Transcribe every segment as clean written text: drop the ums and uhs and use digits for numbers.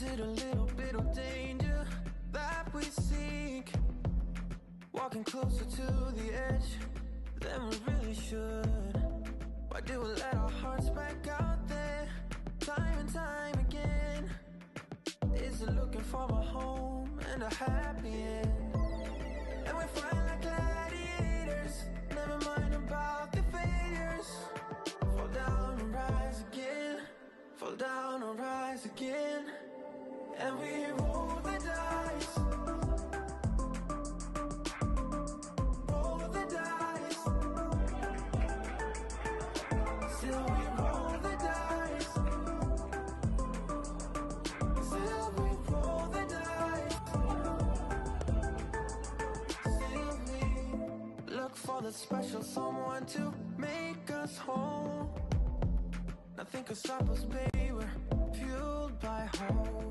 Is it a little bit of danger that we seek? Walking closer to the edge than we really should. Why do we let our hearts back out there time and time again? Is it looking for a home and a happy end? And we fight like gladiators, never mind about the failures. Fall down and rise again, fall down and rise again. And we roll the dice, roll the dice. Still we roll the dice, still we roll the dice. Still we look for the special someone to make us whole. Nothing could stop us, baby, we're fueled by hope.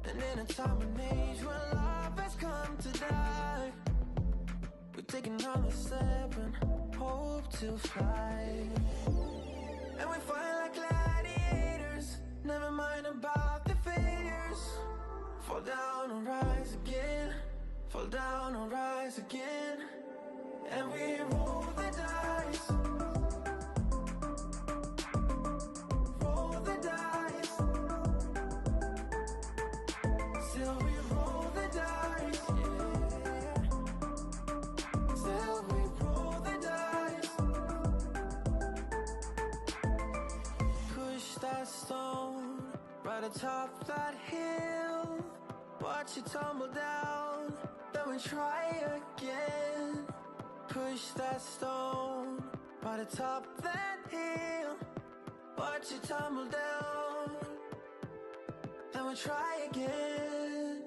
And in a time and age when love has come to die, we're taking another step and hope to fly. And we fight like gladiators, never mind about the failures. Fall down and rise again, fall down and rise again. And we roll the dice, roll the dice. Still we roll the dice, yeah. Still we roll the dice. Push that stone right atop that hill. Watch it tumble down, then we try again. Push that stone right atop that hill. Watch it tumble down, then we try again.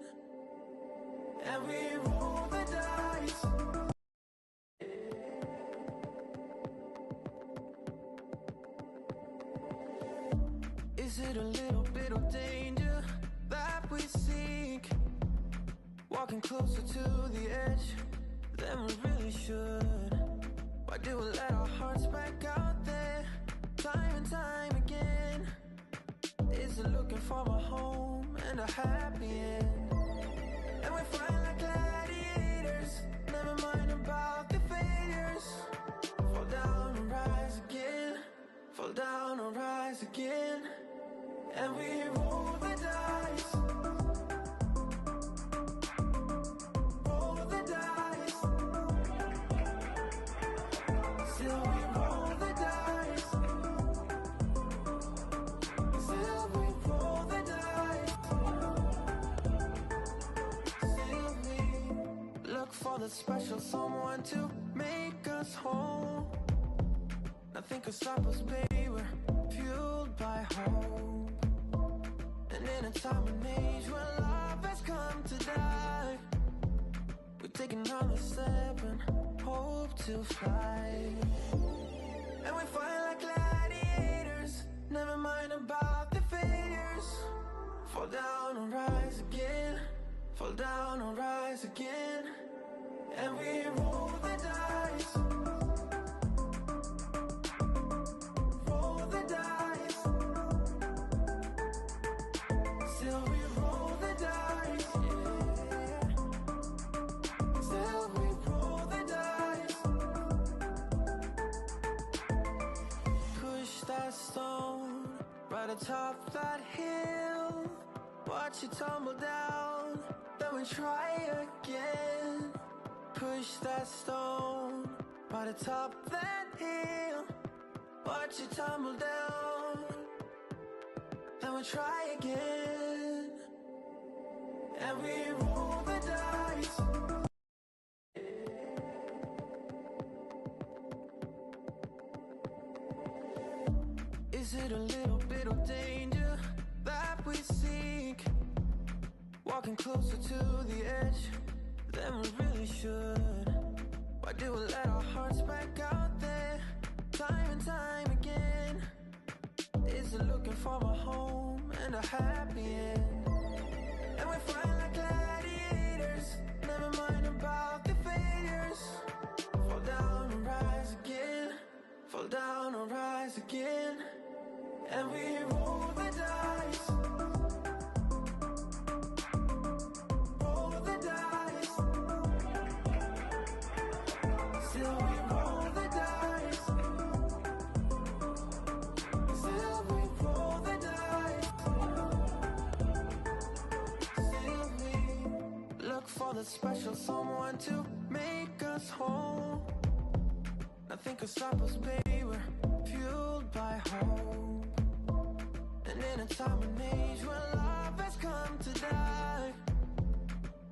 And we roll the dice. Is it a little bit of danger that we seek? Walking closer to the edge than we really should. Why do we let our hearts back out there time and time again? Is it looking for a home and a happy end? And we fight like gladiators, never mind about the failures. Fall down and rise again, fall down and rise again. And we roll the dice, roll the dice. Still we roll the dice, still we roll the dice. Still we look for the special someone to make us whole. Nothing could stop us, baby, we're fueled by hope. And in a time and age when love has come to die, we're taking another step and hope to fly. And we fight like gladiators, never mind about the failures. Fall down and rise again, fall down and rise again. And we roll the dice, roll the dice. Still we roll the dice, yeah. Still we roll the dice. Push that stone right atop that hill. Watch it tumble down, then we try again. Push that stone right atop that hill. Watch it tumble down, then we try again. And we roll the dice. Is it a little bit of danger that we seek? Walking closer to the edge than we really should. Why do we let our hearts back out there time and time again? Is it looking for a home and a happy end? And we fight like gladiators, never mind about the failures. Fall down and rise again, fall down and rise again. And we roll the dice, Look for the special someone to make us whole. Nothing could stop us, baby, we're fueled by hope. And in a time and age where love has come to die,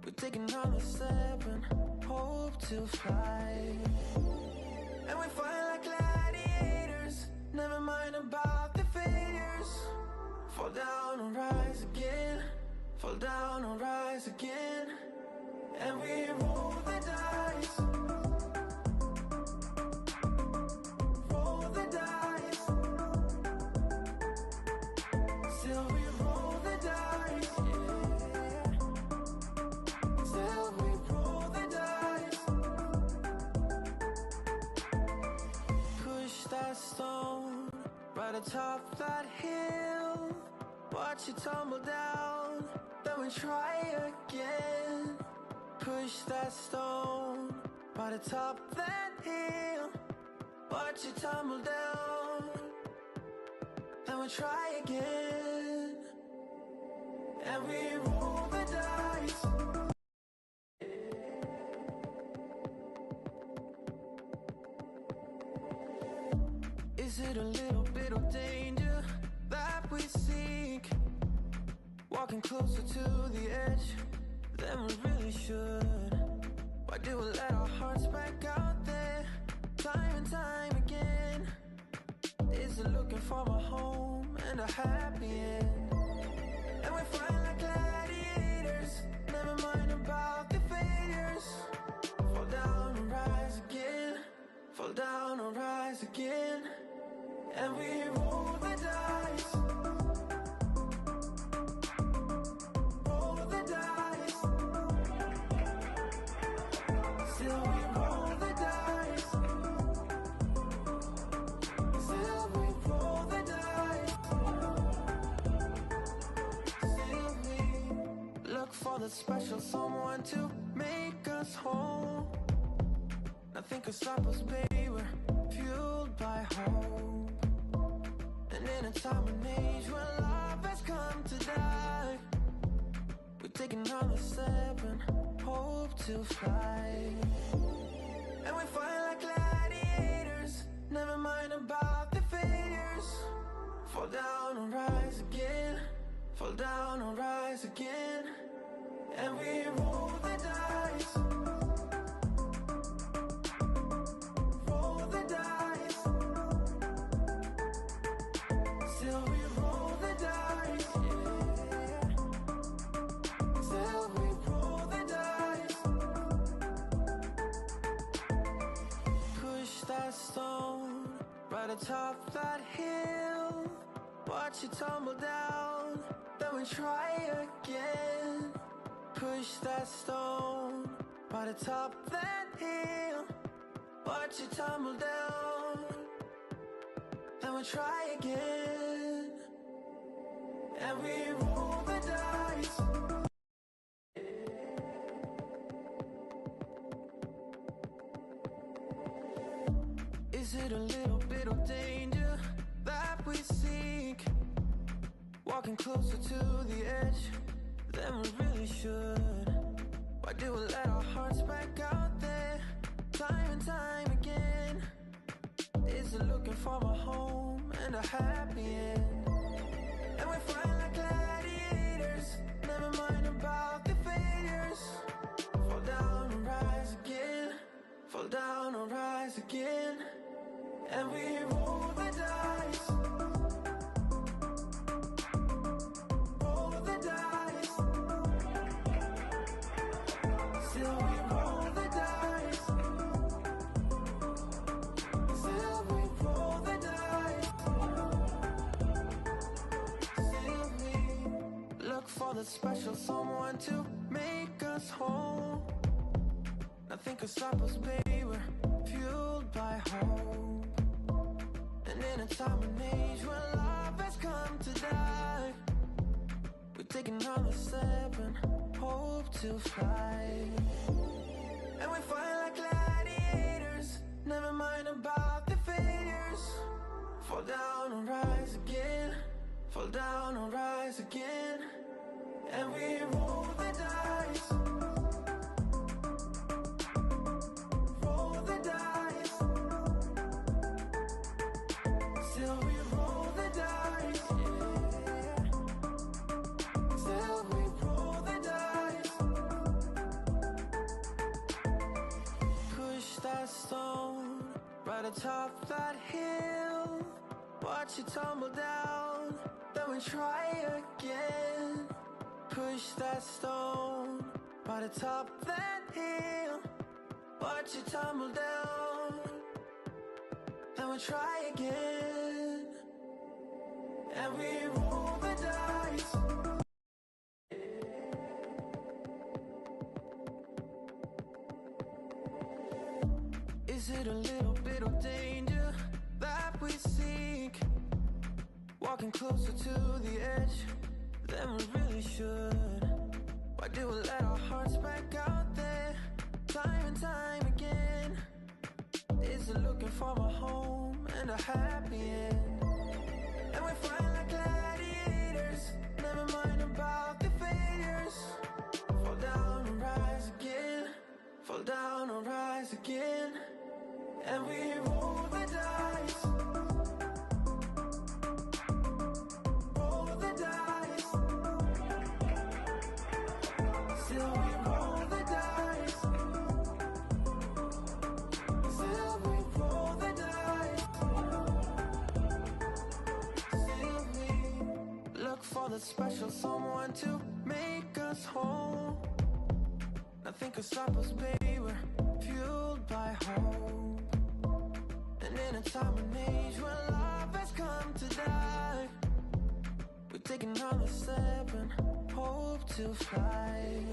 we're taking another step and hope to fly. And we fight like gladiators, never mind about the failures. Fall down and rise again, fall down and rise again. And we roll the dice, roll the dice. Still we roll the dice, yeah. Still we roll the dice. Push that stone right atop that hill. Watch it tumble down, then we try again. Push that stone right atop that hill. Watch it tumble down, then we try again. And we roll the dice. Is it a little bit of danger that we seek? Walking closer to the edge than we really should. Why do we let our hearts back out there time and time again? Is it looking for a home and a happy end? And we fight like gladiators, never mind about the failures. Fall down and rise again, fall down and rise again. And we roll the dice, roll the dice. Still we roll the dice, still we roll the dice. Still we look for the special someone to make us whole. Nothing could stop us, baby, we're fueled by hope. And in a time and age where love has come to die, we take another step and hope to fly. And we fight like gladiators, never mind about the failures. Fall down and rise again, fall down and rise again. And we roll the dice, roll the dice. Still we roll the dice, yeah. Still we roll the dice. Push that stone right atop that hill. Watch it tumble down, then we try again. Push that stone right atop that hill. Watch it tumble down, then we try again. And we roll the dice. Is it a little bit of danger that we seek? Walking closer to the edge than we really should. Why do we let our hearts back out there time and time again? Is it looking for a home and a happy end? And we fight like gladiators, never mind about the failures. Fall down and rise again, fall down and rise again. And we roll the dice, roll the dice. Still we roll the dice, still we roll the dice. Still we look for the special someone to make us whole. Nothing could stop us, baby, we're fueled by hope. And in a time and age where love has come to die, we take another step and hope to fly. And we fight like gladiators, never mind about the failures. Fall down and rise again, fall down and rise again. And we roll the dice, right atop that hill. Watch it tumble down, then we try again. Push that stone right atop that hill. Watch it tumble down, then we try again. And we roll the dice. Is it a little bit of danger that we seek? Walking closer to the edge than we really should. Why do we let our hearts back out there time and time again? Is it looking for a home and a happy end? And we fight like gladiators, never mind about the failures. Fall down and rise again, fall down and rise again. And we roll the dice, roll the dice. Still we roll the dice, still we roll the dice. Still we look for the special someone to make us whole. Nothing can stop us, baby, we're fueled by hope. And in a time and age when love has come to die, we take another step and hope to fly.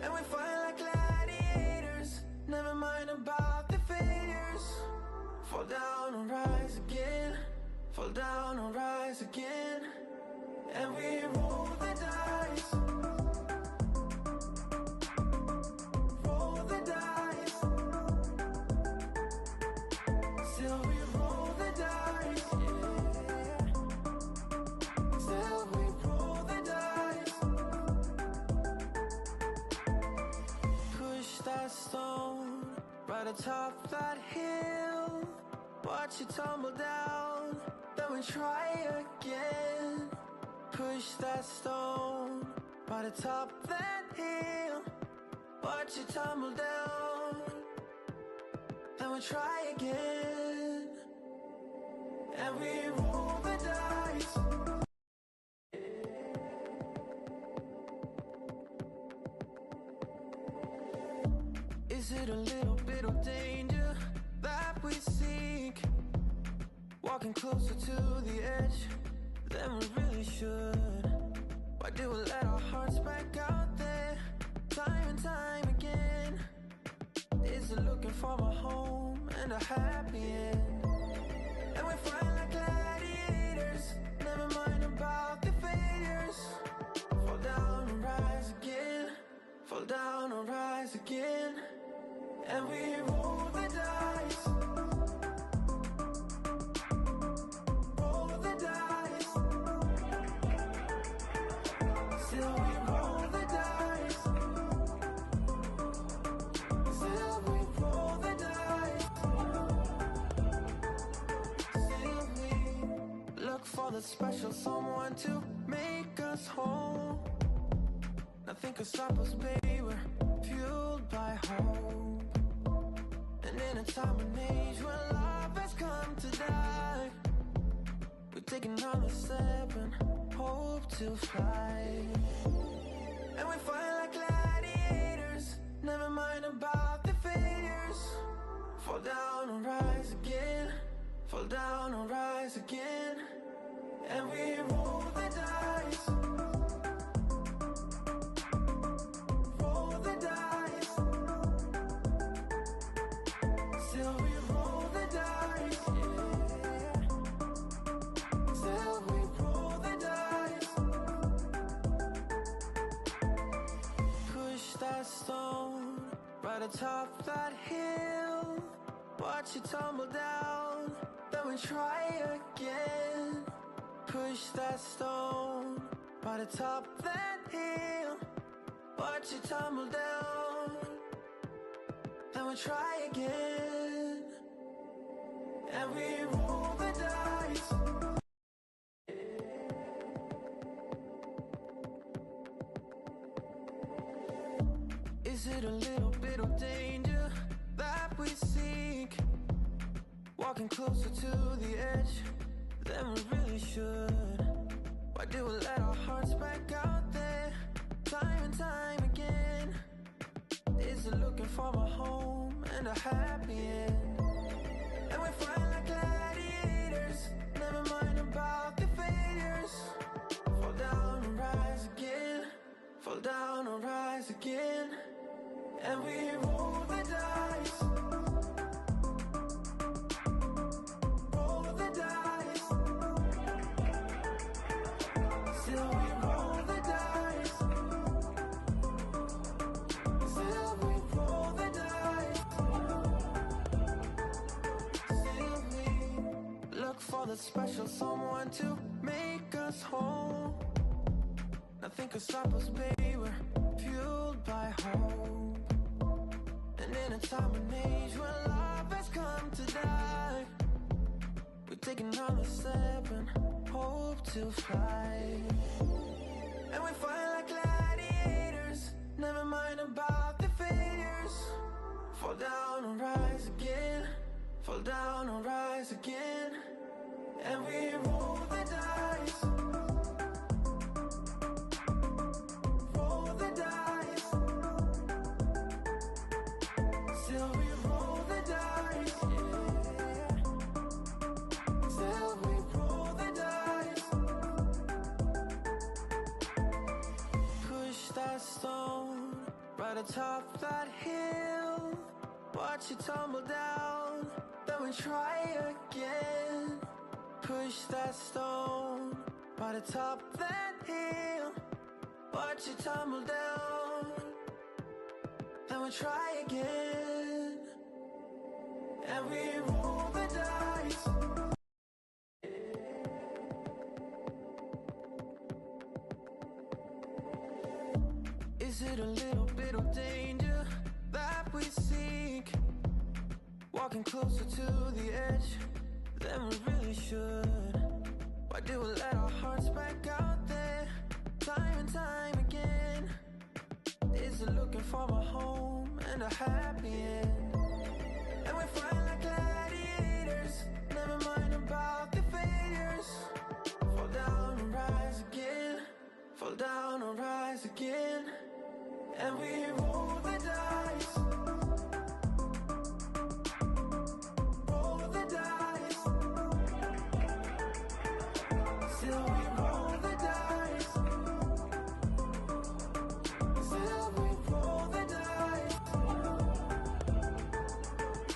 And we fight like gladiators, never mind about the failures. Fall down and rise again, fall down and rise again. And we roll the dice, roll the dice. Still we roll the dice, yeah. Still we roll the dice. Push that stone right atop that hill. Watch it tumble down, then we try again. Push that stone right atop that hill. Watch it tumble down, then we try again. And we roll the dice. Is it a little bit of danger that we seek? Walking closer to the edge than we really should. Why do we let our hearts back out there time and time again? Is it looking for a home and a happy end? And we fight like gladiators, never mind about the failures. Fall down and rise again, fall down and rise again. And we roll the dice, roll the dice. Still we roll the dice, still we roll the dice. Still we look for the special someone to make us whole. Nothing can stop us, baby, we're fueled by hope. And in a time and age when love has come to die, we take another step and hope to fly. And we fight like gladiators, never mind about the failures. Fall down and rise again, fall down and rise again. And we roll the dice, roll the dice. Still we roll the dice, yeah. Still we roll the dice. Push that stone right atop that hill. Watch it tumble down, then we try again. Push that stone right atop that hill. Watch it tumble down, then we try again. And we roll the dice. Is it a little bit of danger that we seek? walking closer to the edge than we really should. Why do we let our hearts back out there time and time again? Is it looking for a home and a happy end? And we fight like gladiators, never mind about the failures. Fall down and rise again, fall down and rise again. And we roll the dice, roll the dice. Still we roll the dice, still we roll the dice. Still we look for the special someone to make us whole. Nothing could stop us, baby, we're fueled by hope. And in a time and age when love has come to die, we take another step and hope to fly. And we fight like gladiators, never mind about the failures. Fall down and rise again, fall down and rise again. And we roll the dice, roll the dice. Still we roll the dice, yeah. Still we roll the dice. Push that stone right atop that hill. Watch it tumble down, then we try again. Push that stone right atop that hill. Watch it tumble down, then we try again. And we roll the dice. Is it a little bit of danger that we seek? Walking closer to the edge than we really should. Why do we let our hearts back out there time and time again? Is it looking for a home and a happy end? And we fight like gladiators, never mind about the failures. Fall down and rise again, fall down and rise again. And we roll the dice, roll the dice. Still we roll the dice, still we roll the dice.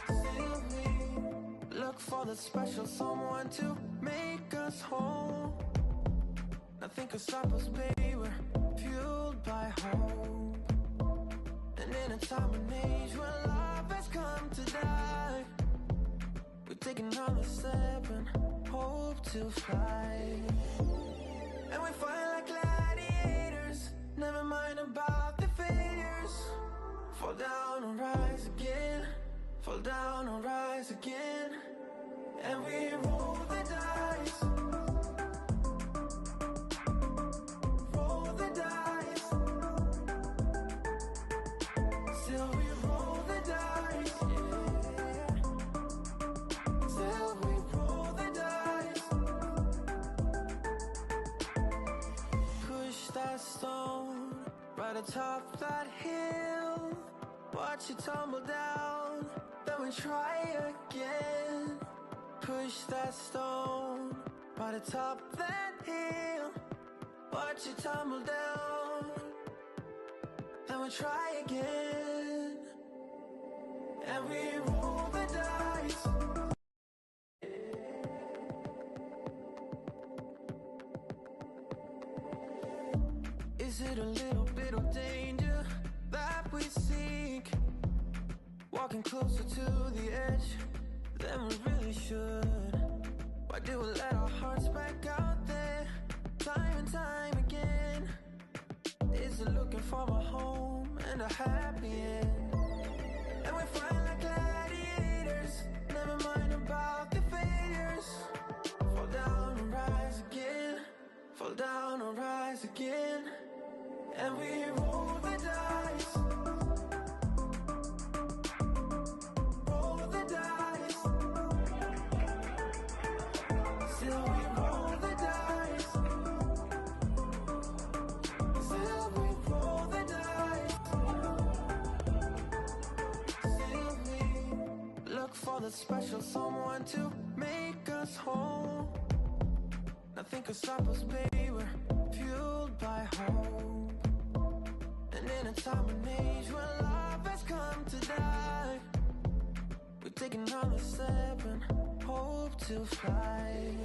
Still we look for the special someone to make us whole. Nothing could stop us, baby, we're fueled by hope. And in a time and age when love has come to die, we take another step and hope to fly. And we fight like gladiators, never mind about the failures. Fall down and rise again, fall down and rise again. And we roll the dice, roll the dice. Still we roll the dice, yeah. Still we roll the dice. Push that stone right atop that hill. Watch it tumble down, then we try again. Push that stone right atop that hill. Watch it tumble down, then we try again. And we roll the dice. Is it a little bit of danger that we seek? Walking closer to the edge than we really should. Why do we let our hearts back out there time and time again? Is it looking for a home and a happy end? And we fight like gladiators, never mind about the failures. Fall down and rise again, fall down and rise again. And we roll the dice, roll the dice. for the special someone to make us whole. Nothing could stop us, baby, we're fueled by hope. And in a time and age when love has come to die, we're taking another step and hope to fly.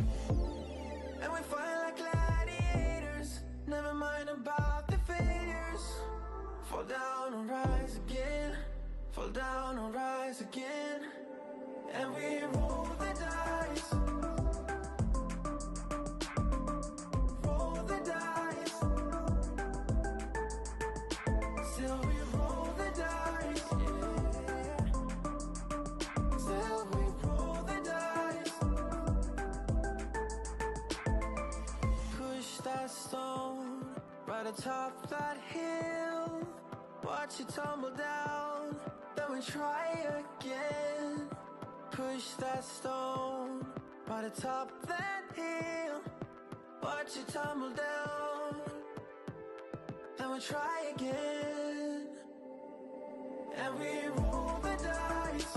And we fight like gladiators, never mind about the failures. Fall down and rise again, fall down and rise again. And we roll the dice, roll the dice. Still we roll the dice, yeah. Still we roll the dice. Push that stone right atop that hill. Watch it tumble down, then we try again. Push that stone right atop that hill. Watch it tumble down, then we try again. And we roll the dice.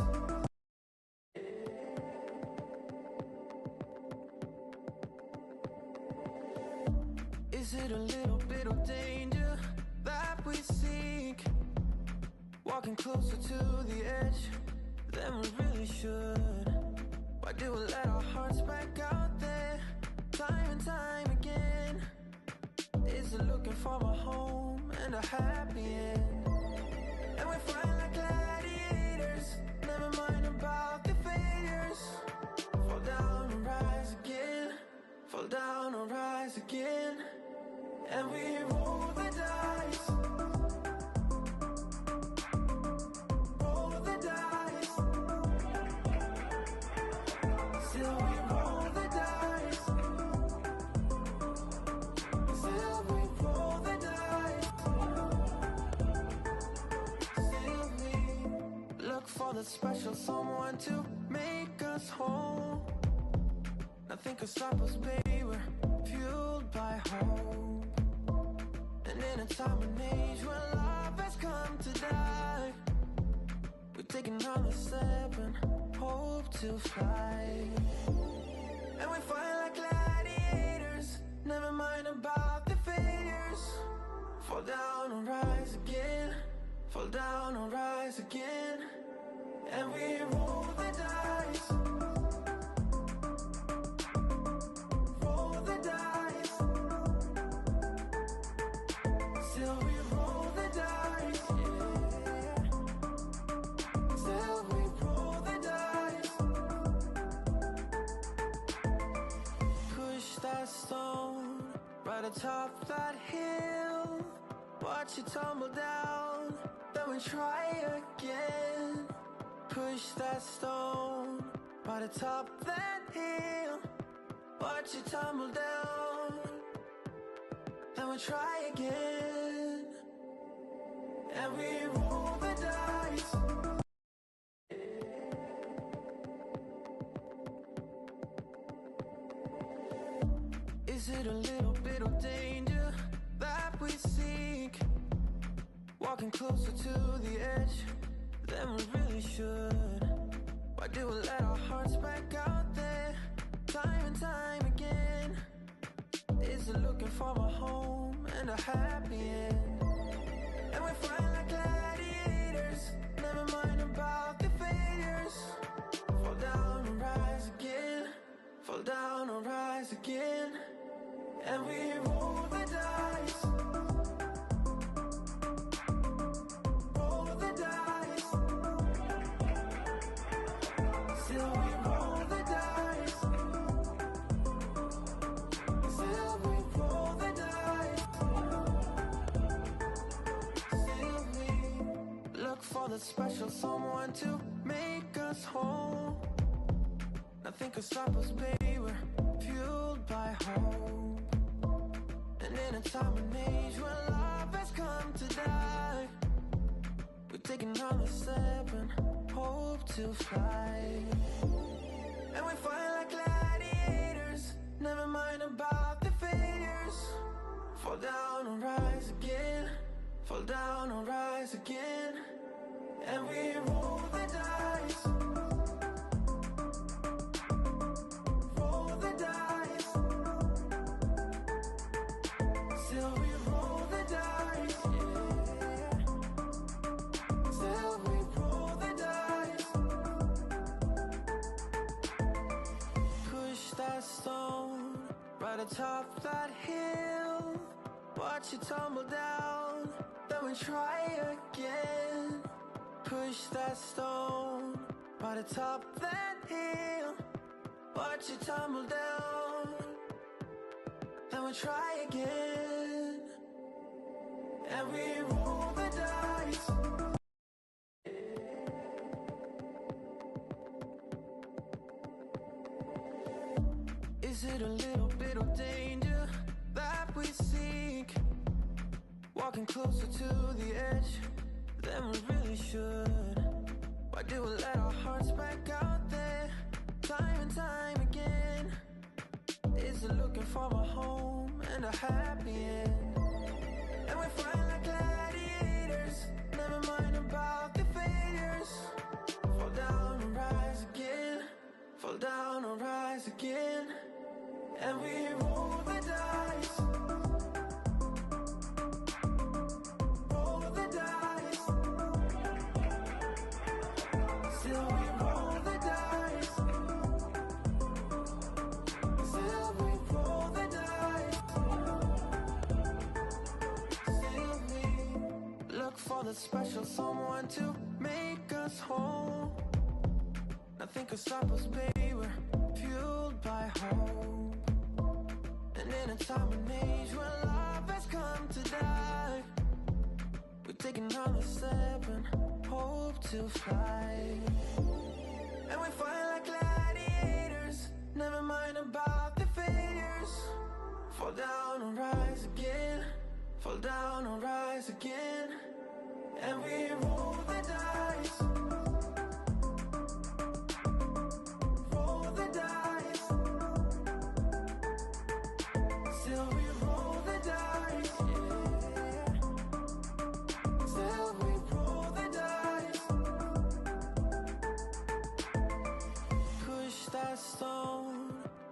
Is it a little bit of danger that we seek? Walking closer to the edge than we really should. Why do we let our hearts back out there time and time again? Is it looking for a home and a happy end? And we fight like gladiators, never mind about the failures. Fall down and rise again, fall down and rise again. And we roll the dice, roll the dice. Still we roll the dice, still we roll the dice. Still we look for the special someone to make us whole. Nothing could stop us, baby, we're fueled by hope. And in a time and age when love has come to die, we're taking another step and hope to fly. And we fight like gladiators, never mind about the failures. Fall down and rise again, fall down and rise again. And we roll the dice, roll the dice. Still we roll the dice, yeah. Still we roll the dice. Push that stone right atop that hill. Watch it tumble down, then we try again. Push that stone right atop that hill. Watch it tumble down, then we try again. And we roll the dice. Is it a little bit of danger that we seek? Walking closer to the edge than we really should. Why do we let our hearts back out there time and time again? Is it looking for a home and a happy end? And we fight like gladiators, never mind about the failures. Fall down and rise again, fall down and rise again. And we roll the dice, roll the dice. Still we roll the dice, still we roll the dice. Still we look for the special someone to make us whole. Nothing could stop us, baby, we're fueled by hope. And in a time and age when love has come to die, we're taking another step and hope to fly. And we fight like gladiators, never mind about the failures. Fall down and rise again, fall down and rise again. And we roll the dice, right atop that hill. Watch it tumble down, then we try again. Push that stone right atop that hill. Watch it tumble down, then we try again. And we roll the dice. Is it a little bit of danger that we seek? Walking closer to the edge than we really should. Why do we let our hearts back out there time and time again? Is it looking for a home and a happy end? And we fight like gladiators, never mind about the failures. Fall down and rise again, fall down and rise again. And we roll the dice. Roll the dice. Still we roll the dice. Still we roll the dice. Still we look for the special someone to make us whole. Nothing could stop us, baby, we're fueled by hope. And in a time and age when love has come to die, we're taking another step and hope to fly. And we fight like gladiators, never mind about the failures. Fall down and rise again, fall down and rise again. And we roll the dice.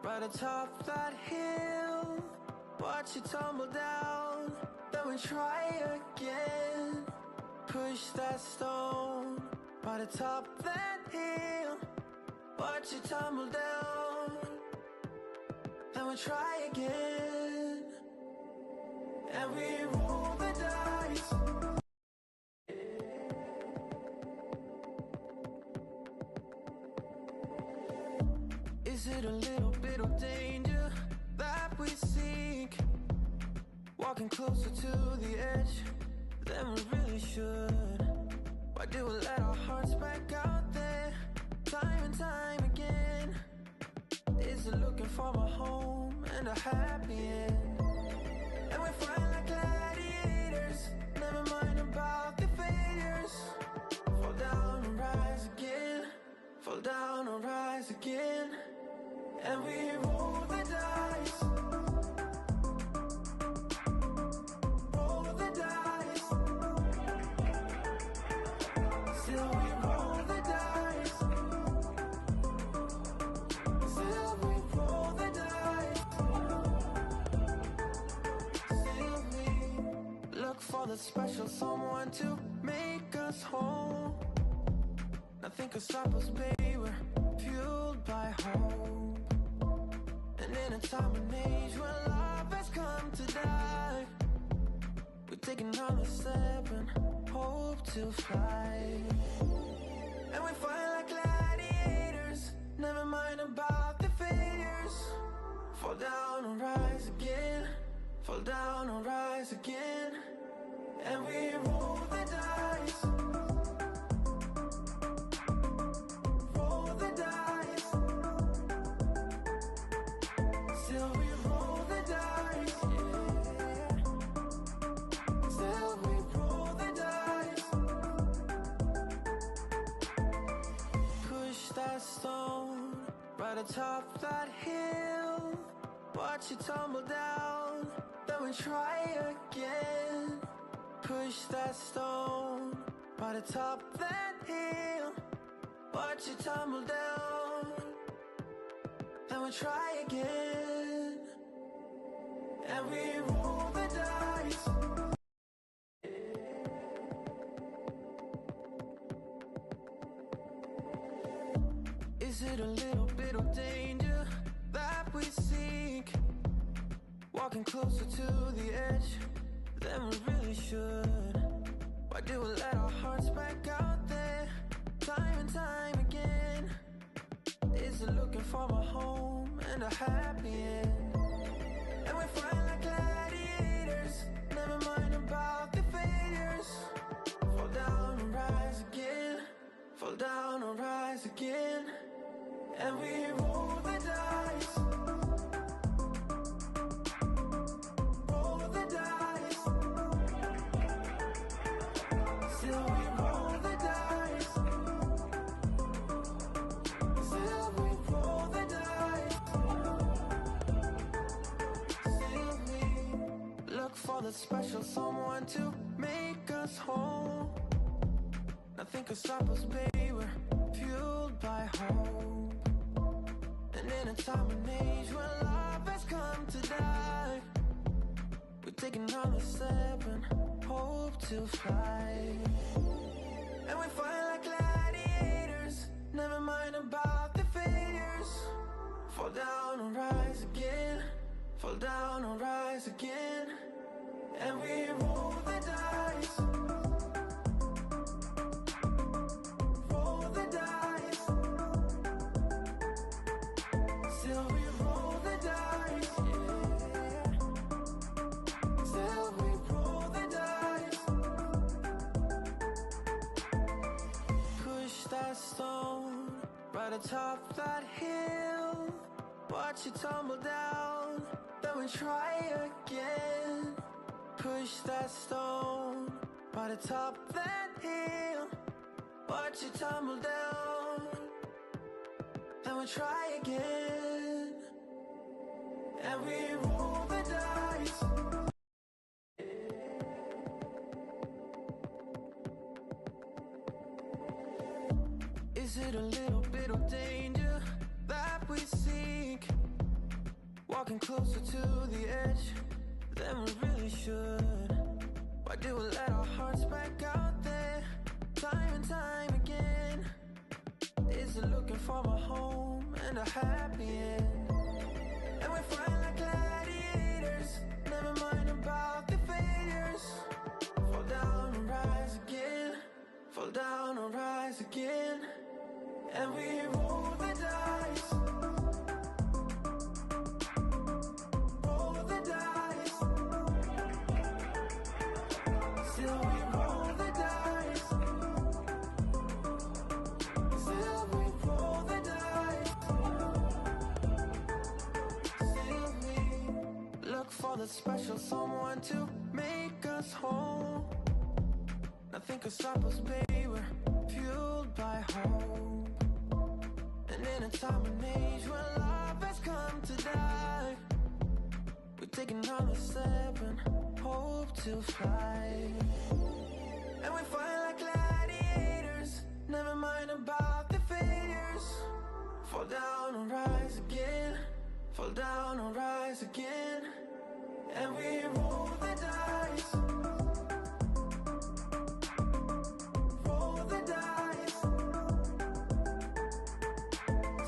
Right atop that hill, watch it tumble down, then we try again. Push that stone right atop that hill, watch it tumble down, then we try again. And we roll the dice. Is it a little bit of danger that we seek? Walking closer to the edge than we really should. Why do we let our hearts back out there time and time again? Is it looking for a home and a happy end? And we fight like gladiators, never mind about the failures. Fall down and rise again, fall down and rise again. And we roll the dice. Roll the dice. Still we roll the dice. Still we roll the dice. Still we look for the special someone to make us whole. Nothing could stop us, baby, we're fueled by hope. And in a time and age when love has come to die, we take another step and hope to fly. And we fight like gladiators, never mind about the failures. Fall down and rise again, fall down and rise again. And we roll the dice. Roll the dice. Still we roll the dice, yeah. Still we roll the dice. Push that stone right atop that hill. Watch it tumble down, then we try again. Push that stone right atop that hill. Watch it tumble down, then we try again. And we roll the dice. Is it a little bit of danger that we seek? walking closer to the edge than we really should. Why do we let our hearts back out there time and time again? Is it looking for a home and a happy end? And we fight like gladiators, never mind about the failures. Fall down and rise again, fall down and rise again. And we roll the dice, roll the dice. Still we roll the dice, still we roll the dice. Still we look for the special someone to make us whole. Nothing could stop us, baby, we're fueled by hope. And in a time and age when love has come to die, we're taking another step and hope to fly. And we fight like gladiators, never mind about the failures. Fall down and rise again, fall down and rise again. And we roll the dice, roll the dice. Still we roll the dice, yeah. Still we roll the dice. Push that stone right atop that hill. Watch it tumble down, then we try again. Push that stone right atop that hill. Watch it tumble down, then we try again. And we roll the dice. Is it a little bit of danger that we seek? Walking closer to the edge than we really should. Why do we let our hearts back out there time and time again? Is it looking for a home and a happy end? And we fight like gladiators, never mind about the failures. Fall down and rise again, fall down and rise again. And we roll the dice, roll the dice. Still we roll the dice, still we roll the dice. Still we look for the special someone to make us whole. Nothing could stop us, baby, we're fueled by hope. And in a time and age when love has come to die, we're taking another step and hope to fly. And we fight like gladiators, never mind about the failures. Fall down and rise again, fall down and rise again. And we roll the dice, roll the dice.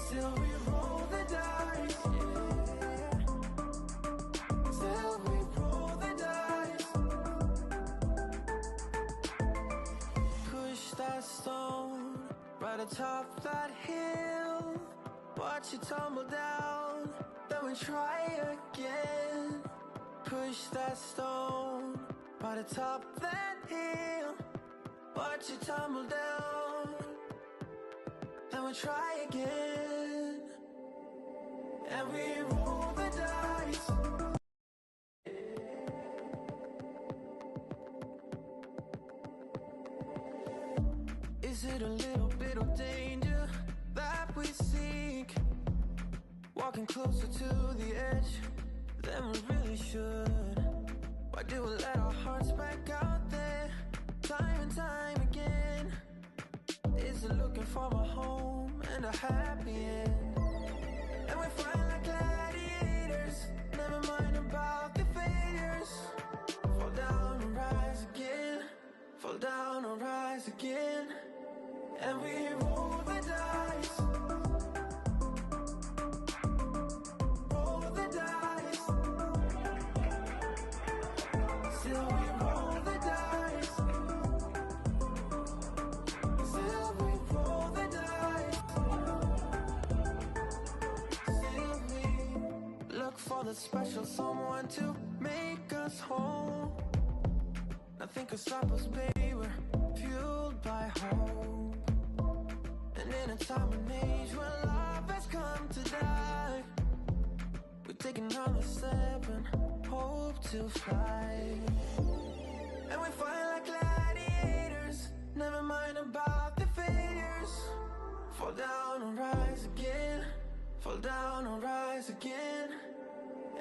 Still we roll the dice, yeah. Still we roll the dice. Push that stone right atop that hill. Watch it tumble down, then we try again. Push that stone right atop that hill. Watch it tumble down, then we try again. And we roll the dice. Is it a little bit of danger that we seek? Walking closer to the edge than we really should. Why do we let our hearts back out there time and time again? Is it looking for a home and a happy end? And we fight like gladiators, never mind about the failures. Fall down and rise again, fall down and rise again. And we roll the dice, roll the dice. for the special someone to make us whole. Nothing could stop us, baby, we're fueled by hope. And in a time and age when love has come to die, we're taking another step and hope to fly. And we fight like gladiators, never mind about the failures. Fall down and rise again, fall down and rise again.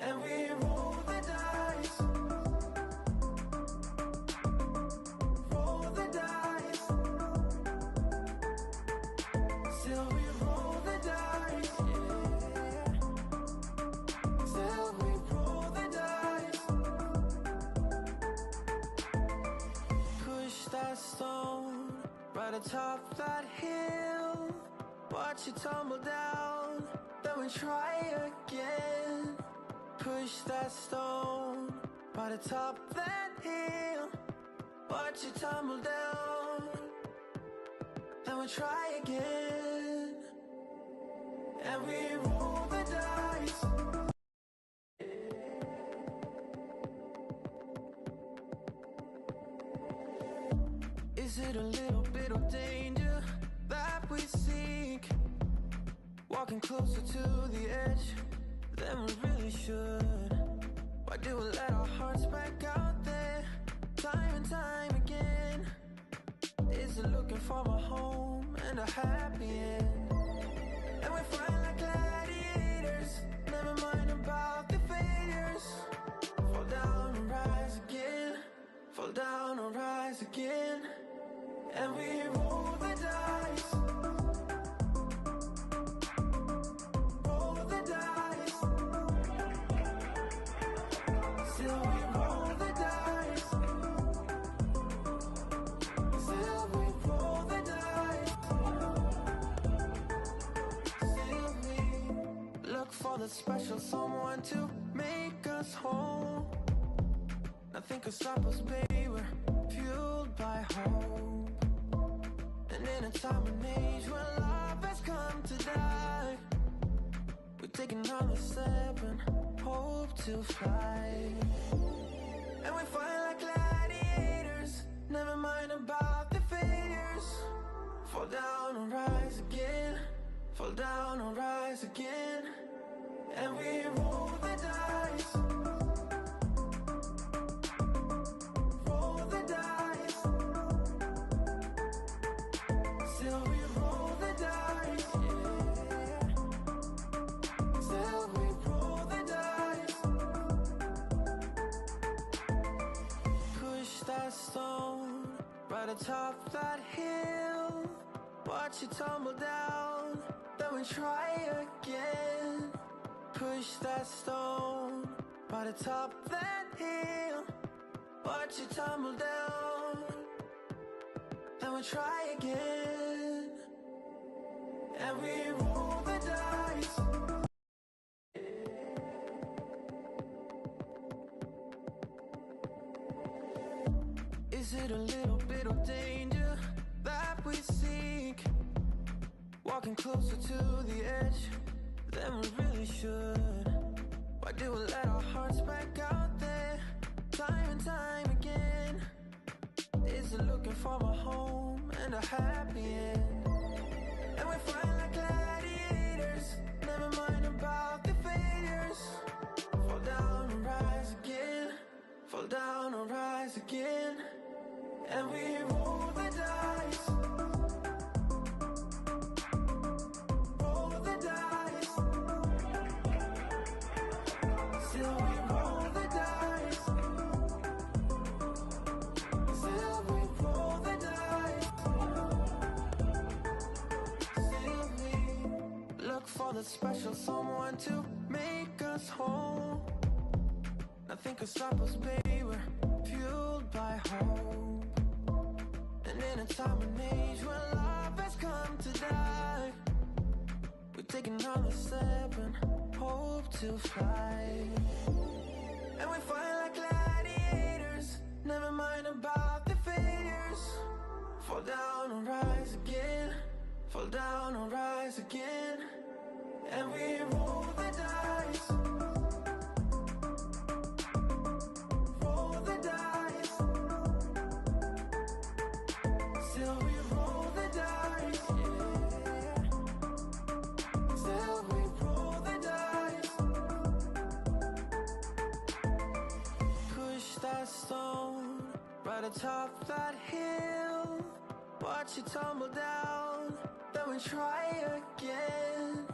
And we roll the dice, roll the dice. Still we roll the dice, yeah. Still we roll the dice. Push that stone right atop that hill. Watch it tumble down, then we try again. Push that stone right atop that hill. Watch it tumble down, then we try again. And we roll the dice. Is it a little bit of danger that we seek? Walking closer to the edge than we really should. Why do we let our hearts back out there time and time again? Is it looking for a home and a happy end? And we fight like gladiators, never mind about the failures. Fall down and rise again, fall down and rise again. And we roll the dice, roll the dice. Still we roll the dice, still we roll the dice. Still we look for the special someone to make us whole. Nothing could stop us, baby, we're fueled by hope. And in a time and age when love has come to die, we're taking another step and hope to fly. And we fight like gladiators, never mind about the failures. Fall down and rise again, fall down and rise again. And we roll the dice, roll the dice. Still we roll the dice, yeah. Still we roll the dice. Push that stone right atop that hill. Watch it tumble down, then we try again. Push that stone right atop that hill. Watch it tumble down, then we try again. And we roll the dice. Is it a little bit of danger that we seek? Walking closer to the edge than we really should. Why do we let our hearts back out there time and time again? Is it looking for a home and a happy end? And we fight like gladiators, never mind about the failures. Fall down and rise again, fall down and rise again. And we roll the dice, roll the dice. Still we roll the dice, still we roll the dice. Still we look for the special someone to make us whole. Nothing could stop us, baby, we're fueled by hope. And in a time and age when love has come to die, we're taking another step and hope to fly. And we fight like gladiators, never mind about the failures. Fall down and rise again, fall down and rise again. And we roll the dice, right atop that hill. Watch it tumble down, then we try again.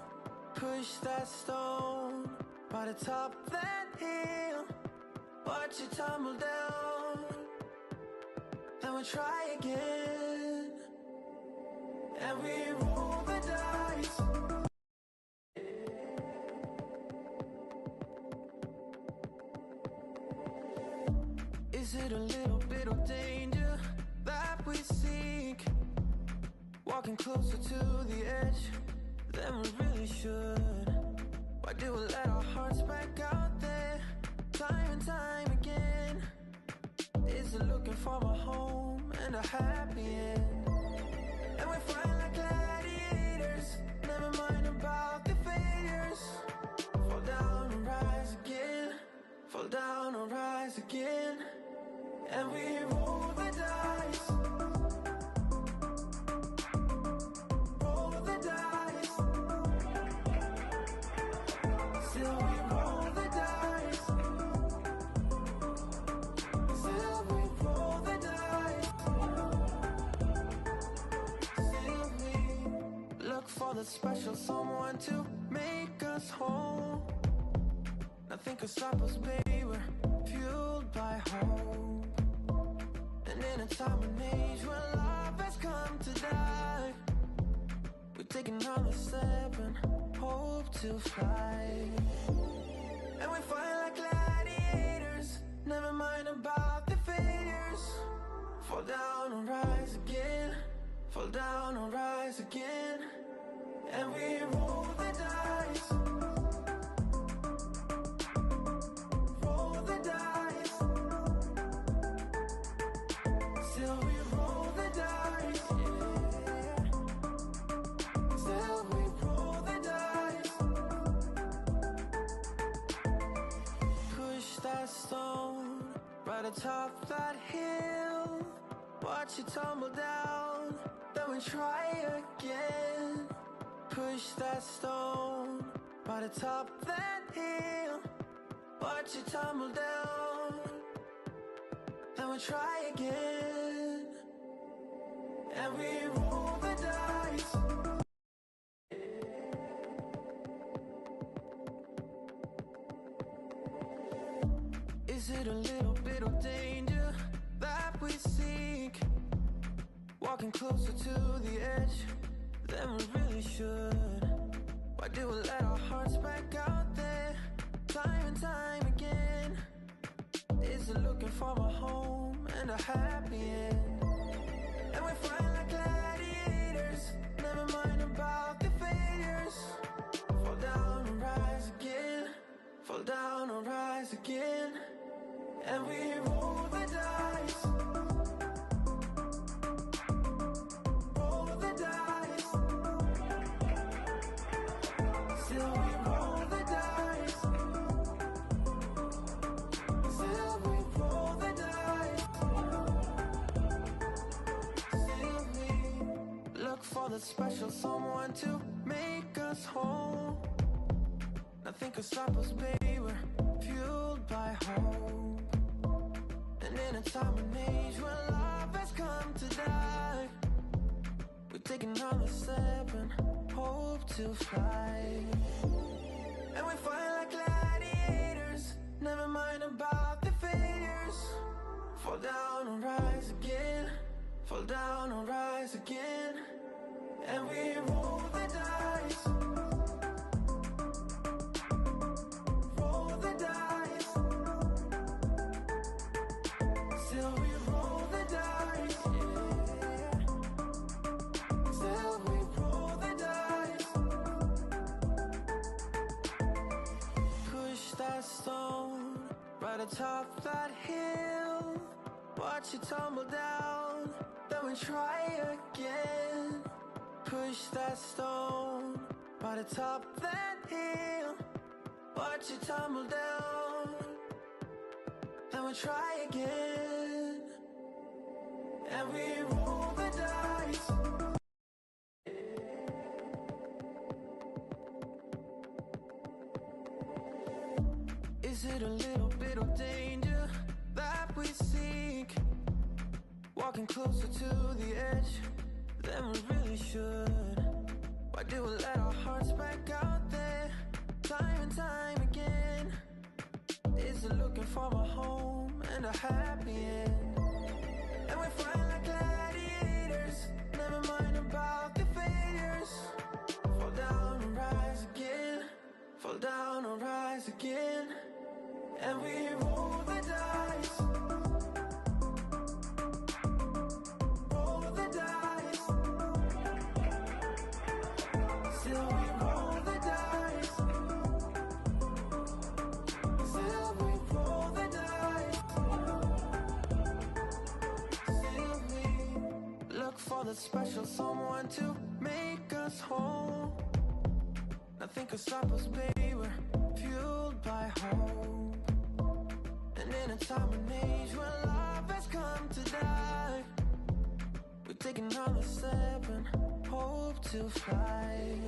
Push that stone right atop that hill. Watch it tumble down, then we try again. And we roll the dice. Is it a little bit of danger that we seek? Walking closer to the edge than we really should. Why do we let our hearts back out there time and time again? Is it looking for a home and a happy end? And we fight like gladiators, never mind about the failures. Fall down and rise again, fall down and rise again. And we roll the dice, roll the dice. Still we roll the dice, still we roll the dice. Still we look for the special someone to make us whole. Nothing can stop us, baby, we're fueled by hope. And in a time and age where love has come to die, we're taking another step and hope to fly. And we fight like gladiators, never mind about the failures. Fall down and rise again, fall down and rise again. And we roll the dice, roll the dice. Still we roll the dice, yeah. Still we roll the dice. Push that stone right atop that hill. Watch it tumble down, then we try again. Push that stone right atop that hill. Watch it tumble down, then we try again. And we roll the dice. Is it a little bit of danger that we seek? Walking closer to the edge than we really should. Why do we let our hearts back out there time and time again? Is it looking for a home and a happy end? And we fight like gladiators, never mind about the failures. Fall down and rise again, fall down and rise again. And we roll the dice, roll the dice. Still we roll the dice, still we roll the dice. Still we look for the special someone to make us whole. Nothing can stop us, baby, we're fueled by hope. And in a time and age where love has come to die, we take another step and hope to fly. And we fight like gladiators, never mind about the failures. Fall down and rise again, fall down and rise again. And we roll the dice, roll the dice. Still we roll the dice, yeah. Still we roll the dice. Push that stone right atop that hill. Watch it tumble down, then we try again. Push that stone right atop that hill. Watch it tumble down, then we try again. And we roll the dice. Is it a little bit of danger that we seek? Walking closer to the edge than we really should. Why do we let our hearts back out there time and time again? Is it looking for a home and a happy end? And we fight like gladiators, never mind about the failures. Fall down and rise again, fall down and rise again. And we roll the dice, roll the dice. Still we roll the dice, still we roll the dice. Still we look for the special someone to make us whole. Nothing could stop us, baby, we're fueled by hope. And in a time and age when love has come to die, we take another step and hope to fly.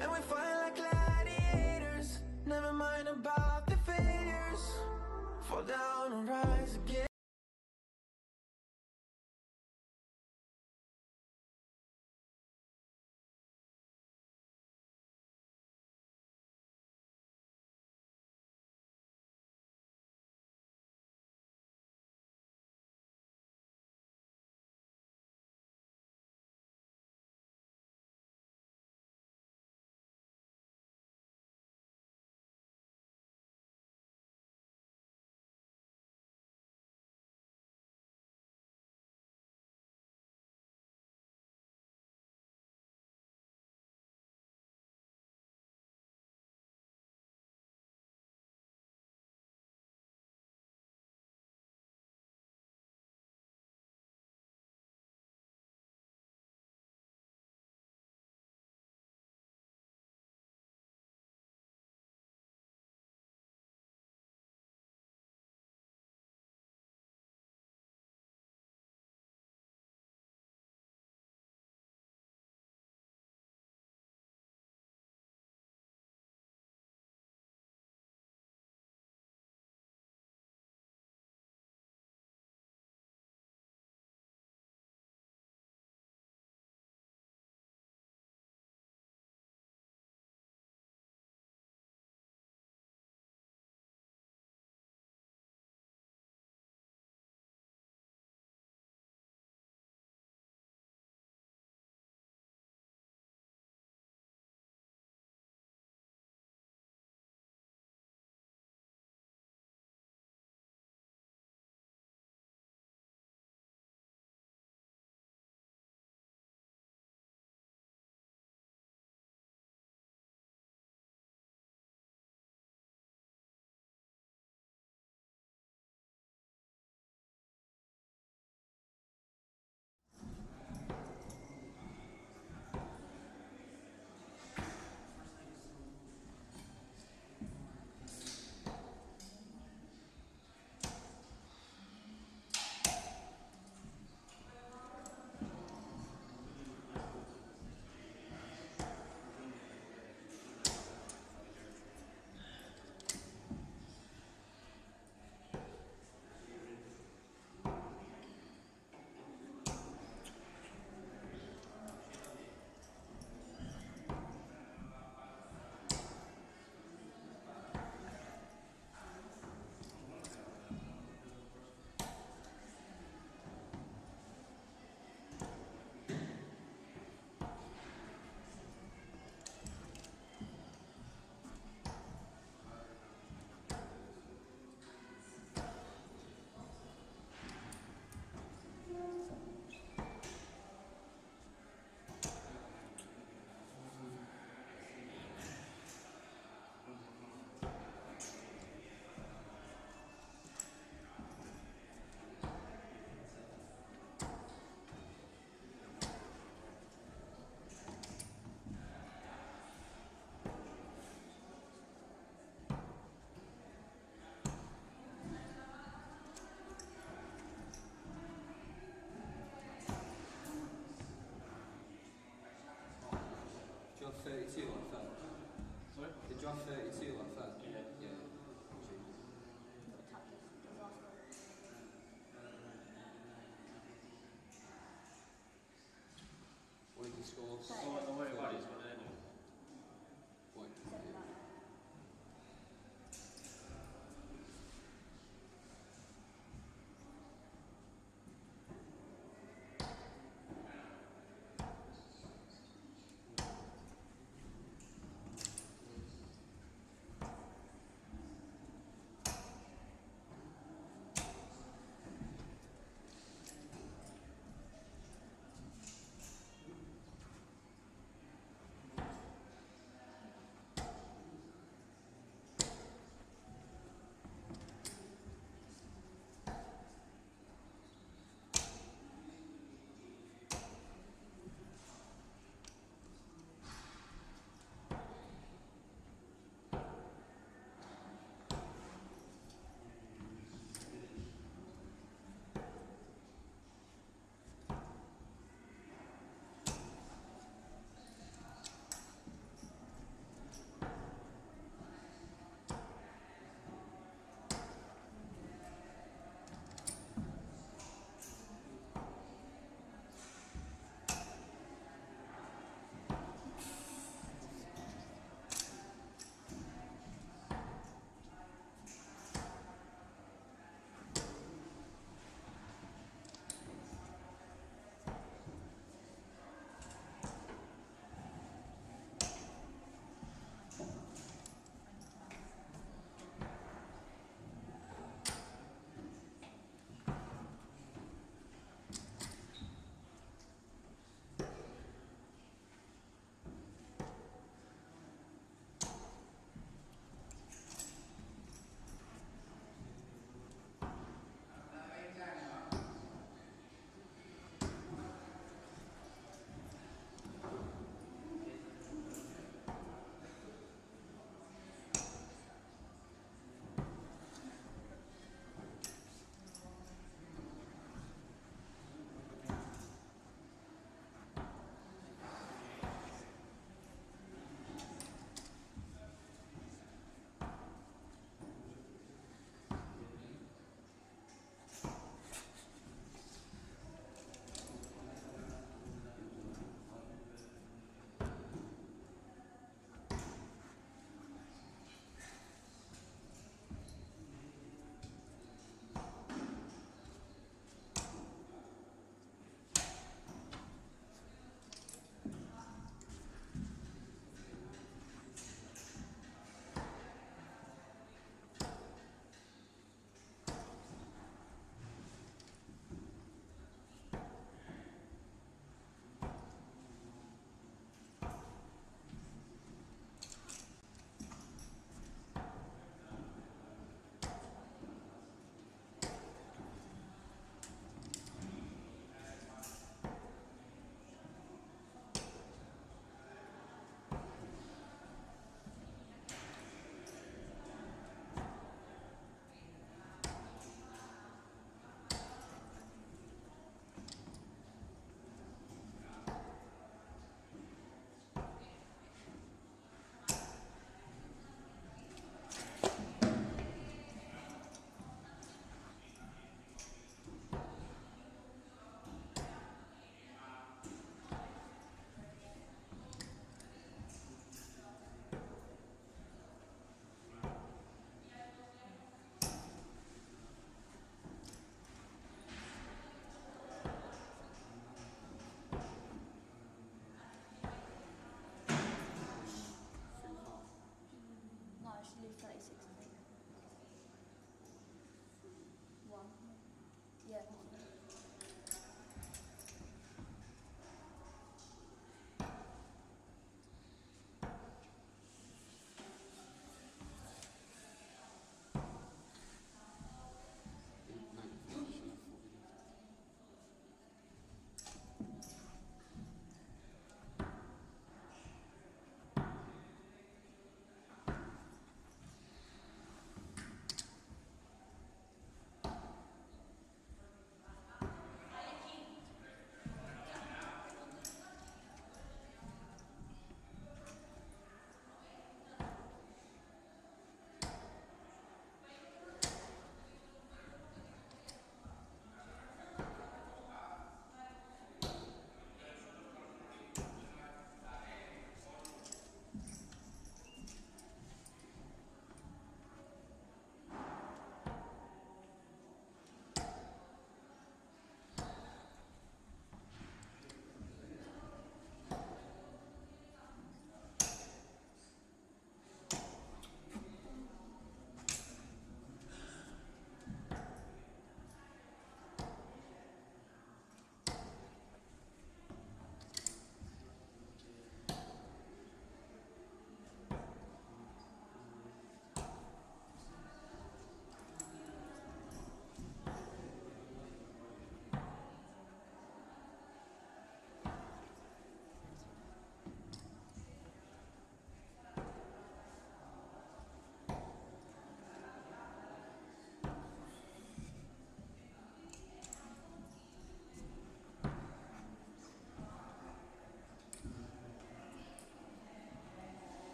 And we fight like gladiators, never mind about the failures. Fall down and rise again. Non voglio fare, rispondere noi. Poi.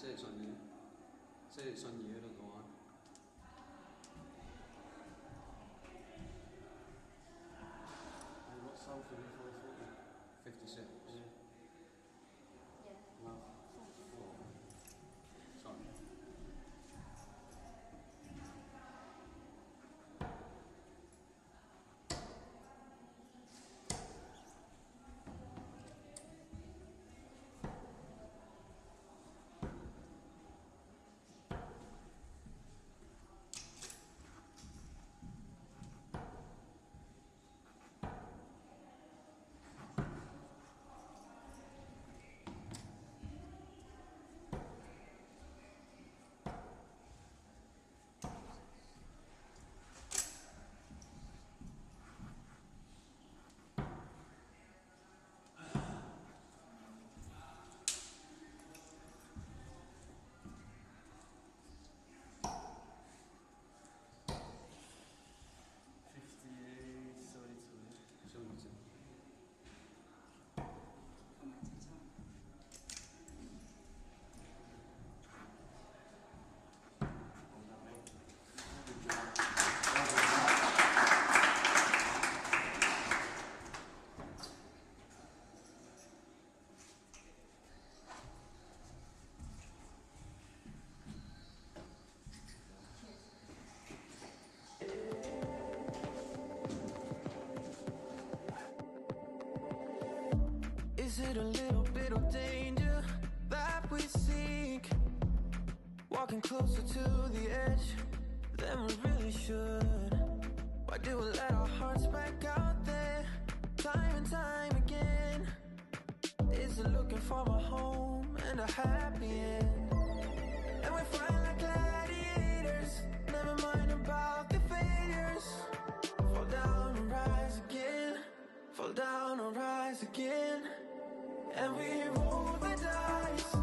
Say it's on you. Say it's on you, I don't know why. And what sound for you for 56. Yeah. No. 4. Sorry. Is it a little bit of danger that we seek? Walking closer to the edge than we really should. Why do we let our hearts back out there time and time again? Is it looking for a home and a happy end? And we fight like gladiators, never mind about the failures. Fall down and rise again, fall down and rise again. And we roll the dice,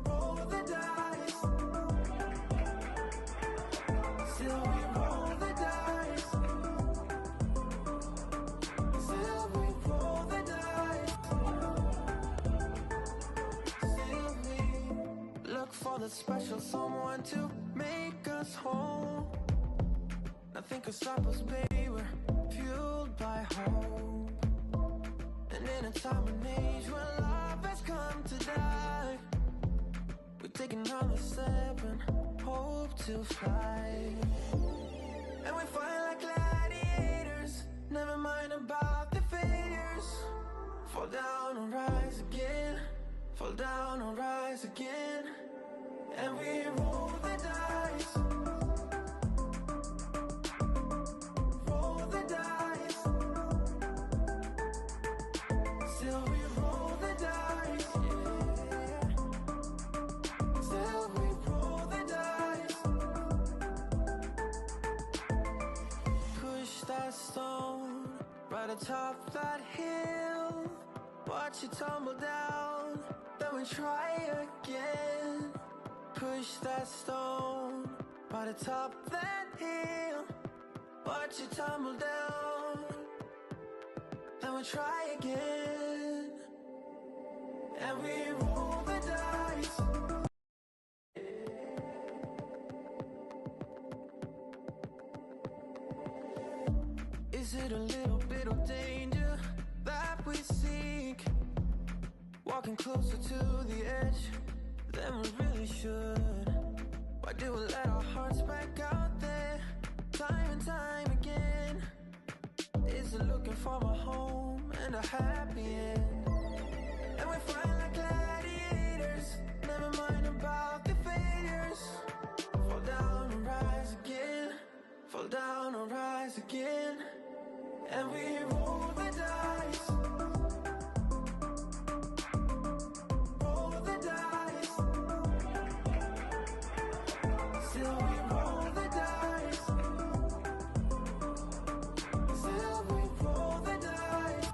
roll the dice. Still we roll the dice, still we roll the dice. Still we look for the special someone to make us whole. Nothing can stop us, baby, we're fueled by hope. And in a time and age when love has come to die, we're taking another step and hope to fly. And we fight like gladiators, never mind about the failures. Fall down and rise again, fall down and rise again. And we roll the dice, roll the dice. Still we roll the dice, yeah. Still we roll the dice. Push that stone right atop that hill. Watch it tumble down, then we try again. Push that stone right atop that hill. Watch it tumble down, then we try again. And we roll the dice. Is it a little bit of danger that we seek? Walking closer to the edge than we really should. Why do we let our hearts back out there time and time again? Is it looking for a home and a happy end? And we fight like gladiators, never mind about the failures. Fall down and rise again, fall down and rise again. And we roll the dice, roll the dice. Still we roll the dice, still we roll the dice.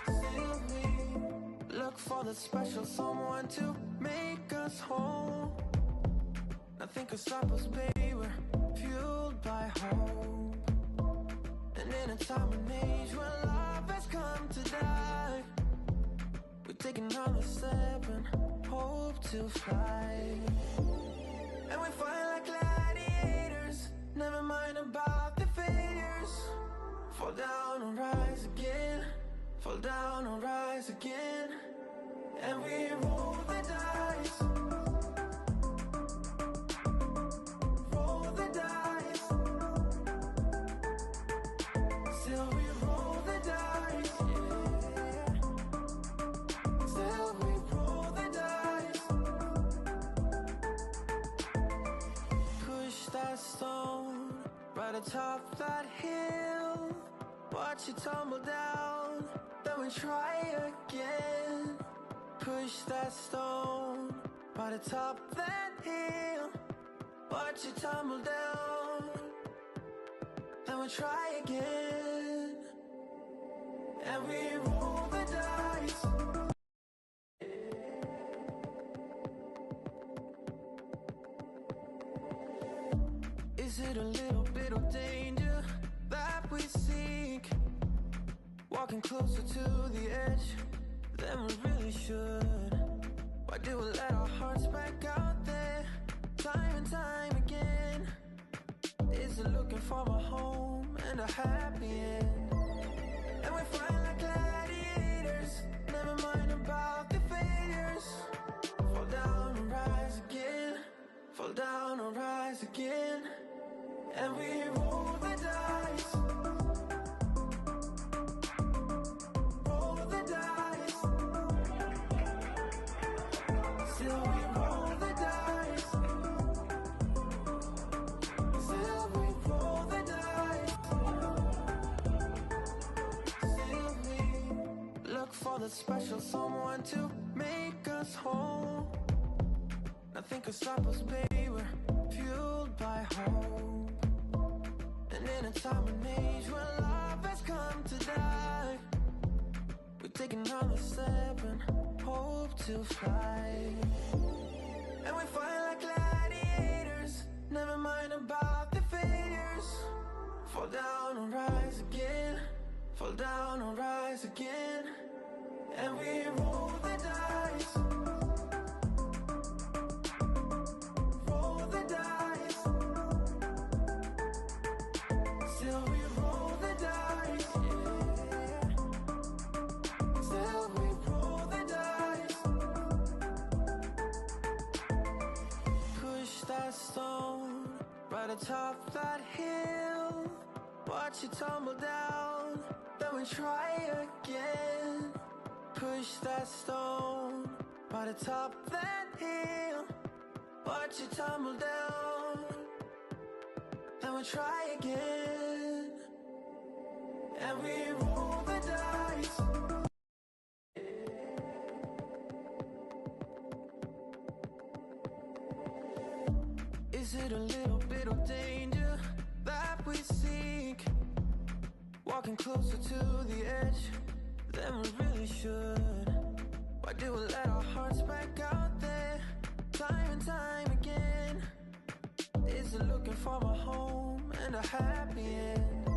Still we look for the special someone to make us whole. Nothing can stop us, baby, we're fueled by hope. And in a time and age when love has come to die, take another step and hope to fly. And we fight like gladiators, never mind about the failures. Fall down and rise again, fall down and rise again. And we roll the dice, roll the dice. Still we roll the dice, yeah. Still we roll the dice. Push that stone right atop that hill. Watch it tumble down, then we try again. Push that stone right atop that hill. Watch it tumble down, then we try again. And we roll the dice. Is it a little bit of danger that we seek? Walking closer to the edge than we really should. Why do we let our hearts back out there time and time again? Is it looking for a home and a happy end? And we fight like gladiators, never mind about the failures. Fall down and rise again, fall down and rise again. And we roll the dice, roll the dice. Still we roll the dice, still we roll the dice. Still we look for the special someone to make us whole. Nothing can stop us, baby, we're fueled by hope. And in a time and age where love has come to die, we take another step and hope to fly. And we fight like gladiators, never mind about the failures. Fall down and rise again, fall down and rise again. And we roll the dice, roll the dice. Still we roll the dice, yeah. Still we roll the dice. Push that stone right atop that hill. Watch it tumble down, then we try again. Push that stone right atop that hill. Watch it tumble down, then we try again. And we roll the dice. Is it a little bit of danger that we seek? Walking closer to the edge than we really should. Why do we let our hearts back out there time and time again? Is it looking for a home and a happy end?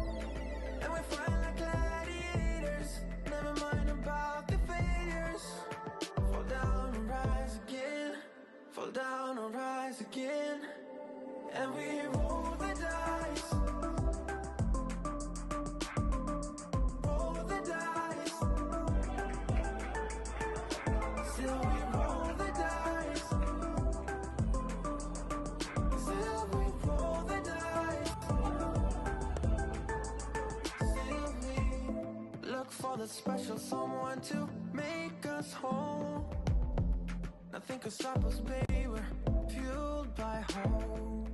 And we fight like gladiators, never mind about the failures. Fall down and rise again, fall down and rise again. And we roll the dice, roll the dice. Still we roll the dice, still we roll the dice. Still we look for the special someone to make us whole. Nothing can stop us, baby, we're fueled by hope.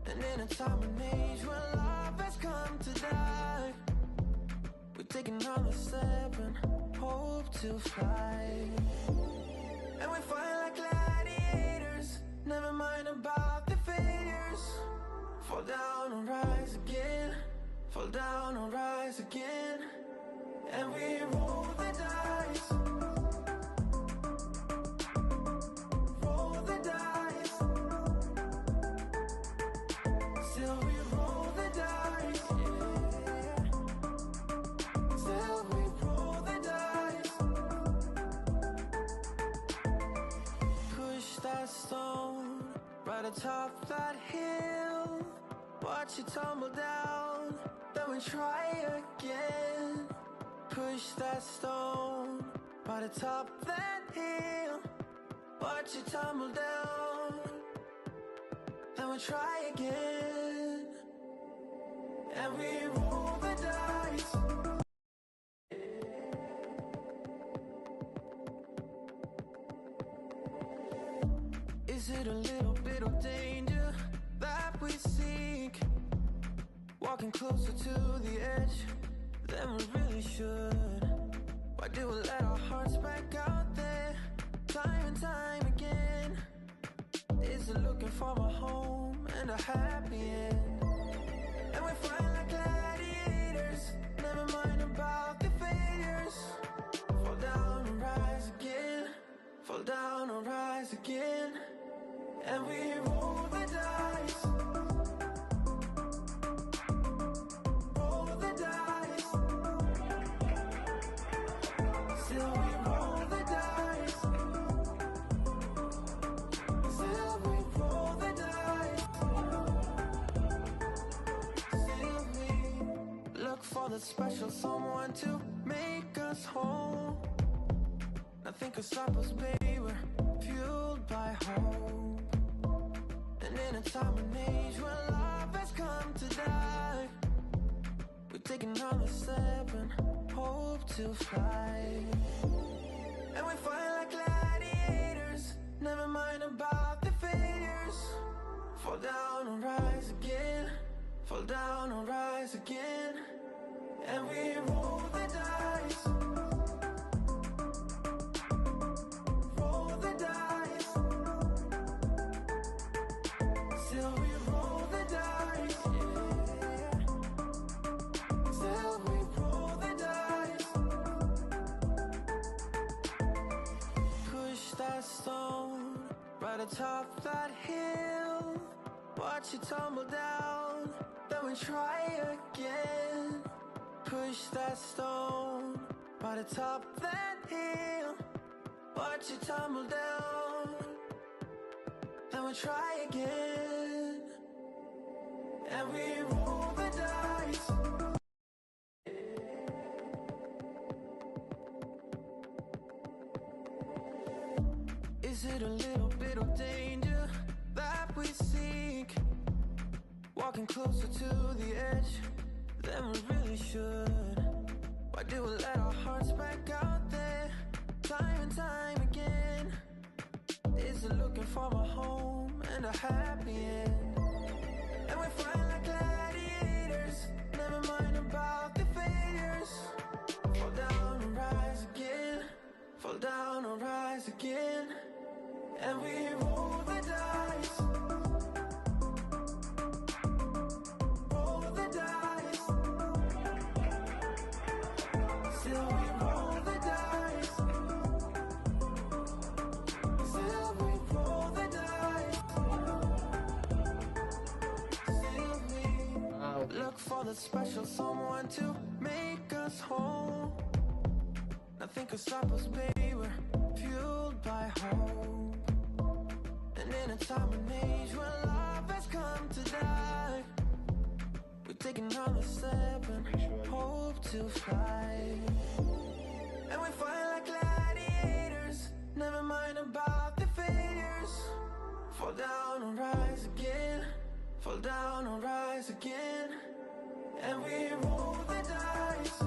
And in a time and age where love has come to die, we take another step and hope to fly. And we fight like gladiators, never mind about the failures. Fall down and rise again, fall down and rise again. And we roll the dice, roll the dice. Still we roll the dice, yeah. Still we roll the dice. the top of that hill, watch it tumble down. Then we try again. Push that stone by the top of that hill, watch it tumble down. Then we try again, and we roll the dice. Is it a little bit of danger that we seek? Walking closer to the edge than we really should. Why do we let our hearts back out there time and time again? Is it looking for a home and a happy end? And we fight like gladiators, never mind about the failures. Fall down and rise again, fall down and rise again. And we roll the dice, roll the dice. Still we roll the dice, still we roll the dice. Still we look for the special someone to make us whole. Nothing can stop us, baby, we're fueled by hope. And in a time and age where love has come to die, we're taking another step and hope to fly. And we fight like gladiators, never mind about the failures. Fall down and rise again, fall down and rise again. And we roll the dice, roll the dice. Still we roll the dice, yeah. Still we roll the dice. Push that stone right atop that hill, watch it tumble down. Then we try again. Push that stone by the top of that hill, watch it tumble down. Then we try again, and we roll the dice. Is it a little bit of danger that we seek? Walking closer to the edge than we really should. Why do we let our hearts back out there time and time again? Is it looking for a home and a happy end? And we fight like gladiators, never mind about the failures. Fall down and rise again, fall down and rise again. And we roll the dice, roll the dice. Still we roll the dice, still we roll the dice. Still we look for the special someone to make us whole. Nothing can stop us, baby, we're fueled by hope. And in a time and age where love has come to die, we take another step and hope to fly. And we fight like gladiators, never mind about the failures. Fall down and rise again, fall down and rise again. And we roll the dice,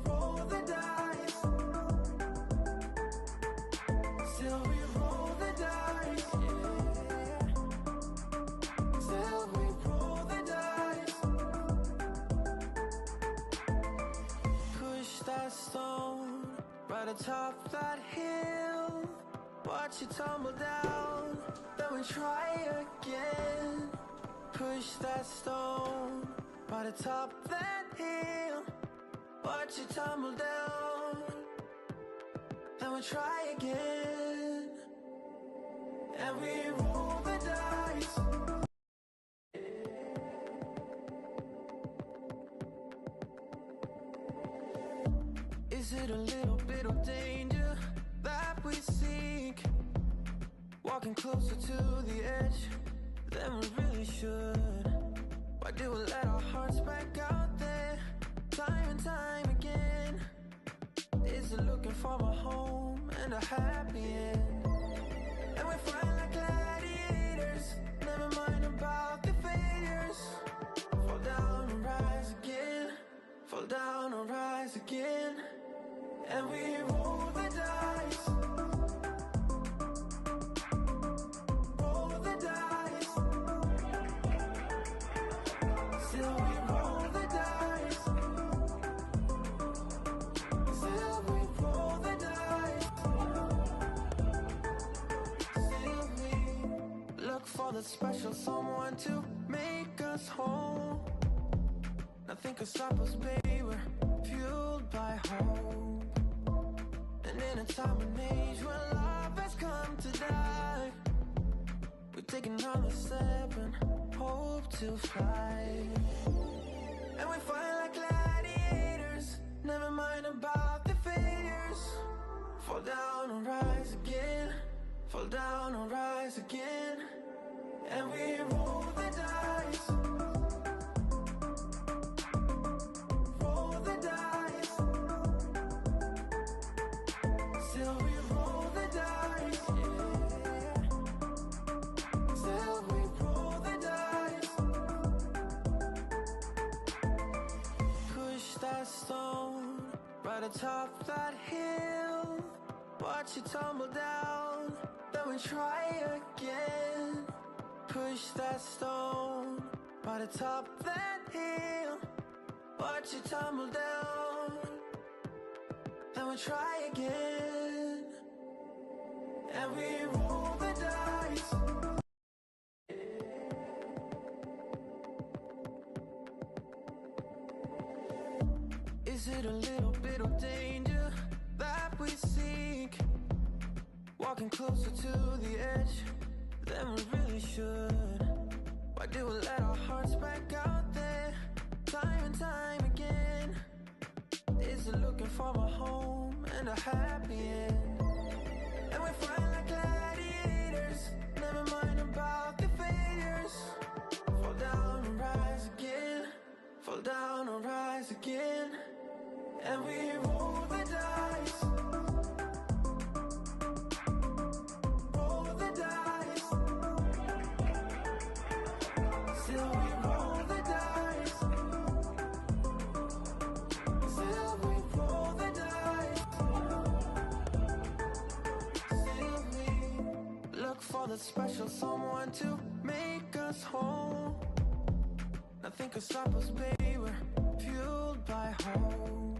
roll the dice. Still we roll the dice, yeah. Still we roll the dice. Push that stone right atop that hill, watch it tumble down. Then we try again. Push that stone by the top of that hill, watch it tumble down. Then we try again, and we roll the dice. Is it a little bit of danger that we seek? Walking closer to the edge than we really should. Why do we let our hearts back out there time and time again? Is it looking for a home and a happy end? And we fight like gladiators, never mind about the failures. Fall down and rise again, fall down and rise again. And we roll the dice, roll the dice. Still we roll the dice, still we roll the dice. Still we look for the special someone to make us whole. Nothing can stop us, baby, we're fueled by hope. And in a time and age where love has come to die, we're taking on the step and hope to fly. And we fight like gladiators, never mind about the failures. Fall down and rise again, fall down and rise again. And we roll the dice, roll the dice. Still we roll the dice, yeah. Still we roll the dice. Push that stone right atop that hill. Watch it tumble down, then we try again. Push that stone right atop that hill. Watch it tumble down, then we try again. And we roll the dice. Is it a little bit of danger that we seek? Walking closer to the edge than we really should. Why do we let our hearts back out there time and time again? Is it looking for a home and a happy end? And we fight like gladiators, never mind about the failures. Fall down and rise again, fall down and rise again. And we roll the dice, roll the dice. Still we roll the dice, still we roll the dice. Still we look for the special someone to make us whole. Nothing can stop us, baby, we're fueled by hope.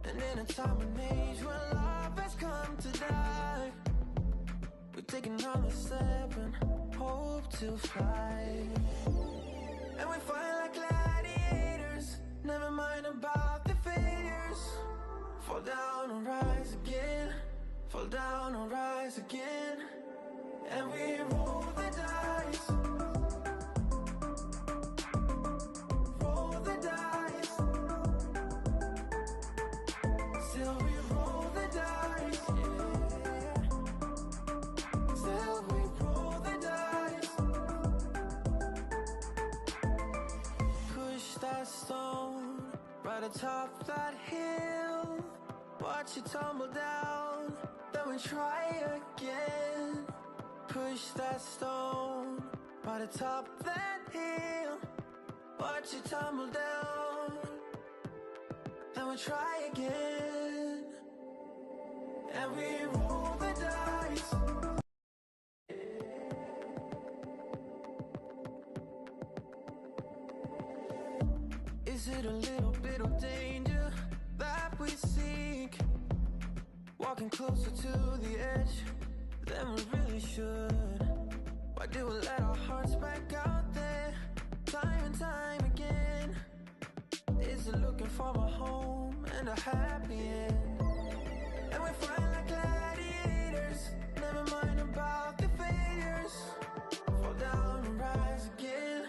And in a time and age where love has come to die, we're taking on the step and hope to fly. And we fight like gladiators, never mind about the failures. Fall down and rise again, fall down and rise again. And we roll the dice, roll the dice. Still we roll the dice, yeah. Still we roll the dice. Push that stone right atop that hill. Watch it tumble down, then we try again. Push that stone right atop that hill. Watch it tumble down, then we try again. And we roll the dice. Is it a little bit of danger that we seek? Walking closer to the edge than we really should. Why do we let our hearts back out there time and time again? Is it looking for a home and a happy end? And we fight like gladiators, never mind about the failures. Fall down and rise again,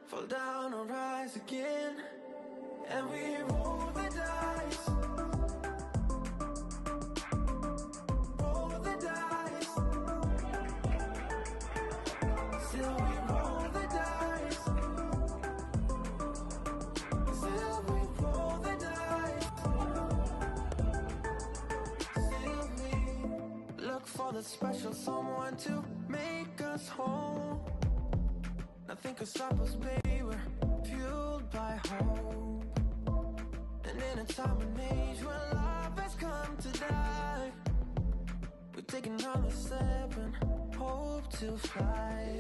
fall down and rise again. And we roll the dice, roll the dice. that special someone to make us whole. Nothing could stop us, baby, we're fueled by hope. And in a time and age where love has come to die, we're taking another step and hope to fly.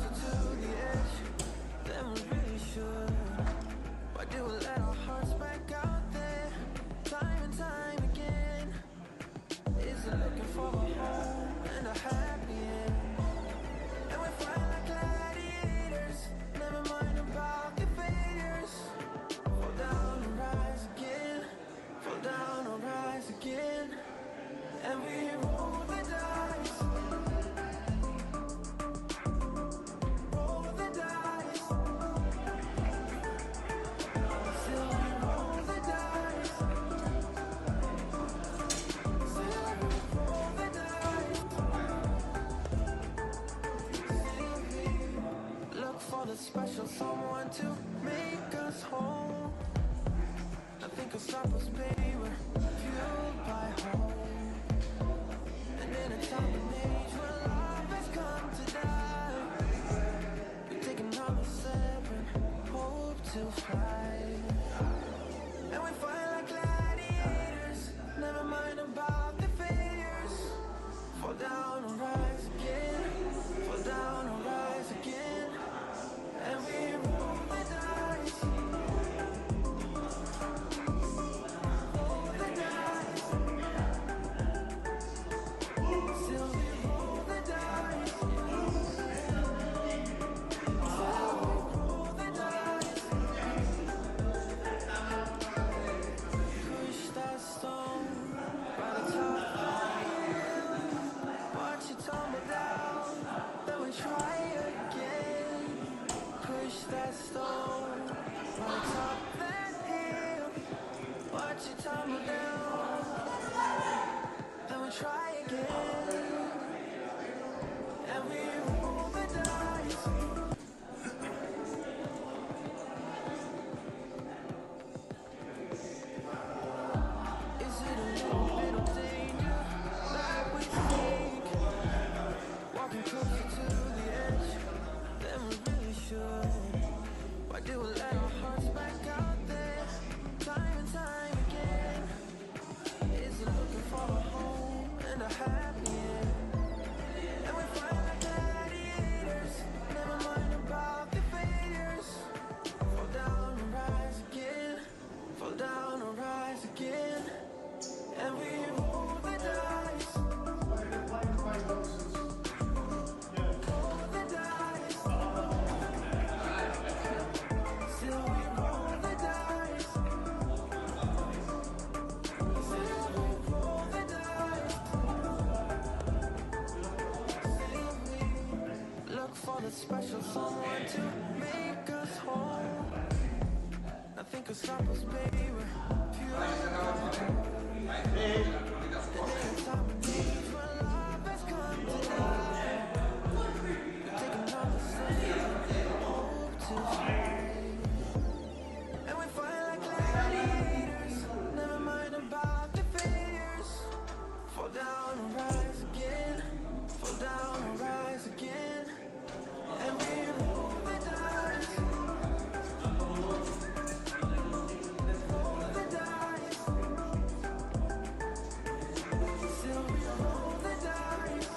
closer to the edge than we really should. Why do we let our hearts back out there, time and time again? Is it looking for a home and a happy end? And we fight like gladiators, never mind about the failures. Fall down and rise again, fall down and rise again. And we roll the dice, roll the dice. Still we roll the dice, still we roll the dice. Still we look for the special someone to make us whole. Nothing can stop us, baby, we're fueled by hope. And in a time and age where love has come to die, we take another step and hope to fly. And we fight like gladiators, never mind about the failures. Fall down and rise again, fall down and rise again. And we roll the dice, roll the dice. Still we roll the dice, still we roll the dice. Push that stone right atop the hill, watch it tumble down, then we try again. Push that stone right atop that hill, watch it tumble down, then we try again. And we roll the dice. Is it a little bit of danger that we seek? Walking closer to the edge than we really should. Why do we let our hearts back out there, time and time again? Is it looking for a home and a happy end? And we fight like gladiators, never mind about the failures. Fall down and rise again, fall down and rise again. And we roll the dice, roll the dice. Still we roll the dice, still we roll the dice. Still we look for the special someone to make us whole. Nothing can stop us, baby, we're fueled by hope. And in a time and age where love has come to die, we take another step and hope to fly. And we fight like gladiators, never mind about the failures. Fall down and rise again, fall down and rise again. And we roll the dice, roll the dice. Still we roll the dice,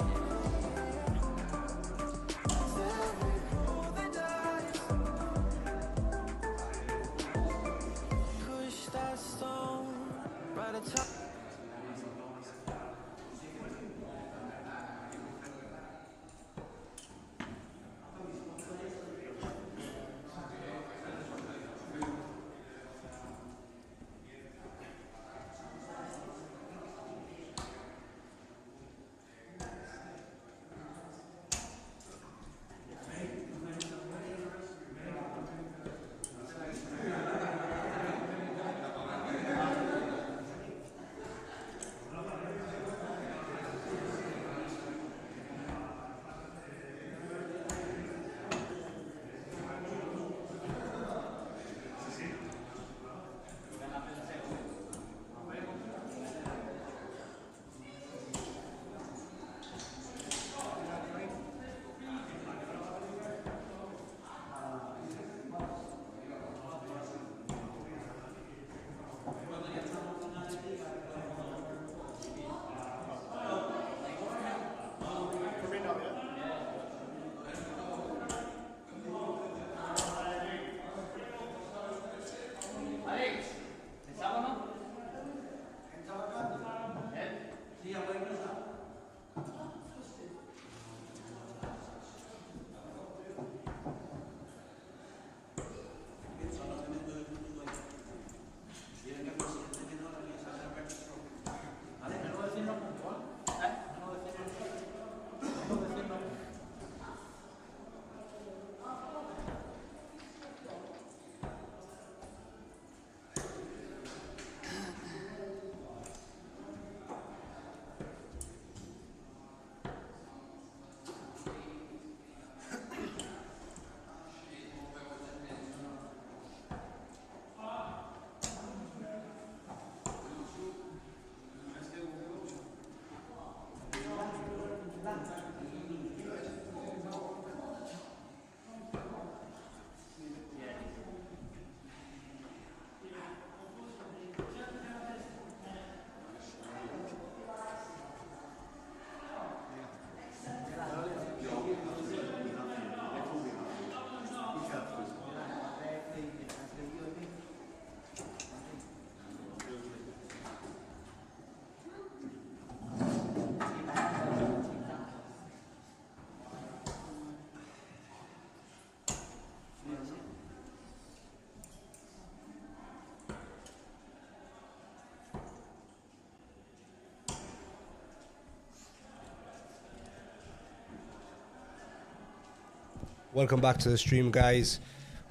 Welcome back to the stream, guys.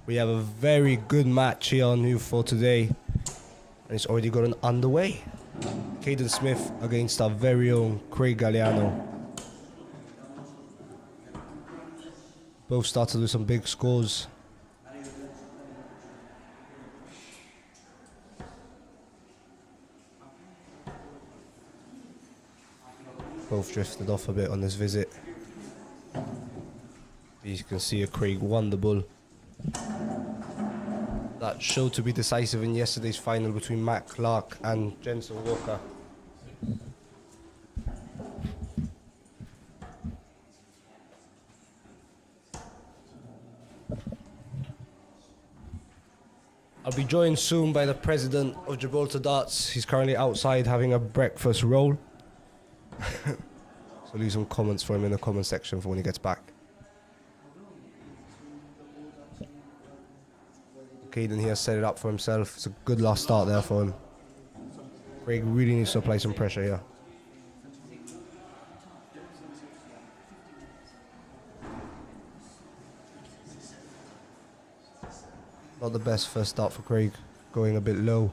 We have a very good match here on U4 today, and it's already gotten underway. Caden Smith against our very own Craig Galliano. Both started with some big scores. Both drifted off a bit on this visit. As you can see, Craig won the bull. That showed to be decisive in yesterday's final between Matt Clark and Jensen Walker. I'll be joined soon by the president of Gibraltar Darts. He's currently outside having a breakfast roll. So leave some comments for him in the comment section for when he gets back. Caden here set it up for himself. It's a good last start there for him. Craig really needs to apply some pressure here. Not the best first start for Craig, going a bit low.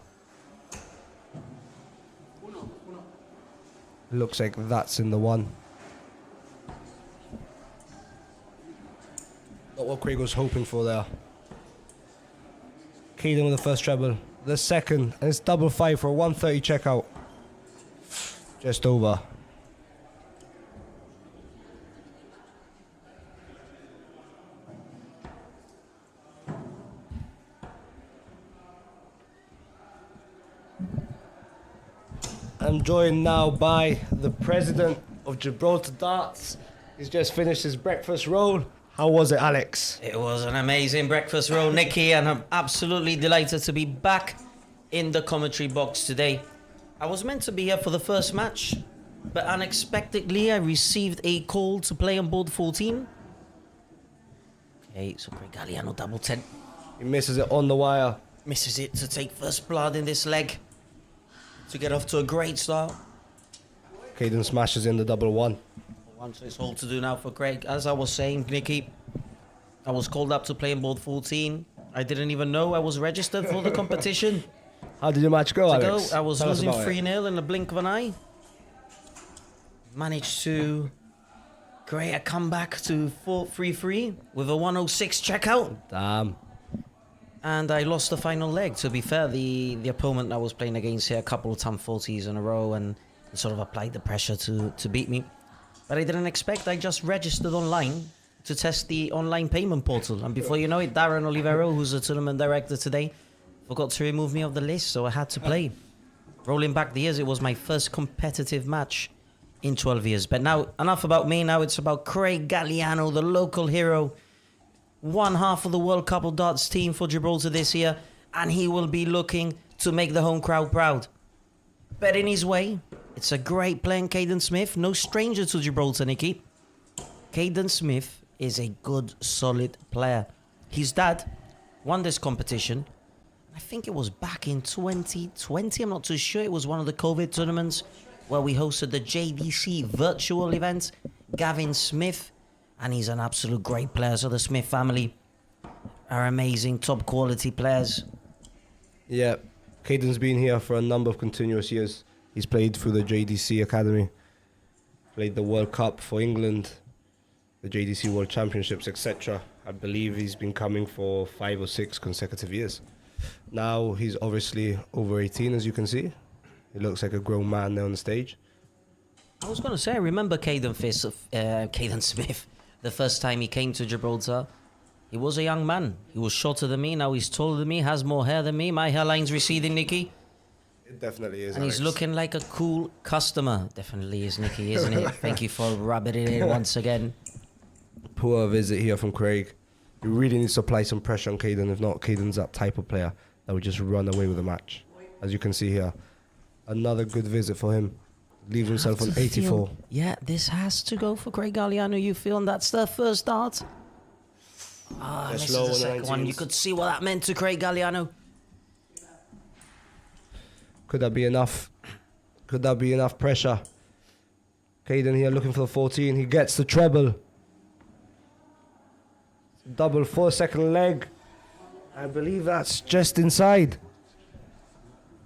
Looks like that's in the one. Not what Craig was hoping for there. Caden with the first treble, the second, and it's double 5 for a 130 checkout. Just over. I'm joined now by the president of Gibraltar Darts. He's just finished his breakfast roll. How was it, Alex? It was an amazing breakfast roll, Nicky, and I'm absolutely delighted to be back in the commentary box today. I was meant to be here for the first match, but unexpectedly I received a call to play on board 14. Okay, so Craig Galliano double 10. He misses it on the wire. Misses it to take first blood in this leg to get off to a great start. Caden smashes in the double 1. So it's all to do now for Craig. As I was saying, Nicky, I was called up to play on board 14. I didn't even know I was registered for the competition. How did your match go, Alex? I was Tell us losing about it. 3-0 in the blink of an eye. Managed to create a comeback to 3-3 with a 106 checkout. Damn. And I lost the final leg. To be fair, the opponent I was playing against here a couple of time 40s in a row and sort of applied the pressure to beat me. But I didn't expect. I just registered online to test the online payment portal. And before you know it, Darren Olivero, who's the tournament director today, forgot to remove me off the list, so I had to play. Rolling back the years, it was my first competitive match in 12 years. But now, enough about me. Now it's about Craig Galliano, the local hero. One half of the World Cup of Darts team for Gibraltar this year. And he will be looking to make the home crowd proud. Bet in his way. It's a great player, Caden Smith. No stranger to Gibraltar, Nicky. Caden Smith is a good, solid player. His dad won this competition. I think it was back in 2020. I'm not too sure. It was one of the COVID tournaments where we hosted the JDC virtual event. Gavin Smith. And he's an absolute great player. So the Smith family are amazing, top quality players. Yeah, Caden's been here for a number of continuous years. He's played through the JDC Academy, played the World Cup for England, the JDC World Championships, etc. I believe he's been coming for 5 or 6 consecutive years. Now he's obviously over 18, as you can see. He looks like a grown man there on the stage. I was going to say, I remember Caden Smith, the first time he came to Gibraltar. He was a young man. He was shorter than me. Now he's taller than me, has more hair than me. My hairline's receding, Nicky. It definitely is, And Alex. he's looking like a cool customer. Definitely is, Nicky, isn't it? Thank you for rubbing it in once again. Poor visit here from Craig. He really needs to apply some pressure on Caden. If not, Caden's that type of player that would just run away with the match. As you can see here, another good visit for him. Leaves himself on 84. Yeah, this has to go for Craig Galliano. You feel, and that's their first start. This is the second one. You could see what that meant to Craig Galliano. Could that be enough? Could that be enough pressure? Caden here looking for the 14. He gets the treble. Double for second leg. I believe that's just inside.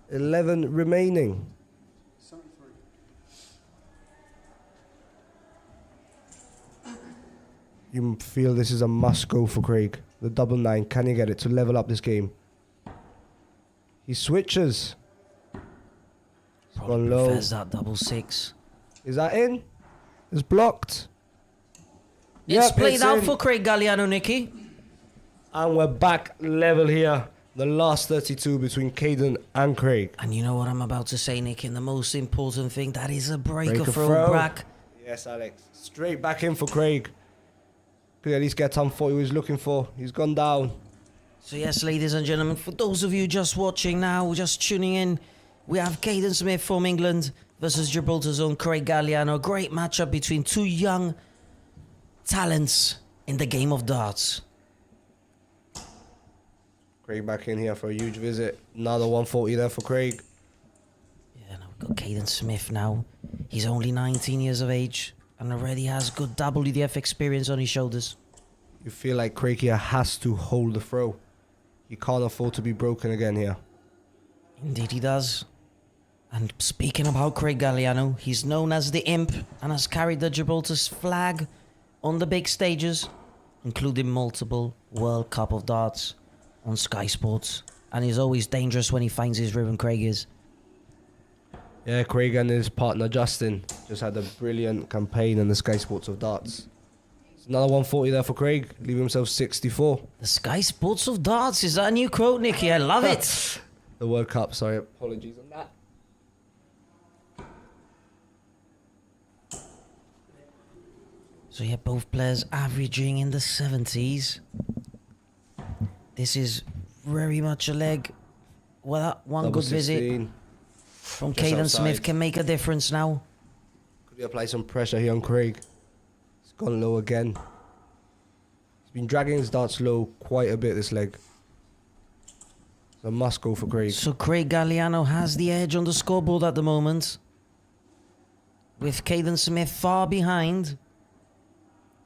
11 remaining. 73. You feel this is a must go for Craig. The double 9. Can he get it to level up this game? He switches. It's gone low. Prefers that double 6. Is that in? It's blocked. It's Yep, played out in. for Craig Galliano, Nicky. And we're back level here. The last 32 between Caden and Craig. And you know what I'm about to say, Nicky? And the most important thing, that is a breaker Break a throw throw. back. Yes, Alex. Straight back in for Craig. Could at least get time for what he was looking for. He's gone down. So yes, ladies and gentlemen, for those of you just watching now, just tuning in, we have Caden Smith from England versus Gibraltar's own Craig Galliano. Great matchup between two young talents in the game of darts. Craig back in here for a huge visit. Another 140 there for Craig. Yeah, now we've got Caden Smith now. He's only 19 years of age and already has good WDF experience on his shoulders. You feel like Craig here has to hold the throw. He can't afford to be broken again here. Indeed he does. And speaking about Craig Galliano, he's known as the Imp and has carried the Gibraltar's flag on the big stages, including multiple World Cup of Darts on Sky Sports. And he's always dangerous when he finds his rhythm, Craig is. Yeah, Craig and his partner Justin just had a brilliant campaign in the Sky Sports of Darts. It's another 140 there for Craig, leaving himself 64. The Sky Sports of Darts, is that a new quote, Nicky? I love it. The World Cup, sorry, apologies on that. So yeah, both players averaging in the 70s. This is very much a leg. Well, that one Double good visit 16. from Just Caden outside. Smith can make a difference now. Could he apply some pressure here on Craig? It's gone low again. He's been dragging his darts low quite a bit this leg. So must go for Craig. So Craig Galliano has the edge on the scoreboard at the moment, with Caden Smith far behind.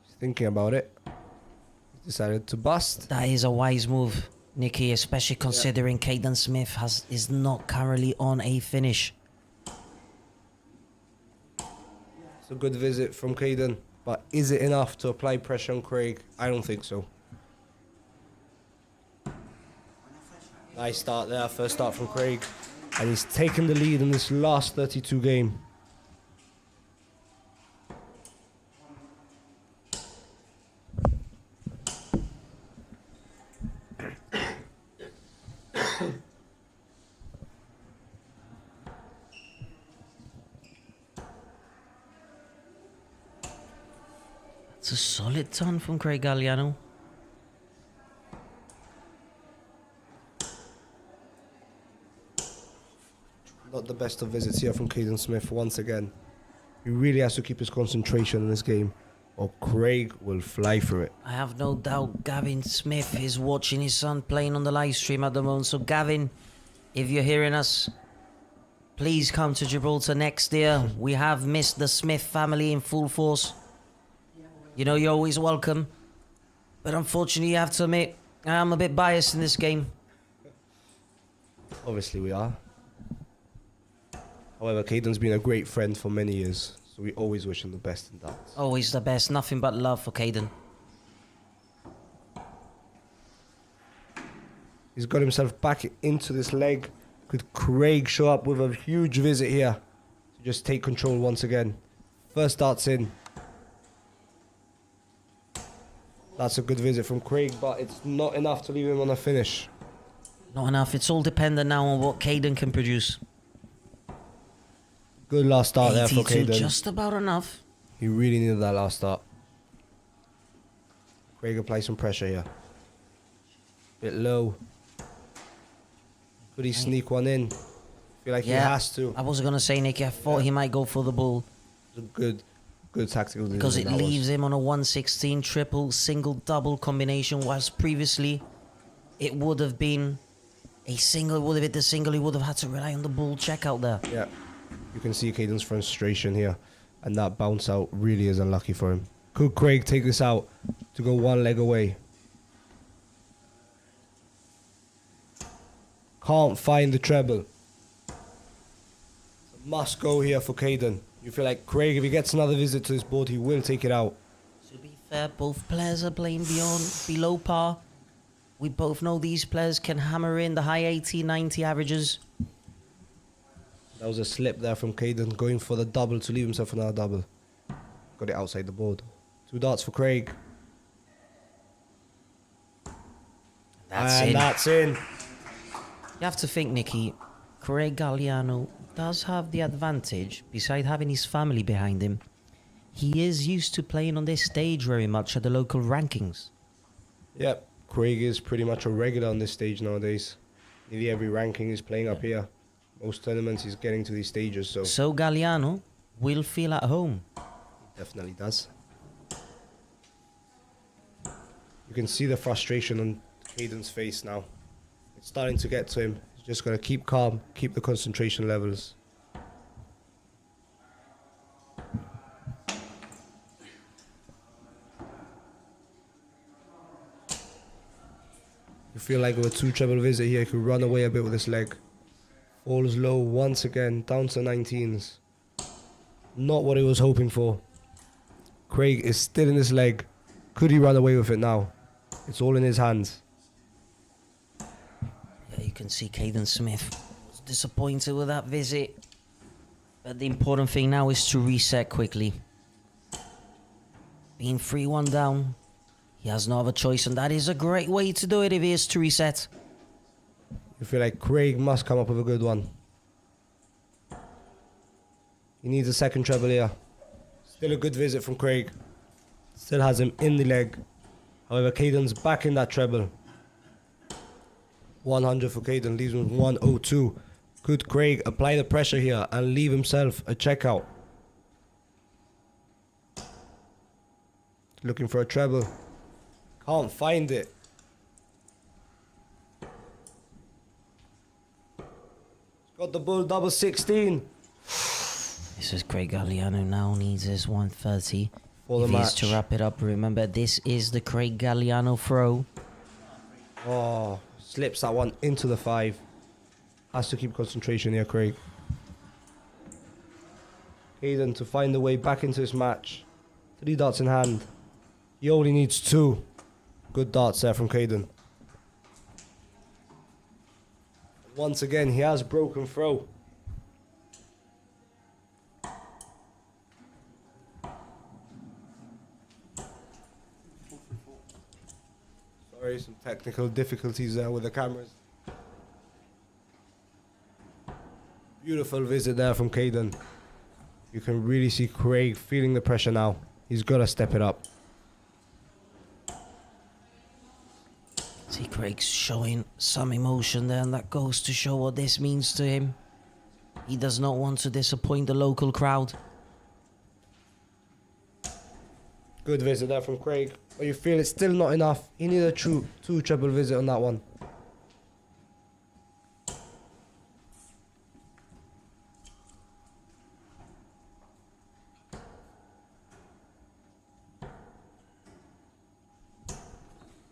He's thinking about it. He's decided to bust. That is a wise move, Nicky, especially considering Caden Smith is not currently on a finish. It's a good visit from Caden, but is it enough to apply pressure on Craig? I don't think so. Nice start there, first start from Craig. And he's taken the lead in this last 32 game. It's a solid ton from Craig Galliano. Not the best of visits here from Caden Smith once again. He really has to keep his concentration in this game, or Craig will fly through it. I have no doubt Gavin Smith is watching his son playing on the live stream at the moment. So Gavin, if you're hearing us, please come to Gibraltar next year. We have missed the Smith family in full force. You know, you're always welcome. But unfortunately, you have to admit, I am a bit biased in this game. Obviously we are. However, Caden's been a great friend for many years, so we always wish him the best in darts. Always the best. Nothing but love for Caden. He's got himself back into this leg. Could Craig show up with a huge visit here to just take control once again? First darts in. That's a good visit from Craig, but it's not enough to leave him on a finish. Not enough. It's all dependent now on what Caden can produce. Good last start there for 82, Caden. just about enough. He really needed that last start. Craig apply some pressure here. Bit low. Could he sneak one in? Feel like he has to. I wasn't going to say, Nicky. I thought he might go for the bull. It's a good tactical decision. Because it that leaves was. him on a 116 triple, single, double combination, whilst previously it would have been a single. It would have hit the single. He would have had to rely on the bull check out there. Yeah. You can see Caden's frustration here. And that bounce out really is unlucky for him. Could Craig take this out to go one leg away? Can't find the treble. Must go here for Caden. You feel like Craig, if he gets another visit to this board, he will take it out. To be fair, both players are playing below par. We both know these players can hammer in the high 80, 90 averages. That was a slip there from Caden, going for the double to leave himself another double. Got it outside the board. 2 darts for Craig. That's in. You have to think, Nicky, Craig Galliano does have the advantage, beside having his family behind him. He is used to playing on this stage very much at the local rankings. Yep, Craig is pretty much a regular on this stage nowadays. Nearly every ranking is playing up here. Most tournaments he's getting to these stages, So Galliano will feel at home. Definitely does. You can see the frustration on Caden's face now. It's starting to get to him. He's just got to keep calm, keep the concentration levels. You feel like with a 2 treble visit here, he could run away a bit with this leg. Falls low once again, down to 19s. Not what he was hoping for. Craig is still in this leg. Could he run away with it now? It's all in his hands. Yeah, you can see Caden Smith was disappointed with that visit. But the important thing now is to reset quickly. Being 3-1 down, he has no other choice, and that is a great way to do it if he is to reset. You feel like Craig must come up with a good one. He needs a second treble here. Still a good visit from Craig. Still has him in the leg. However, Caden's back in that treble. 100 for Caden, leaves him with 102. Could Craig apply the pressure here and leave himself a checkout? Looking for a treble. Can't find it. Got the bull double 16. This is Craig Galliano now needs his 130. For the if he is match. to wrap it up, remember this is the Craig Galliano throw. Oh, slips that one into the 5. Has to keep concentration here, Craig. Caden to find the way back into this match. 3 darts in hand. He only needs 2. Good darts there from Caden. Once again, he has broken throw. Sorry, some technical difficulties there with the cameras. Beautiful visit there from Caden. You can really see Craig feeling the pressure now. He's got to step it up. See Craig's showing some emotion there, and that goes to show what this means to him. He does not want to disappoint the local crowd. Good visit there from Craig. But you feel it's still not enough. He needs a true 2 treble visit on that one.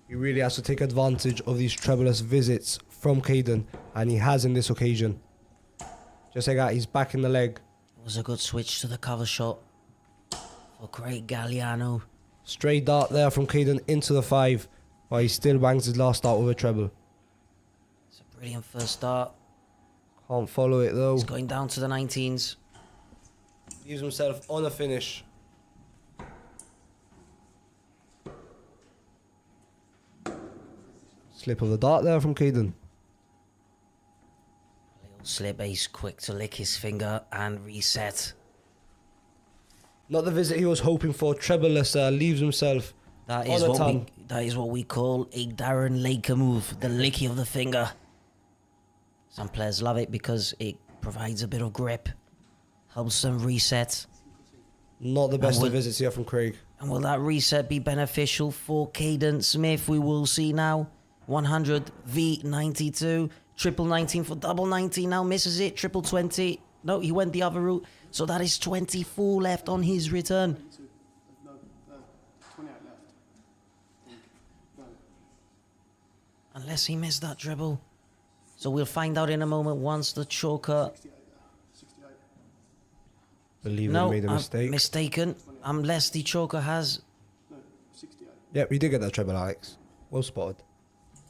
He really has to take advantage of these trebleless visits from Caden, and he has in this occasion. Just like that, he's back in the leg. It was a good switch to the cover shot for Craig Galliano. Straight dart there from Caden into the 5, while he still bangs his last dart with a treble. It's a brilliant first start. Can't follow it though. He's going down to the 19s. Leaves himself on a finish. Slip of the dart there from Caden. Little slip ace, quick to lick his finger and reset. Not the visit he was hoping for. Trebleless leaves himself That on is a what ton. that is what we call a Darren Laker move, the licky of the finger. Some players love it because it provides a bit of grip, helps them reset. Not the best of visits here from Craig. And will that reset be beneficial for Caden Smith? We will see now. 100 v 92, triple 19 for double 19. Now misses it. Triple 20. No, he went the other route. So that is 24 left on his return. 28 left. No. Unless he missed that dribble. So we'll find out in a moment once the choker... 68. Believe No, we made a I'm mistake. mistaken. Unless the choker has No, 68. Yep, we did get that treble, Alex. Well spotted.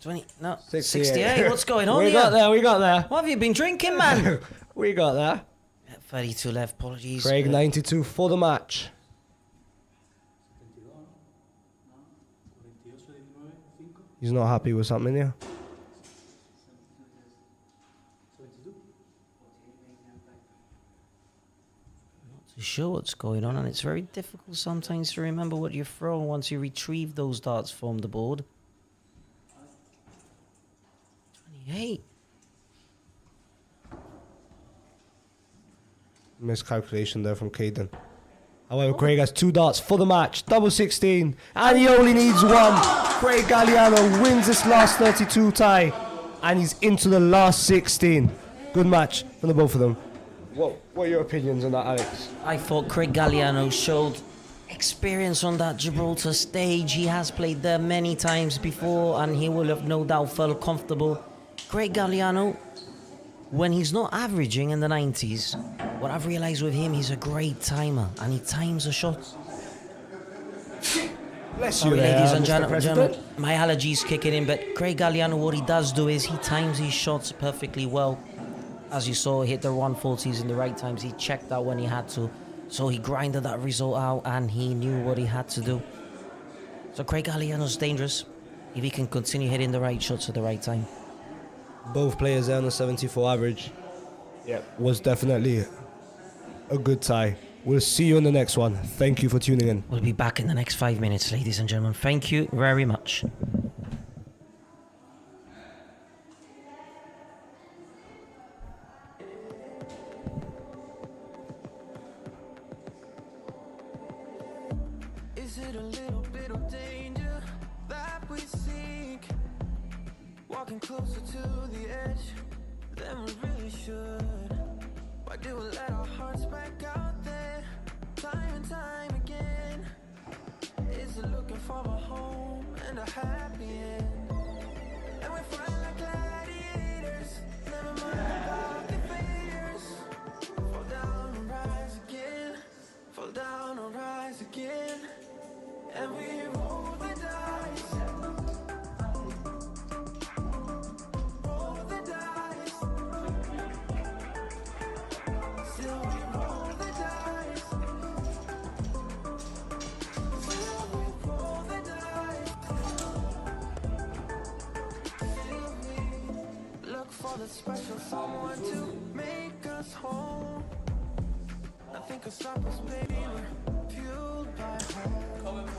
20... No, 68. 68. What's going on We here? got there, we got there. What have you been drinking, man? We got there. 32 left, apologies. Craig, 92 for the match. 72, ¿no? 48, 19, 5. He's not happy with something here. 72. To show what's going on, and it's very difficult sometimes to remember what you're throwing once you retrieve those darts from the board. 28. Miscalculation there from Caden. However, Craig has 2 darts for the match. Double 16. And he only needs 1. Craig Galliano wins this last 32 tie. And he's into the last 16. Good match from the both of them. What are your opinions on that, Alex? I thought Craig Galliano showed experience on that Gibraltar stage. He has played there many times before, and he will have no doubt felt comfortable. Craig Galliano, when he's not averaging in the 90s, what I've realized with him, he's a great timer, and he times a shot. Bless Sorry, you there, ladies and Mr. gentlemen, President. my allergies kicking in, but Craig Galliano, what he does do is he times his shots perfectly well. As you saw, he hit the 140s in the right times. He checked out when he had to. So he grinded that result out, and he knew what he had to do. So Craig Galliano's dangerous if he can continue hitting the right shots at the right time. Both players there on the 74 average. Yeah, was definitely a good tie. We'll see you in the next one. Thank you for tuning in. We'll be back in the next 5 minutes, ladies and gentlemen. Thank you very much. Is it a little bit of danger that we seek? Walking closer to the edge than we really should. Why do we let our hearts back out there time and time again? Is it looking for a home and a happy end? And we fight like gladiators, never mind about the failures. Fall down and rise again, fall down and rise again. And we roll the dice, roll the dice. Still we roll the dice, still we roll the dice. Still we look for the special someone to make us whole. Nothing can stop us, baby, we're fueled by hope.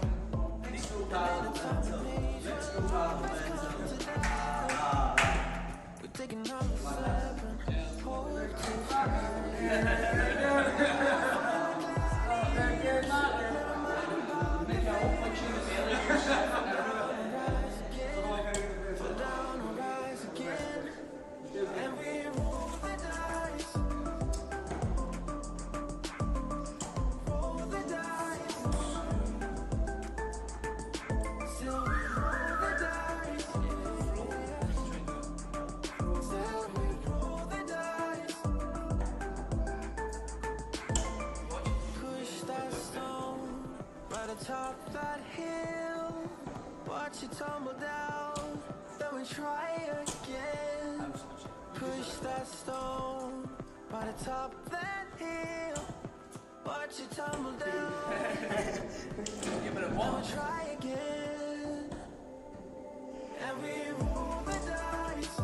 We're taking number 7, hold to fall down and rise again, and we roll the dice, roll the dice. Still we roll the dice, still we roll the dice. Push that stone by the top of that hill. Watch it tumble down, then we try again. Push that stone by the top of that hill. Watch it tumble down, then we try again. And we roll the dice.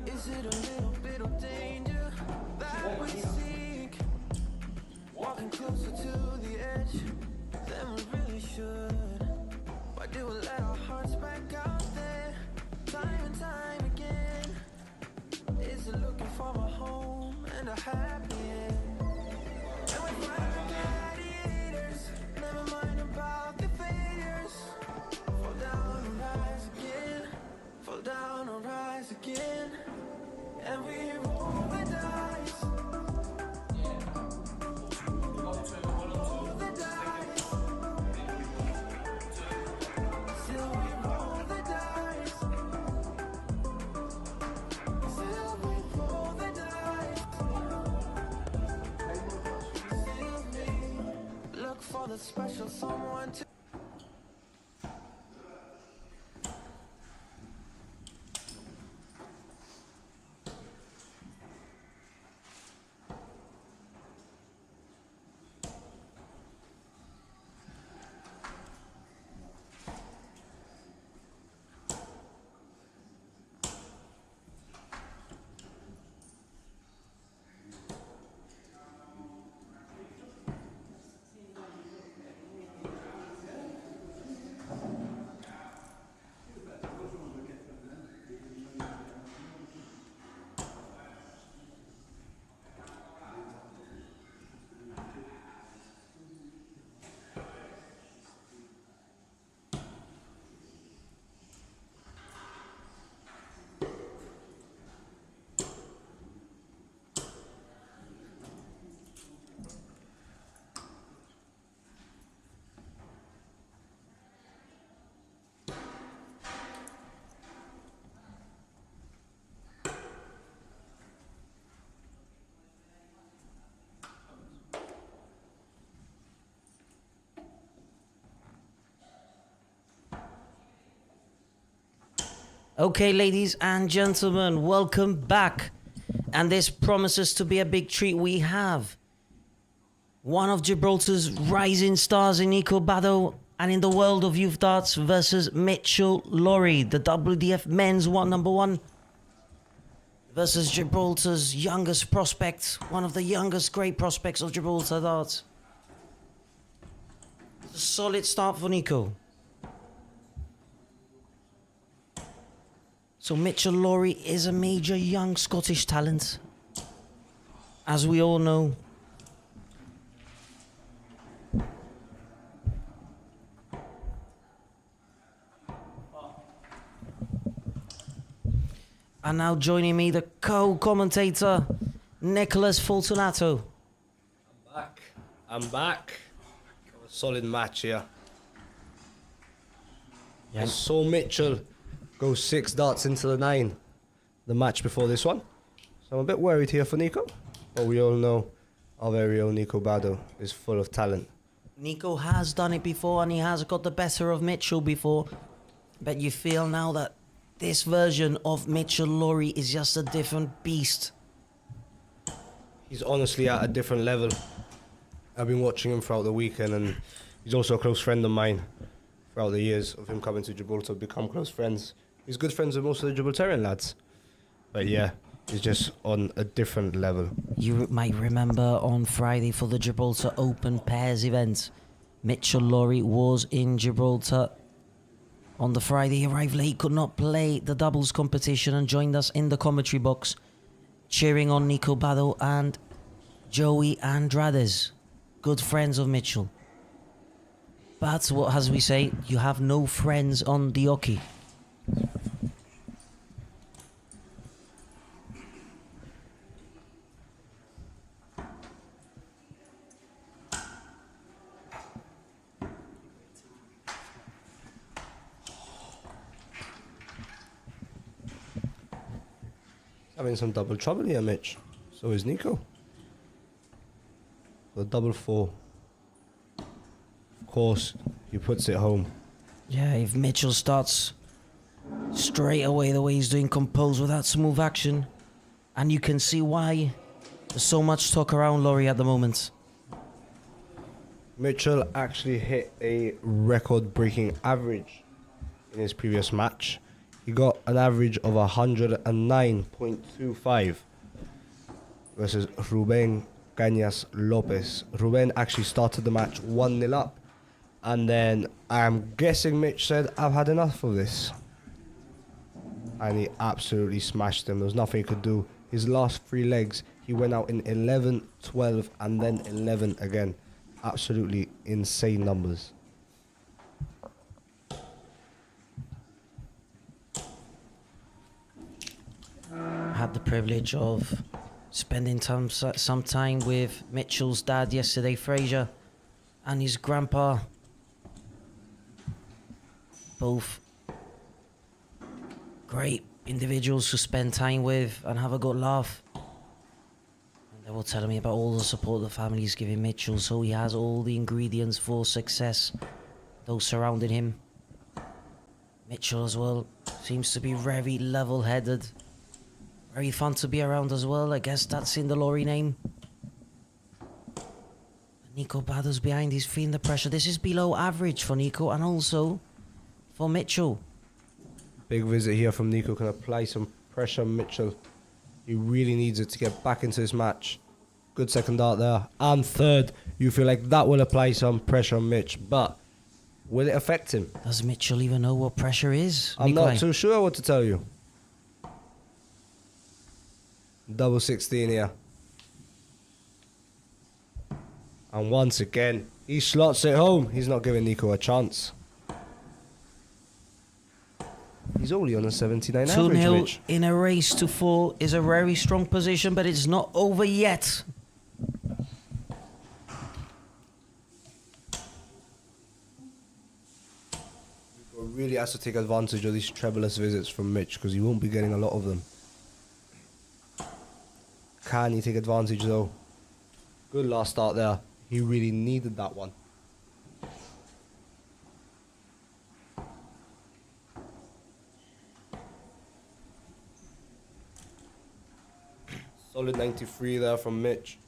Is it a little bit of danger that we seek? Walking closer to the edge than we really should. Why do we let our hearts back out there time and time again? Is it looking for a home and a happy end? And we fight like gladiators, never mind about the failures. Fall down and rise again, fall down and rise again. And we roll the dice, roll the dice. for the special someone to. Okay, ladies and gentlemen, welcome back. And this promises to be a big treat. We have one of Gibraltar's rising stars in Nico Bado and in the world of youth darts versus Mitchell Lawrie, the WDF men's number one, versus Gibraltar's youngest prospect, one of the youngest great prospects of Gibraltar darts. It's a solid start for Nico. So Mitchell Lawrie is a major young Scottish talent, as we all know. And now joining me, the co-commentator, Nicholas Fortunato. I'm back. A solid match here. Yeah. I saw Mitchell go 6 darts into the 9 the match before this one. So I'm a bit worried here for Nico. But we all know our very own Nico Bado is full of talent. Nico has done it before and he has got the better of Mitchell before. But you feel now that this version of Mitchell Lawrie is just a different beast. He's honestly at a different level. I've been watching him throughout the weekend, and he's also a close friend of mine throughout the years of him coming to Gibraltar, become close friends. He's good friends with most of the Gibraltarian lads. But yeah, he's just on a different level. You might remember on Friday for the Gibraltar Open pairs event, Mitchell Lawrie was in Gibraltar. On the Friday, he arrived late, could not play the doubles competition and joined us in the commentary box, cheering on Nico Bado and Joey Andrades, good friends of Mitchell. But, what as we say, you have no friends on the hockey. Having some double trouble here, Mitch. So is Nico. The double 4. Of course, he puts it home. Yeah, if Mitchell starts straight away the way he's doing, composed with that smooth action, and you can see why there's so much talk around Lawrie at the moment. Mitchell actually hit a record-breaking average in his previous match. He got an average of 109.25 versus Ruben Cañas Lopez. Ruben actually started the match 1-0 up, and then I'm guessing Mitch said, "I've had enough of this." And he absolutely smashed him. There was nothing he could do. His last 3 legs, he went out in 11, 12, and then 11 again. Absolutely insane numbers. Had the privilege of spending some time with Mitchell's dad yesterday, Fraser, and his grandpa. Both great individuals to spend time with and have a good laugh. And They were telling me about all the support the family is giving Mitchell, so he has all the ingredients for success. Those surrounding him. Mitchell as well seems to be very level-headed. Very fun to be around as well. I guess that's in the Lorry name. Nico Bado's behind. He's feeling the pressure. This is below average for Nico and also for Mitchell. Big visit here from Nico. Can apply some pressure on Mitchell. He really needs it to get back into this match. Good second dart there. And third. You feel like that will apply some pressure on Mitch. But will it affect him? Does Mitchell even know what pressure is? I'm Nikolai? not too sure what to tell you. Double 16 here. And once again, he slots it home. He's not giving Nico a chance. He's only on a 79 average, 2-0 Mitch. in a race to 4 is a very strong position, but it's not over yet. Nico really has to take advantage of these trebleless visits from Mitch because he won't be getting a lot of them. Can he take advantage though? Good last start there. He really needed that one. Solid 93 there from Mitch.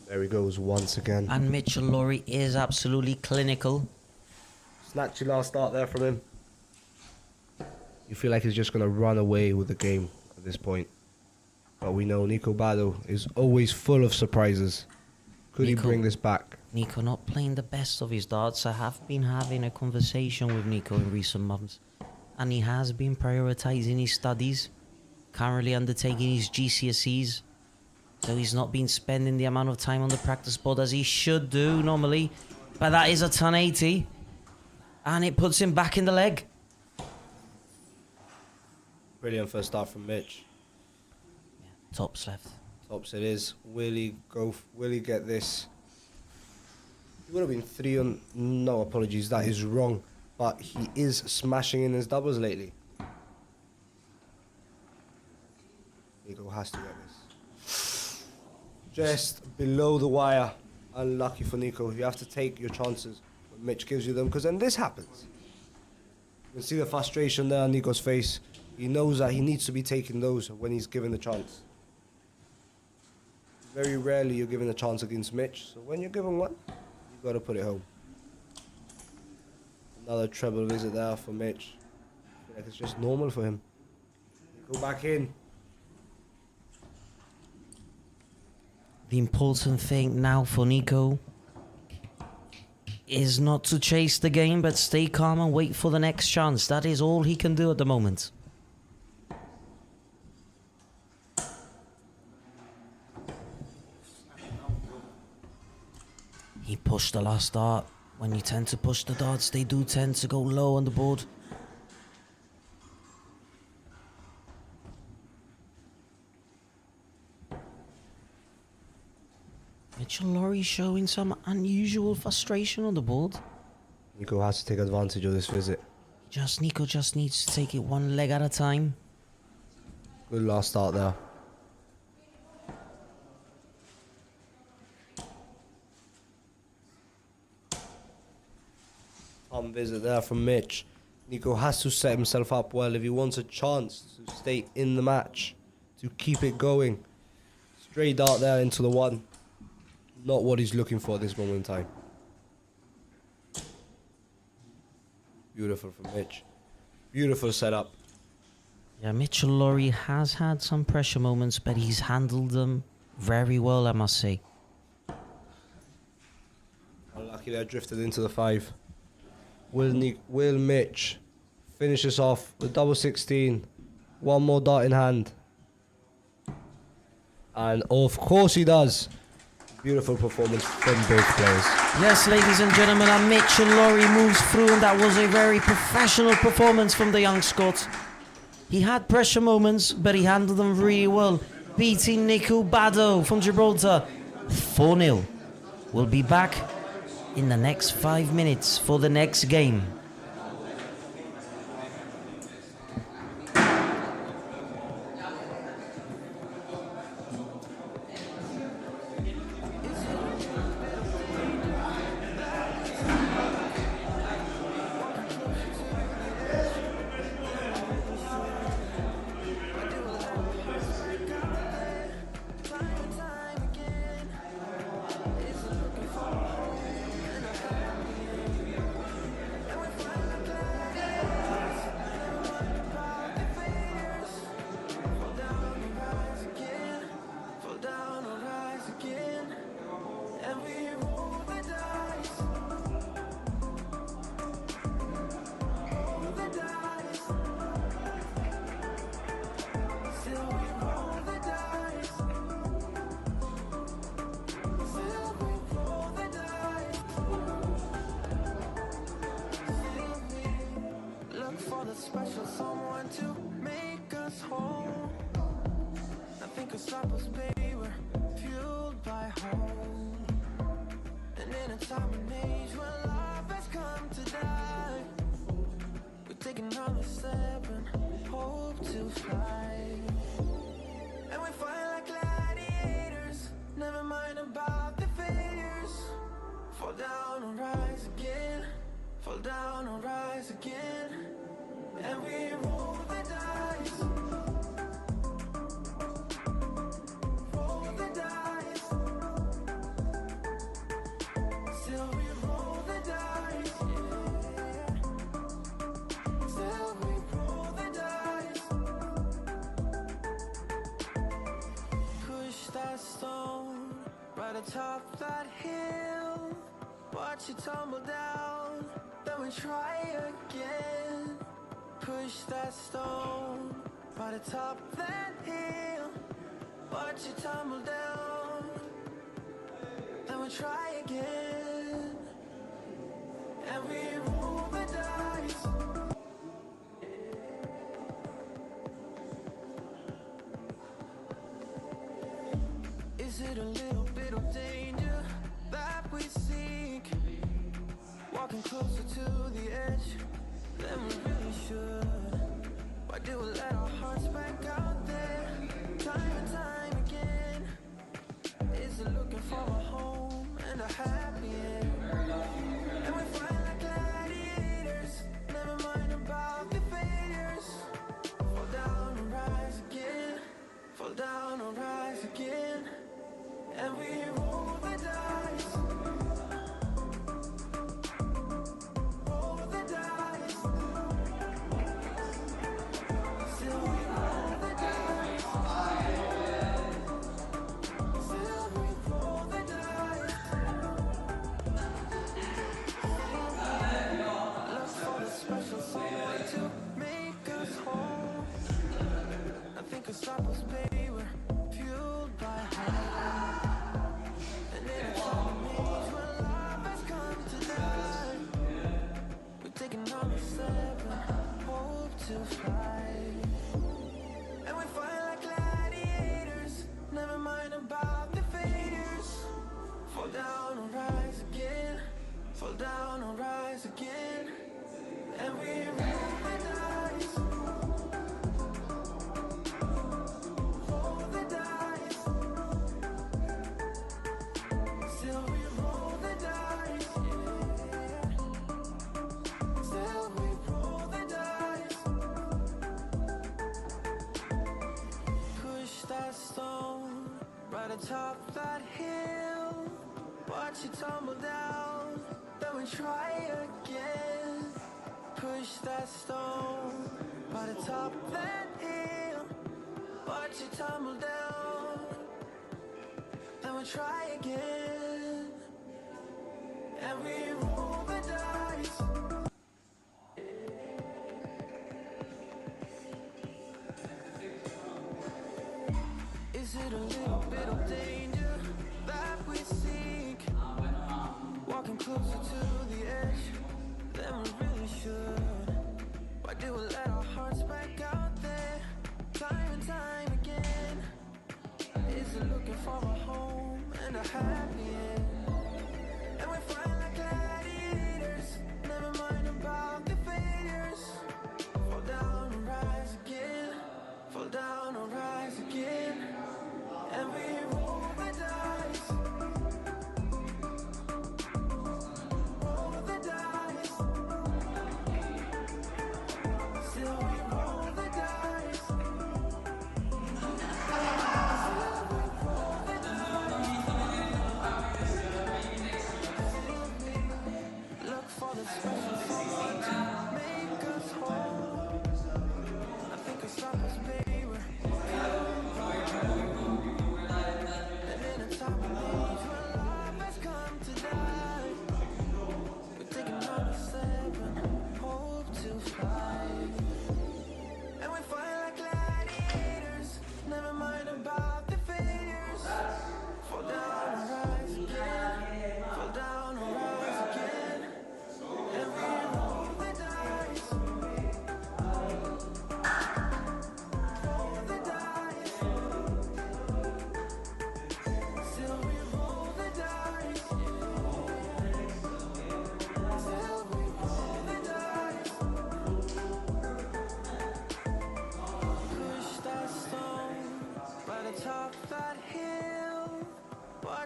There he goes once again. And Mitchell Lorry is absolutely clinical. Snatchy last start there from him. You feel like he's just going to run away with the game at this point. But we know Nico Bado is always full of surprises. Could he bring this back? Nico not playing the best of his darts. I have been having a conversation with Nico in recent months. And he has been prioritizing his studies. Currently undertaking his GCSEs. So he's not been spending the amount of time on the practice board as he should do normally. But that is a 1080. And it puts him back in the leg. Brilliant first start from Mitch. Yeah, tops left. Tops it is. Will he go? Will he get this? It would have been 3 on. No, apologies. That is wrong. But he is smashing in his doubles lately. Nico has to get this. Just below the wire. Unlucky for Nico. You have to take your chances when Mitch gives you them, because then this happens. You can see the frustration there on Nico's face. He knows that he needs to be taking those when he's given the chance. Very rarely you're given a chance against Mitch, so when you're given one, you've got to put it home. Another treble visit there for Mitch. I feel like it's just normal for him. Go back in. The important thing now for Nico is not to chase the game, but stay calm and wait for the next chance. That is all he can do at the moment. He pushed the last dart. When you tend to push the darts, they do tend to go low on the board. Mitchell Lorry showing some unusual frustration on the board. Nico has to take advantage of this visit. Nico just needs to take it one leg at a time. Good last start there. Visit there from Mitch. Nico has to set himself up well if he wants a chance to stay in the match, to keep it going. Straight dart there into the one. Not what he's looking for at this moment in time. Beautiful from Mitch. Beautiful setup. Yeah, Mitchell Lorry has had some pressure moments, but he's handled them very well, I must say. Unlucky there, drifted into the 5. Will Mitch finish this off with double 16? One more dart in hand. And of course he does. Beautiful performance from both players. Yes, ladies and gentlemen, and Mitchell Lorry moves through, and that was a very professional performance from the young Scot. He had pressure moments, but he handled them really well, beating Nico Bado from Gibraltar 4-0. We'll be back in the next 5 minutes for the next game. special someone to make us whole. Nothing could stop us, baby, we're fueled by hope. And in a time and age when love has come to die, we're taking another step and hope to fly. And we fight like gladiators, never mind about the failures. Fall down and rise again, fall down and rise again. And we roll the dice, roll the dice. Still we roll the dice, yeah. Still we roll the dice. Push that stone right atop that hill. Watch it tumble down, then we try again. Push that stone right atop that hill. Watch it tumble down, then we try again. And we roll the dice. Is it a little bit of danger that we seek? Walking closer to the edge than we really should. Why do we let our hearts back out there time and time again? Is it looking for a home and a happy end? And we fight like gladiators, never mind about the failures. Fall down and rise again, fall down and rise again. And we roll the dice, roll the dice. Still we roll the dice, still we roll the dice. Look for the special someone to make us whole. Nothing can stop us, baby, we're fueled by hope. And in a time and age when love has come to die, we're taking another step and hope to fly. And we fight like gladiators, never mind about the failures. Fall down and rise again, fall down and rise again. And we roll the dice, roll the dice. Still we roll the dice, yeah. Still we roll the dice. Push that stone right atop that hill. Watch it tumble down, then we try again. Push that stone right atop that hill. Watch it tumble down, then we try again. And we roll the dice. Is it a little bit of danger that we seek? Walking closer to the edge than we really should. Why do we let our hearts back out there time and time again? Is it looking for a home and a happy end? And we fight like gladiators, never mind about the failures. Fall down and rise again, fall down and rise again. And we roll the dice, roll the dice. Still we roll the dice, still we roll the dice. Look for the special someone to make us whole. Nothing can stop us, baby, we're fueled by hope. And in a time and age when love has come to die, we're taking another step and hope to fly. And we fight like gladiators, never mind about the failures. Fall down and rise again, fall down and rise again. And we roll the dice,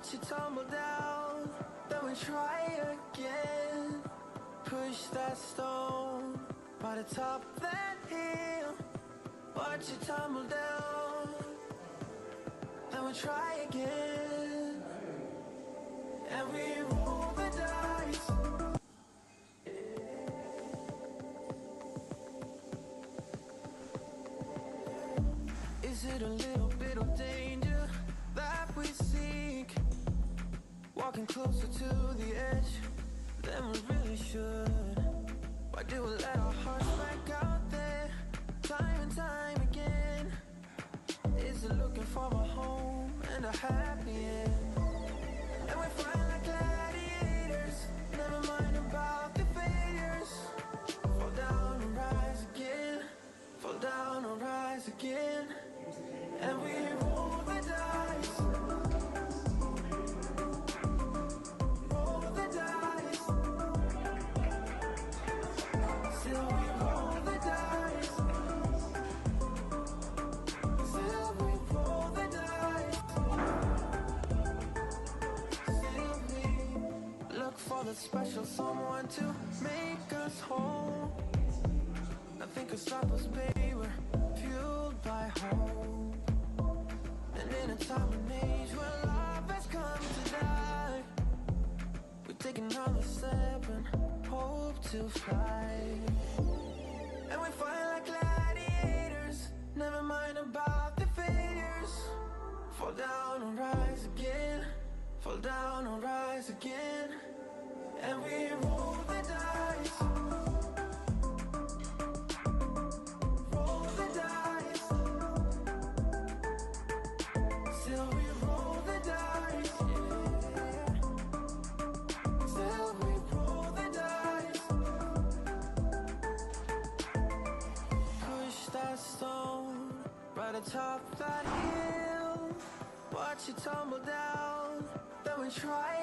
watch you tumble down, then we try again. Push that stone by the top of that hill. Watch you tumble down, then we try again. And we roll the dice. Is it a little bit of danger that we seek? Walking closer to the edge than we really should. Why do we let our hearts back out there time and time again? Is it looking for a home and a happy end? And we fight like gladiators, never mind about the failures. Fall down and rise again, fall down and rise again. And we roll the dice, roll the dice. Still we roll the dice, still we roll the dice. Still we look for the special someone to make us whole. Nothing can stop us, baby, we're fueled by hope. And in a time and age where love has come to die, we take another step and hope to fly. And we fight like gladiators, never mind about the failures. Fall down and rise again, fall down and rise again. And we roll the dice, roll the dice. Still we roll the dice, yeah. Still we roll the dice. Push that stone right atop that hill. Watch it tumble down, then we try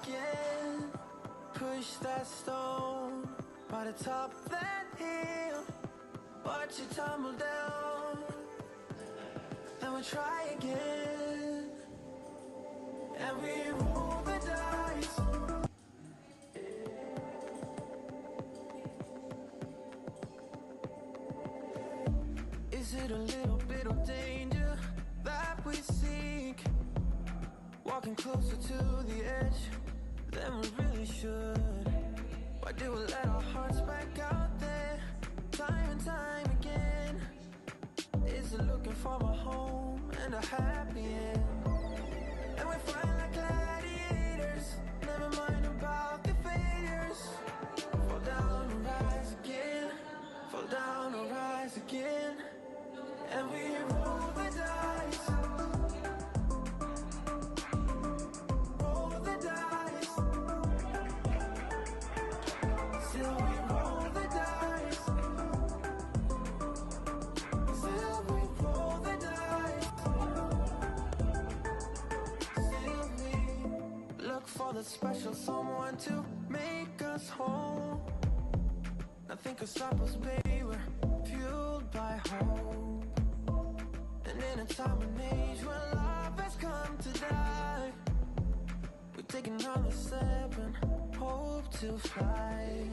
again. Push that stone right atop that hill. Watch it tumble down, then we try again. And we roll the dice. Is it a little bit of danger that we seek? Walking closer to the edge than we really should. Why do we let our hearts back out there time and time again? Is it looking for a home and a happy end? And we fight like gladiators, never mind about the failures. Fall down and rise again, fall down and rise again. And we roll the dice, roll the dice. Still we roll the dice, still we roll the dice. Still we look for the special someone to make us whole. Nothing can stop us, baby, we're fueled by hope. And in a time and age where love has come to die, we take another step and hope to fly.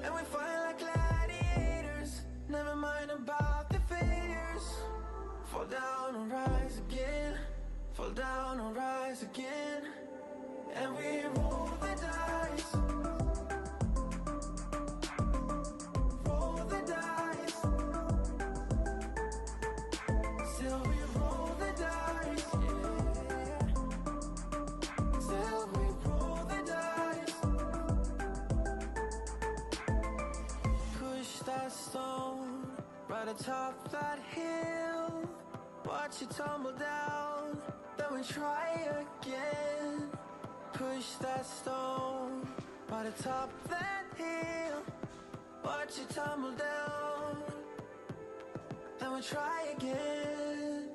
And we fight like gladiators, never mind about the failures. Fall down and rise again, fall down and rise again. And we roll the dice, roll the dice. Still we roll the dice, yeah. Still we roll the dice. Push that stone right atop that hill. Watch it tumble down, then we try again. Push that stone right atop that hill. Watch it tumble down, then we try again.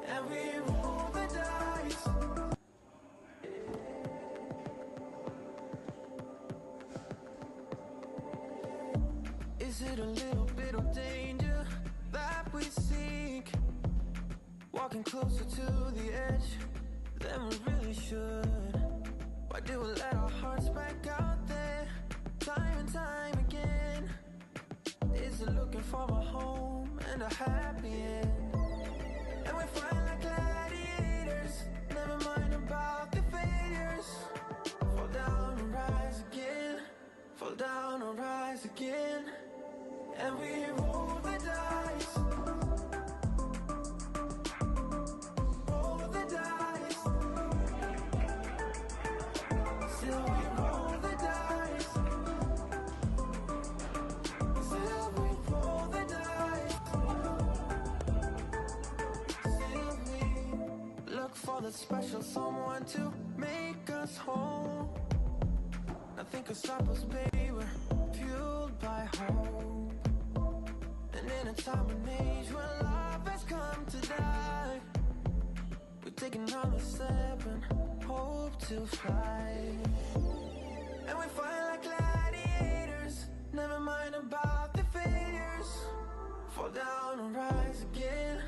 And we roll the dice. Is it a little bit of danger that we seek? Walking closer to the edge then we really should. Why do we let our hearts back out there, time and time again? Is it looking for a home and a happy end? And we fight like gladiators, never mind about the failures. Fall down and rise again, fall down and rise again. And we roll the dice, roll the dice. Still we roll the dice, still we roll the dice. Still we look for the special someone to make us whole. Nothing can stop us, baby, we're fueled by hope. And in a time and age when love has come to die, we're taking another step and hope to fly. And we fight like gladiators, never mind about the failures. Fall down and rise again,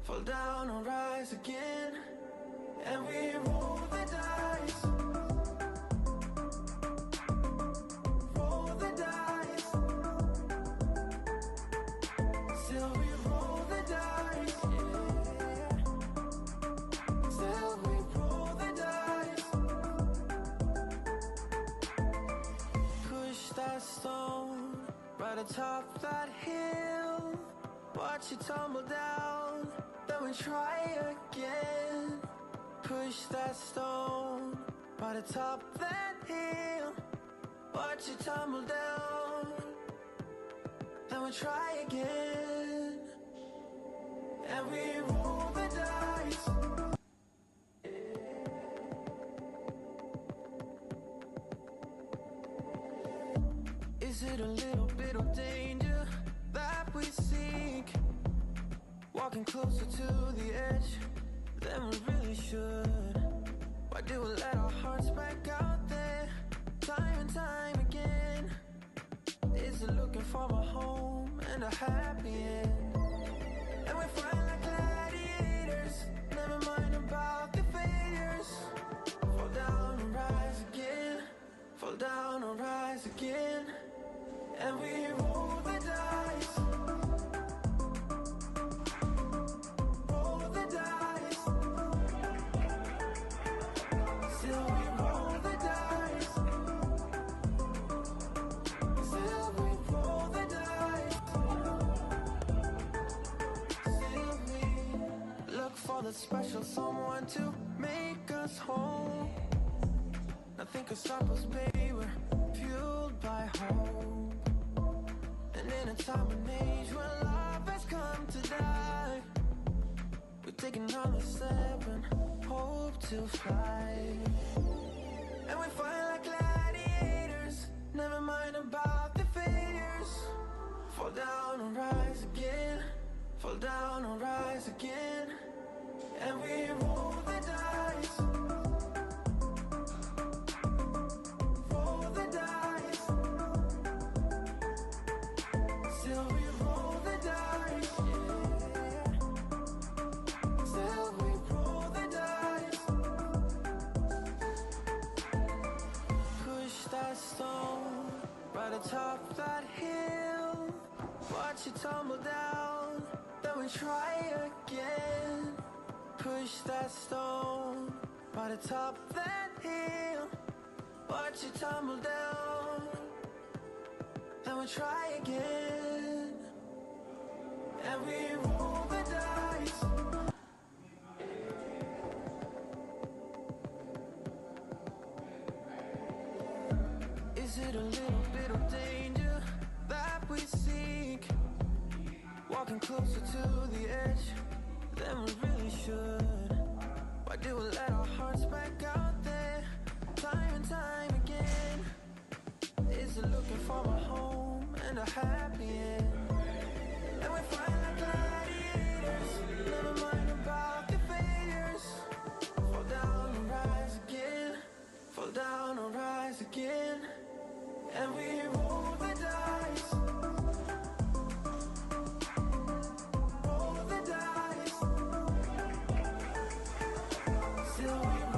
fall down and rise again. And we roll the dice, roll the dice. Still we roll the dice, yeah. Still we roll the dice. Push that stone right atop that hill. Watch it tumble down, then we try again. Push that stone right atop that hill. Watch it tumble down, then we try again. And we roll the dice. Is it a little bit of danger that we seek? Walking closer to the edge than we really should. Why do we let our hearts back out there, time and time again? Is it looking for a home and a happy end? And we fight like gladiators, never mind about the failures. Fall down and rise again, fall down and rise again. And we roll the dice, roll the dice. Still we roll the dice, still we roll the dice. Still we look for the special someone to make us whole. Nothing can stop us, baby, we're fueled by hope. And in a time and age when love has come to die, we take another step and hope to fly. And we fight like gladiators, never mind about the failures. Fall down and rise again, fall down and rise again. And we roll the dice, roll the dice. Still we roll the dice, yeah. Still we roll the dice. Push that stone right atop that hill. Watch it tumble down, then we try again. Push that stone right atop that hill. Watch it tumble down, then we try again. And we roll the dice. Is it a little bit of danger that we seek? Walking closer to the edge than we really should. Why do we let our hearts back out there, time and time again? Is it looking for a home and a happy end? And we fight like gladiators, never mind about the failures. Fall down and rise again, fall down and rise again. And we roll the dice, roll the dice. Still we roll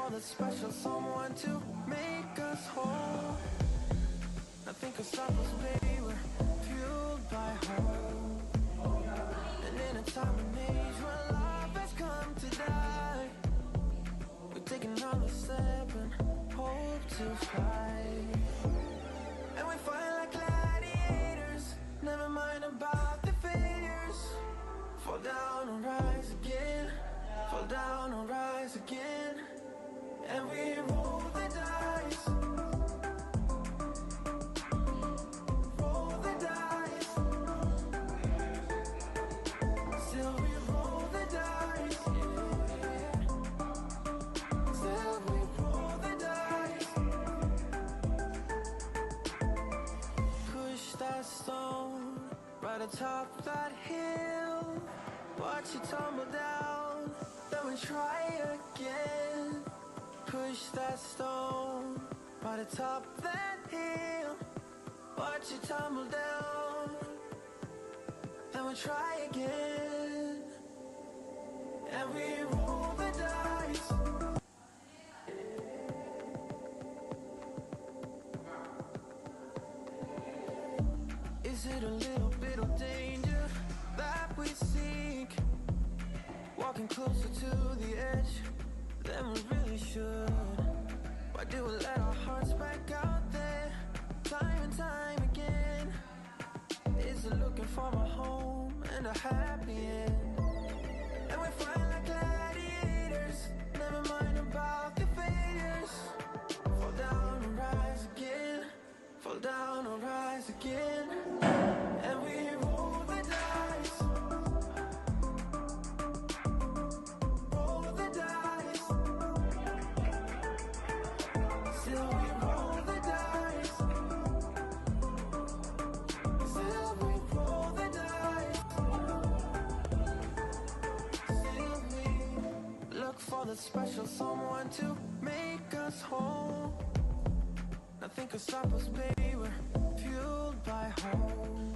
for the special someone to make us whole. Nothing can stop us, baby, we're fueled by hope. And in a time and age where love has come to die, we're taking another step and hope to fly. And we fight like gladiators, never mind about the failures. Fall down and rise again, fall down and rise again. And we roll the dice, roll the dice. Still we roll the dice, yeah. Still we roll the dice. Push that stone right atop that hill. Watch it tumble down, then we try again. Push that stone right atop that hill. Watch it tumble down, then we try again. And we roll the dice. Is it a little bit of danger that we seek? Walking closer to the edge than we really should. Why do we let our hearts back out there time and time again? Is it looking for a home and a happy end? And we fight like gladiators, never mind about the failures. Fall down and rise again, fall down and rise again. And we roll the dice, roll the dice. Still we roll the dice, still we roll the dice. Still we look for the special someone to make us whole. Nothing can stop us, baby, we're fueled by hope.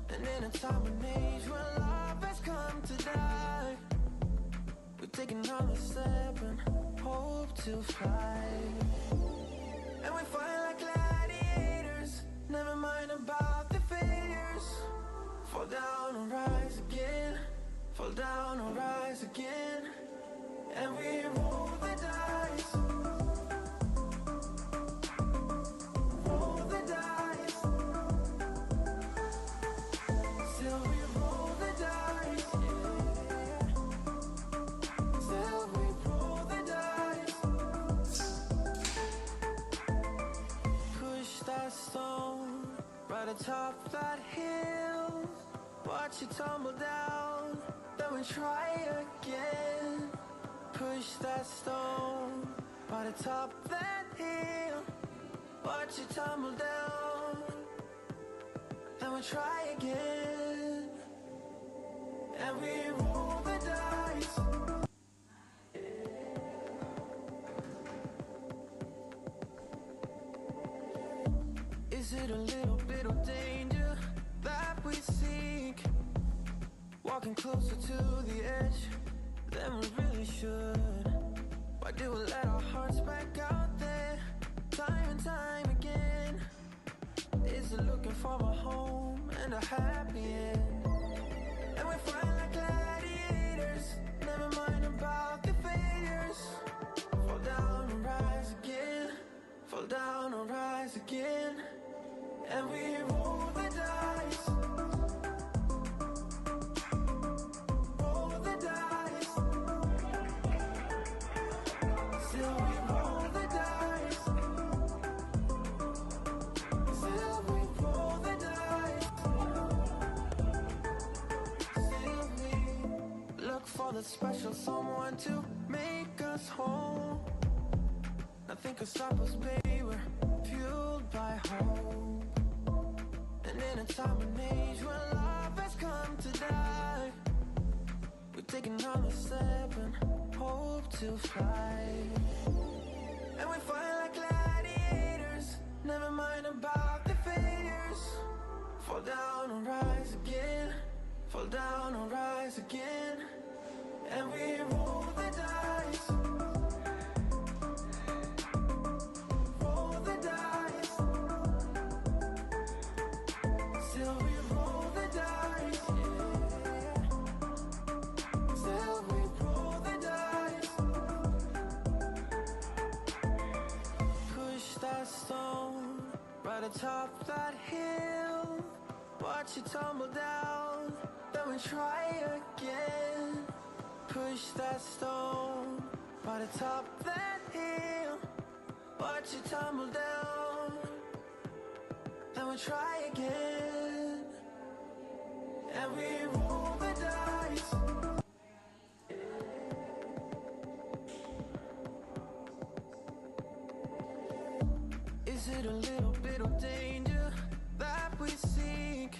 And in a time and age where love has come to die, we're taking another step and hope to fly. And we fight like gladiators, never mind about the failures. Fall down and rise again, fall down and rise again. And we roll the dice, roll the dice. Still we roll the dice, yeah. Still we roll the dice. Push that stone right atop that hill. Watch it tumble down, then we try again. Push that stone right atop that hill. Watch it tumble down, then we try again. And we roll the dice. Is it a little bit of danger that we seek? Walking closer to the edge than we really should. Why do we let our hearts back out there time and time again? Is it looking for a home and a happy end? And we fight like gladiators, never mind about the failures. Fall down and rise again, fall down and rise again. And we roll the dice, roll the dice. Still we roll the dice, still we roll the dice. Still we look for the special someone to make us whole. Nothing can stop us, baby, we're fueled by hope. And in a time and age where love has come to die, we're taking another step and hope to fly. And we fight like gladiators, never mind about the failures. Fall down and rise again, fall down and rise again. And we roll the dice, top that hill, watch you tumble down. Then we try again. Push that stone by the top that hill, watch you tumble down. Then we try again, and we roll the dice. Is it a little bit of danger that we seek?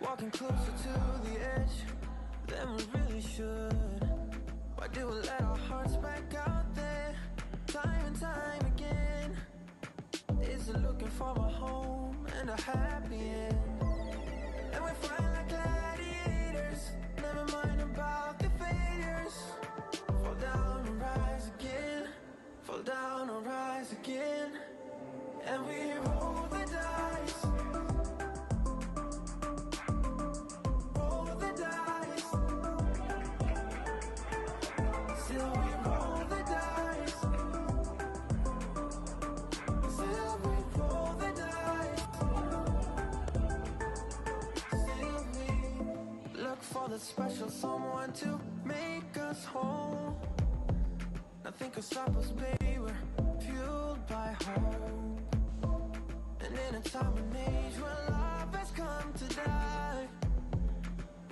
Walking closer to the edge than we really should. Why do we let our hearts back out there time and time again? Is it looking for a home and a happy end? And we fight like gladiators, never mind about the failures. Fall down and rise again, fall down and rise again. And we roll the dice, roll the dice. Still we roll the dice, still we roll the dice. Still we look for the special someone to make us whole. Nothing can stop us, baby, we're fueled by hope. And in a time and age where love has come to die,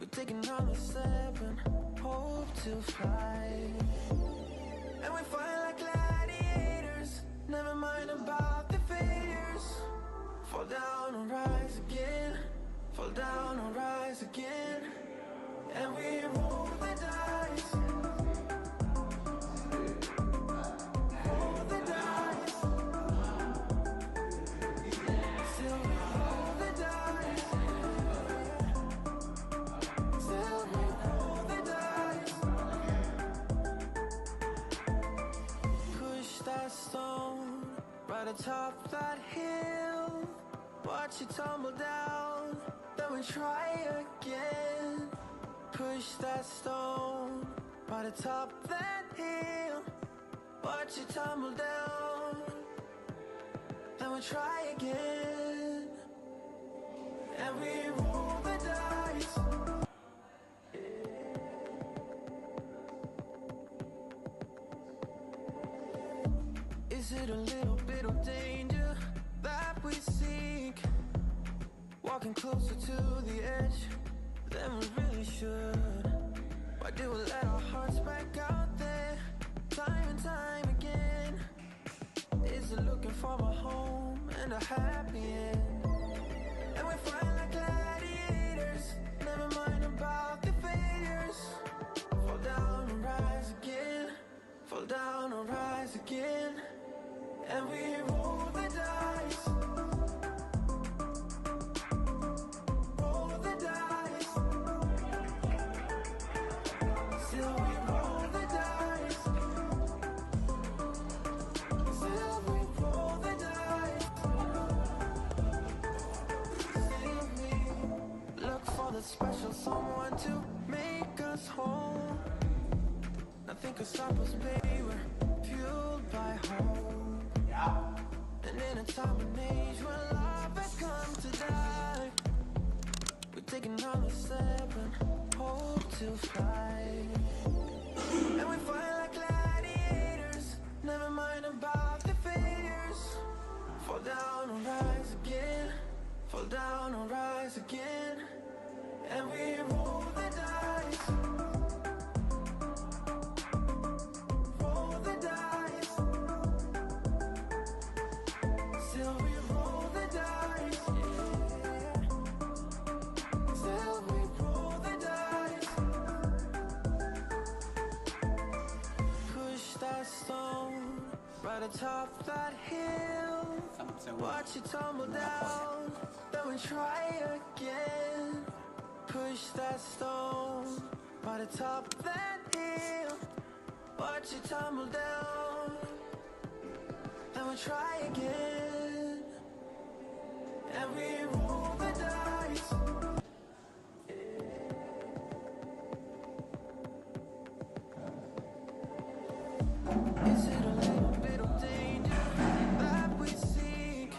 we're taking another step and hope to fly. And we fight like gladiators, never mind about the failures. Fall down and rise again, fall down and rise again. And we roll the dice, roll the dice. Still we roll the dice, still we roll the dice. Push that stone right atop that hill, watch it tumble down. Then we try again. Push that stone right atop that hill, watch it tumble down. Then we try again, and we roll the dice. Is it a little bit of danger that we seek? Walking closer to the edge than we really should. Why do we let our hearts back out there time and time again? Is it looking for a home and a happy end? And we fight like gladiators, never mind about the failures. Fall down and rise again, fall down and rise again. And we roll the dice, roll the dice. Still we roll the dice, still we roll the dice. Still we look for the special someone to make us whole. Nothing can stop us, baby, we're fueled by hope. And in a time and age where love has come to die, we're taking another step and hope to fly. And we fight like gladiators, never mind about the failures. Fall down and rise again, fall down and rise again. And we roll the dice, roll the dice. Still we roll the dice, yeah. Still we roll the dice. Push that stone right atop that hill, watch it tumble down. Then we try again. Push that stone right atop that hill, watch it tumble down. Then we try again, and we roll the dice. Is it a little bit of danger that we seek?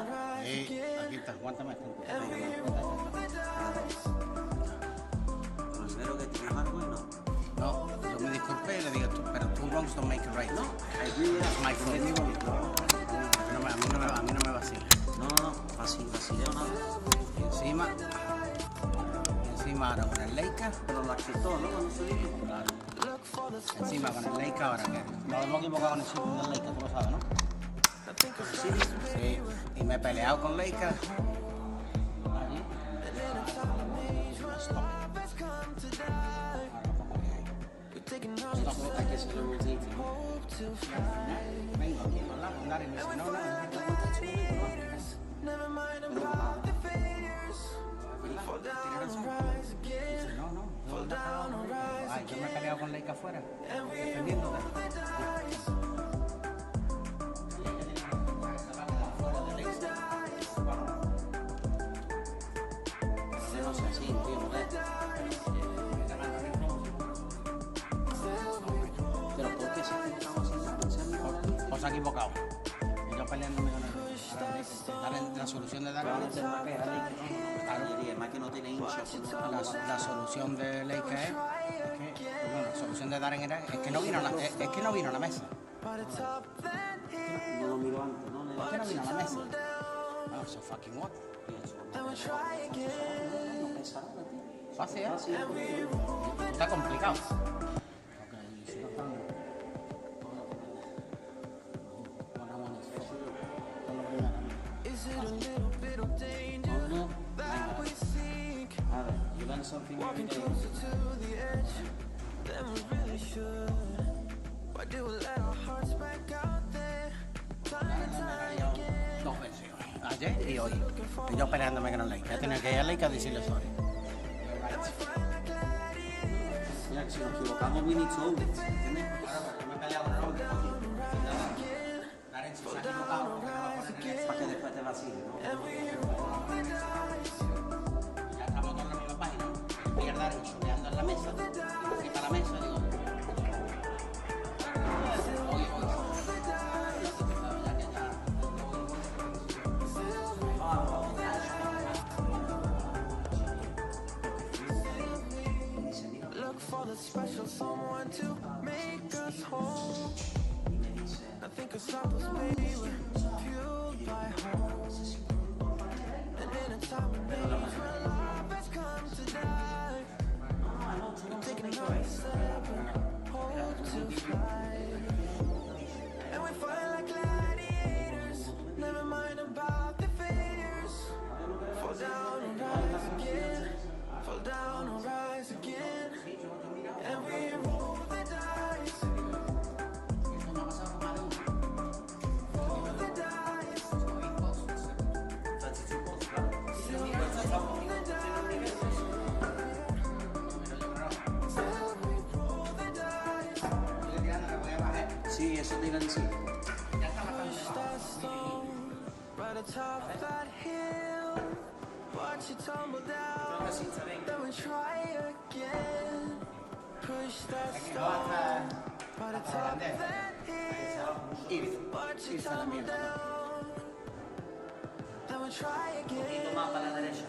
aquí está, aguántame. Considero que tienes algo y no. No, yo me disculpé y le digo, pero two wrongs don't make it right. No, I agree with That's my fault. that. A mí no me vacila. No, vacileo nada. Y encima ahora con el Leica. Pero lo aceptó, ¿no? Cuando se dijo. Claro. Encima con el Leica ahora que nos hemos equivocado con el chip del Leica, tú lo sabes, ¿no? Sí. Y me he peleado con Leica. Allí. Stop. Hay que hacerlo rotating. Vengo aquí, ¿verdad? Andar y me dice, no. Never mind about the failures. Fall down and rise again. Fall down and rise Ay, yo me he peleado con Leica afuera, and we defendiéndote. roll the dice. No sé, así, tío, joder. Pero ¿por qué se ha equivocado así? O se ha equivocado. Y yo peleándome con él. La solución de Darren. Más que no tiene hincha. La solución de Leica es que, bueno, la solución de Darren era es que no vino a la mesa. No lo miro antes, ¿no? ¿Por qué no vino a la mesa? No, so fucking what? Fácil, ¿eh? Está complicado. Is it a little bit of danger that we seek? A ver, you learn something every Walking day. closer to the edge than we really should. Why do we let our hearts back out there? Time and time again. Dos veces hoy. Ayer y hoy. Y yo peleándome con el Leica. Yo tenía que ir a Leica a decirle sorry. Mira, si nos equivocamos, we need to own it, ¿entiendes? Yo me he peleado con el hombre. Darren se ha equivocado porque no lo ponen en el... Para que después te vaciles, ¿no? Ya estamos todos en la misma página. Voy a Darren chuleando en la mesa. Y fui para la mesa y digo... Oye. Look for the special someone to make us whole. Nothing can stop us, baby. We're fueled by hope. And in a time of need, when love has come to die, we're taking another step and hope to fly. And we fight like gladiators, never mind about the failures. Fall down and rise again, fall down and rise again. And we roll the dice. Roll the dice. Still we roll the dice. Still we roll the dice. Sí, eso te iba a decir. Push that stone right atop that hill. Watch it tumble down. Then we try again. Push that stone right atop that hill. Watch it tumble down. Then we try again. Más para la derecha.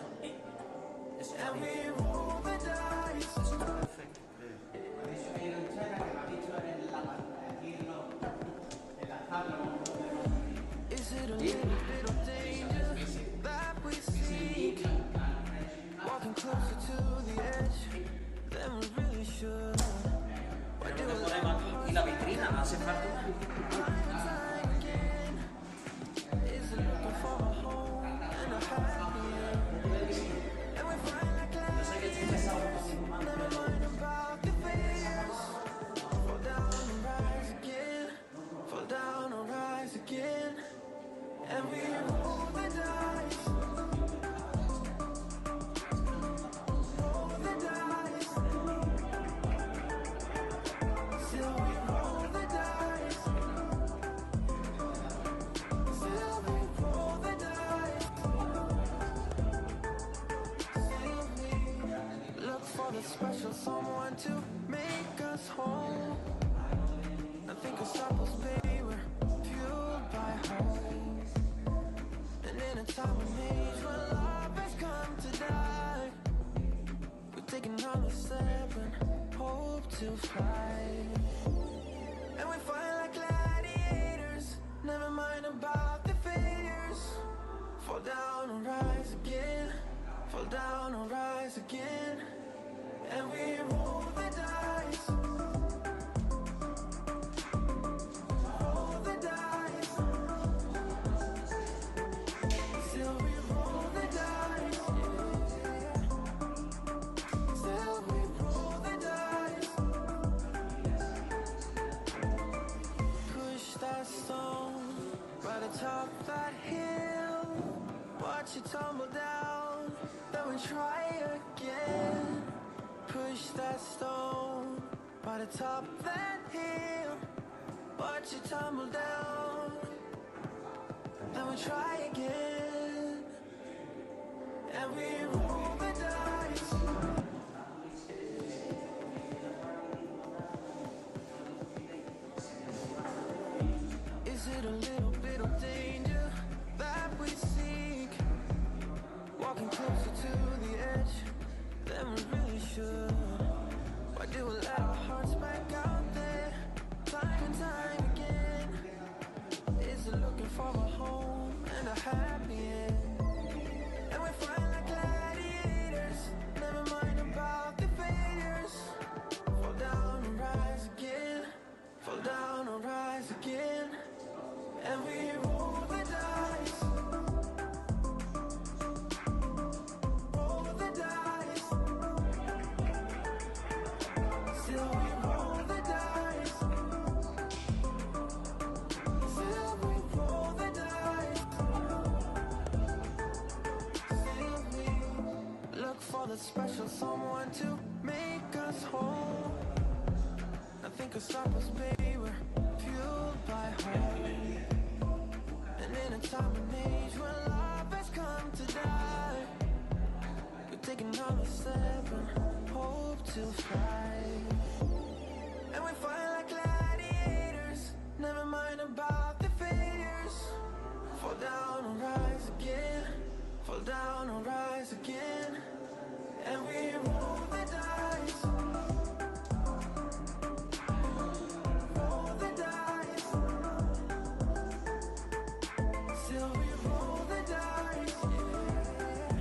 And we roll the dice. Is it a little bit of danger that we seek? Walking closer to the edge than we really should. Why do we let Y la vitrina, hace falta. Is it looking for a home and a happy end? And we find like gladiators, never mind about the failures. Fall down and rise again, fall down and rise again. And we roll the dice. Roll the dice. Still we roll the dice. Still we roll the dice. Still we look for the special someone to make us whole. Nothing can stop us, baby. We're fueled by hope. And in in a time and age when love has come to die, we're taking on a step and hope to fly. And we fight like gladiators, never mind about the failures. Fall down and rise again, fall down and rise again. And we roll the dice, roll the dice. Still we roll the dice, yeah. Still we roll the dice. Push that stone right atop that hill. Watch it tumble down, then we try again. Push that stone right atop that hill. Watch it tumble down, then we try again. And we roll the dice. Is it a little bit of danger that we seek? Walking closer to the edge than we really should. Why do we let our hearts back out there time and time again? Is it looking for a home and a happy end? And we fight like gladiators, never mind about the failures. Fall down and rise again, fall down and rise again. And we roll the dice, roll the dice. Still we roll the dice, still we roll the dice. Still we look for the special someone to make us whole. Nothing can stop us, baby, we're fueled by hope. And in a time and age when love has come to die, we're taking on a step and hope to fly. And we fight like gladiators, never mind about the failures. Fall down and rise again, fall down and rise again. And we roll the dice, roll the dice. Still we roll the dice, yeah.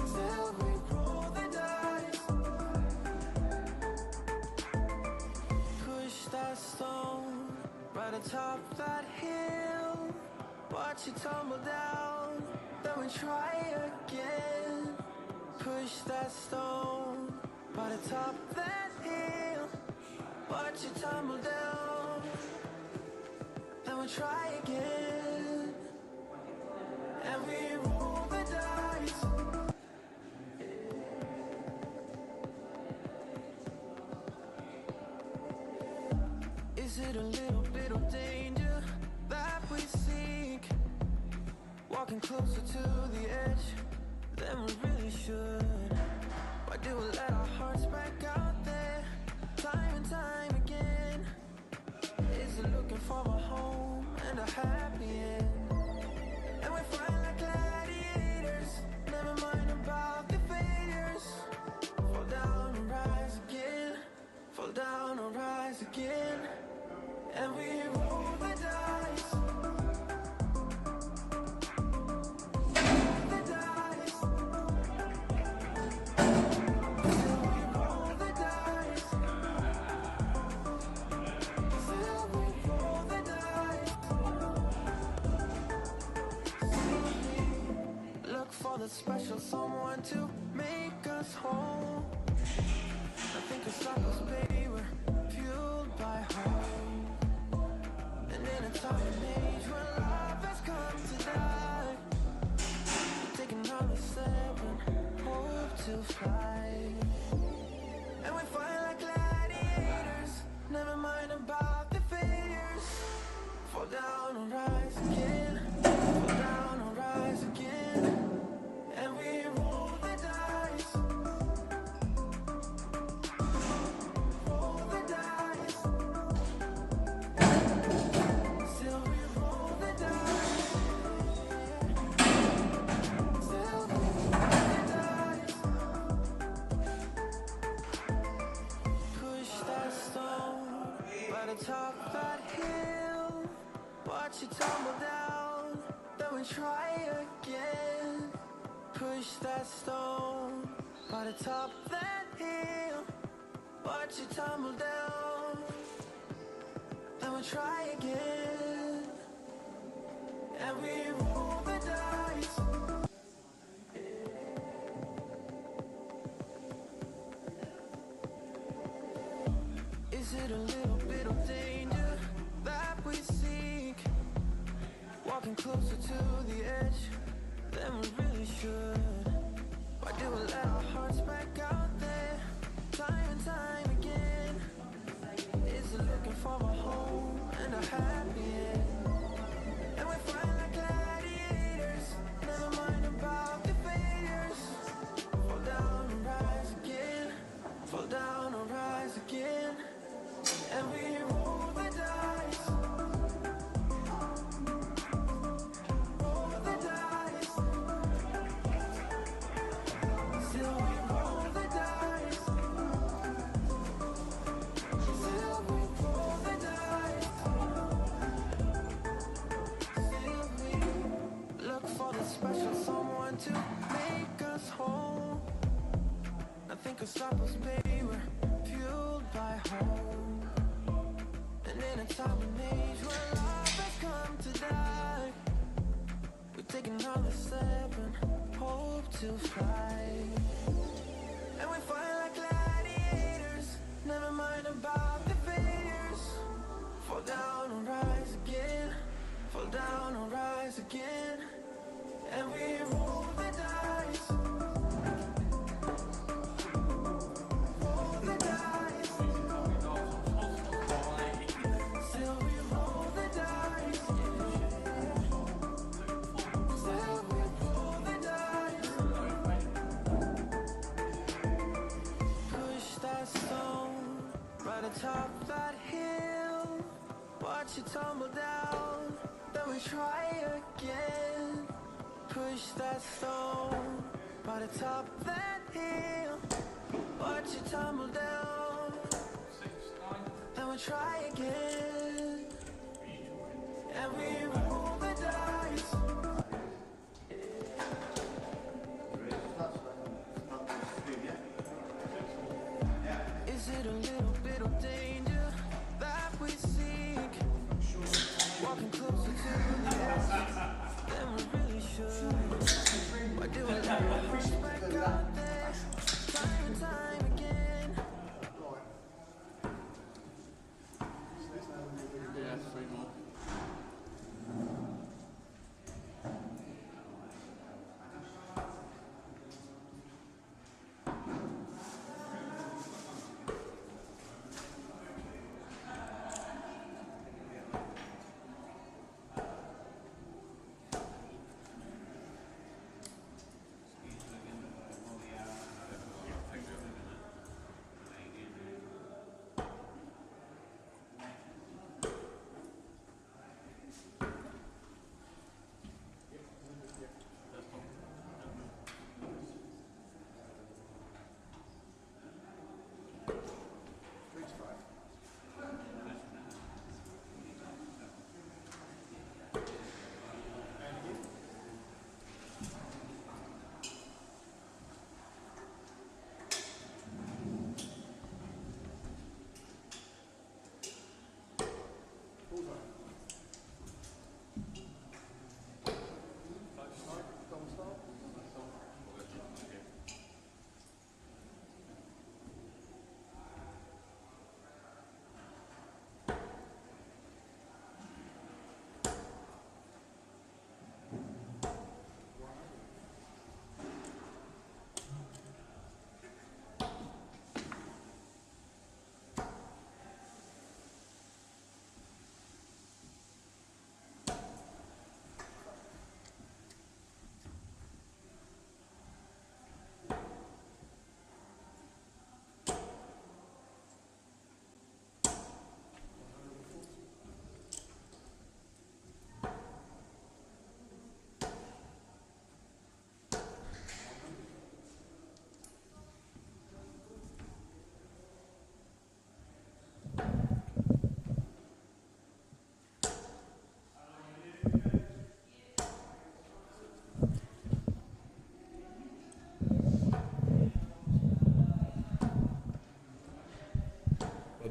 Still we roll the dice. Push that stone right atop that hill. Watch it tumble down, then we try again. Push that stone right atop that hill. Watch it tumble down, then we try again. And we roll the dice. Is it a little bit of danger that we seek? Walking closer to the edge than we really should. Why do we let our hearts back out there time and time again? Is it looking for a home and a happy end? And we fight like gladiators, never mind about the failures. Fall down and rise again, fall down and rise again. And we roll the dice, roll the dice. Still we roll the dice, still we roll the dice. Still we look for the special someone to make us whole. Nothing can stop us, baby, we're fueled by hope. And in a time and age when love has come to die, we're taking on a step and hope to fly. And we fight like gladiators, never mind about the failures. Fall down and rise again, fall down and rise again. And we roll the dice, roll the dice. Still we roll the dice, yeah. watch you tumble down, then we try again. Push that stone by the top of that hill. Watch you tumble down, then we try again. And we roll the dice. Is it a little bit of danger that we seek? Walking closer to the edge than we really should. Why do we let our hearts back out there time and time again? Is it looking for a home and a happy end? And we fight like gladiators, never mind about the failures. Fall down and rise again, fall down and rise again. And we roll the dice, roll the dice. Still we roll the dice, still we roll the dice. Still we look for the special someone to make us whole. Nothing can stop us, baby, we're fueled by hope. And in a time and age where love has come to die, we're taking another step and hope to fly. And we fight like gladiators, never mind about the failures. Fall down and rise again, fall down and rise again. And we roll the dice, roll the dice. Still we roll the dice, still we roll the dice. Push that stone right atop that hill. Watch you tumble down, then we try again. Push that stone by the top of that hill. Watch you tumble down, then we try again. And we roll the dice. Is it a little bit of danger that we seek? Walking closer to the edge than we really should. Why do we let our hearts back out there time and time again? Yeah, 3 more.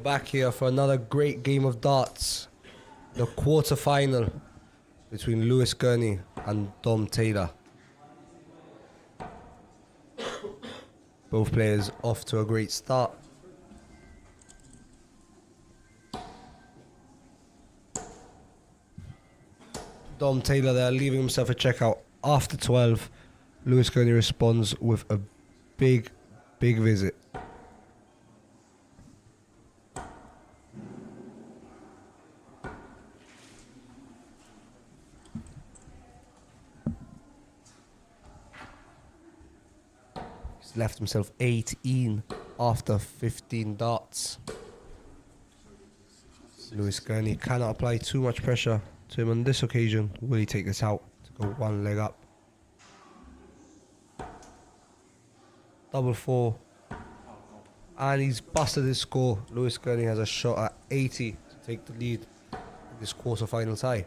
back here for another great game of darts. The quarter-final between Lewis Gurney and Dom Taylor. Both players off to a great start. Dom Taylor there leaving himself a checkout after 12. Lewis Gurney responds with a big visit. He's left himself 18 after 15 darts. Lewis Gurney cannot apply too much pressure to him on this occasion. Will he take this out to go one leg up? Double 4. And he's busted his score. Lewis Gurney has a shot at 80 to take the lead in this quarter-final tie.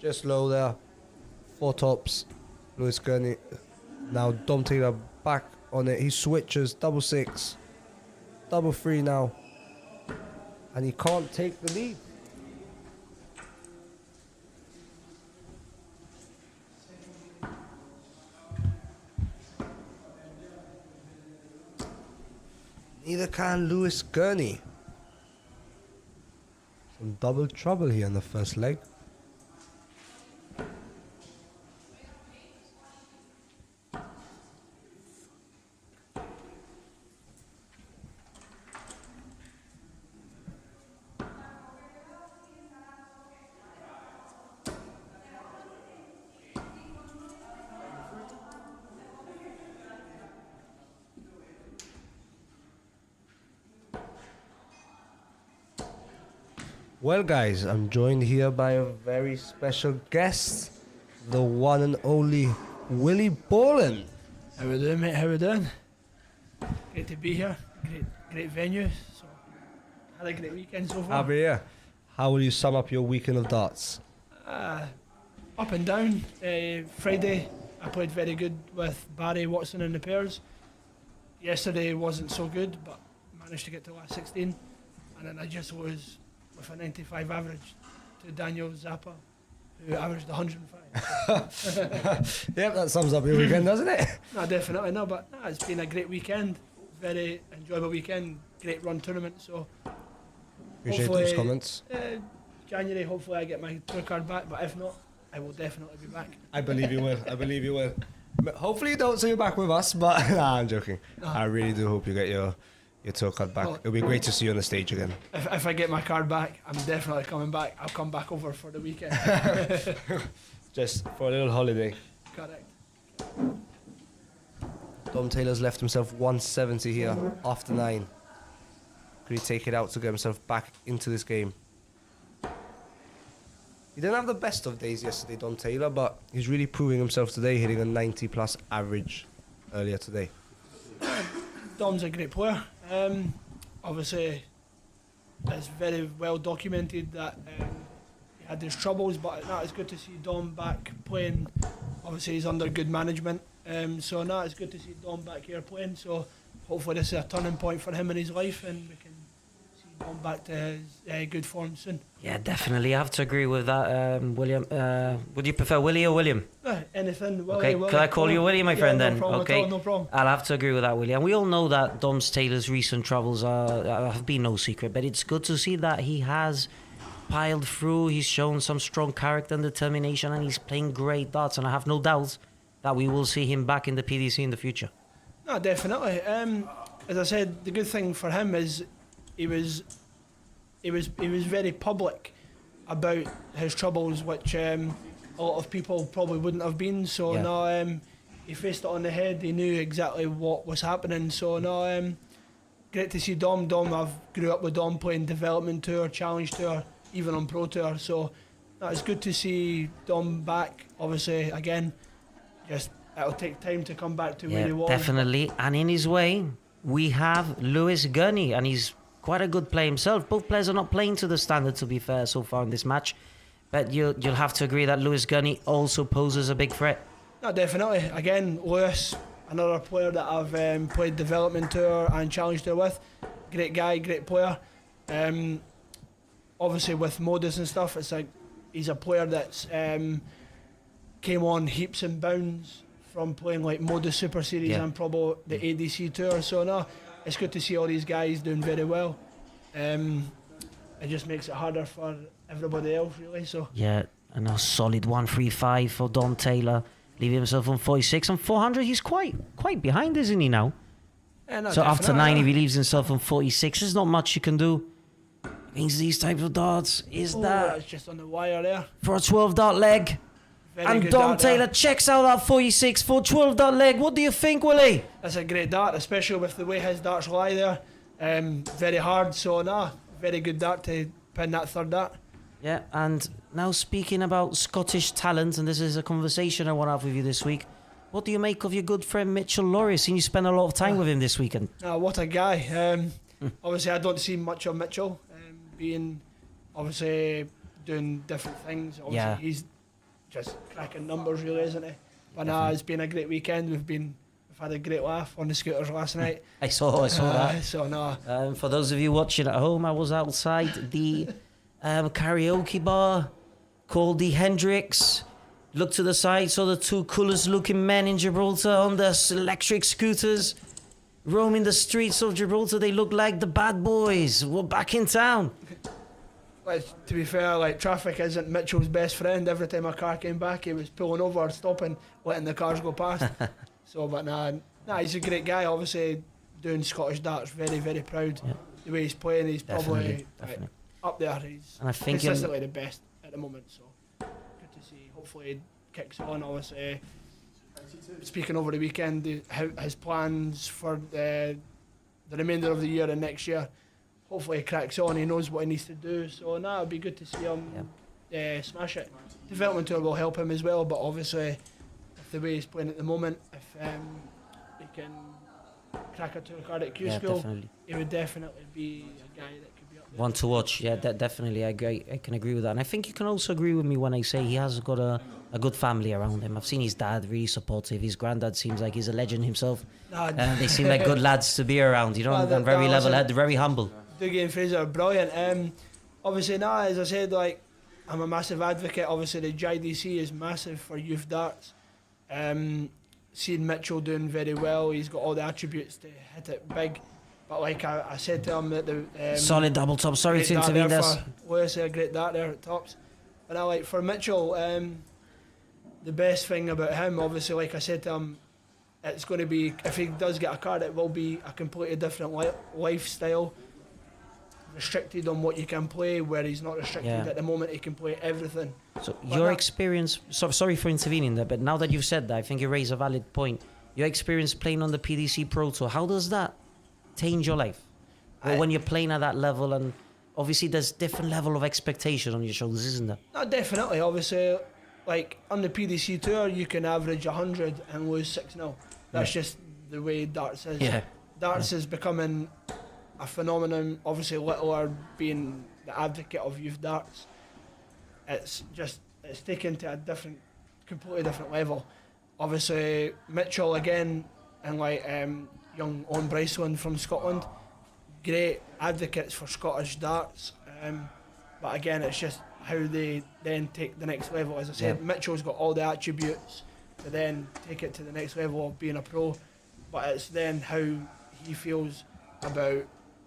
Just low there. 4 tops. Lewis Gurney. Now Dom Taylor back on it. He switches. Double 6. Double 3 now. And he can't take the lead. Neither can Lewis Gurney. Some double trouble here in the first leg. Well guys, I'm joined here by a very special guest, the one and only Willie Boland. How we doing, mate? How we doing? Great to be here. Great venue. So had a great weekend so far. Happy here. How will you sum up your weekend of darts? Up and down. Friday I played very good with Barry Watson in the pairs. Yesterday wasn't so good, but managed to get to last 16, and then I just was with a 95 average to Daniel Zappa, who averaged 105. Yep, that sums up your weekend, doesn't it? No, definitely no, but it's been a great weekend. Very enjoyable weekend. Great run tournament. So Appreciate those comments. January, hopefully I get my tour card back, but if not, I will definitely be back. I believe you will. I believe you will. Hopefully you don't see you back with us, but nah, I'm joking. No. I really do hope you get your tour card back. Well, It'll be great to see you on the stage again. If I get my card back, I'm definitely coming back. I'll come back over for the weekend. Just for a little holiday. Correct. Dom Taylor's left himself 170 here after 9. Could he take it out to get himself back into this game? He didn't have the best of days yesterday, Dom Taylor, but he's really proving himself today, hitting a 90+ average earlier today. Dom's a great player. Obviously, it's very well documented that he had his troubles, but it's good to see Dom back playing. Obviously, he's under good management. It's good to see Dom back here playing. So hopefully this is a turning point for him in his life, and we can see Dom back to his good form soon. Yeah, definitely. I have to agree with that, William. Would you prefer Willie or William? Anything. Willie, Okay, can I call you Willie, my friend, then? No problem Okay. at all, no problem. I'll have to agree with that, Willie. And we all know that Dom Taylor's recent troubles have been no secret, but it's good to see that he has piled through. He's shown some strong character and determination, and he's playing great darts. And I have no doubt that we will see him back in the PDC in the future. No, definitely. As I said, the good thing for him is he was very public about his troubles, which a lot of people probably wouldn't have been. So Yeah. he faced it on the head. He knew exactly what was happening. So great to see Dom. I've grew up with Dom playing development tour, challenge tour, even on pro tour. So it's good to see Dom back. Obviously, again, just it'll take time to come back to where he was. Definitely. And in his way, we have Lewis Gurney, and he's quite a good player himself. Both players are not playing to the standard, to be fair, so far in this match. But you'll have to agree that Lewis Gurney also poses a big threat. No, definitely. Again, Lewis another player that I've played development tour and challenge tour with. Great guy, great player. Obviously with modus and stuff, it's like he's a player that's came on heaps and bounds from playing like modus Super Series and probably the ADC tour. So no, it's good to see all these guys doing very well. It just makes it harder for everybody else, really. So Yeah, and a solid 135 for Don Taylor, leaving himself on 46 and 400. He's quite behind, isn't he now? no, So after definitely, 9, if he leaves himself on 46, there's not much you can do against these types of darts. Is that it's just on the wire there. for a 12 dart leg? Very And good Don dart there. Taylor checks out that 46 for 12 dart leg. What do you think, Willie? That's a great dart, especially with the way his darts lie there. Very hard, so nah, very good dart to pin that third dart. Yeah, and now speaking about Scottish talent, and this is a conversation I want to have with you this week. What do you make of your good friend Mitchell Laurie? Seen you spend a lot of time with him this weekend. What a guy. Obviously, I don't see much of Mitchell, being obviously doing different things. Obviously, he's just cracking numbers, really, isn't he? But nah, it's been a great weekend. We've had a great laugh on the scooters last night. I saw that. So nah. For those of you watching at home, I was outside the karaoke bar called the Hendrix. Looked to the side, saw the two coolest looking men in Gibraltar on their electric scooters, roaming the streets of Gibraltar. They look like the bad boys. We're back in town. To be fair, like, traffic isn't Mitchell's best friend. Every time a car came back, he was pulling over, stopping, letting the cars go past. But nah, he's a great guy. Obviously, doing Scottish darts, very, very proud. Yeah. The way he's playing, he's Definitely. up there. He's And I think consistently the best at the moment. So good to see. Hopefully, he kicks on. Obviously, speaking over the weekend, his plans for the remainder of the year and next year. Hopefully, he cracks on. He knows what he needs to do. So nah, it'd be good to see him smash it. Development tour will help him as well. But obviously, with the way he's playing at the moment, if he can crack a tour card at Q School, definitely. he would definitely be a guy that could be up there. One to watch, yeah, definitely. I agree. I can agree with that, and I think you can also agree with me when I say he has got a good family around him. I've seen his dad really supportive. His granddad seems like he's a legend himself. They seem like good lads to be around, you know, and very level-headed, very humble. Dougie and Fraser are brilliant. Obviously, now, as I said, like, I'm a massive advocate. Obviously, the JDC is massive for youth darts. Seeing Mitchell doing very well, he's got all the attributes to hit it big. But like I said to him, that the solid double top. Sorry to intervene there. Lewis, a great dart there at tops. But now, like, for Mitchell, the best thing about him, obviously, like I said to him, it's going to be, if he does get a card, it will be a completely different lifestyle. Restricted on what you can play, where he's not restricted at the moment. He can play everything. So your experience, sorry for intervening there, but now that you've said that, I think you raise a valid point. Your experience playing on the PDC Pro Tour, how does that change your life? Well, when you're playing at that level, and obviously there's different level of expectation on your shoulders, isn't there? No, definitely. Obviously, like on the PDC Tour, you can average 100 and lose 6-0. That's just the way darts is. Darts is becoming a phenomenon. Obviously, Littler being the advocate of youth darts, it's taken to a completely different level. Obviously, Mitchell again, and like young Owen Bryceland from Scotland, great advocates for Scottish darts. But again, it's just how they then take the next level. As I said, Mitchell's got all the attributes to then take it to the next level of being a pro. But it's then how he feels about,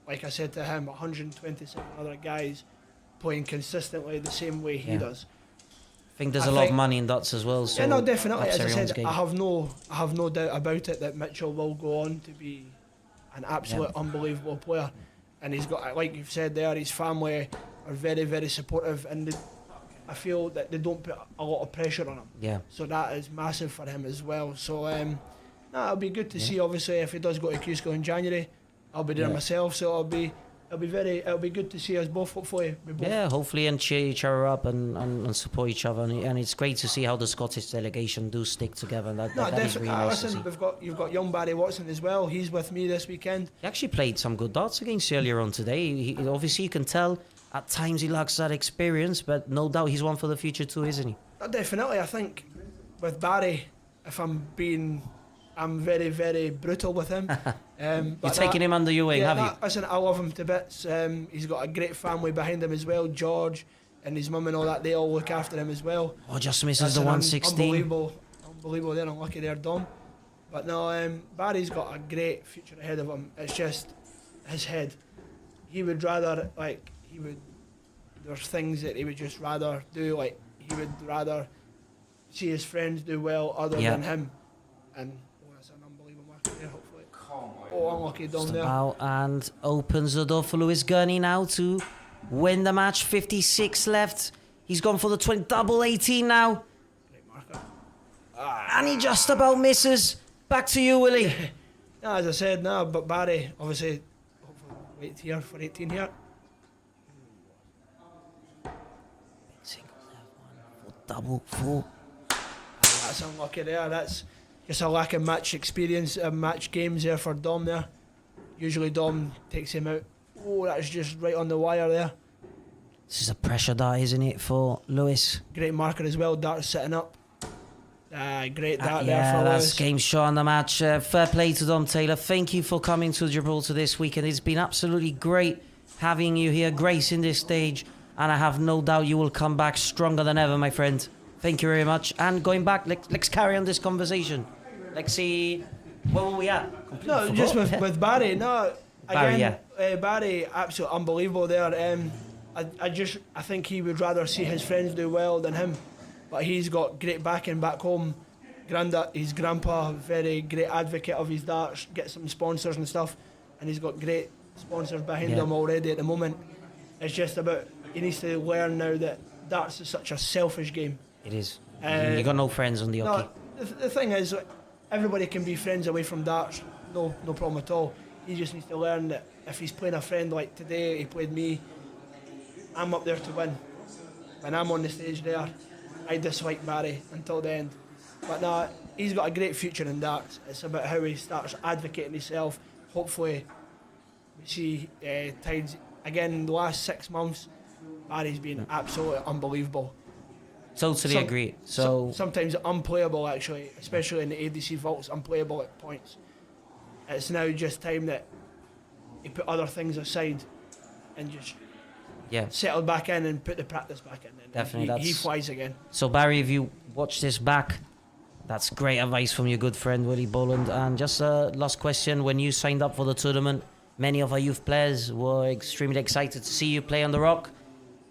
like I said to him, 127 other guys playing consistently the same way he does. I think there's a lot of money in darts as well. So no, definitely. As I said, game. I have no doubt about it that Mitchell will go on to be an absolute unbelievable player. And he's got, like you've said there, his family are very, very supportive, and I feel that they don't put a lot of pressure on him. Yeah. So that is massive for him as well. So it'll be good to see. Obviously, if he does go to Q School in January, I'll be there myself. So it'll be good to see us both. Hopefully, hopefully, and cheer each other up and support each other. And it's great to see how the Scottish delegation do stick together. And that is really nice to see. You've got young Barry Watson as well. He's with me this weekend. He actually played some good darts against you earlier on today. Obviously, you can tell at times he lacks that experience, but no doubt he's one for the future too, isn't he? Definitely. I think with Barry, if I'm being I'm very, very brutal with him. You're taking him under your wing, have you? Listen, I love him to bits. He's got a great family behind him as well. George and his mum and all that, they all look after him as well. Oh, just misses the That's 116. Unbelievable there, unlucky there, Dom. But no, Barry's got a great future ahead of him. It's just his head. He would rather, there's things that he would just rather do, like he would rather see his friends do well other than him. And that's an unbelievable mark there, hopefully. Unlucky Dom there. And opens the door for Lewis Gurney now to win the match. 56 left. He's gone for the 20, double 18 now. Great marker. And he just about misses. Back to you, Willie. As I said, but Barry, obviously, hopefully wait here for 18 here. Single left one for double 4. That's unlucky there. That's just a lack of match experience, match games there for Dom there. Usually Dom takes him out. Oh, that's just right on the wire there. This is a pressure dart, isn't it, for Lewis? Great marker as well. Dart setting up. Great dart there for Lewis. Yeah, that's game shot on the match. Fair play to Dom Taylor. Thank you for coming to Gibraltar this weekend. It's been absolutely great having you here, gracing this stage. And I have no doubt you will come back stronger than ever, my friend. Thank you very much. And going back, let's carry on this conversation. Let's see, where were we at? No, just with Barry. No, again, Barry, Barry, absolutely unbelievable there. I think he would rather see his friends do well than him. But he's got great backing back home. His grandpa, very great advocate of his darts, gets some sponsors and stuff, and he's got great sponsors behind him already at the moment. It's just about, he needs to learn now that darts is such a selfish game. It is. You got no friends on the hockey. No, the thing is, everybody can be friends away from darts, no problem at all. He just needs to learn that if he's playing a friend like today, he played me, I'm up there to win. When I'm on the stage there, I dislike Barry until the end. But no, he's got a great future in darts. It's about how he starts advocating himself. Hopefully, we see tides again in the last 6 months. Barry's been absolutely unbelievable. Totally agree. So sometimes unplayable, actually, especially in the ADC vaults, unplayable at points. It's now just time that he put other things aside and just settle back in and put the practice back in. And definitely, he flies again. So Barry, if you watch this back, that's great advice from your good friend Willie Boland. And just a last question: when you signed up for the tournament, many of our youth players were extremely excited to see you play on the rock.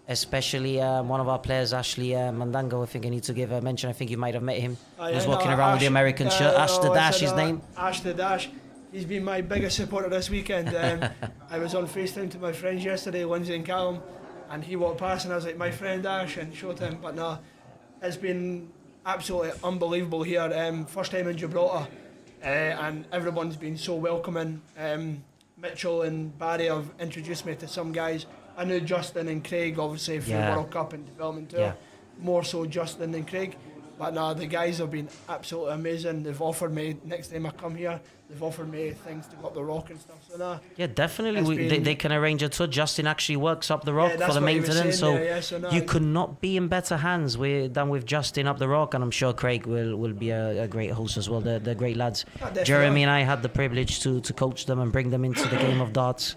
Especially one of our players, Ashley Mandango. I think I need to give a mention. I think you might have met him. He was walking around with the American shirt. Ash the Dash, his name. Ash the Dash. He's been my biggest supporter this weekend. I was on FaceTime to my friends yesterday, Lindsay and Callum, and he walked past and I was like, my friend Ash, and showed him. But no, it's been absolutely unbelievable here. First time in Gibraltar, and everyone's been so welcoming. Mitchell and Barry have introduced me to some guys. I knew Justin and Craig, obviously, for the World Cup and development tour. More so Justin than Craig. But no, the guys have been absolutely amazing. They've offered me, next time I come here, they've offered me things to go up the rock and stuff. So no, yeah, definitely. They can arrange a tour. Justin actually works up the rock for the maintenance. So you could not be in better hands than with Justin up the rock. And I'm sure Craig will be a great host as well. They're great lads. Jeremy and I had the privilege to coach them and bring them into the game of darts.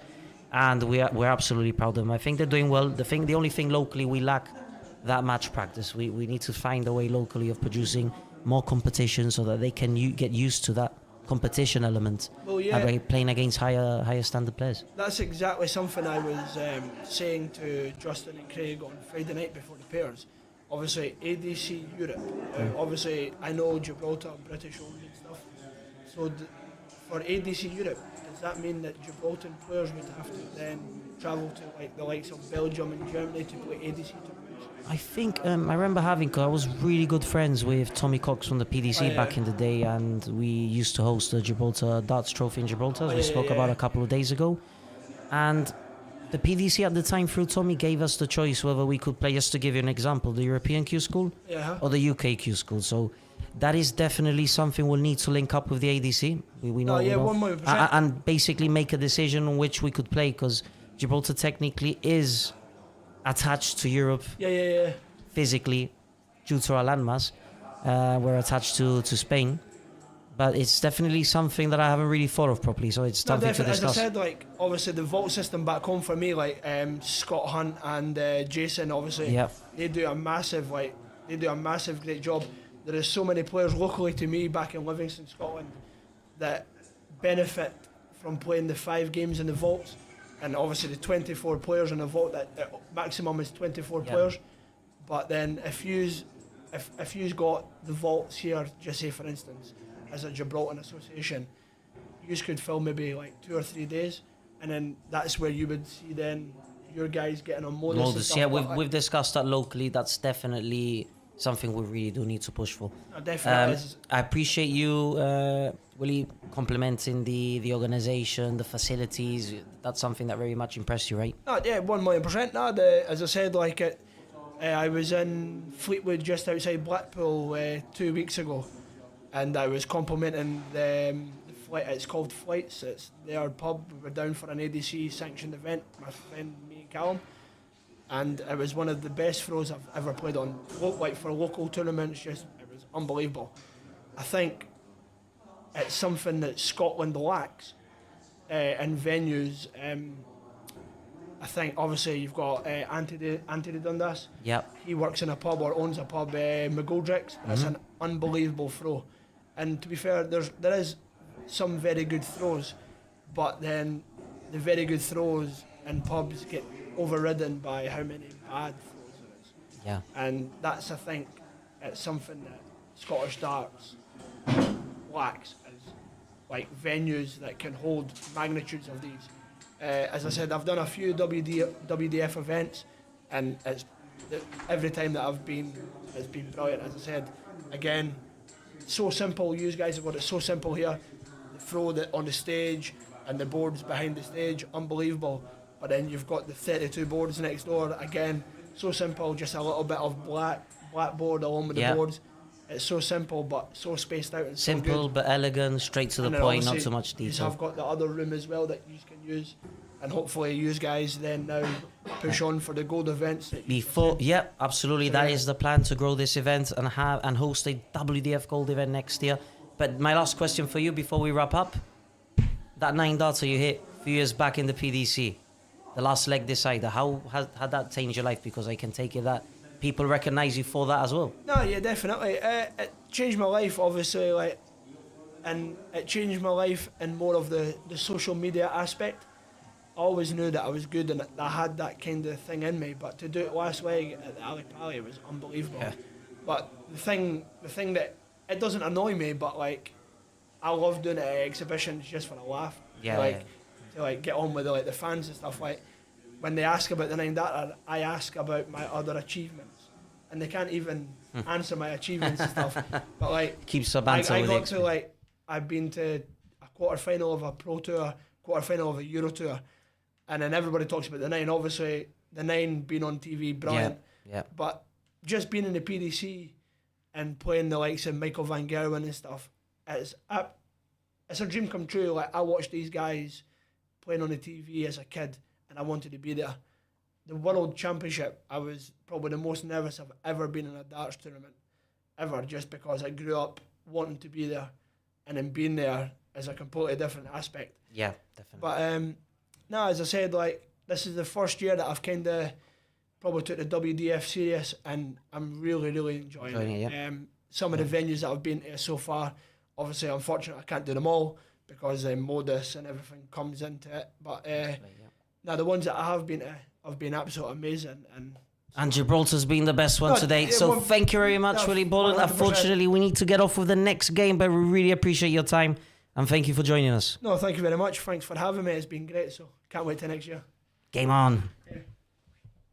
And we're absolutely proud of them. I think they're doing well. The only thing locally we lack that match practice. We need to find a way locally of producing more competition so that they can get used to that competition element. Well, yeah. And playing against higher standard players. That's exactly something I was saying to Justin and Craig on Friday night before the pairs. Obviously, ADC Europe. Obviously, I know Gibraltar, British only and stuff. So for ADC Europe, does that mean that Gibraltar players would have to then travel to like the likes of Belgium and Germany to play ADC tournaments? I think I remember I was really good friends with Tommy Cox from the PDC back in the day, and we used to host the Gibraltar Darts Trophy in Gibraltar, as we spoke about a couple of days ago. And the PDC at the time, through Tommy, gave us the choice whether we could play, just to give you an example, the European Q School or the UK Q School. So that is definitely something we'll need to link up with the ADC. We know, 100%. And basically make a decision on which we could play, because Gibraltar technically is attached to Europe physically due to our landmass. We're attached to Spain, but it's definitely something that I haven't really thought of properly. So it's something to As I discuss. said, like obviously the vault system back home for me, like Scott Hunt and Jason, obviously Yeah. they do a massive great job. There is so many players locally to me back in Livingston, Scotland, that benefit from playing the 5 games in the vaults, and obviously the 24 players in the vault. That maximum is 24 Yeah. players. But then if you's got the vaults here, just say for instance, as a Gibraltar association, you could fill maybe like 2 or 3 days, and then that's where you would see then your guys getting on modus and Modus, stuff. yeah, But we've discussed that locally. That's definitely something we really do need to push for. definitely is. I appreciate you, Willie, complimenting the organisation, the facilities. That's something that very much impressed you, right? Yeah, 1,000,000%. As I said, like I was in Fleetwood just outside Blackpool 2 weeks ago, and I was complimenting the flight. It's called Flights. It's their pub. We were down for an ADC sanctioned event. My friend, me and Callum, and it was one of the best throws I've ever played on. Like for local tournaments, it was unbelievable. I think it's something that Scotland lacks in venues. I think obviously you've got Anthony Dundas. Yep. He works in a pub or owns a pub, McGoldrick's. That's an unbelievable throw. And to be fair, there is some very good throws, but then the very good throws in pubs get overridden by how many bad throws there is. Yeah. And that's, I think, it's something that Scottish darts lacks, is like venues that can hold magnitudes of these. As I said, I've done a few WDF events, and every time that I've been, it's been brilliant. As I said, again, so simple. You guys have got it so simple here. The throw that on the stage and the boards behind the stage, unbelievable. But then you've got the 32 boards next door. Again, so simple. Just a little bit of blackboard along with the boards. It's so simple, but so spaced out and Simple so good. but elegant, straight to the And then point, not obviously too much detail. I've got the other room as well that you can use, and hopefully you guys then now push on for the gold events. Yeah, absolutely. That is the plan, to grow this event and host a WDF Gold event next year. But my last question for you before we wrap up: that 9 darter you hit a few years back in the PDC, the last leg decider, how had that changed your life? Because I can take it that people recognise you for that as well. No, yeah, definitely. It changed my life, obviously, and it changed my life in more of the social media aspect. I always knew that I was good and that I had that kind of thing in me, but to do it last leg at the Ali Pali was unbelievable. Yeah. But the thing that it doesn't annoy me, but like I love doing it at exhibitions just for a laugh. Yeah. To get on with the fans and stuff. Like when they ask about the 9 darter, I ask about my other achievements, and they can't even answer my achievements and stuff. But like Keeps the banter I with got it. to I've been to a quarter final of a Pro Tour, quarter final of a Euro Tour, and then everybody talks about the 9. Obviously, the 9 being on TV, brilliant. Yeah. But just being in the PDC and playing the likes of Michael Van Gerwen and stuff, it's a dream come true. Like I watched these guys playing on the TV as a kid, and I wanted to be there. The World Championship, I was probably the most nervous I've ever been in a darts tournament, ever, just because I grew up wanting to be there, and then being there is a completely different aspect. Yeah, definitely. But no, as I said, this is the first year that I've kind of probably took the WDF serious, and I'm really, really enjoying it. Yeah. Some of the venues that I've been to so far, obviously, unfortunately, I can't do them all because modus and everything comes into it. But now the ones that I have been to have been absolutely amazing. And Gibraltar's been the best one to date. So thank you very much, Willie Bolland. 100%. Unfortunately, we need to get off with the next game, but we really appreciate your time. And thank you for joining us. No, thank you very much. Thanks for having me. It's been great. So can't wait till next year. Game on. Yeah.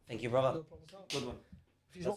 Thank you, brother. No problem at all. Good one. If he's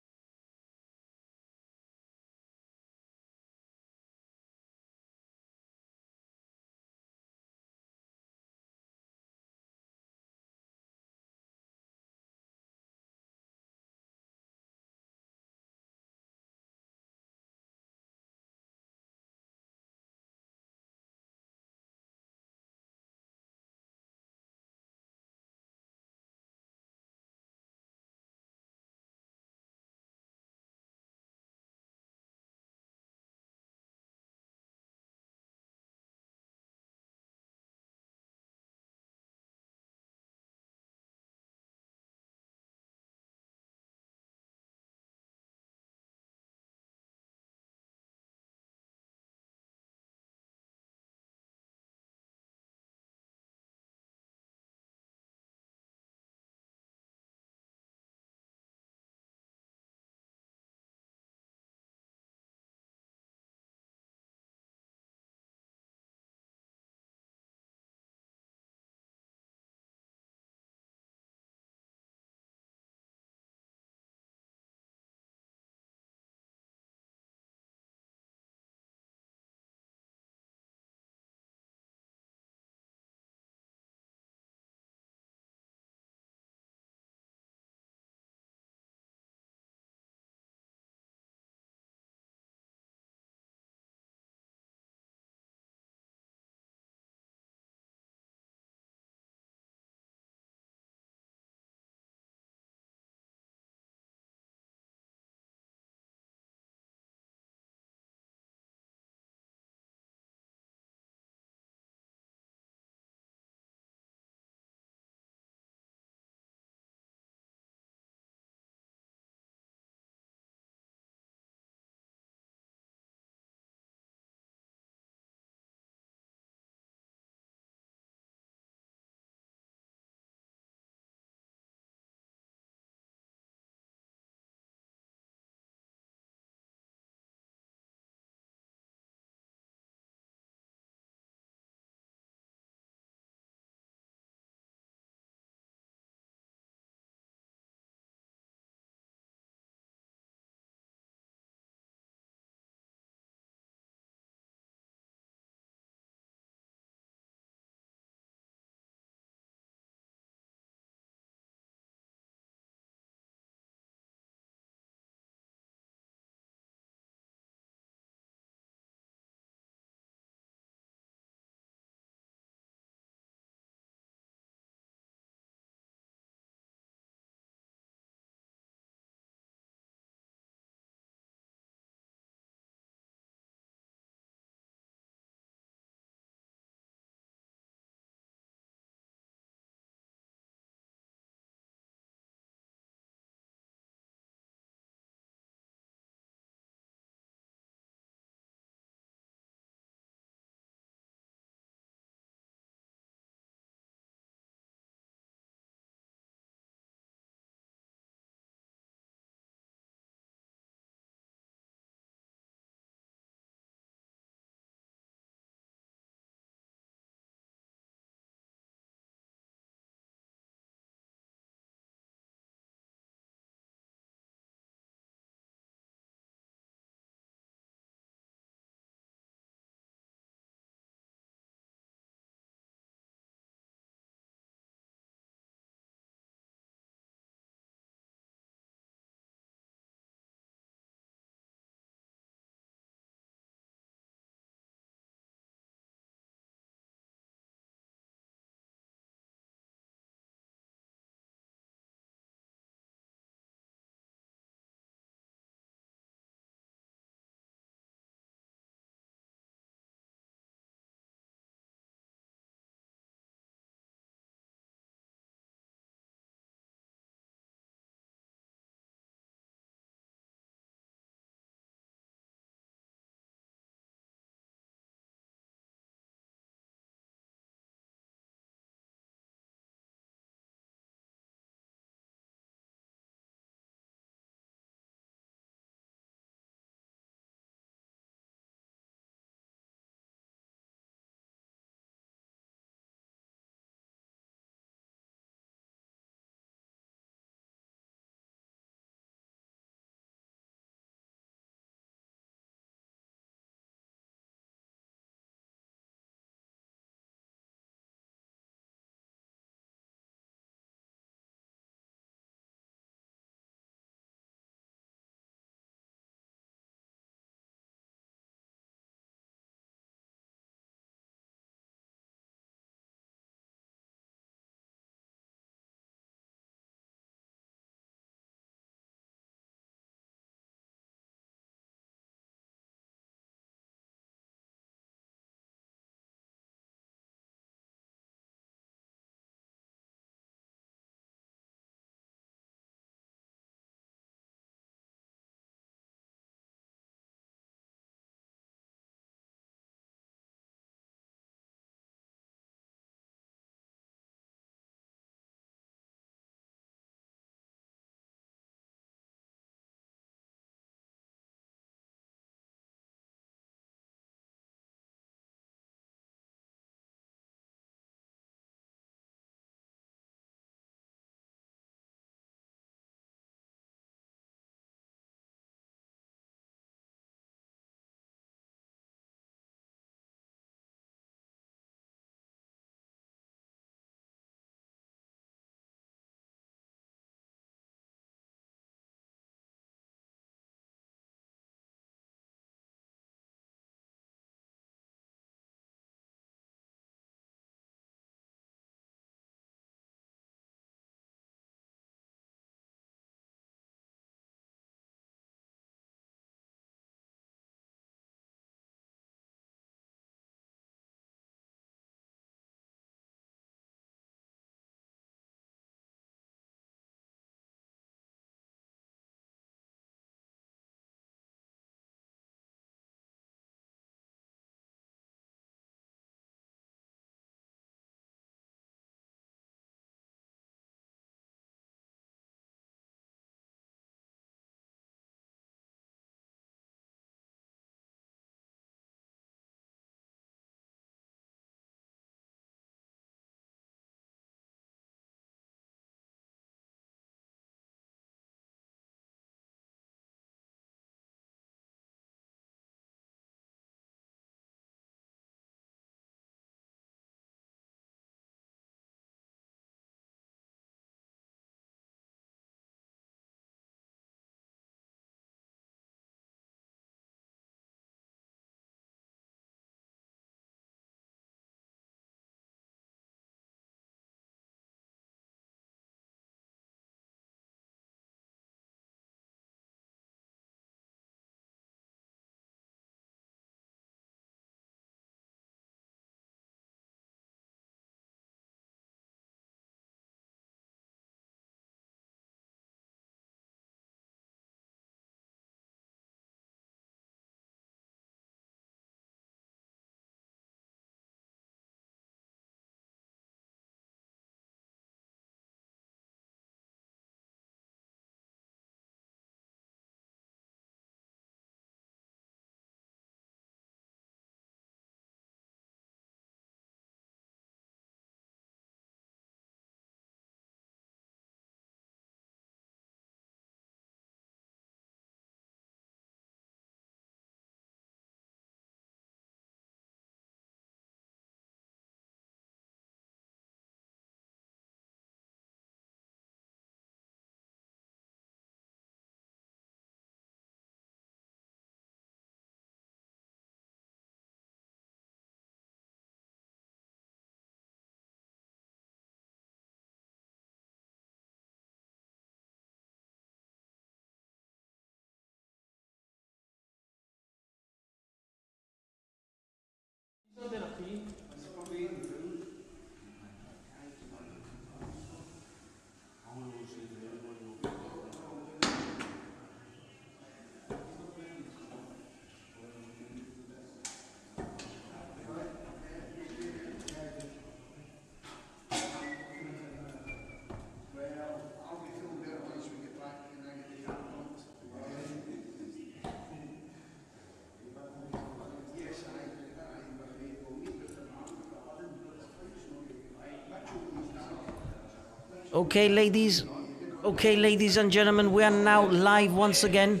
Okay, ladies and gentlemen, we are now live once again,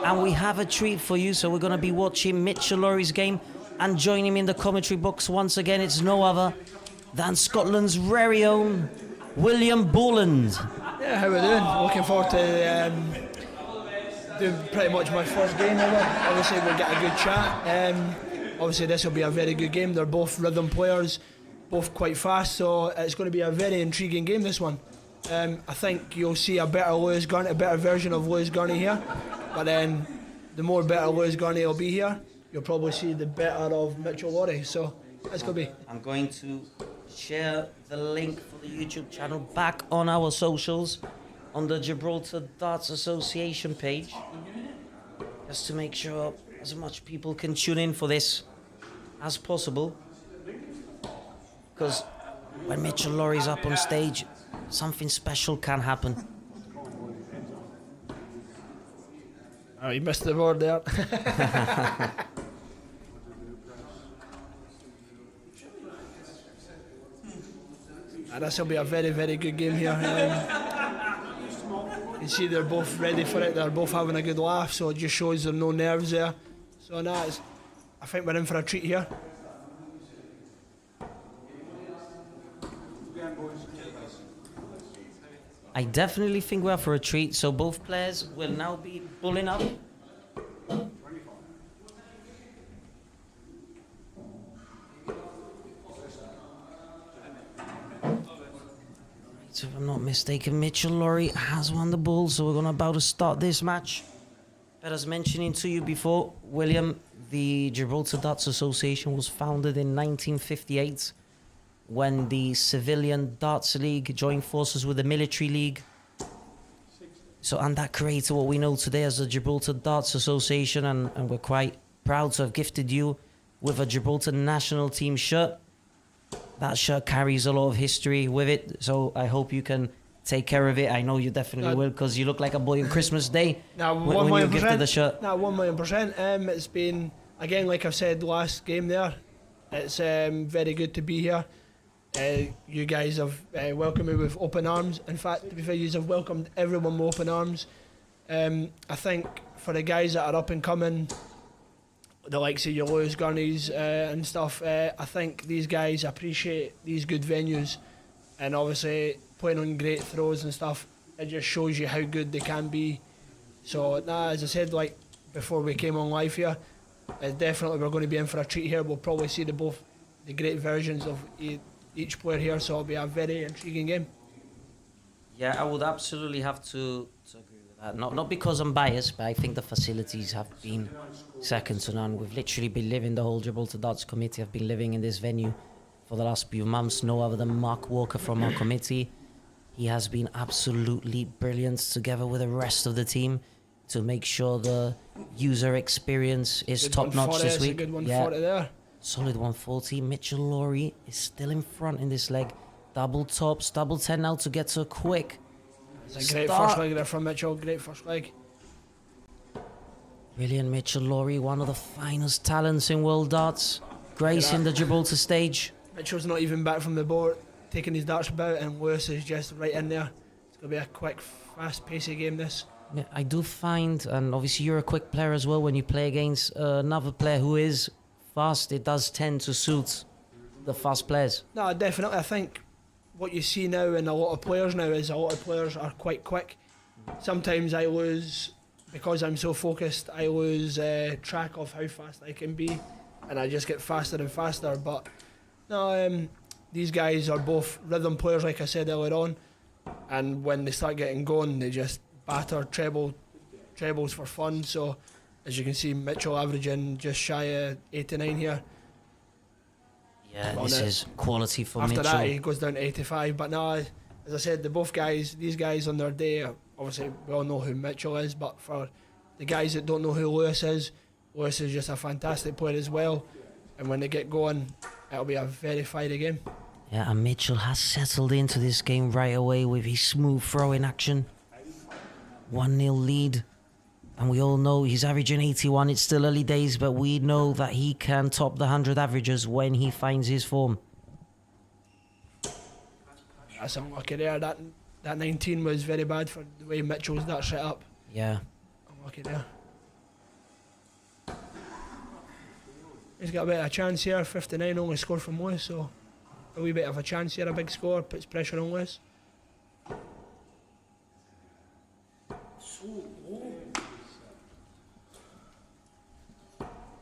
and we have a treat for you. So we're going to be watching Mitchell Laurie's game, and joining me in the commentary box once again, it's no other than Scotland's very own William Borland. Yeah, how we doing? Looking forward to doing pretty much my first game ever. Obviously, we'll get a good chat. Obviously, this will be a very good game. They're both rhythm players, both quite fast, so it's going to be a very intriguing game, this one. I think you'll see a better Lewis Gurney, a better version of Lewis Gurney here, but then the more better Lewis Gurney will be here, you'll probably see the better of Mitchell Laurie, so it's going to be. I'm going to share the link for the YouTube channel back on our socials, on the Gibraltar Darts Association page, just to make sure as much people can tune in for this as possible. Because when Mitchell Laurie's up on stage, something special can happen. Oh, you missed the word there. This will be a very, very good game here. You see they're both ready for it, they're both having a good laugh, so it just shows there are no nerves there. So I think we're in for a treat here. I definitely think we're for a treat, so both players will now be pulling up. So if I'm not mistaken, Mitchell Laurie has won the ball, so we're about to start this match. But as mentioning to you before, William, the Gibraltar Darts Association was founded in 1958 when the Civilian Darts League joined forces with the Military League. So, and that created what we know today as the Gibraltar Darts Association, and we're quite proud to have gifted you with a Gibraltar national team shirt. That shirt carries a lot of history with it, so I hope you can take care of it. I know you definitely will, because you look like a boy on Christmas Day when you gifted the shirt. No, 1,000,000%. It's been, again, like I've said last game there, it's very good to be here. You guys have welcomed me with open arms. In fact, to be fair, you have welcomed everyone with open arms. I think for the guys that are up and coming, the likes of your Lewis Gurneys and stuff, I think these guys appreciate these good venues, and obviously playing on great throws and stuff, it just shows you how good they can be. So as I said, like before we came on live here, definitely we're going to be in for a treat here. We'll probably see the great versions of each player here, so it'll be a very intriguing game. Yeah, I would absolutely have to agree with that. Not because I'm biased, but I think the facilities have been second to none. We've literally been living, the whole Gibraltar Darts Committee have been living in this venue for the last few months. No other than Mark Walker from our committee. He has been absolutely brilliant together with the rest of the team to make sure the user experience is top-notch this week. A good 140 there. Solid 140. Mitchell Laurie is still in front in this leg. Double tops, double 10 now to get to a quick It's a great first leg there from Mitchell. Great first leg. Brilliant. Mitchell Laurie, one of the finest talents in world darts, gracing the Gibraltar stage. Mitchell's not even back from the board, taking his darts about, and Lewis is just right in there. It's going to be a quick, fast-paced game, this. Yeah, I do find, and obviously you're a quick player as well, when you play against another player who is fast, it does tend to suit the fast players. No, definitely. I think what you see now in a lot of players now is a lot of players are quite quick. Sometimes I lose, because I'm so focused, I lose track of how fast I can be, and I just get faster and faster. But no, these guys are both rhythm players, like I said earlier on, and when they start getting going, they just batter trebles for fun. So as you can see, Mitchell averaging just shy of 89 here. Yeah, on this it. is quality for After Mitchell. that, he goes down to 85. But now, as I said, these guys on their day, obviously we all know who Mitchell is, but for the guys that don't know who Lewis is just a fantastic player as well. And when they get going, it'll be a very fiery game. Yeah, and Mitchell has settled into this game right away with his smooth throw-in action. 1-0 lead. And we all know he's averaging 81. It's still early days, but we know that he can top the 100 averages when he finds his form. That's unlucky there. That 19 was very bad for the way Mitchell's that set up. Yeah. Unlucky there. He's got a bit of a chance here. 59 only scored from Lewis, so a wee bit of a chance here. A big score puts pressure on Lewis.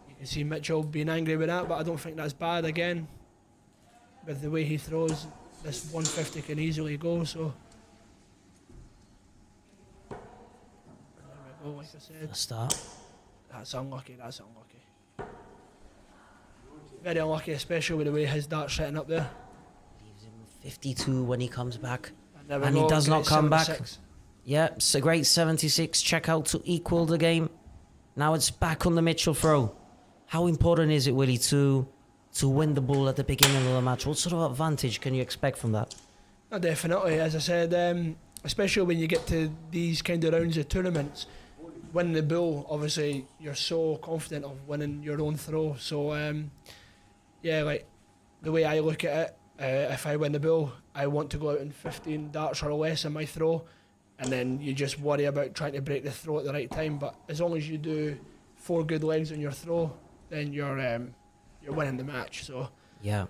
You can see Mitchell being angry with that, but I don't think that's bad again. With the way he throws, this 150 can easily go, so. There we go, like I said. The start. That's unlucky. Very unlucky, especially with the way his dart's setting up there. Leaves him with 52 when he comes back. There we And he go, does not great come back. 76. Yeah, it's a great 76 checkout to equal the game. Now it's back on the Mitchell throw. How important is it, Willie, to win the ball at the beginning of the match? What sort of advantage can you expect from that? No, definitely, as I said, especially when you get to these kind of rounds of tournaments, winning the bull, obviously you're so confident of winning your own throw. So, yeah, like the way I look at it, if I win the bull, I want to go out in 15 darts or less in my throw, and then you just worry about trying to break the throw at the right time. But as long as you do 4 good legs on your throw, then you're winning the match. So Yeah,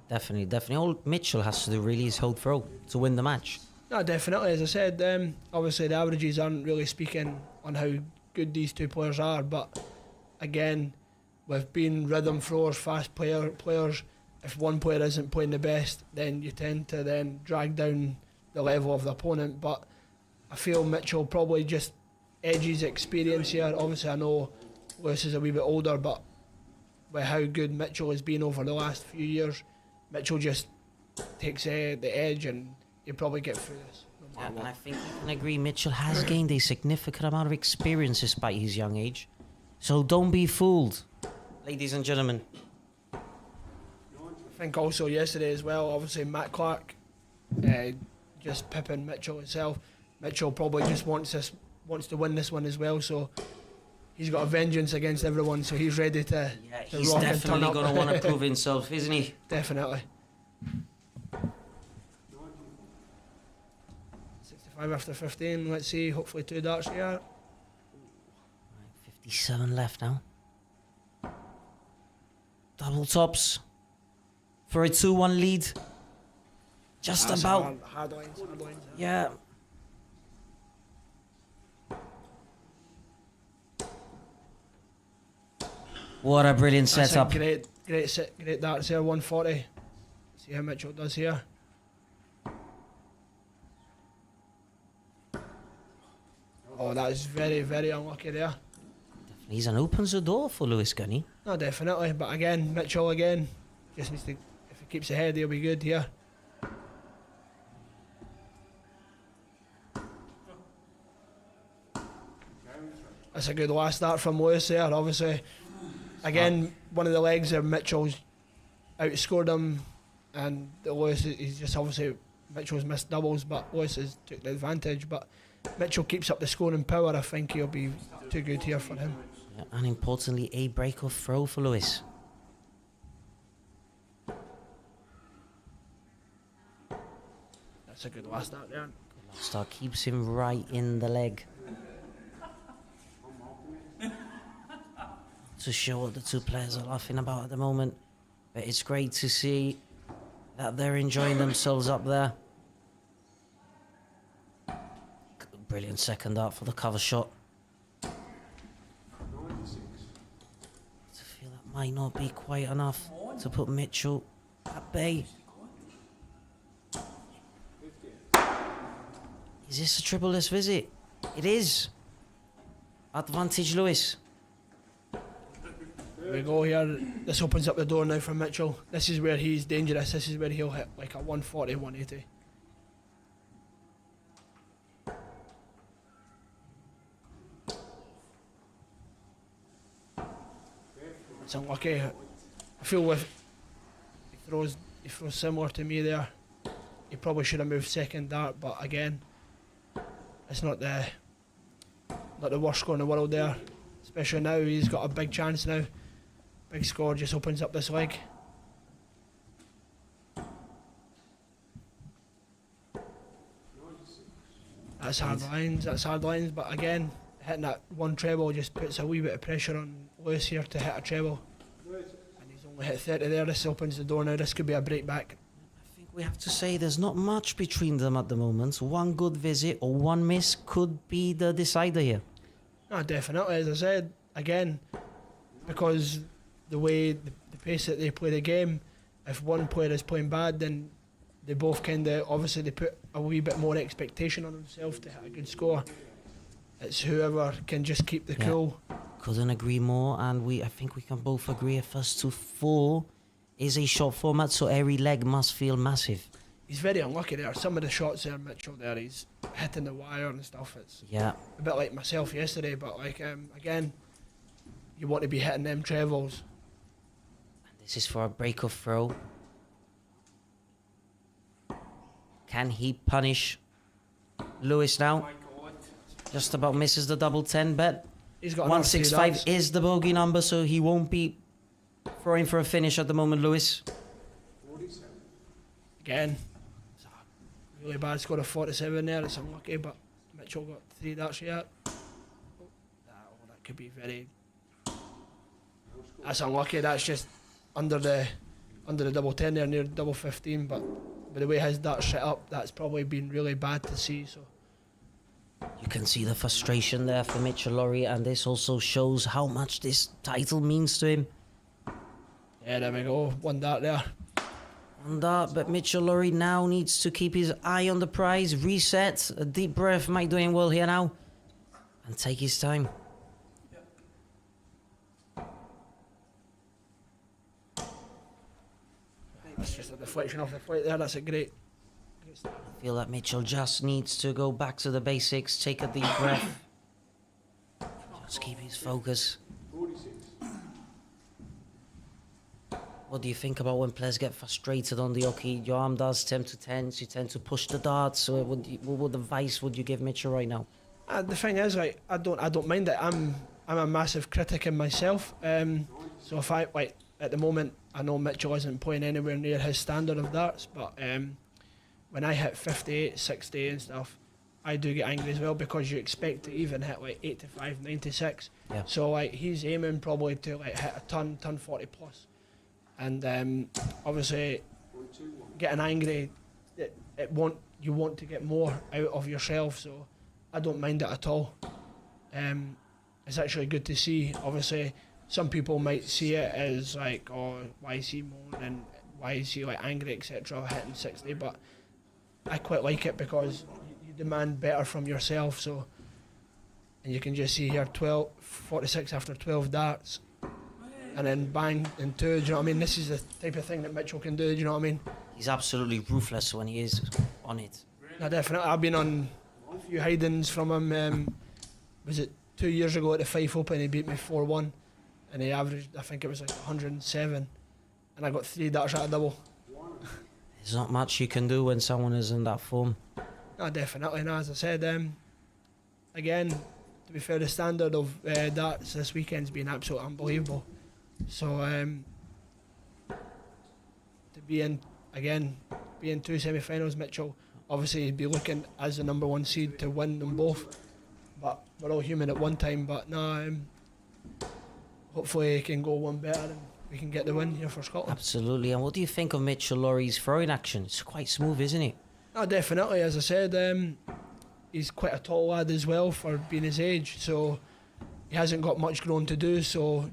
definitely. All Mitchell has to do really is hold throw to win the match. no, definitely, as I said, obviously the averages aren't really speaking on how good these two players are, but again, with being rhythm throwers, fast players, if one player isn't playing the best, then you tend to then drag down the level of the opponent. But I feel Mitchell probably just edges experience here. Obviously I know Lewis is a wee bit older, but with how good Mitchell has been over the last few years, Mitchell just takes the edge, and you probably get through this. Yeah, and I think you can agree Mitchell has gained a significant amount of experience despite his young age. So don't be fooled, ladies and gentlemen. I think also yesterday as well, obviously Matt Clark just pipping Mitchell himself. Mitchell probably just wants to win this one as well, so he's got a vengeance against everyone, so he's ready to He's rock and turn definitely up. going to want to prove himself, isn't he? Definitely. 65 after 15, let's see, hopefully 2 darts here. 57 left now. Double tops for a 2-1 lead. Just That's about. hard lines. Yeah. What a brilliant That's setup. a great darts here, 140. See how Mitchell does here. Oh, that is very, very unlucky there. He's an opens the door for Lewis Gunny. No, definitely. But again, Mitchell again just needs to. If he keeps ahead, he'll be good here. That's a good last start from Lewis there. Obviously, again, one of the legs there, Mitchell's outscored him, and Lewis, he's just obviously Mitchell's missed doubles, but Lewis has took the advantage. But Mitchell keeps up the scoring power. I think he'll be too good here for him. Yeah, and importantly, a break off throw for Lewis. That's a good last start there. Star keeps him right in the leg. To show what the two players are laughing about at the moment. But it's great to see that they're enjoying themselves up there. Brilliant second dart for the cover shot. I feel that might not be quite enough to put Mitchell at bay. Is this a triple-less visit? It is. Advantage Lewis. There we go here. This opens up the door now for Mitchell. This is where he's dangerous. This is where he'll hit like a 140, 180. It's unlucky. I feel with he throws similar to me there. He probably should have moved second dart, but again, it's not the worst score in the world there. Especially now, he's got a big chance now. Big score just opens up this leg. That's hard lines, but again, hitting that one treble just puts a wee bit of pressure on Lewis here to hit a treble. And he's only hit 30 there. This opens the door now. This could be a breakback. I think we have to say there's not much between them at the moment. One good visit or one miss could be the decider here. No, definitely. As I said, again, because the way the pace that they play the game, if one player is playing bad, then they both kind of obviously they put a wee bit more expectation on themselves to hit a good score. It's whoever can just keep the cool. Couldn't agree more, and I think we can both agree a first to 4 is a short format, so every leg must feel massive. He's very unlucky there. Some of the shots there, Mitchell, there, he's hitting the wire and stuff. It's a bit like myself yesterday, but like again, you want to be hitting them trebles. This is for a break-off throw. Can he punish Lewis now? Just about misses the double 10 bet. He's got 165 is the bogey number, so he won't be throwing for a finish at the moment, Lewis. Again, it's a really bad score of 47 there. It's unlucky, but Mitchell got 3 darts yet. That could be very. That's unlucky. That's just under the double 10 there, near double 15. But with the way his darts set up, that's probably been really bad to see. So you can see the frustration there for Mitchell Lowry, and this also shows how much this title means to him. Yeah, there we go. 1 dart there. 1 dart, but Mitchell Lowry now needs to keep his eye on the prize, reset, a deep breath, might doing well here now, and take his time. That's just a deflection off the plate there. That's a great start. I feel that Mitchell just needs to go back to the basics, take a deep breath. Just keep his focus. What do you think about when players get frustrated on the hockey? Your arm does tend to tense, you tend to push the darts. So what advice would you give Mitchell right now? The thing is, like, I don't mind it. I'm a massive critic in myself. So if I at the moment, I know Mitchell isn't playing anywhere near his standard of darts, but when I hit 58, 60 and stuff, I do get angry as well, because you expect to even hit like 85, 96. Yeah. So like he's aiming probably to like hit a ton 40 plus, and obviously getting angry, you want to get more out of yourself. So I don't mind it at all. It's actually good to see. Obviously, some people might see it as like, oh, why is he moaning, why is he like angry, etc., hitting 60, but I quite like it because you demand better from yourself. So, and you can just see here 46 after 12 darts, and then bang in 2. Do you know what I mean? This is the type of thing that Mitchell can do. Do you know what I mean? He's absolutely ruthless when he is on it. No, definitely. I've been on a few hidings from him. Was it 2 years ago at the Fife Open? He beat me 4-1, and he averaged, I think it was like 107, and I got 3 darts out of double. There's not much you can do when someone is in that form. No, definitely. No, as I said, again, to be fair, the standard of darts this weekend's been absolutely unbelievable. So to be in 2 semi-finals, Mitchell, obviously he'd be looking as the number 1 seed to win them both. But we're all human at one time. But no, hopefully he can go one better and we can get the win here for Scotland. Absolutely. And what do you think of Mitchell Lowry's throwing action? It's quite smooth, isn't it? No, definitely. As I said, he's quite a tall lad as well for being his age. So he hasn't got much growing to do. So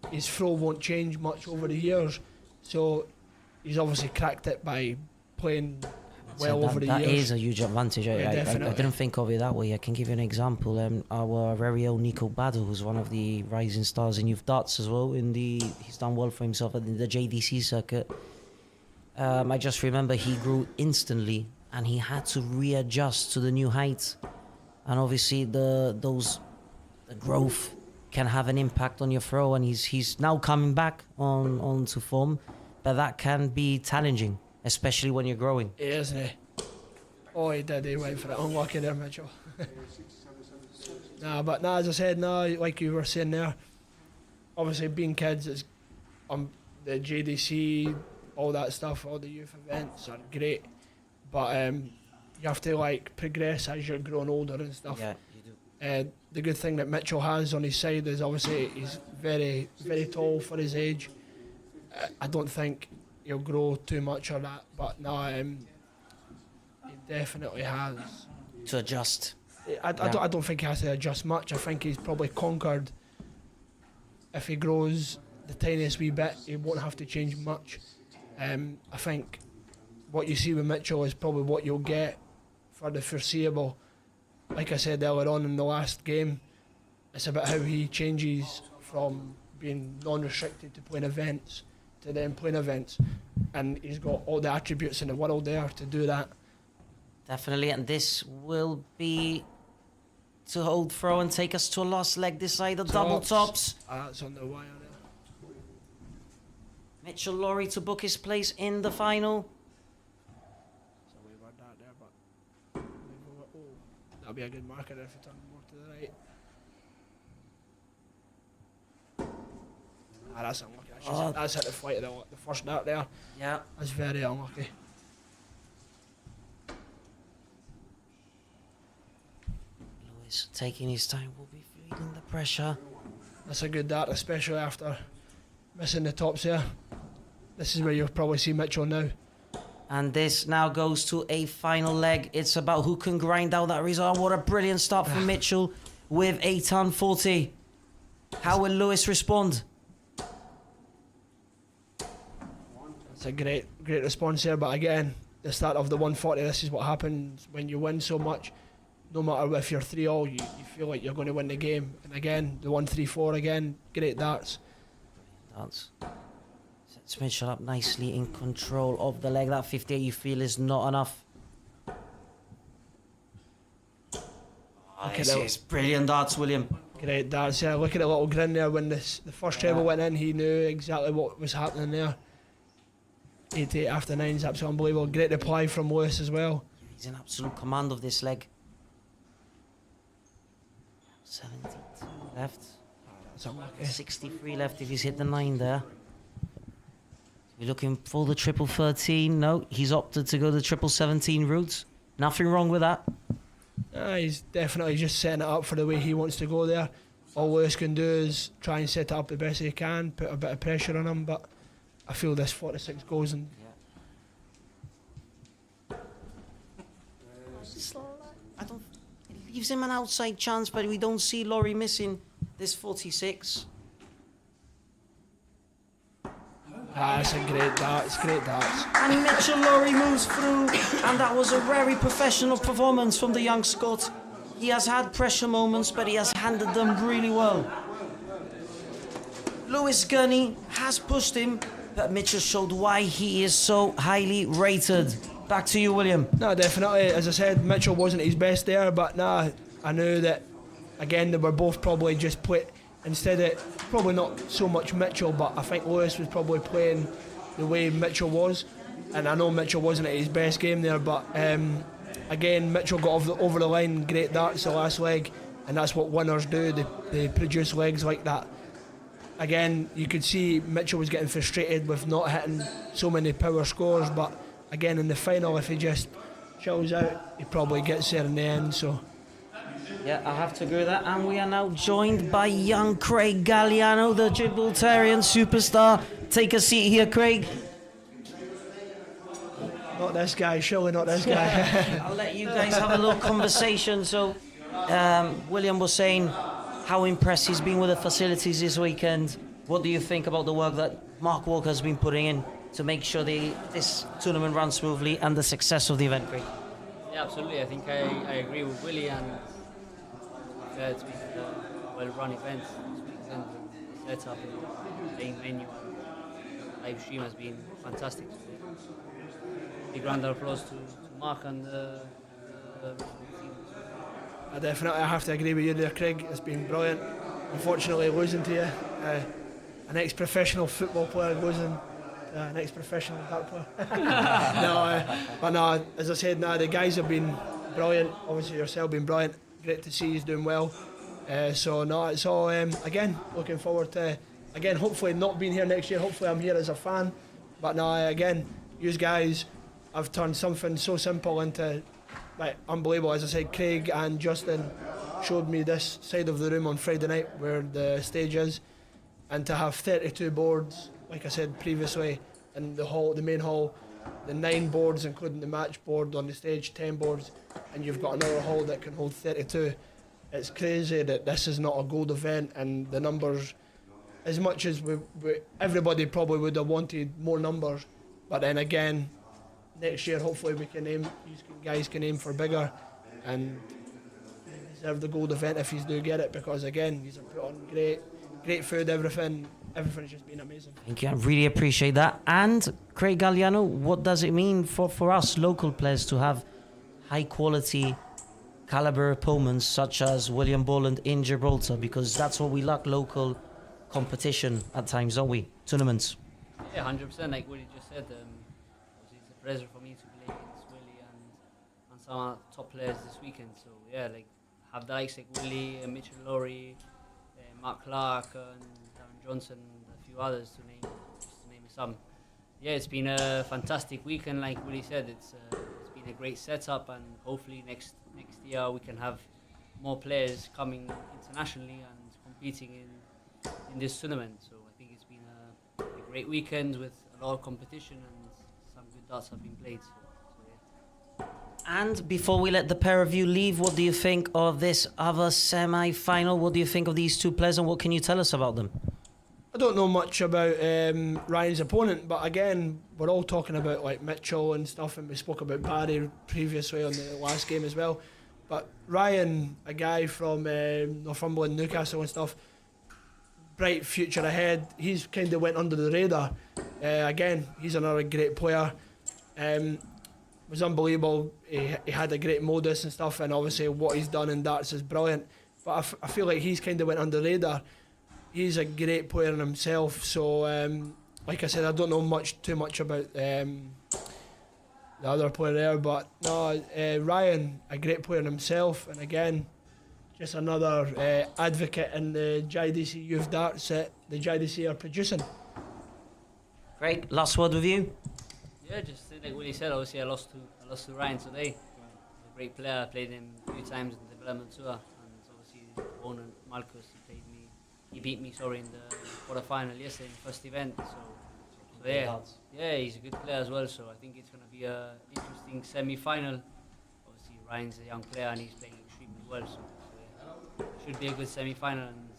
his throw won't change much over the years. So he's obviously cracked it by playing well over the That years. is a huge advantage. I definitely. didn't think of it that way. I can give you an example. Our very own Nico Badu, who's one of the rising stars in youth darts as well. He's done well for himself in the JDC circuit. I just remember he grew instantly, and he had to readjust to the new heights. And obviously, the growth can have an impact on your throw, and he's now coming back onto form, but that can be challenging, especially when you're growing. He is, eh? Oh, he did. He went for it. Unlucky there, Mitchell. But as I said, like you were saying there, obviously being kids, it's the JDC, all that stuff, all the youth events are great, but you have to like progress as you're growing older and stuff. Yeah, you do. The good thing that Mitchell has on his side is obviously he's very, very tall for his age. I don't think he'll grow too much on that, but he definitely has To adjust. I don't think he has to adjust much. I think he's probably conquered. If he grows the tiniest wee bit, he won't have to change much. I think what you see with Mitchell is probably what you'll get for the foreseeable. Like I said earlier on in the last game, it's about how he changes from being non-restricted to playing events to then playing events, and he's got all the attributes in the world there to do that. Definitely, and this will be to hold throw and take us to a last leg this side of double tops. That's on the wire there. Mitchell Lawrie to book his place in the final. So we were that there, but that'll be a good marker if you turn more to the right. That's unlucky. That's hit the flight of the first dart there. Yeah. That's very unlucky. Lewis taking his time, will be feeling the pressure. That's a good dart, especially after missing the tops here. This is where you'll probably see Mitchell now. And this now goes to a final leg. It's about who can grind out that result. What a brilliant start from Mitchell with a ton 40. How will Lewis respond? It's a great response here, but again, the start of the 140, this is what happens when you win so much. No matter if you're 3-all, you feel like you're going to win the game. And again, the 1-3-4 again, great darts. Sets Mitchell up nicely in control of the leg. That 58 you feel is not enough. This is brilliant darts, William. Great darts, yeah. Look at the little grin there when the first treble went in. He knew exactly what was happening there. 88 after 9 is absolutely unbelievable. Great reply from Lewis as well. He's in absolute command of this leg. 72 left. That's unlucky. 63 left if he's hit the 9 there. We're looking for the triple 13. No, he's opted to go the triple 17 route. Nothing wrong with that. He's definitely just setting it up for the way he wants to go there. All Lewis can do is try and set it up the best he can, put a bit of pressure on him, but I feel this 46 goes and It leaves him an outside chance, but we don't see Lawrie missing this 46. it's a great dart. It's great darts. And Mitchell Lawrie moves through, and that was a very professional performance from the young Scot. He has had pressure moments, but he has handled them really well. Lewis Gurney has pushed him, but Mitchell showed why he is so highly rated. Back to you, William. No, definitely. As I said, Mitchell wasn't his best there, but I knew that, again, they were both probably just instead of, probably not so much Mitchell, but I think Lewis was probably playing the way Mitchell was. And I know Mitchell wasn't at his best game there, but again, Mitchell got over the line, great darts the last leg, and that's what winners do, they produce legs like that. Again, you could see Mitchell was getting frustrated with not hitting so many power scores, but again, in the final, if he just chills out, he probably gets there in the end. So, yeah, I have to agree with that. And we are now joined by young Craig Galliano, the Gibraltarian superstar. Take a seat here, Craig. Not this guy, surely not this guy. I'll let you guys have a little conversation. So, William was saying how impressed he's been with the facilities this weekend. What do you think about the work that Mark Walker has been putting in? to make sure this tournament runs smoothly and the success of the event, Greg? Yeah, absolutely. I think I agree with Willie, and it's been a well-run event this weekend. The setup and the playing menu and live stream has been fantastic. So, big round of applause to Mark and the team. I have to agree with you there, Craig. It's been brilliant. Unfortunately, losing to you, an ex-professional football player losing an ex-professional dart player. But no, as I said, the guys have been brilliant. Obviously, yourself been brilliant. Great to see you doing well. So no, it's all again looking forward to hopefully not being here next year. Hopefully, I'm here as a fan. But no, again, you guys have turned something so simple into like unbelievable. As I said, Craig and Justin showed me this side of the room on Friday night where the stage is, and to have 32 boards, like I said previously, in the hall, the main hall, the 9 boards including the match board on the stage, 10 boards, and you've got another hall that can hold 32. It's crazy that this is not a gold event, and the numbers, as much as everybody probably would have wanted more numbers, but then again, next year hopefully we can aim, you guys can aim for bigger, and deserve the gold event if you do get it, because again, you have put on great food, everything's just been amazing. Thank you, I really appreciate that. And Craig Galliano, what does it mean for us local players to have high quality caliber opponents such as William Borland in Gibraltar, because that's what we lack, local competition at times, don't we? Tournaments. Yeah, 100%. Like Willie just said, obviously it's a pleasure for me to play against Willie and some top players this weekend. So yeah, like have the likes like Willie, Mitchell Laurie, Mark Clark, and Darren Johnson, and a few others to name some. Yeah, it's been a fantastic weekend. Like Willie said, it's been a great setup, and hopefully next year we can have more players coming internationally and competing in this tournament. So I think it's been a great weekend with a lot of competition, and some good darts have been played. So yeah. And before we let the pair of you leave, what do you think of this other semi-final? What do you think of these two players, and what can you tell us about them? I don't know much about Ryan's opponent, but again, we're all talking about like Mitchell and stuff, and we spoke about Barry previously on the last game as well. But Ryan, a guy from Northumberland, Newcastle and stuff, bright future ahead. He's kind of went under the radar. Again, he's another great player. Was unbelievable. He had a great modus and stuff, and obviously what he's done in darts is brilliant. But I feel like he's kind of went under the radar. He's a great player in himself. So, like I said, I don't know too much about the other player there. But no, Ryan, a great player in himself, and again, just another advocate in the JDC Youth Darts that the JDC are producing. Great. Last word with you. Yeah, just like Willie said, obviously I lost to Ryan today. He's a great player. I played him a few times in the development tour, and obviously owner Marcus, he beat me in the quarter-final yesterday in the first event. So yeah, he's a good player as well. So I think it's going to be an interesting semi-final. Obviously Ryan's a young player and he's playing extremely well. So yeah, should be a good semi-final and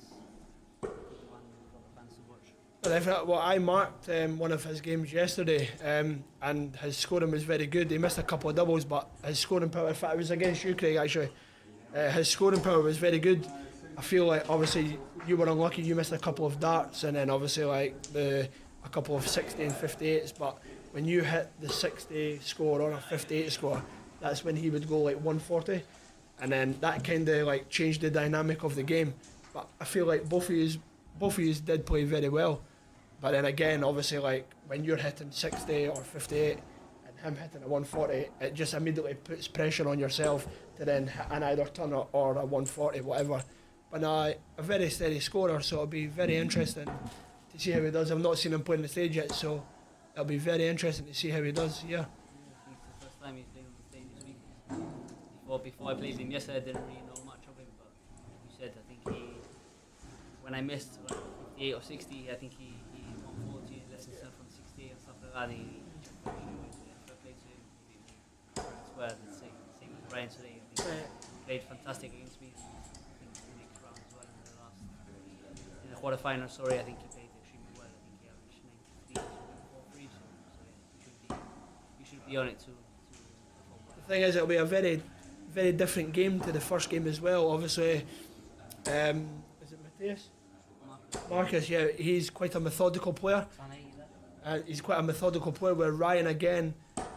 a good one for the fans to watch. Well, I marked one of his games yesterday, and his scoring was very good. He missed a couple of doubles, but his scoring power, in fact it was against you, Craig, actually, his scoring power was very good. I feel like obviously you were unlucky, you missed a couple of darts, and then obviously like a couple of 60 and 58s, but when you hit the 60 score or a 58 score, that's when he would go like 140, and then that kind of like changed the dynamic of the game. But I feel like both of you did play very well. But then again, obviously, like when you're hitting 60 or 58 and him hitting a 140, it just immediately puts pressure on yourself to then hit an either ton or a 140, whatever. But a very steady scorer, so it'll be very interesting to see how he does. I've not seen him play on the stage yet, so it'll be very interesting to see how he does. Yeah. I think it's the first time he's playing on the stage this week. Before I played him yesterday, I didn't really know much of him, but like you said, I think when I missed 58 or 60, I think he 140 less than from 60 and stuff like that. He checked the played to him. He beat me square. Same with Brian today. I think he played fantastic against me. I think the next round as well in the quarterfinal. I think he played extremely well. I think he averaged 93 or 4-3. So be on it to The thing is, it'll be a very, very different game to the first game as well. Obviously, is it Matthias? Marcus, yeah, he's quite a methodical player. He's quite a methodical player, where Ryan, again,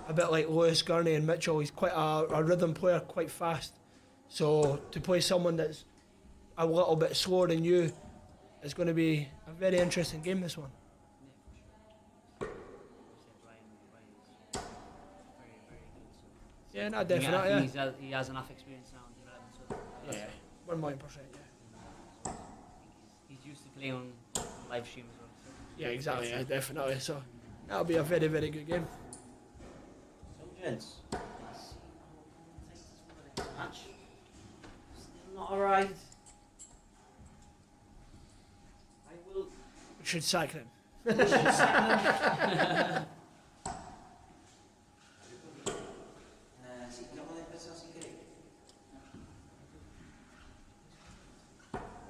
a bit like Lewis, Gurney and Mitchell, he's quite a rhythm player, quite fast. So to play someone that's a little bit slower than you is going to be a very interesting game, this one. Yeah, no, definitely. Yeah. He has enough experience now in development. So 1,000,000%, yeah. he's used to playing on live stream as well. So. Yeah, exactly, yeah, definitely. So that'll be a very, very good game. So, gents, match still not arrived. I will. We should sack them.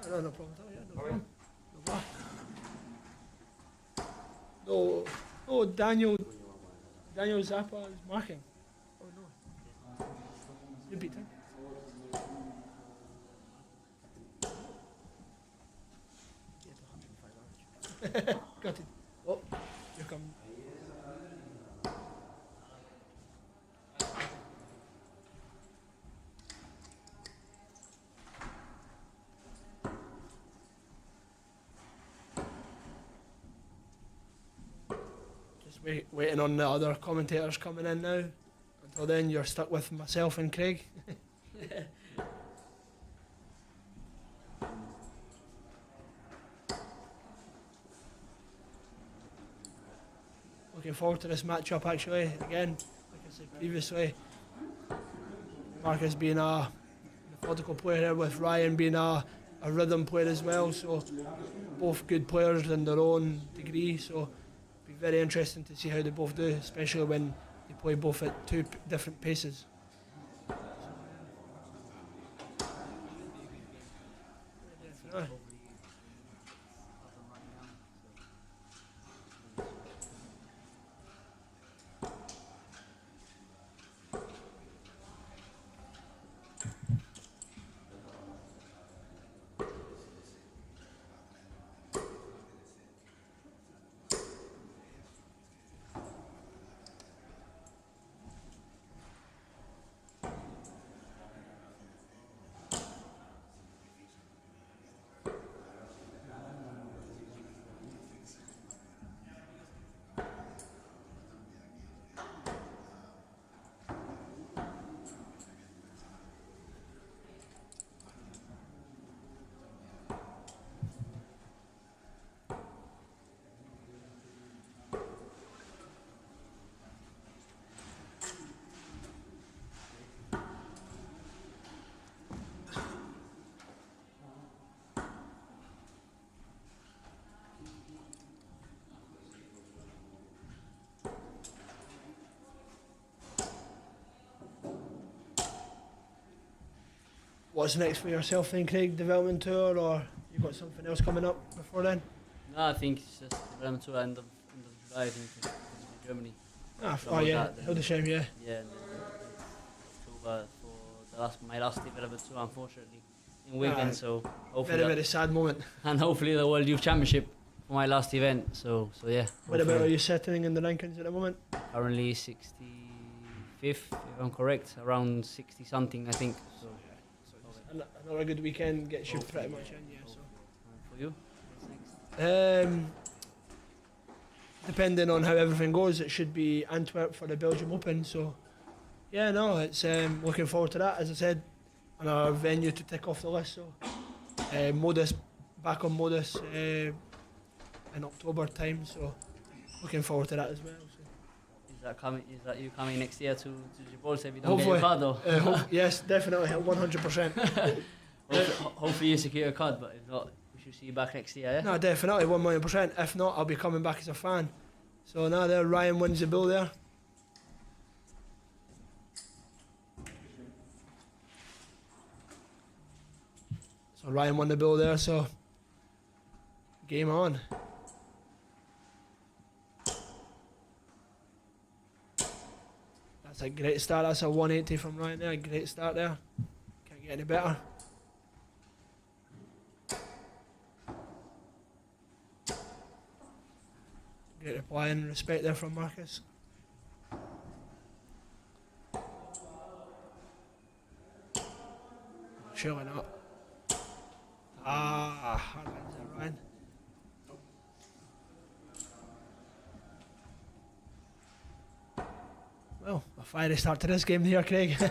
No problem. Yeah, no problem. No, Daniel Zappa is marking. Oh no. You beat him. Got it. Oh, here come. Waiting on the other commentators coming in now. Until then, you're stuck with myself and Craig. Looking forward to this matchup, actually. Again, like I said previously, Marcus being a methodical player here, with Ryan being a rhythm player as well. So both good players in their own degree. So be very interesting to see how they both do, especially when they play both at two different paces. Definitely. What's next for yourself then, Craig? Development tour, or you got something else coming up before then? No, I think it's just development tour end of July. I think it's Germany. Oh yeah, Hildesheim, yeah. Yeah, and then October for my last development tour, unfortunately, in Wigan. So hopefully very sad moment. And hopefully the World Youth Championship for my last event. So yeah. What about, are you settling in the rankings at the moment? Currently 65th, if I'm correct, around 60 something, I think. So another good weekend gets you pretty much in, yeah. So. For you, what's next? Depending on how everything goes, it should be Antwerp for the Belgium Open. So, yeah, no, it's looking forward to that. As I said, another venue to tick off the list. So, Modus, back on Modus in October time. So, looking forward to that as well. So. Is that you coming next year to Gibraltar if you don't get your card though? Yes, definitely, 100%. Hopefully you secure a card, but if not, we should see you back next year, yeah? No, definitely, 1,000,000%. If not, I'll be coming back as a fan. So now there, Ryan wins the bill there. So Ryan won the bill there, so game on. That's a great start. That's a 180 from Ryan there. Great start there. Can't get any better. Great reply and respect there from Marcus. Surely not. Hard lines there, Ryan. Well, a fiery start to this game here, Craig. Yeah,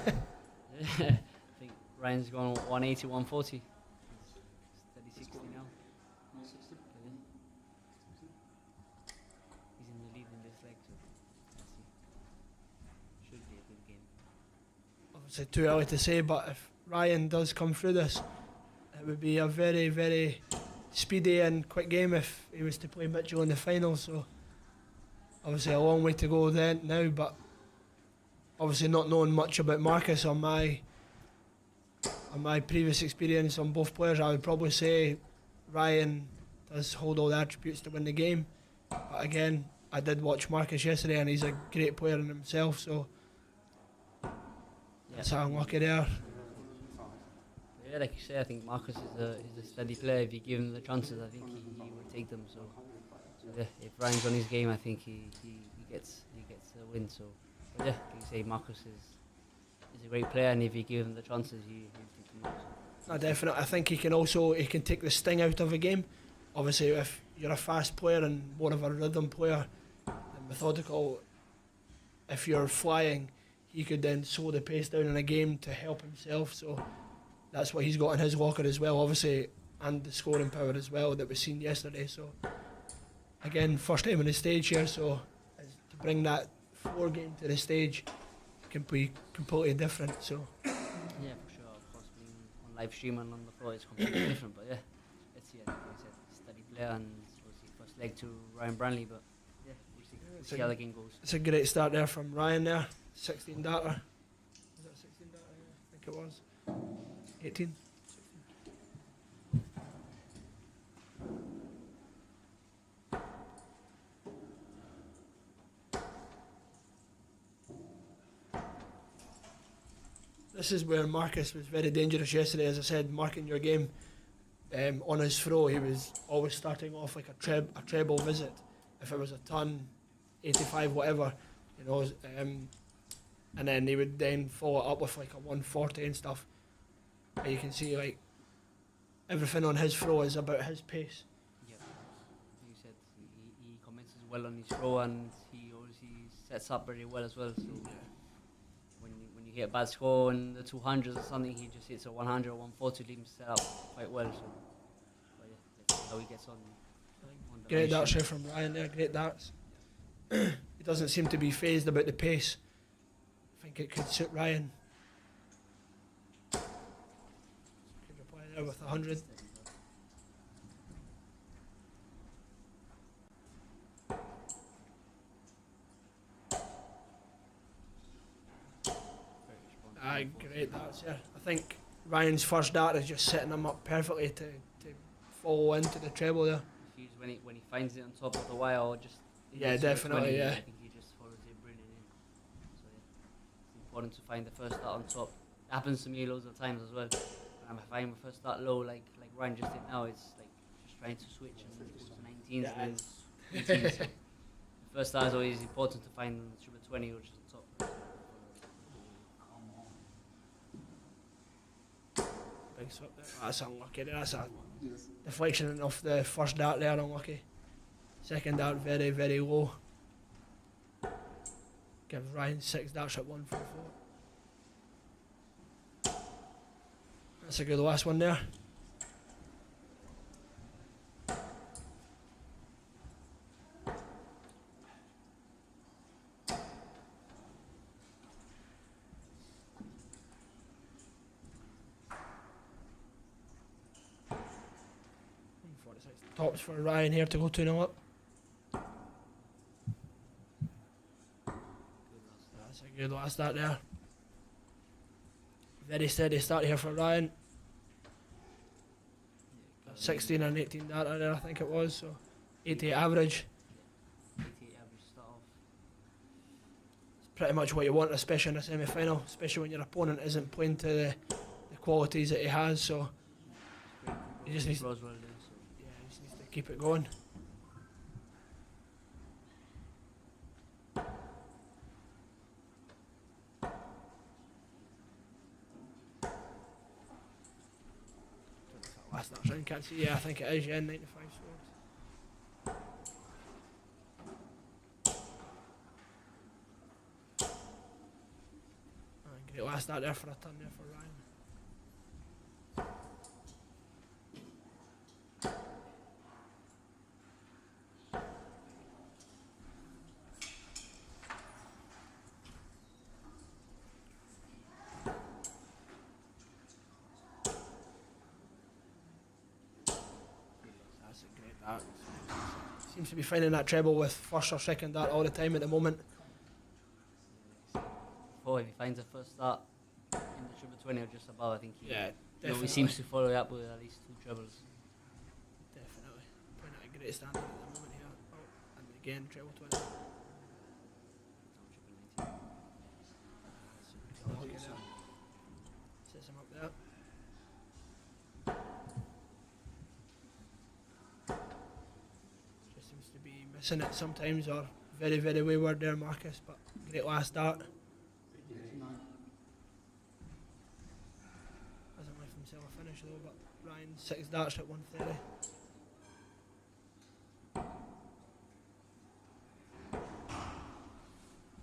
I think Ryan's going 180, 140. Steady 60 now. 160. Yeah. He's in the lead in this leg, so let's see. Should be a good game. Obviously too early to say, but if Ryan does come through this, it would be a very, very speedy and quick game if he was to play Mitchell in the final. So obviously a long way to go then now, but obviously not knowing much about Marcus on my previous experience on both players, I would probably say Ryan does hold all the attributes to win the game. But again, I did watch Marcus yesterday and he's a great player in himself, so that's how unlucky there. Yeah, like you say, I think Marcus is a steady player. If you give him the chances, I think he will take them. So yeah, if Ryan's on his game, I think he gets a win. So but yeah, like you say, Marcus is a great player, and if you give him the chances, he'll take them out. No, definitely. I think he can take the sting out of a game. Obviously, if you're a fast player and more of a rhythm player, and methodical, if you're flying, he could then slow the pace down in a game to help himself. So that's what he's got in his locker as well, obviously, and the scoring power as well that was seen yesterday. So again, first time on the stage here, so to bring that floor game to the stage can be completely different. So Yeah, for sure. Of course, being on live stream and on the floor is completely different. But yeah, let's see. Like I said, steady player, and obviously first leg to Ryan Branley. But yeah, we'll see how the game goes. it's a great start there from Ryan there. 16 data. Was that 16 data? Yeah, I think it was. 18. This is where Marcus was very dangerous yesterday. As I said, marking your game on his throw, he was always starting off like a treble visit. If it was a ton, 85, whatever, you know, and then he would then follow it up with like a 140 and stuff. But you can see like everything on his throw is about his pace. Yeah, like you said, he commences well on his throw, and he obviously sets up very well as well. So when you hit a bad score in the 200s or something, he just hits a 100 or 140, leave him set up quite well. So, but yeah, let's see how he gets on the Great race. darts here from Ryan there, great darts. He doesn't seem to be phased about the pace. I think it could suit Ryan. Could reply there with 100. Aye, great darts, yeah. I think Ryan's first dart is just setting him up perfectly to follow into the treble there. When he finds it on top of the wire, or just Yeah, definitely, yeah. I think he just follows it brilliantly. So yeah, it's important to find the first dart on top. It happens to me loads of times as well. And if I find my first dart low, like Ryan just did now, it's like just trying to switch and then go to 19s and then 18s. So the first dart is always important to find triple 20 or just on top. Big swap there. That's unlucky. That's a deflection off the first dart there, unlucky. Second dart very, very low. Gives Ryan 6 darts at 144. That's a good last one there. Tops for Ryan here to go 2-0 up. That's a good last start there. Very steady start here for Ryan. 16 and 18 data there, I think it was, so 88 average. 88 average start off. pretty much what you want, especially in a semi-final, especially when your opponent isn't playing to the qualities that he has. So he just needs, Roswell there, so. yeah, he just needs to keep it going. Last night's round, can't see. Yeah, I think it is. Yeah, 95 swords. Great last night there for a turn there for Ryan. That's a great dart. Seems to be finding that treble with first or second dart all the time at the moment. Oh, if he finds a first start in the triple 20 or just above, I think he, Yeah, he definitely. seems to follow it up with at least 2 trebles. Definitely. Playing at a great standard at the moment here. Oh, and again, treble 20. Okay, there. Sets him up there. Just seems to be missing it sometimes, or very, very wayward there, Marcus, but great last start. Hasn't left himself a finish though, but Ryan 6 darts at 130.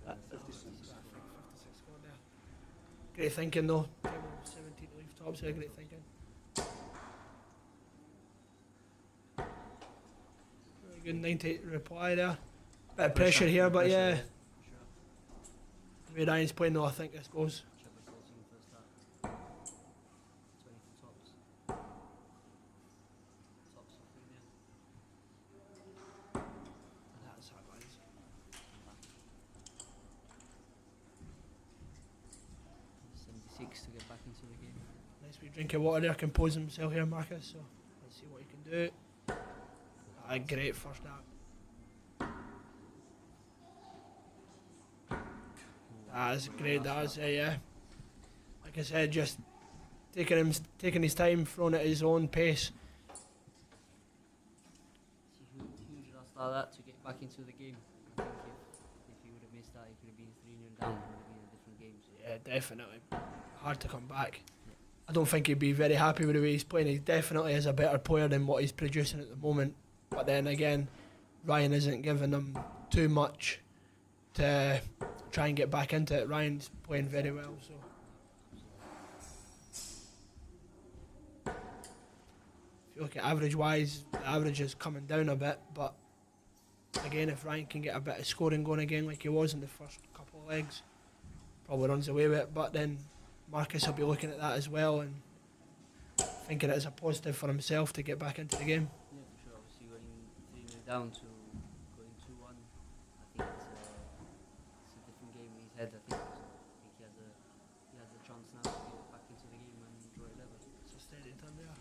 That- 56 scored there. Great thinking though. 17 to leave tops here, great thinking. Very good 98 reply there. Bit of pressure here, but yeah. The way Ryan's playing though, I think this goes. Triple 14 first start. 20 for tops. Tops of premium. That's how it is. 76 to get back into the game. Nice wee drink of water there, compose himself here, Marcus. So let's see what he can do. Ah, great first dart. That's great, that's yeah. Like I said, just taking his time, throwing at his own pace. It's a huge last start that to get back into the game. I think if he would have missed that, he could have been 3-0 down. It would have been a different game. So. Yeah, definitely. Hard to come back. I don't think he'd be very happy with the way he's playing. He definitely is a better player than what he's producing at the moment. But then again, Ryan isn't giving him too much to try and get back into it. Ryan's playing very well, so. If you look at average wise, the average is coming down a bit, but again, if Ryan can get a bit of scoring going again like he was in the first couple of legs, probably runs away with it. But then Marcus will be looking at that as well and thinking it is a positive for himself to get back into the game. Yeah, for sure. Obviously, going 3-0 down to going 2-1, I think it's a different game in his head. I think he has a chance now to get back into the game and draw a level. It's a steady turn there.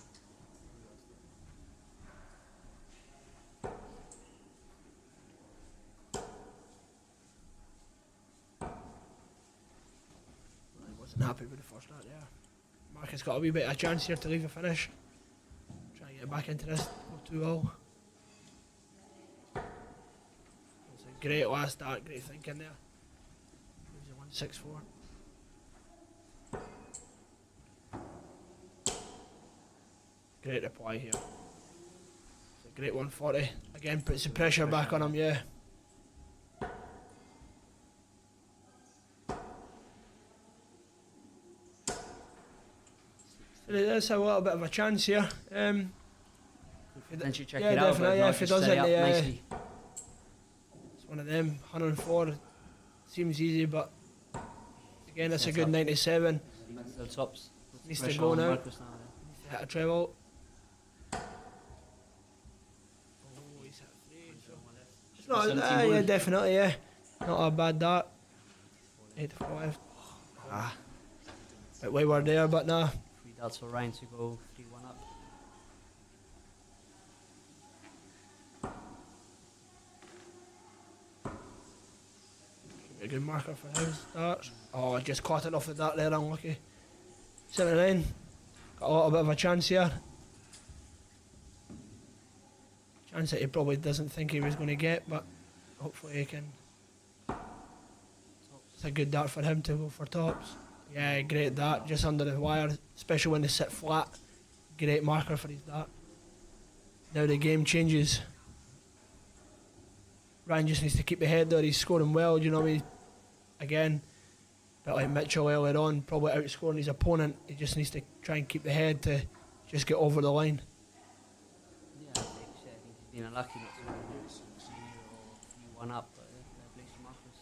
I wasn't happy with the first start there. Marcus got a wee bit of a chance here to leave a finish. Try and get back into this, go 2-0. It's a great last start, great thinking there. Leaves a 1-6-4. Great reply here. It's a great 140. Again, puts the pressure back on him, yeah. There's a little bit of a chance here. Potentially check yeah, it out, definitely, but yeah, not if he just set doesn't, it up yeah. nicely. It's one of them. 104 seems easy, but again, it's a good 97. The tops. Puts Needs to pressure go on now. Marcus there. Hit a treble. Oh, he's hit 3. So. It's not, 17 yeah, bull. definitely, yeah. Not a bad dart. 8 to 5. Ah. Bit wayward there, but nah. 3 darts for Ryan to go 3-1 up. A good marker for his darts. Oh, just caught it off the dart there, unlucky. 79. Got a little bit of a chance here. Chance that he probably doesn't think he was going to get, but hopefully he can. It's a good dart for him to go for tops. Yeah, great dart, just under the wire, especially when they sit flat. Great marker for his dart. Now the game changes. Ryan just needs to keep the head there. He's scoring well, do you know what I mean? Again, a bit like Mitchell earlier on, probably outscoring his opponent. He just needs to try and keep the head to just get over the line. Yeah, I think he's been unlucky not to win or one up, but place to Marcus.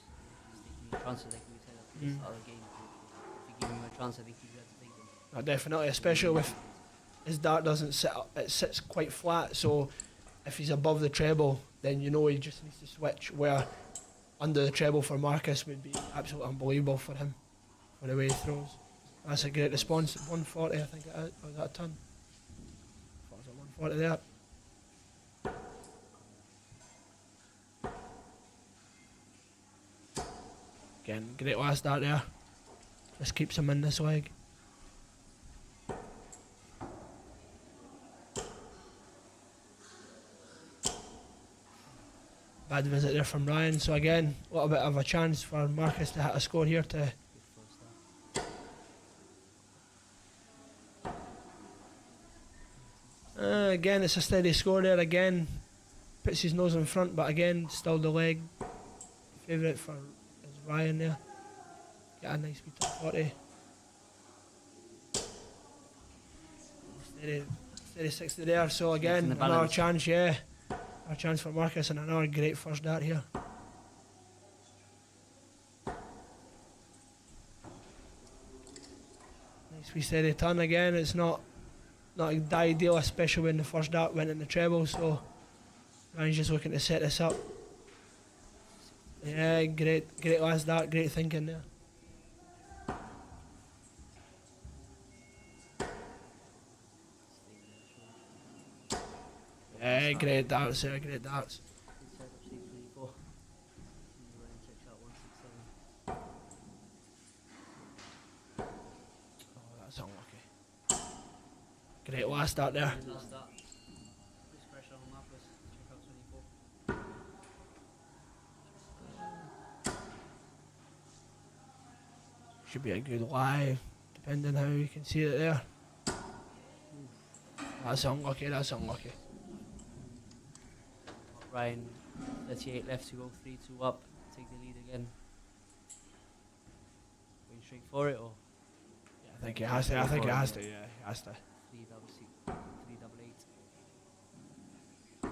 He's taking a chance, like we said at the start of the game. If you give him a chance, I think he's got to take them. No, definitely, especially with his dart doesn't sit up, it sits quite flat, so if he's above the treble, then you know he just needs to switch, where under the treble for Marcus would be absolutely unbelievable for him, for the way he throws. That's a great response. 140, I think it is. Or is that a ton? I thought it was a 140 there. Again, great last dart there. Just keeps him in this leg. Bad visit there from Ryan, so again, a little bit of a chance for Marcus to hit a score here to. Again, it's a steady score there. Again, puts his nose in front, but again, still the leg favourite for is Ryan there. Get a nice wee top 40. Steady 60 there. So again, another chance, yeah. A chance for Marcus and another great first dart here. Nice wee steady turn again. It's not ideal, especially when the first dart went in the treble, so Ryan's just looking to set this up. Yeah, great last dart, great thinking there. Yeah, great darts there, great darts. Oh, that's unlucky. Great last dart there. Should be a good live, depending how you can see it there. That's unlucky, that's unlucky. Ryan, 38 left to go, 3-2 up, take the lead again. Going straight for it, or? Yeah, I think he has to, yeah, he has to. 3-8.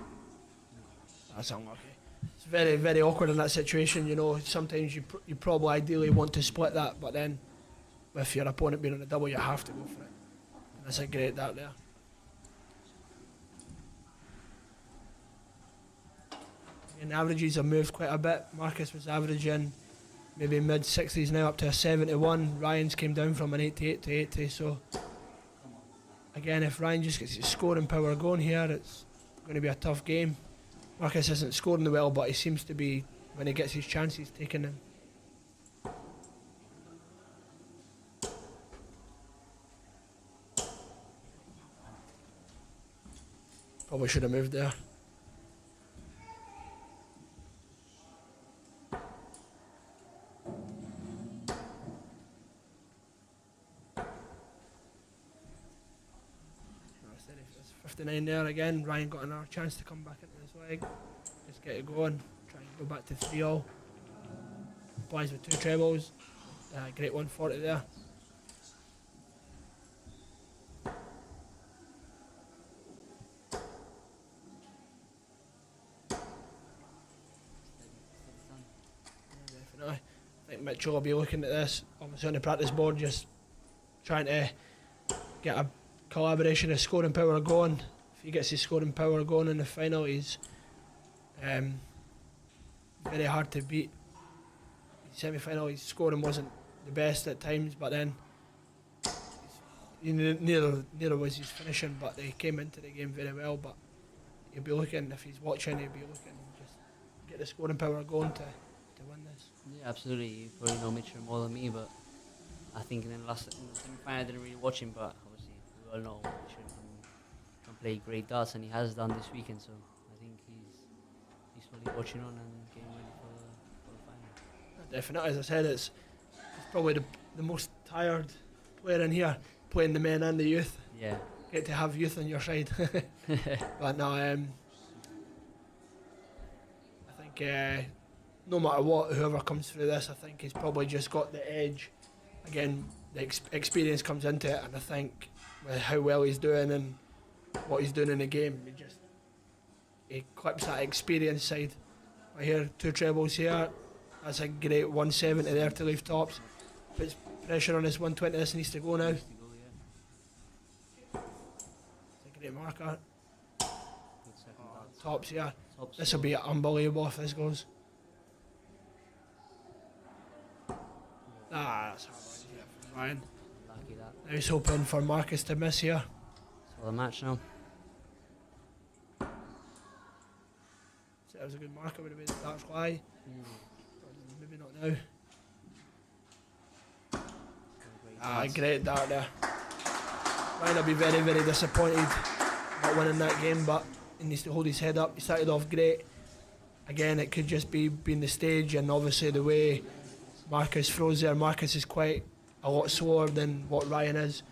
That's unlucky. It's very, very awkward in that situation, you know. Sometimes you probably ideally want to split that, but then with your opponent being on a double, you have to go for it. And that's a great dart there. And averages have moved quite a bit. Marcus was averaging maybe mid 60s now, up to a 71. Ryan's came down from an 88 to 80. So again, if Ryan just gets his scoring power going here, it's going to be a tough game. Marcus isn't scoring well, but he seems to be, when he gets his chances, taking them. Probably should have moved there. It's 59 there again. Ryan got another chance to come back into this leg. Just get it going. Try and go back to 3-all. Applies with 2 trebles. Great 140 there. Definitely. I think Mitchell will be looking at this, obviously on the practice board, just trying to get a collaboration of scoring power going. If he gets his scoring power going in the final, he's very hard to beat. Semi-final, his scoring wasn't the best at times, but then neither was his finishing, but they came into the game very well. But he'll be looking, if he's watching, he'll be looking just get the scoring power going to win this. Yeah, Absolutely, you probably know Mitchell more than me, but I think in the semi-final I didn't really watch him, but obviously we all know Mitchell can play great darts, and he has done this weekend. So I think he's probably watching on and getting ready for the final. Definitely, as I said, it's probably the most tired player in here, playing the men and the youth. Yeah. Get to have youth on your side. But no, I think no matter what, whoever comes through this, I think he's probably just got the edge. Again, the experience comes into it, and I think with how well he's doing and what he's doing in the game, he clips that experience side. I hear 2 trebles here. That's a great 170 there to leave tops. Puts pressure on his 120. This needs to go now. It's a great marker. Tops, yeah. This will be unbelievable if this goes. That's hard from Ryan. Lucky that. Now he's hoping for Marcus to miss here. So the match now. So that was a good marker, would have been that fly. Maybe not now. Great dart there. Ryan will be very, very disappointed not winning that game, but he needs to hold his head up. He started off great. Again, it could just be being the stage and obviously the way Marcus throws there. Marcus is quite a lot slower than what Ryan is.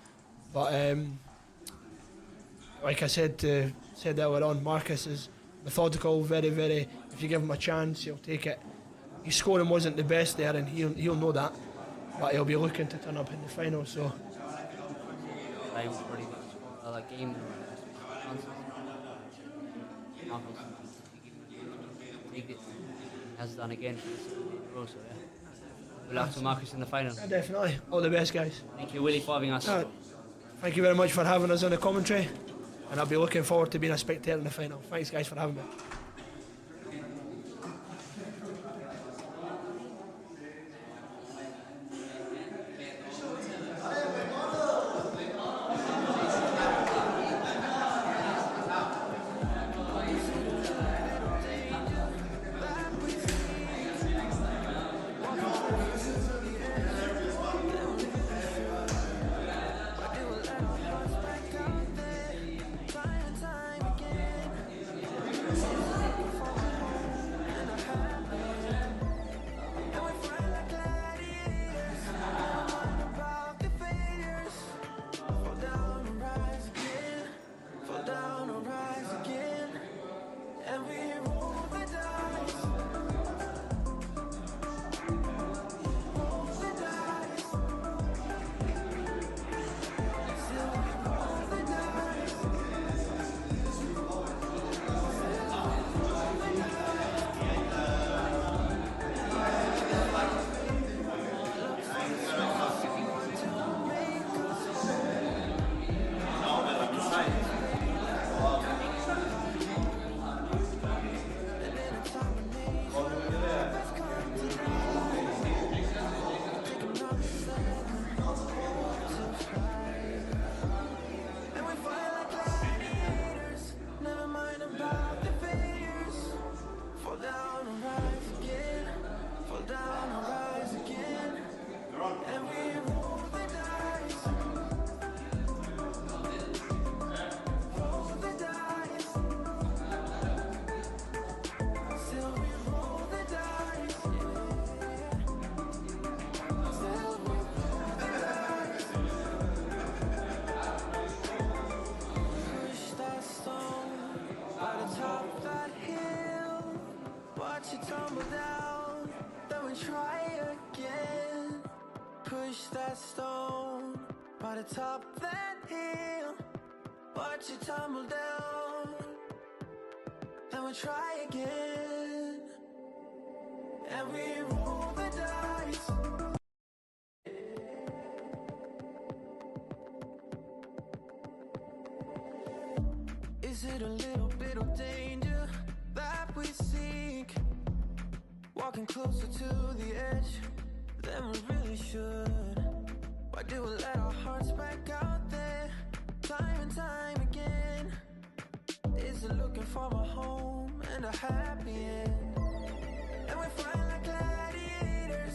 But like I said earlier on, Marcus is methodical, very, very. If you give him a chance, he'll take it. His scoring wasn't the best there, and he'll know that. But he'll be looking to turn up in the final. So. Ryan was pretty good to score another game. He has done again for the second day in a row, so yeah. We'll have to Marcus in the final. Yeah, definitely. All the best, guys. Thank you, Willie, for having us. Thank you very much for having us on the commentary, and I'll be looking forward to being a spectator in the final. Thanks, guys, for having me. Push that stone by the top of that hill. Watch it tumble down. Then we try again. And we roll the dice. Is it a little bit of danger that we seek? Walking closer to the edge than we really should. Why do we let our hearts back out there time and time again? Is it looking for a home and a happy end? And we fight like gladiators,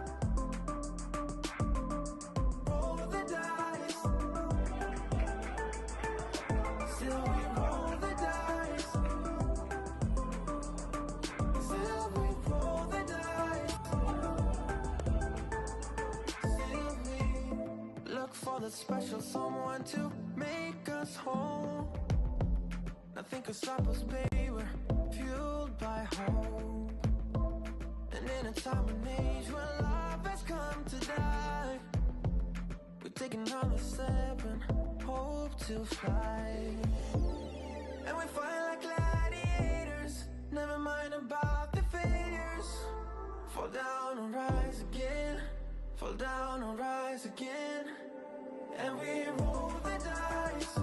Roll the dice. Still we roll the dice. Still we roll the dice. Still we look for the special someone to make us whole. Nothing could stop us, baby. We're fueled by hope. And in a time and age when love has come to die, we take another step and hope to fly. And we fight like gladiators, never mind about the failures. Fall down and rise again, fall down and rise again. And we roll the dice.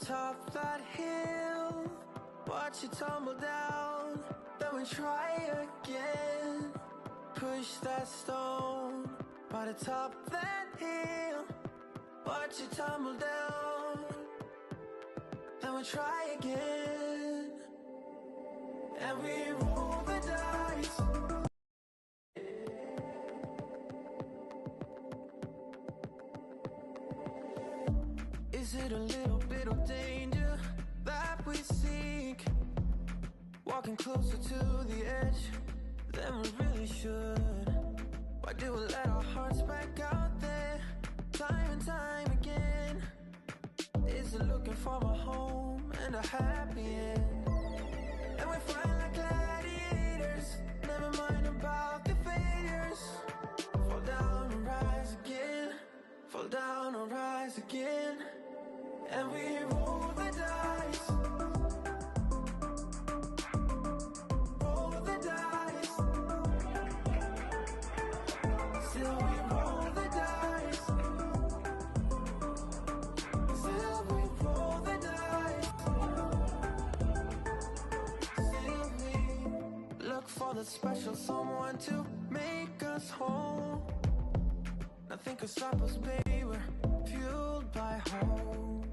top of that hill, watch it tumble down. Then we try again. Push that stone by the top of that hill, watch it tumble down. Then we try again, and we roll the dice. Is it a little bit of danger that we seek? Walking closer to the edge than we really should. Why do we let our hearts back out there time and time again? Is it looking for a home and a happy end? And we fight like gladiators, never mind about the failures. Fall down and rise again, fall down and rise again. And we roll the dice, roll the dice. Still we roll the dice, still we roll the dice. Still we look for the special someone to make us whole. Nothing can stop us, baby, we're fueled by hope.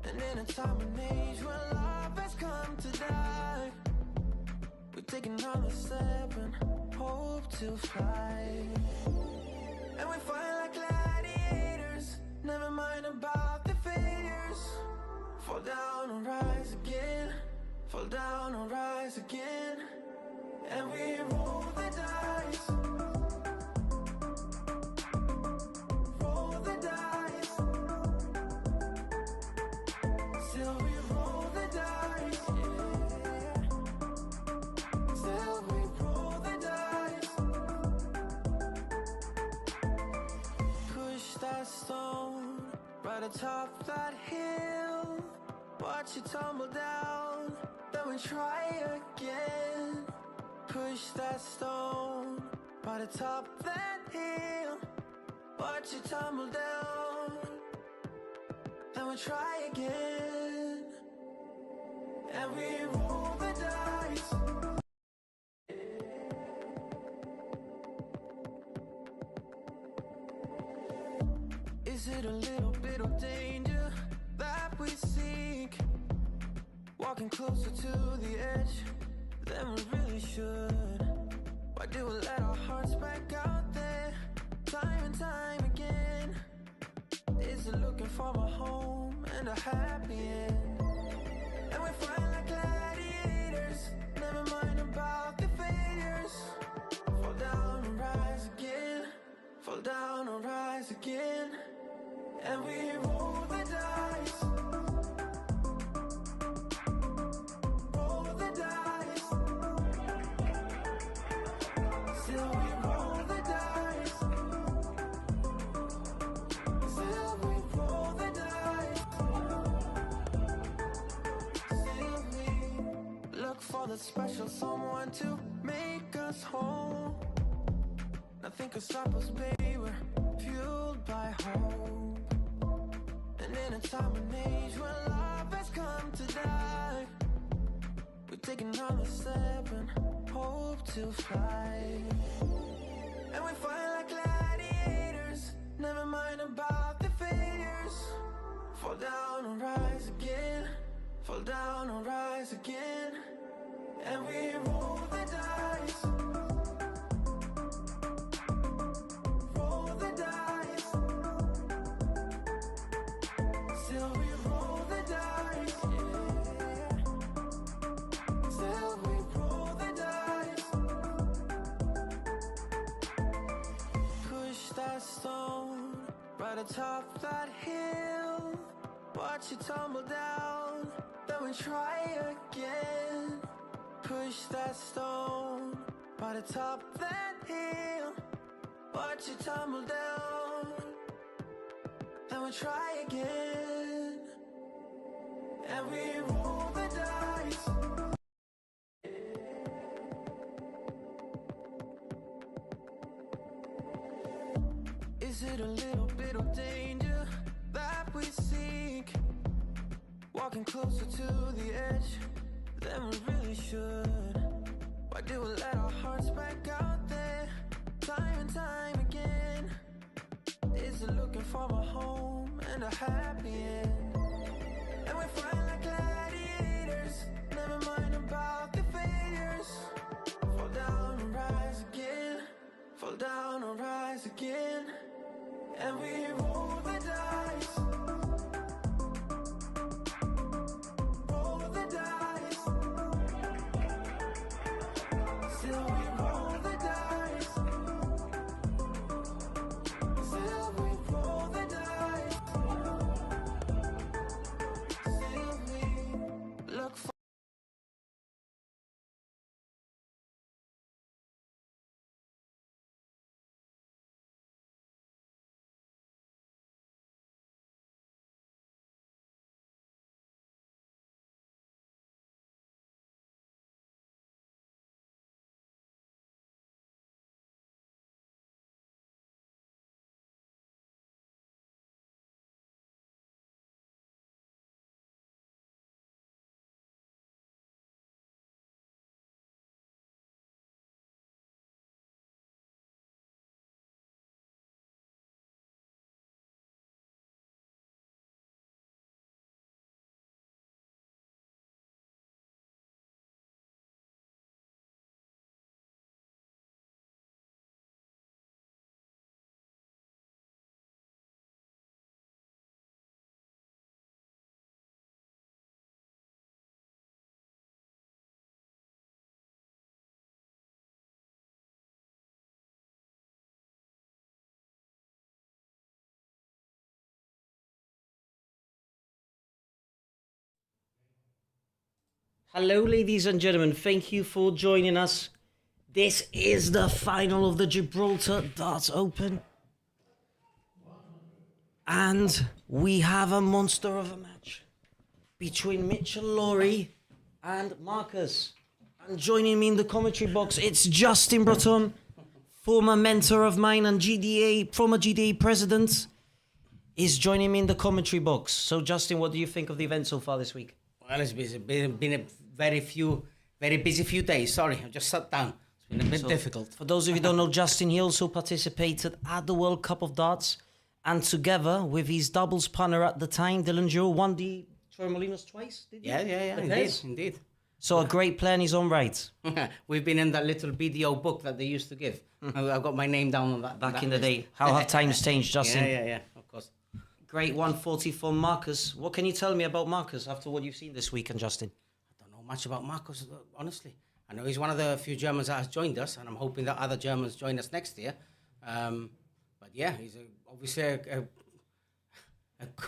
And in a time and age when love has come to die, we take another step and hope to fly. And we fight like gladiators, never mind about the failures. Fall down and rise again, fall down and rise again. And we roll the dice, roll the dice. Still we roll the dice, yeah. Still we roll the dice. Push that stone right atop that hill, watch it tumble down. Then we try again. Push that stone by the top of that hill, watch it tumble down. Then we try again, and we roll the dice. Is it a little bit of danger that we seek? Walking closer to the edge than we really should. Why do we let our hearts back out there time and time again? Is it looking for a home and a happy end? And we fight like gladiators, never mind about the failures. Fall down and rise again, fall down and rise again. And we roll the dice, roll the dice. Still we roll the dice, still we roll the dice. Still we look for the special someone to make us whole. Nothing can stop us, baby, we're fueled by hope. And in a time and age when love has come to die, we take another step and hope to fly. And we fight like gladiators, never mind about the failures. Fall down and rise again, fall down and rise again. And we roll the dice, roll the dice. Still we roll the dice, yeah. Still we roll the dice. Push that stone right atop of that hill, watch it tumble down. Then we try again. Push that stone by the top of that hill, watch it tumble down. Then we try again, and we roll the dice. Is it a little bit of danger that we seek? walking closer to the edge than we really should. Why do we let our hearts back out there time and time again? Is it looking for a home and a happy end? And we fight like gladiators, never mind about the failures. Fall down and rise again, fall down and rise again. And we roll the dice, roll the dice. Still we roll the dice, still we roll the dice. Still we look for. Hello, ladies and gentlemen. Thank you for joining us. This is the final of the Gibraltar Darts Open. And we have a monster of a match between Mitchell Lawry and Marcus. And joining me in the commentary box, it's Justin Breton, former mentor of mine and former GDA president, is joining me in the commentary box. So, Justin, what do you think of the event so far this week? Well, it's been a very busy few days. Sorry, I just sat down. It's been a bit difficult. For those of you who don't know, Justin, he also participated at the World Cup of Darts. And together with his doubles partner at the time, Dylan Joe, won the Torremolinos twice, did you? Yeah, indeed. So a great player in his own right. We've been in that little BDO book that they used to give. I've got my name down on that. Back in the day. How have times changed, Justin? Yeah, of course. Great 140 for Marcus. What can you tell me about Marcus after what you've seen this weekend, Justin? I don't know much about Marcus, honestly. I know he's one of the few Germans that has joined us, and I'm hoping that other Germans join us next year. But yeah, he's obviously a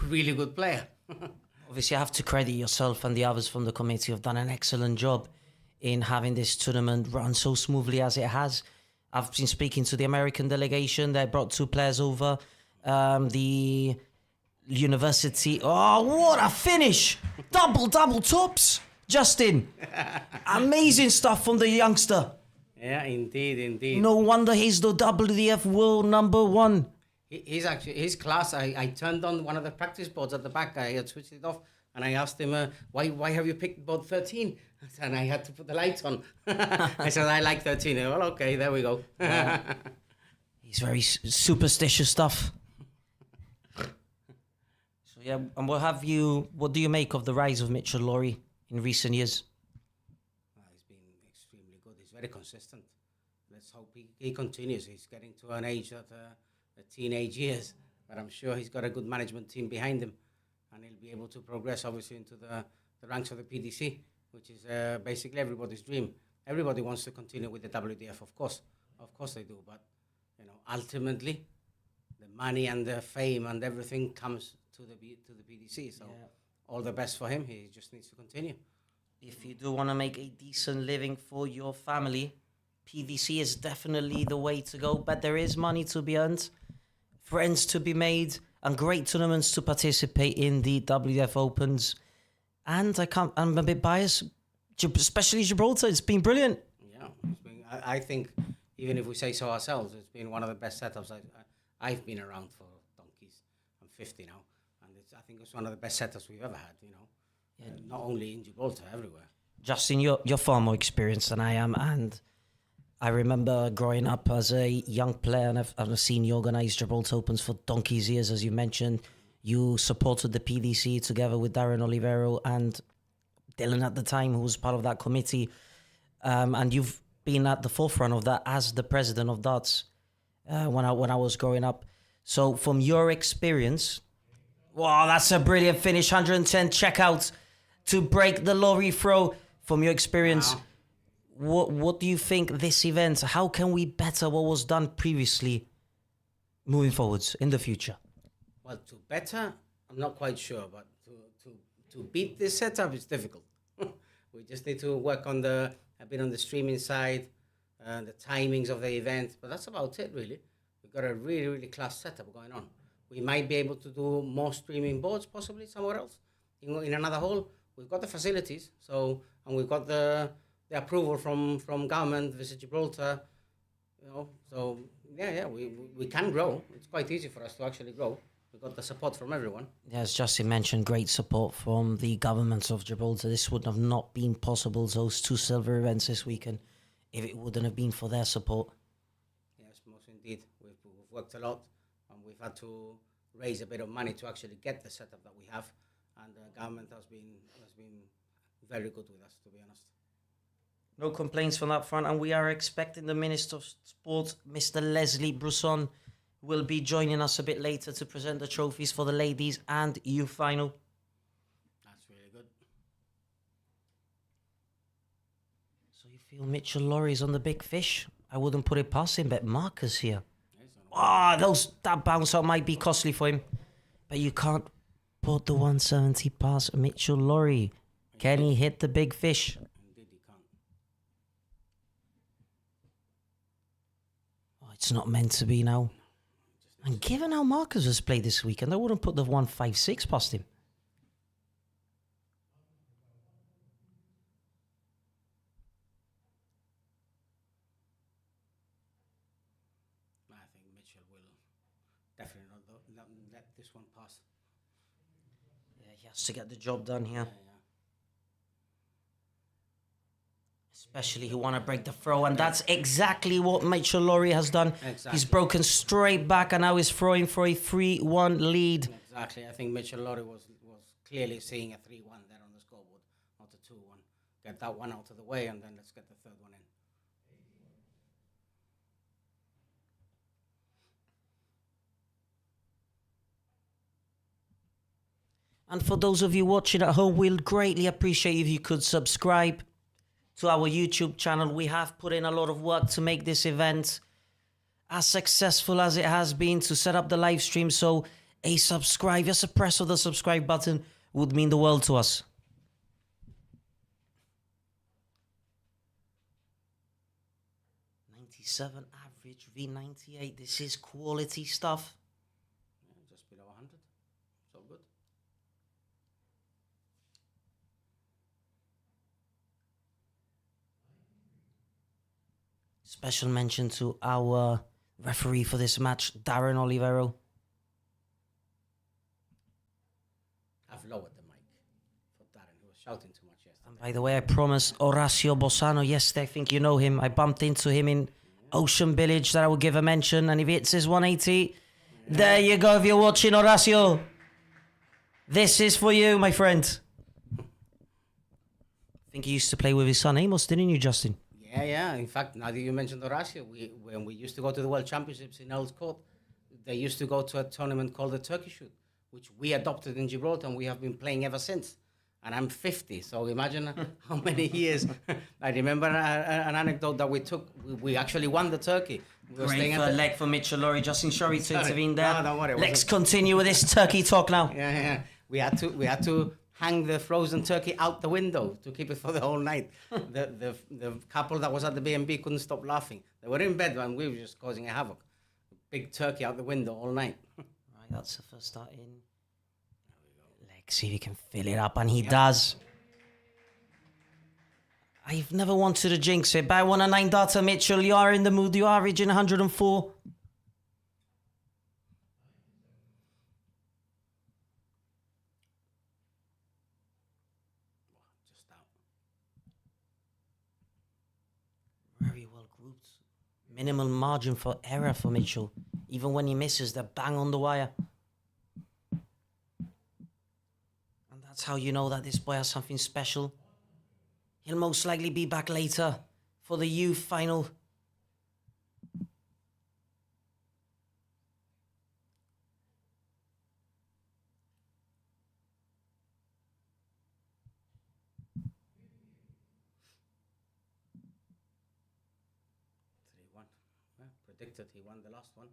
really good player. Obviously, I have to credit yourself and the others from the committee have done an excellent job in having this tournament run so smoothly as it has. I've been speaking to the American delegation. They brought 2 players over. The university. Oh, what a finish! Double tops, Justin. Amazing stuff from the youngster. Yeah, indeed. No wonder he's the WDF world number 1. He's actually, his class, I turned on one of the practice boards at the back. I had switched it off and I asked him, why have you picked board 13? And I had to put the lights on. I said, I like 13. Well, okay, there we go. Wow. He's very superstitious stuff. So yeah, and what do you make of the rise of Mitchell Lawry in recent years? He's been extremely good. He's very consistent. Let's hope he continues. He's getting to an age that the teenage years, but I'm sure he's got a good management team behind him, and he'll be able to progress obviously into the ranks of the PDC, which is basically everybody's dream. Everybody wants to continue with the WDF, of course they do, but ultimately the money and the fame and everything comes to the PDC. So all the best for him. He just needs to continue. If you do want to make a decent living for your family, PDC is definitely the way to go, but there is money to be earned, friends to be made, and great tournaments to participate in the WDF Opens. And I'm a bit biased, especially Gibraltar. It's been brilliant. Yeah, I think, even if we say so ourselves, it's been one of the best setups I've been around for donkeys. I'm 50 now, and I think it's one of the best setups we've ever had. Not only in Gibraltar, everywhere. Justin, you're far more experienced than I am, and I remember growing up as a young player, and I've seen you organise Gibraltar Opens for donkey's years, as you mentioned. You supported the PDC together with Darren Olivero and Dylan at the time, who was part of that committee, and you've been at the forefront of that as the president of darts when I was growing up. So, from your experience, wow, that's a brilliant finish! 110 checkouts to break the lorry throw. From your experience, Wow. what do you think this event? How can we better what was done previously, moving forwards in the future? Well, to better, I'm not quite sure, but to beat this setup is difficult. We just need to work on a bit on the streaming side, the timings of the event, but that's about it really. We've got a really, really class setup going on. We might be able to do more streaming boards possibly somewhere else, in another hall. We've got the facilities, and we've got the approval from government, Visit Gibraltar, so we can grow. It's quite easy for us to actually grow. We've got the support from everyone. Yeah, as Justin mentioned, great support from the government of Gibraltar. This would have not been possible, those 2 silver events this weekend, if it wouldn't have been for their support. Yes, most indeed. We've worked a lot, and we've had to raise a bit of money to actually get the setup that we have, and the government has been very good with us, to be honest. No complaints from that front, and we are expecting the Minister of Sport, Mr. Leslie Brusson, will be joining us a bit later to present the trophies for the ladies and youth final. That's really good. So you feel Mitchell Laurie's on the big fish? I wouldn't put it past him, but Marcus here. That bounce out might be costly for him, but you can't put the 170 past Mitchell Laurie. Can he hit the big fish? Indeed, you can't. Oh, it's not meant to be now. And given how Marcus has played this weekend, I wouldn't put the 156 past him. I think Mitchell will definitely not let this one pass. Yeah, he has to get the job done here. Yeah. Especially who want to break the throw, and that's exactly what Mitchell Laurie has done. Exactly. He's broken straight back, and now he's throwing for a 3-1 lead. Exactly. I think Mitchell Laurie was clearly seeing a 3-1 there on the scoreboard, not a 2-1. Get that one out of the way, and then let's get the third one in. And for those of you watching at home, we'll greatly appreciate if you could subscribe to our YouTube channel. We have put in a lot of work to make this event as successful as it has been, to set up the live stream. So just a press of the subscribe button would mean the world to us. .97 average, V98. This is quality stuff. Yeah, just below 100. So good. Special mention to our referee for this match, Darren Olivero. I've lowered the mic for Darren, who was shouting too much yesterday. And by the way, I promised Horacio Bossano yesterday, I think you know him. I bumped into him in Ocean Village, that I would give a mention. And if he hits his 180, there you go. If you're watching, Horacio, this is for you, my friend. I think he used to play with his son Amos, didn't you, Justin? Yeah. In fact, now that you mentioned Horacio, when we used to go to the World Championships in Earl's Court, they used to go to a tournament called the Turkey Shoot, which we adopted in Gibraltar, and we have been playing ever since. And I'm 50, so imagine how many years. I remember an anecdote that we took. We actually won the turkey. We were Great staying leg for Mitchell Laurie. Justin, sorry to intervene there. No, don't worry. Let's continue with this turkey talk now. Yeah. We had to hang the frozen turkey out the window to keep it for the whole night. the couple that was at the B&B couldn't stop laughing. They were in bed and we were just causing a havoc. Big turkey out the window all night. Right, that's the first start in. Let's see if he can fill it up, and he does. I've never wanted to jinx it, but I want a 9 darter, Mitchell. You are in the mood. You are averaging 104. Minimal margin for error for Mitchell. Even when he misses, they're bang on the wire. And that's how you know that this boy has something special. He'll most likely be back later for the youth final. Predicted he won the last one.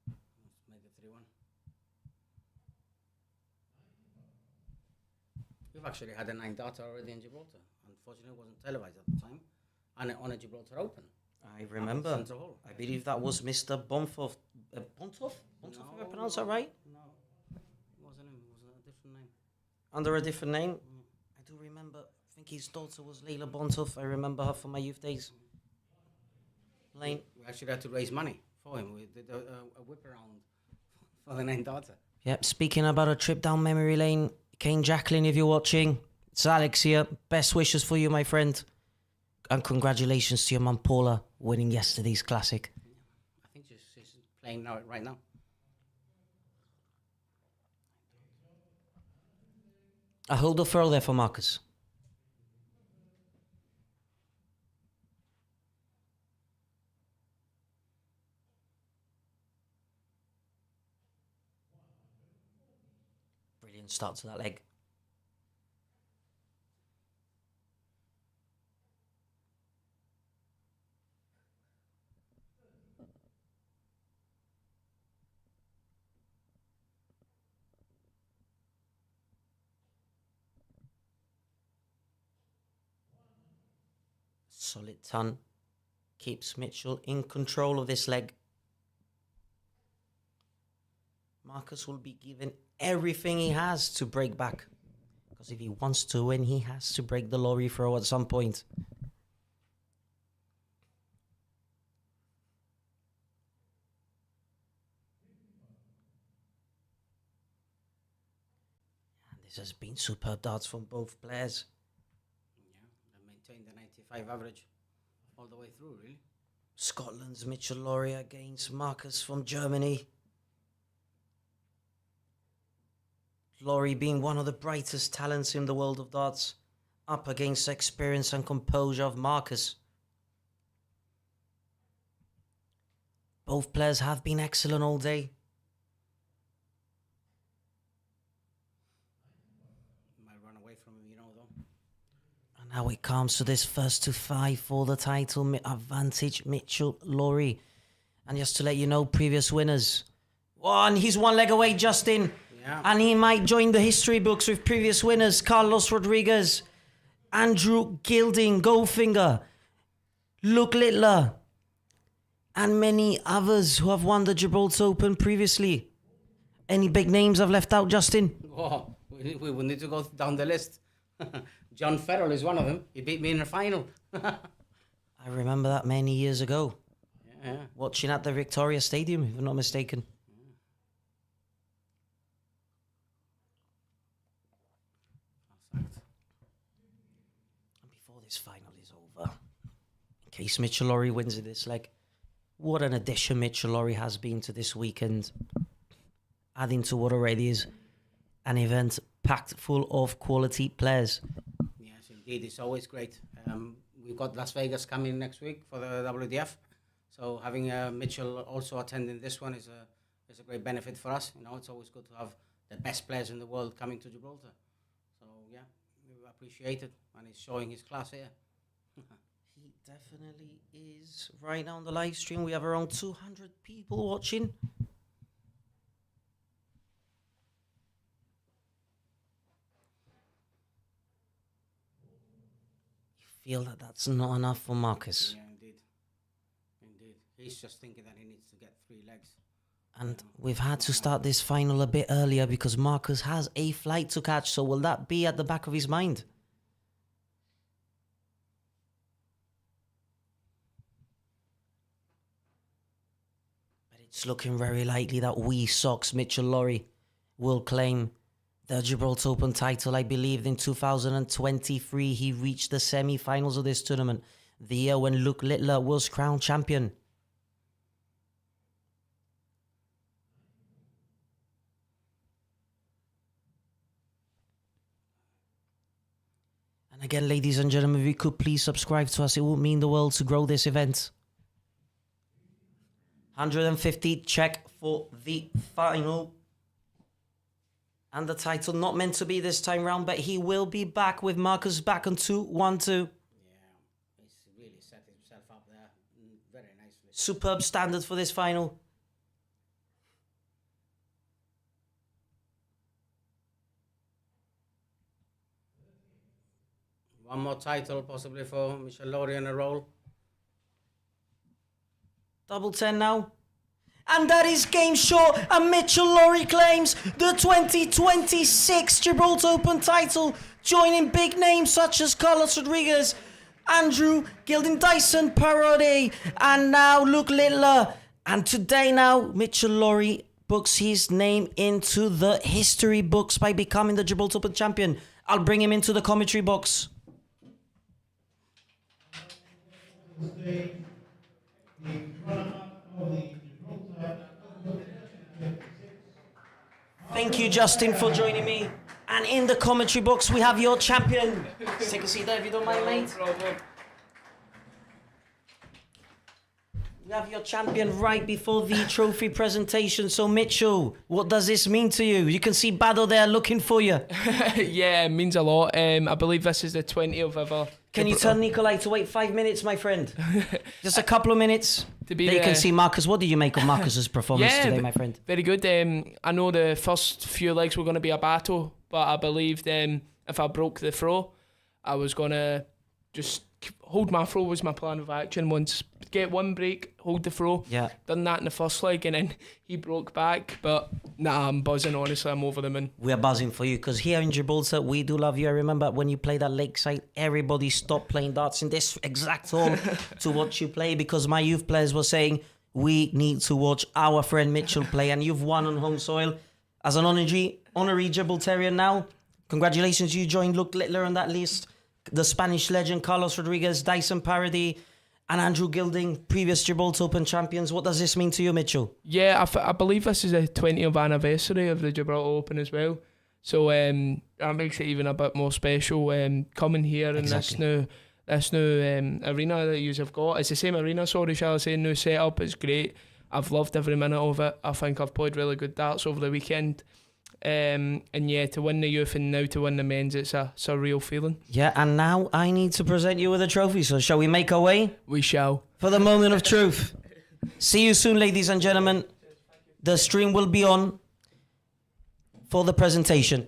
Let's make it 3-1. We've actually had a 9-darter already in Gibraltar. Unfortunately, it wasn't televised at the time. And on a Gibraltar Open. I remember. I believe that was Mr. Bontoff. Bontoff? Bontoff, if I pronounce that right? No, it wasn't him. It was a different name. Under a different name? I do remember. I think his daughter was Leila Bontoff. I remember her from my youth days. Lane. We actually had to raise money for him. We did a whip around for the 9-darter. Yep, speaking about a trip down memory lane, Kane Jacqueline, if you're watching, it's Alex here. Best wishes for you, my friend. And congratulations to your mum, Paula, winning yesterday's classic. I think she's playing now right now. I hold the throw there for Marcus. Brilliant start to that leg. Solid ton. Keeps Mitchell in control of this leg. Marcus will be given everything he has to break back. Because if he wants to win, he has to break the lorry throw at some point. And this has been superb darts from both players. Yeah, they maintained the 95 average all the way through, really. Scotland's Mitchell Lowry against Marcus from Germany. Lowry being one of the brightest talents in the world of darts, up against the experience and composure of Marcus. Both players have been excellent all day. Might run away from him, you know, though. And now it comes to this first to 5 for the title advantage, Mitchell Lowry. And just to let you know, previous winners. He's one leg away, Justin. Yeah. And he might join the history books with previous winners, Carlos Rodriguez, Andrew Gilding, Goldfinger, Luke Littler, and many others who have won the Gibraltar Open previously. Any big names I've left out, Justin? Oh, we will need to go down the list. John Farrell is one of them. He beat me in the final. I remember that many years ago. Yeah. Watching at the Victoria Stadium, if I'm not mistaken. This final is over. In case Mitchell Lowry wins in this leg, what an addition Mitchell Lowry has been to this weekend, adding to what already is an event packed full of quality players. Yes, indeed, it's always great. We've got Las Vegas coming next week for the WDF, so having Mitchell also attending this one is a great benefit for us. You know, it's always good to have the best players in the world coming to Gibraltar. So yeah, we appreciate it, and he's showing his class here. He definitely is. Right now on the live stream, we have around 200 people watching. You feel that that's not enough for Marcus. Yeah, indeed. Indeed. He's just thinking that he needs to get 3 legs. And we've had to start this final a bit earlier because Marcus has a flight to catch. So will that be at the back of his mind? But it's looking very likely that Wee Sox Mitchell Lowry will claim the Gibraltar Open title. I believe in 2023 he reached the semi-finals of this tournament. the year when Luke Littler was crowned champion. And again, ladies and gentlemen, if you could please subscribe to us, it would mean the world to grow this event. 150 check for the final. And the title not meant to be this time round, but he will be back with Marcus back on 2-1-2. Yeah, he's really set himself up there very nicely. Superb standard for this final. One more title possibly for Michel Laurie in a roll. Double 10 now. And that is game short, and Mitchell Laurie claims the 2026 Gibraltar Open title, joining big names such as Carlos Rodriguez, Andrew Gilding, Dyson Parody, and now Luke Littler. And today now, Mitchell Laurie books his name into the history books by becoming the Gibraltar Open champion. I'll bring him into the commentary box. Thank you, Justin, for joining me. And in the commentary box, we have your champion. Let's take a seat there if you don't mind, mate. We have your champion right before the trophy presentation. So, Mitchell, what does this mean to you? You can see Bado there looking for you. Yeah, it means a lot. I believe this is the 20th ever. Can you tell Nikolai to wait 5 minutes, my friend? Just a couple of minutes. To be there you can see Marcus. What did you make of Marcus's performance today, my friend? Very good. I know the first few legs were going to be a battle, but I believed if I broke the throw, I was going to just hold my throw was my plan of action. Once get one break, hold the throw. Yeah. Done that in the first leg, and then he broke back. But nah, I'm buzzing. Honestly, I'm over the moon. We're buzzing for you because here in Gibraltar, we do love you. I remember when you played at Lakeside, everybody stopped playing darts in this exact hall to watch you play because my youth players were saying we need to watch our friend Mitchell play, and you've won on home soil as an honorary Gibraltarian now. Congratulations, you joined Luke Littler on that list. The Spanish legend Carlos Rodriguez, Dyson Parody, and Andrew Gilding, previous Gibraltar Open champions. What does this mean to you, Mitchell? Yeah, I believe this is the 20th anniversary of the Gibraltar Open as well. So that makes it even a bit more special. Coming here in this new arena that you have got. It's the same arena, shall I say, new setup. It's great. I've loved every minute of it. I think I've played really good darts over the weekend. And yeah, to win the youth and now to win the men's, it's a real feeling. Yeah, and now I need to present you with a trophy. So shall we make our way? We shall. For the moment of truth. See you soon, ladies and gentlemen. The stream will be on for the presentation.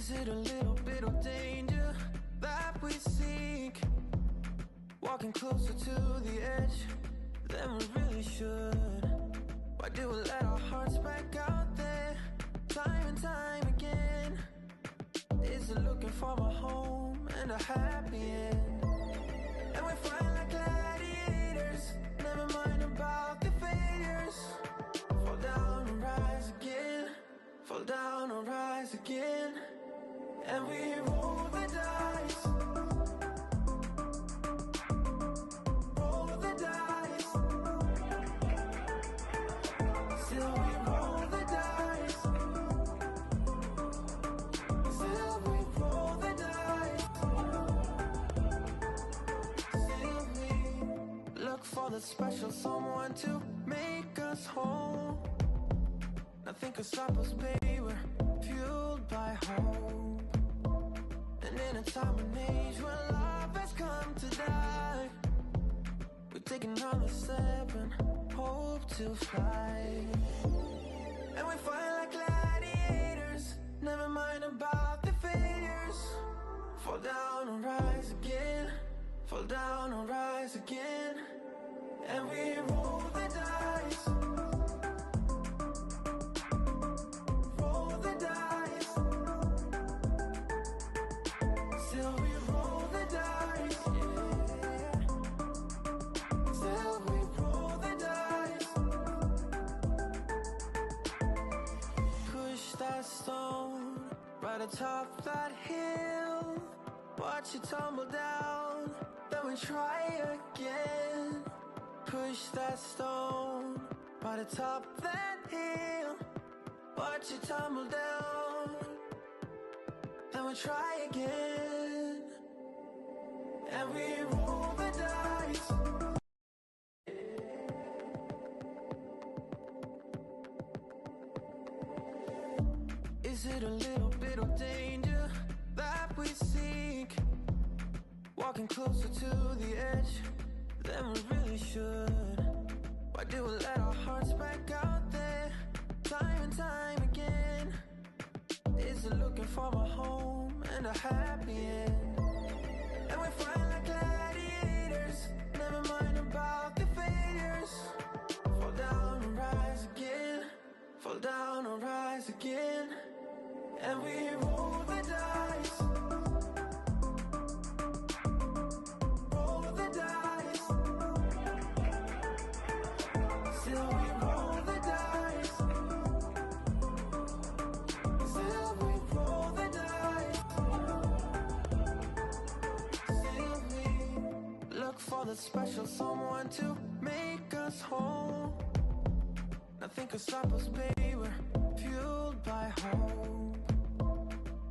Is it a little bit of danger that we seek? Walking closer to the edge than we really should. Why do we let our hearts back out there time and time again? Is it looking for a home and a happy end? And we fight like gladiators, never mind about the failures. Fall down and rise again, fall down and rise again. And we roll the dice, roll the dice. Still we roll the dice, still we roll the dice. Still we look for the special someone to make us whole. Nothing can stop us, baby, we're fueled by hope. And in a time and age where love has come to die, we take another step and hope to fly. And we fight like gladiators, never mind about the failures. Fall down and rise again, fall down and rise again. And we roll the dice, roll the dice. Still we roll the dice, yeah. Still we roll the dice. Push that stone right atop that hill. Watch it tumble down, then we try again. Push that stone right atop that hill. Watch it tumble down, then we try again. And we roll the dice. Is it a little bit of danger that we seek? Walking closer to the edge than we really should. Why do we let our hearts back out there time and time again? Is it looking for a home and a happy end? And we fight like gladiators, never mind about the failures. Fall down and rise again, fall down and rise again. And we roll the dice, roll the dice. Still we roll the dice, still we roll the dice. Still we look for the special someone to make us whole. Nothing can stop us, baby, we're fueled by hope.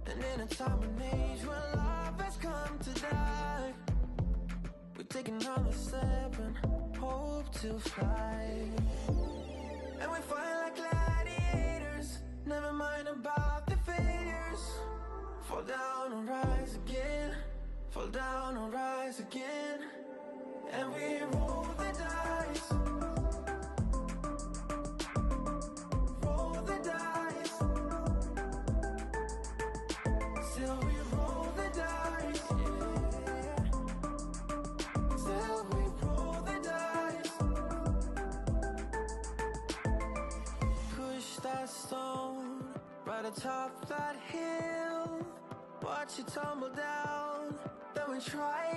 And in a time and age where love has come to die, we take another step and hope to fly. And we fight like gladiators, never mind about the failures. Fall down and rise again, fall down and rise again. And we roll the dice, roll the dice. Still we roll the dice, yeah. Still we roll the dice. Push that stone right atop that hill. Watch it tumble down, then we try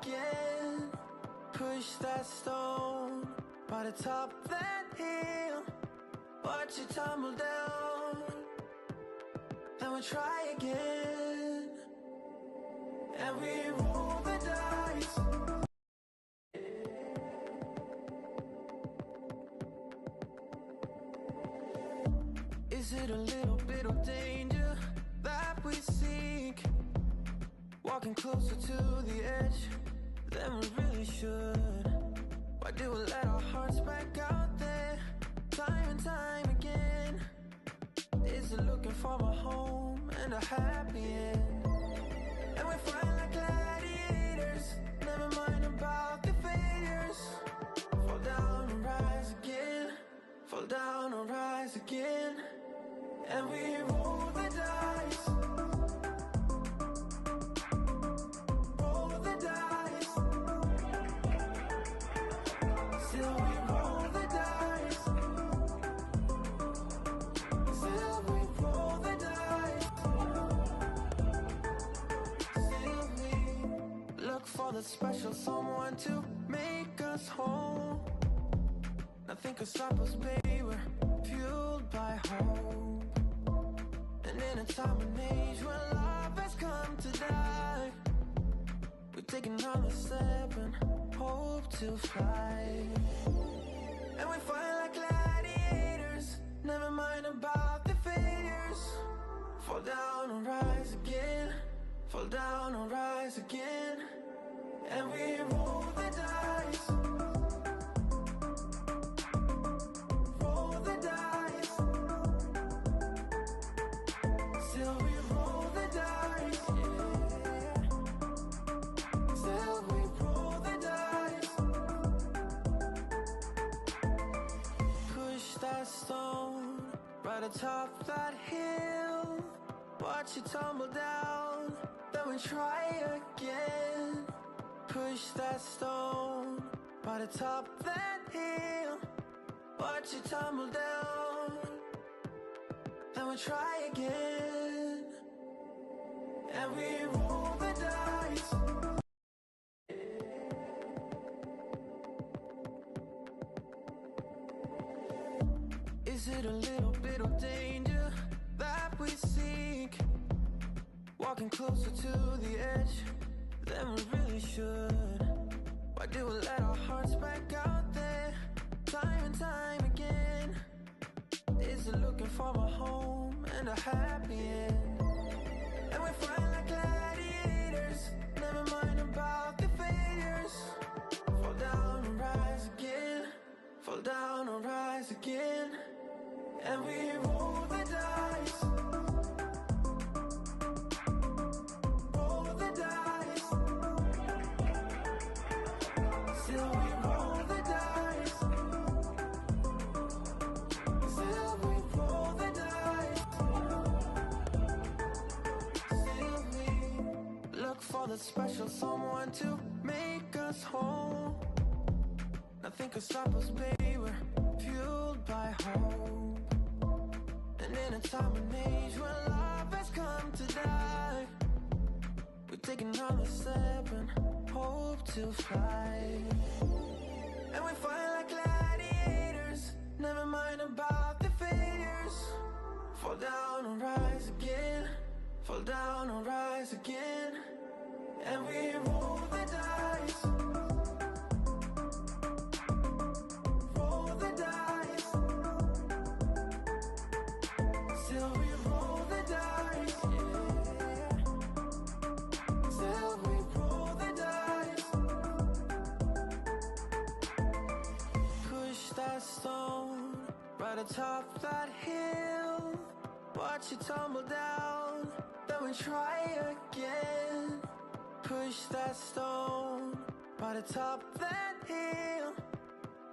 again. Push that stone right atop that hill. Watch it tumble down, then we try again. And we roll the dice. Is it a little bit of danger that we seek? Walking closer to the edge than we really should. Why do we let our hearts back out there time and time again? Is it looking for a home and a happy end? And we fight like gladiators, never mind about the failures. Fall down and rise again, fall down and rise again. And we roll the dice, the special someone to make us whole. Nothing could stop us, baby, we're fueled by hope. And in a time and age when love has come to die, we're taking another step and hope to fly. And we fight like gladiators, never mind about the failures. Fall down and rise again, fall down and rise again. And we roll the dice, roll the dice. Still we roll the dice, yeah. Still we roll the dice. Push that stone right atop that hill. Watch it tumble down, then we try again. Push that stone right atop that hill. Watch it tumble down, then we try again. And we roll the dice. Is it a little bit of danger that we seek? Walking closer to the edge than we really should. Why do we let our hearts back out there time and time again? Is it looking for a home and a happy end? And we fight like gladiators, never mind about the failures. Fall down and rise again, fall down and rise again. And we roll the dice, roll the dice. Still we roll the dice, still we roll the dice. Still we look for the special someone to make us whole. Nothing could stop us, baby, we're fueled by hope. And in a time and age when love has come to die, we're taking another step and hope to fly. And we fight like gladiators, never mind about the failures. Fall down and rise again, fall down and rise again. And we roll the dice, roll the dice. Still we roll the dice, yeah. Still we roll the dice. Push that stone right atop that hill. Watch it tumble down, then we try again. Push that stone right atop that hill.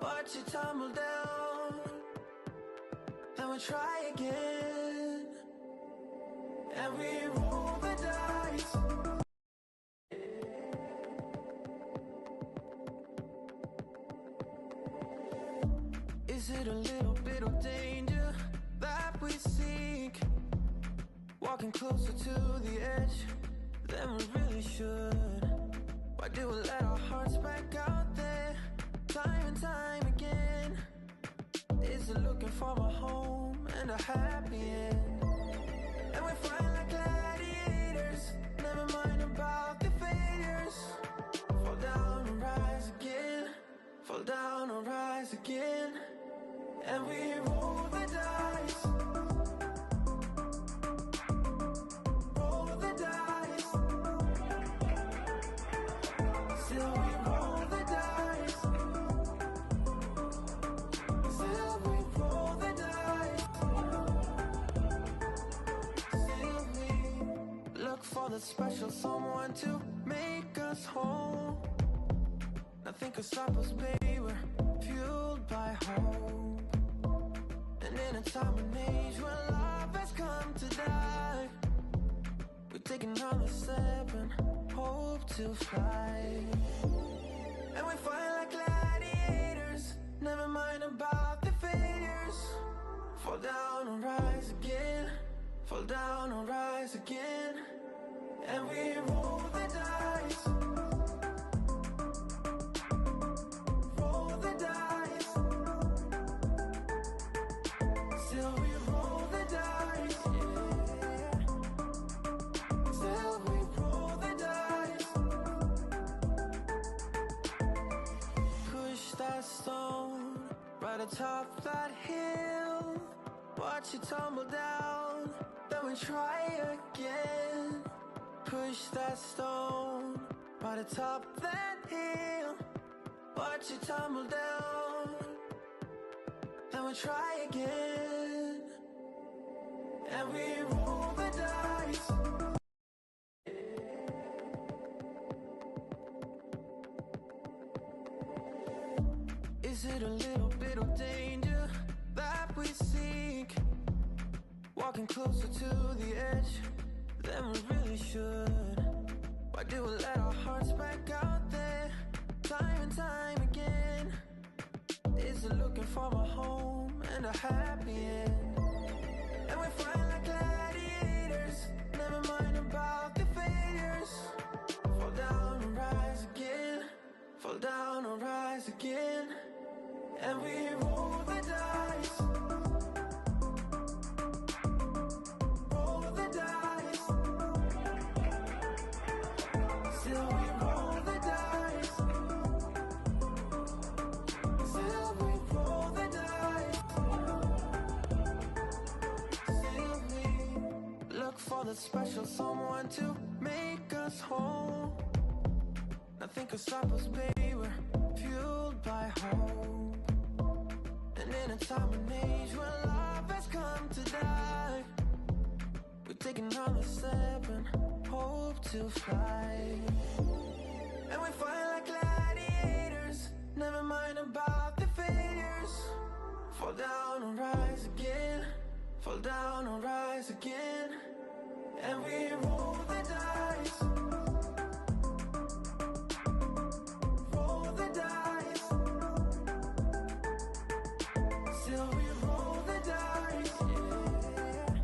Watch it tumble down, then we try again. And we roll the dice. Is it a little bit of danger that we seek? Walking closer to the edge than we really should. Why do we let our hearts back out there time and time again? Is it looking for a home and a happy end? And we fight like gladiators, never mind about the failures. Fall down and rise again, fall down and rise again. And we roll the dice, roll the dice. Still we roll the dice, still we roll the dice. Still we look for the special someone to make us whole. Nothing could stop us, baby, we're fueled by hope. And in a time and age when love has come to die, we're taking another step and hope to fly. And we fight like gladiators, never mind about the failures. Fall down and rise again, fall down and rise again. And we roll the dice, the top of that hill. Watch it tumble down, then we try again. Push that stone by the top of that hill. Watch it tumble down, then we try again. And we roll the dice. Is it a little bit of danger that we seek? Walking closer to the edge than we really should. Why do we let our hearts back out there time and time again? Is it looking for a home and a happy end? And we fight like gladiators, never mind about the failures. Fall down and rise again, fall down and rise again. And we roll the dice. Roll the dice. Still we roll the dice. Still we roll the dice. Still we look for the special someone to make us whole. Nothing can stop us, baby, we're fueled by hope. And in a time and age when love has come to die, we're taking another step and hope to fly. And we fight like gladiators, never mind about the failures. Fall down and rise again, fall down and rise again. And we roll the dice. Roll the dice. Still we roll the dice, yeah.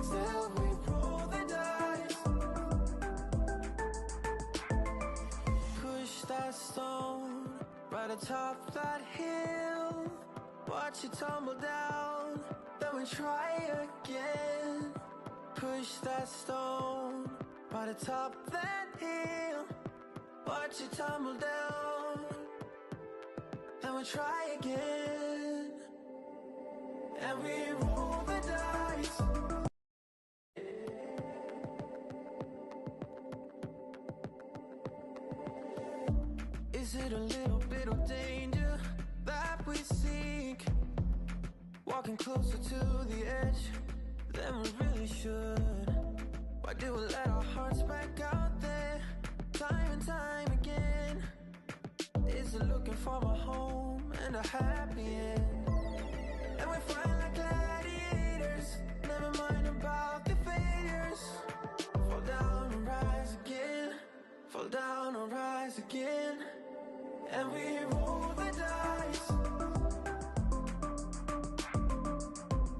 Still we roll the dice. Push that stone right atop that hill. Watch it tumble down, then we try again. Push that stone right atop that hill. Watch it tumble down, then we try again. And we roll the dice. Is it a little bit of danger that we seek? Walking closer to the edge than we really should. Why do we let our hearts back out there time and time again? Is it looking for a home and a happy end? And we fight like gladiators, never mind about the failures. Fall down and rise again, fall down and rise again. And we roll the dice.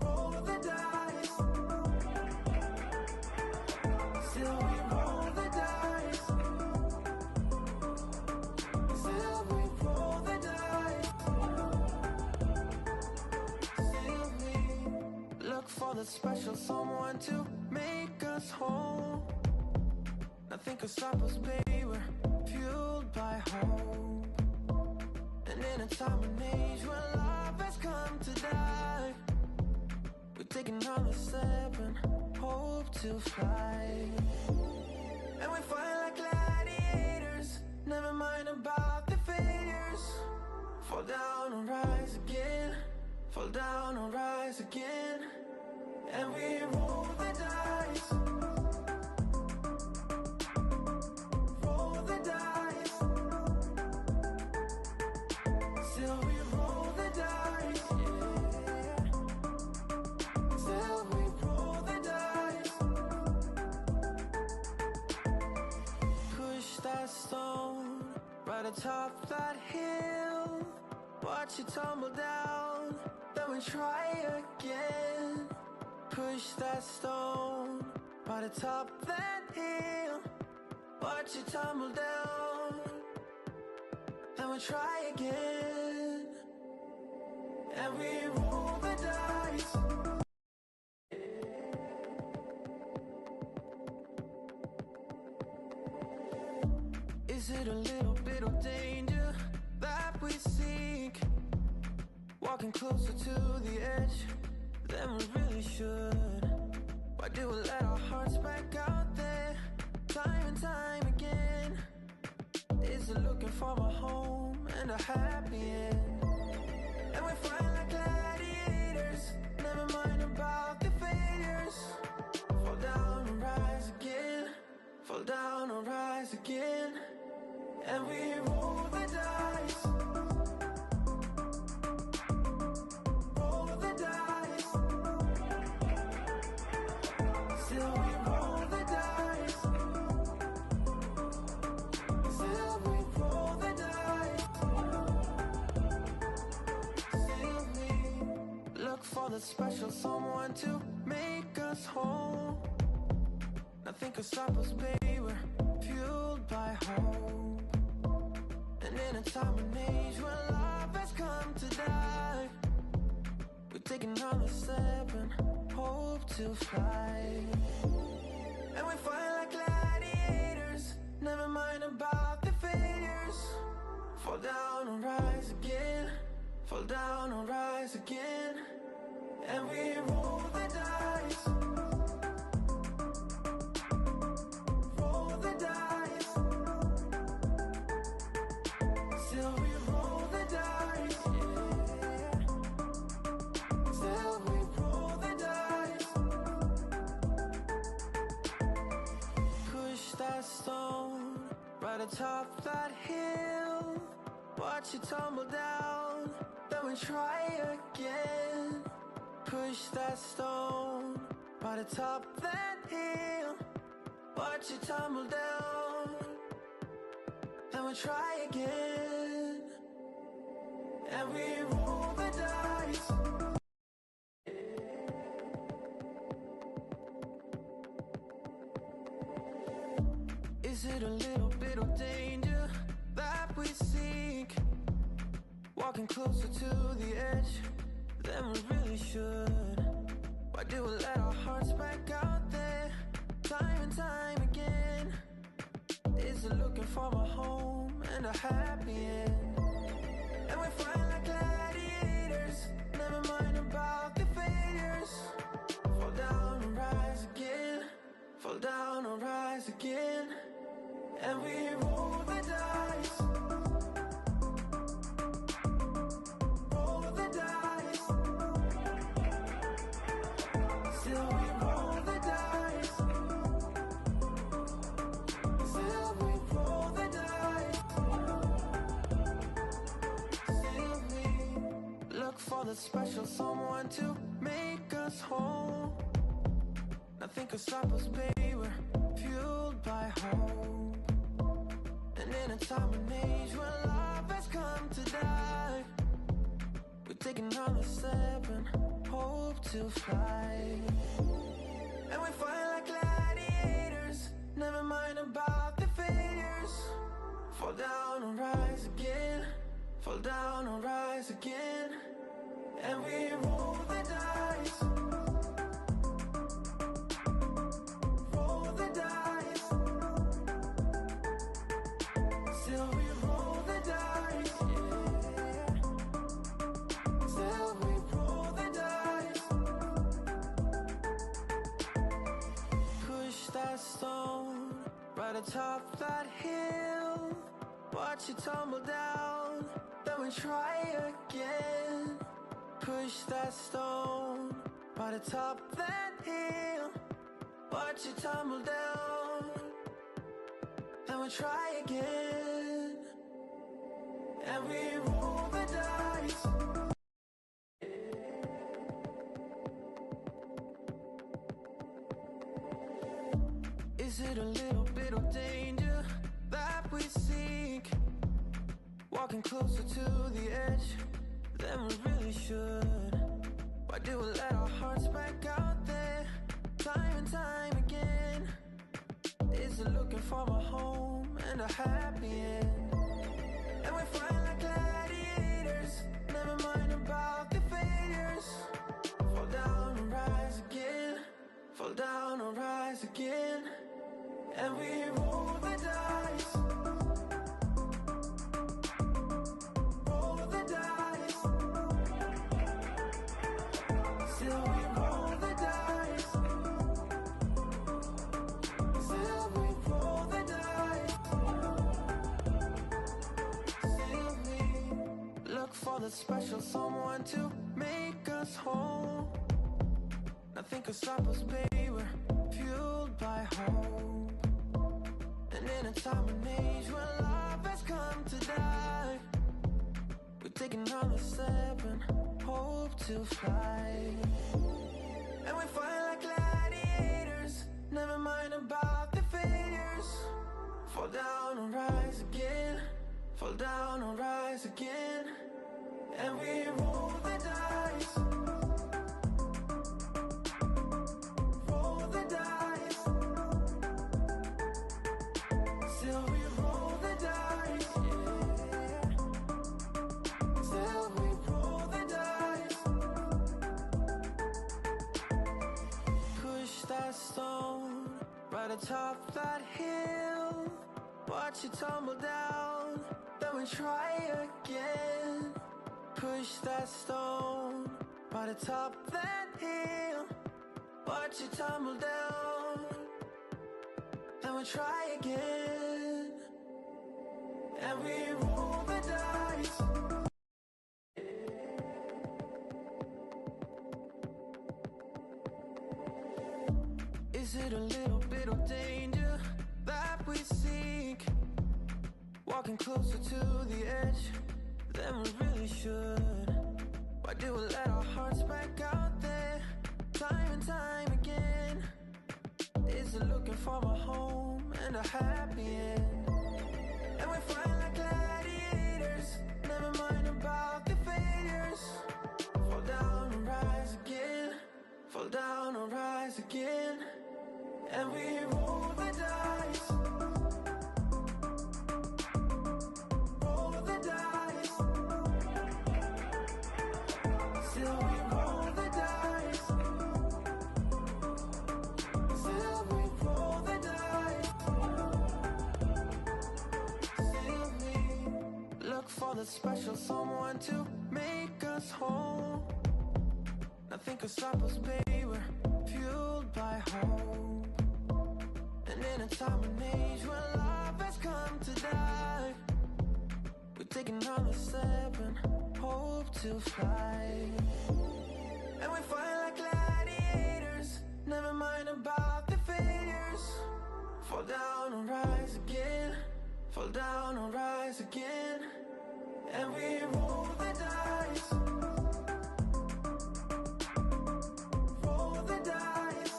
Roll the dice. Still we roll the dice. Still we roll the dice. Still we look for the special someone to make us whole. Nothing can stop us, baby, we're fueled by hope. And in a time and age when love has come to die, we take another step and hope to fly. And we fight like gladiators, never mind about the failures. Fall down and rise again, fall down and rise again. And we roll the dice. Roll the dice. Still we roll the dice, yeah. Still we roll the dice. Push that stone right atop that hill. Watch it tumble down, then we try again. Push that stone right atop that hill. Watch it tumble down, then we try again. And we roll the dice. Is it a little bit of danger that we seek? Walking closer to the edge than we really should. Why do we let our hearts back out there time and time again? Is it looking for a home and a happy end? And we fight like gladiators, never mind about the failures. Fall down and rise again, fall down and rise again. And we roll the dice, roll the dice. Still we roll the dice, still we roll the dice. Still we look for the special someone to make us whole. Nothing could stop us, baby, we're fueled by hope. And in a time and age when love has come to die, we're taking another step and hope to fly. And we fight like gladiators, never mind about the failures. Fall down and rise again, fall down and rise again. And we roll the dice, roll the dice. Still we roll the dice, yeah. Still we roll the dice. Push that stone right atop that hill. Watch it tumble down, then we try again. Push that stone right atop that hill. Watch it tumble down, then we try again. And we roll the dice. Is it a little bit of danger that we seek? Walking closer to the edge than we really should. Why do we let our hearts back out there time and time again? Is it looking for a home and a happy end? And we fight like gladiators, never mind about the failures. Fall down and rise again, fall down and rise again. And we roll the dice, roll the dice. Still we roll the dice, still we roll the dice. Still we look for the special someone to make us whole. Nothing could stop us, baby, we're fueled by hope. And in a time and age when love has come to die, we take another step and hope to fly. And we fight like gladiators, never mind about the failures. Fall down and rise again, fall down and rise again. And we roll the dice, roll the dice. Still we roll the dice, yeah. Still we roll the dice. Push that stone right atop that hill. Watch it tumble down, then we try again. Push that stone right atop that hill. Watch it tumble down, then we try again. And we roll the dice. Is it a little bit of danger that we seek? Walking closer to the edge than we really should. Why do we let our hearts back out there time and time again? Is it looking for a home and a happy end? And we fight like gladiators, never mind about the failures. Fall down and rise again, fall down and rise again. And we roll the dice, roll the dice. the special someone to make us whole. Nothing could stop us, baby, we're fueled by hope. And in a time and age when love has come to die, we're taking another step and hope to fly. And we fight like gladiators, never mind about the failures. Fall down and rise again, fall down and rise again. And we roll the dice, roll the dice. Still we roll the dice, yeah. Still we roll the dice. Push that stone right atop that hill. Watch it tumble down, then we try again. Push that stone right atop that hill. Watch it tumble down, then we try again. And we roll the dice. Is it a little bit of danger that we seek? Walking closer to the edge than we really should. Why do we let our hearts back out there time and time again? Is it looking for a home and a happy end? And we fight like gladiators, never mind about the failures. Fall down and rise again, fall down and rise again. And we roll the dice, roll the dice. Still we roll the dice, still we roll the dice. Still we look for the special someone to make us whole. Nothing could stop us, baby, we're fueled by hope. And in a time and age when love has come to die, we take another step and hope to fly. And we fight like gladiators, never mind about the failures. Fall down and rise again, fall down and rise again. And we roll the dice, roll the dice.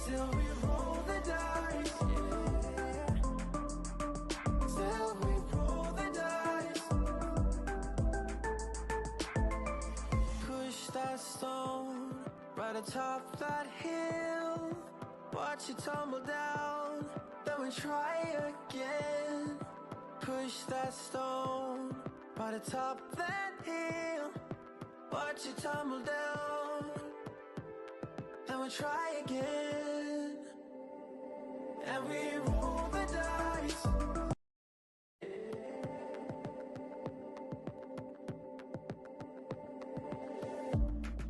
Still we roll the dice, yeah. Still we roll the dice. Push that stone right atop that hill. Watch it tumble down, then we try again. Push that stone right atop that hill. Watch it tumble down, then we try again. And we roll the dice.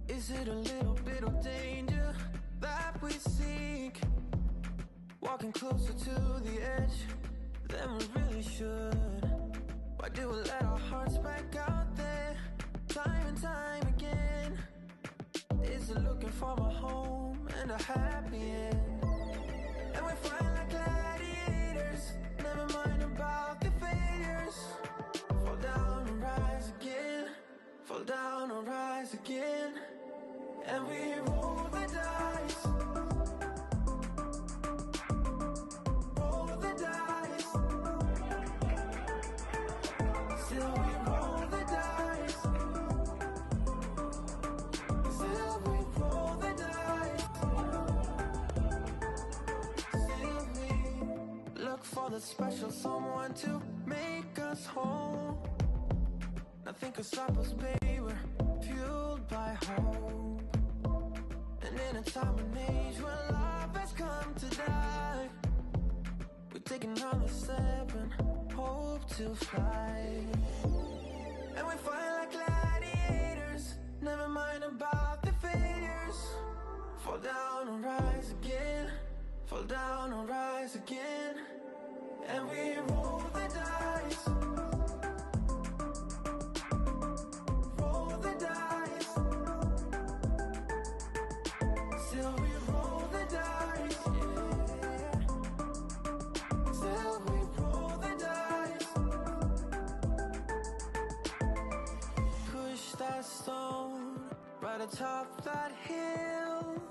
Is it a little bit of danger that we seek? Walking closer to the edge than we really should. Why do we let our hearts back out there time and time again? Is it looking for a home and a happy end? And we fight like gladiators, never mind about the failures. Fall down and rise again, fall down and rise again. And we roll the dice, roll the dice. Still we roll the dice, still we roll the dice. Still we look for the special someone to make us whole. Nothing could stop us, baby, we're fueled by hope. And in a time and age when love has come to die, we take another step and hope to fly. And we fight like gladiators, never mind about the failures. Fall down and rise again, fall down and rise again. And we roll the dice, Still we roll the dice, yeah. Still we roll the dice. Push that stone right atop that hill.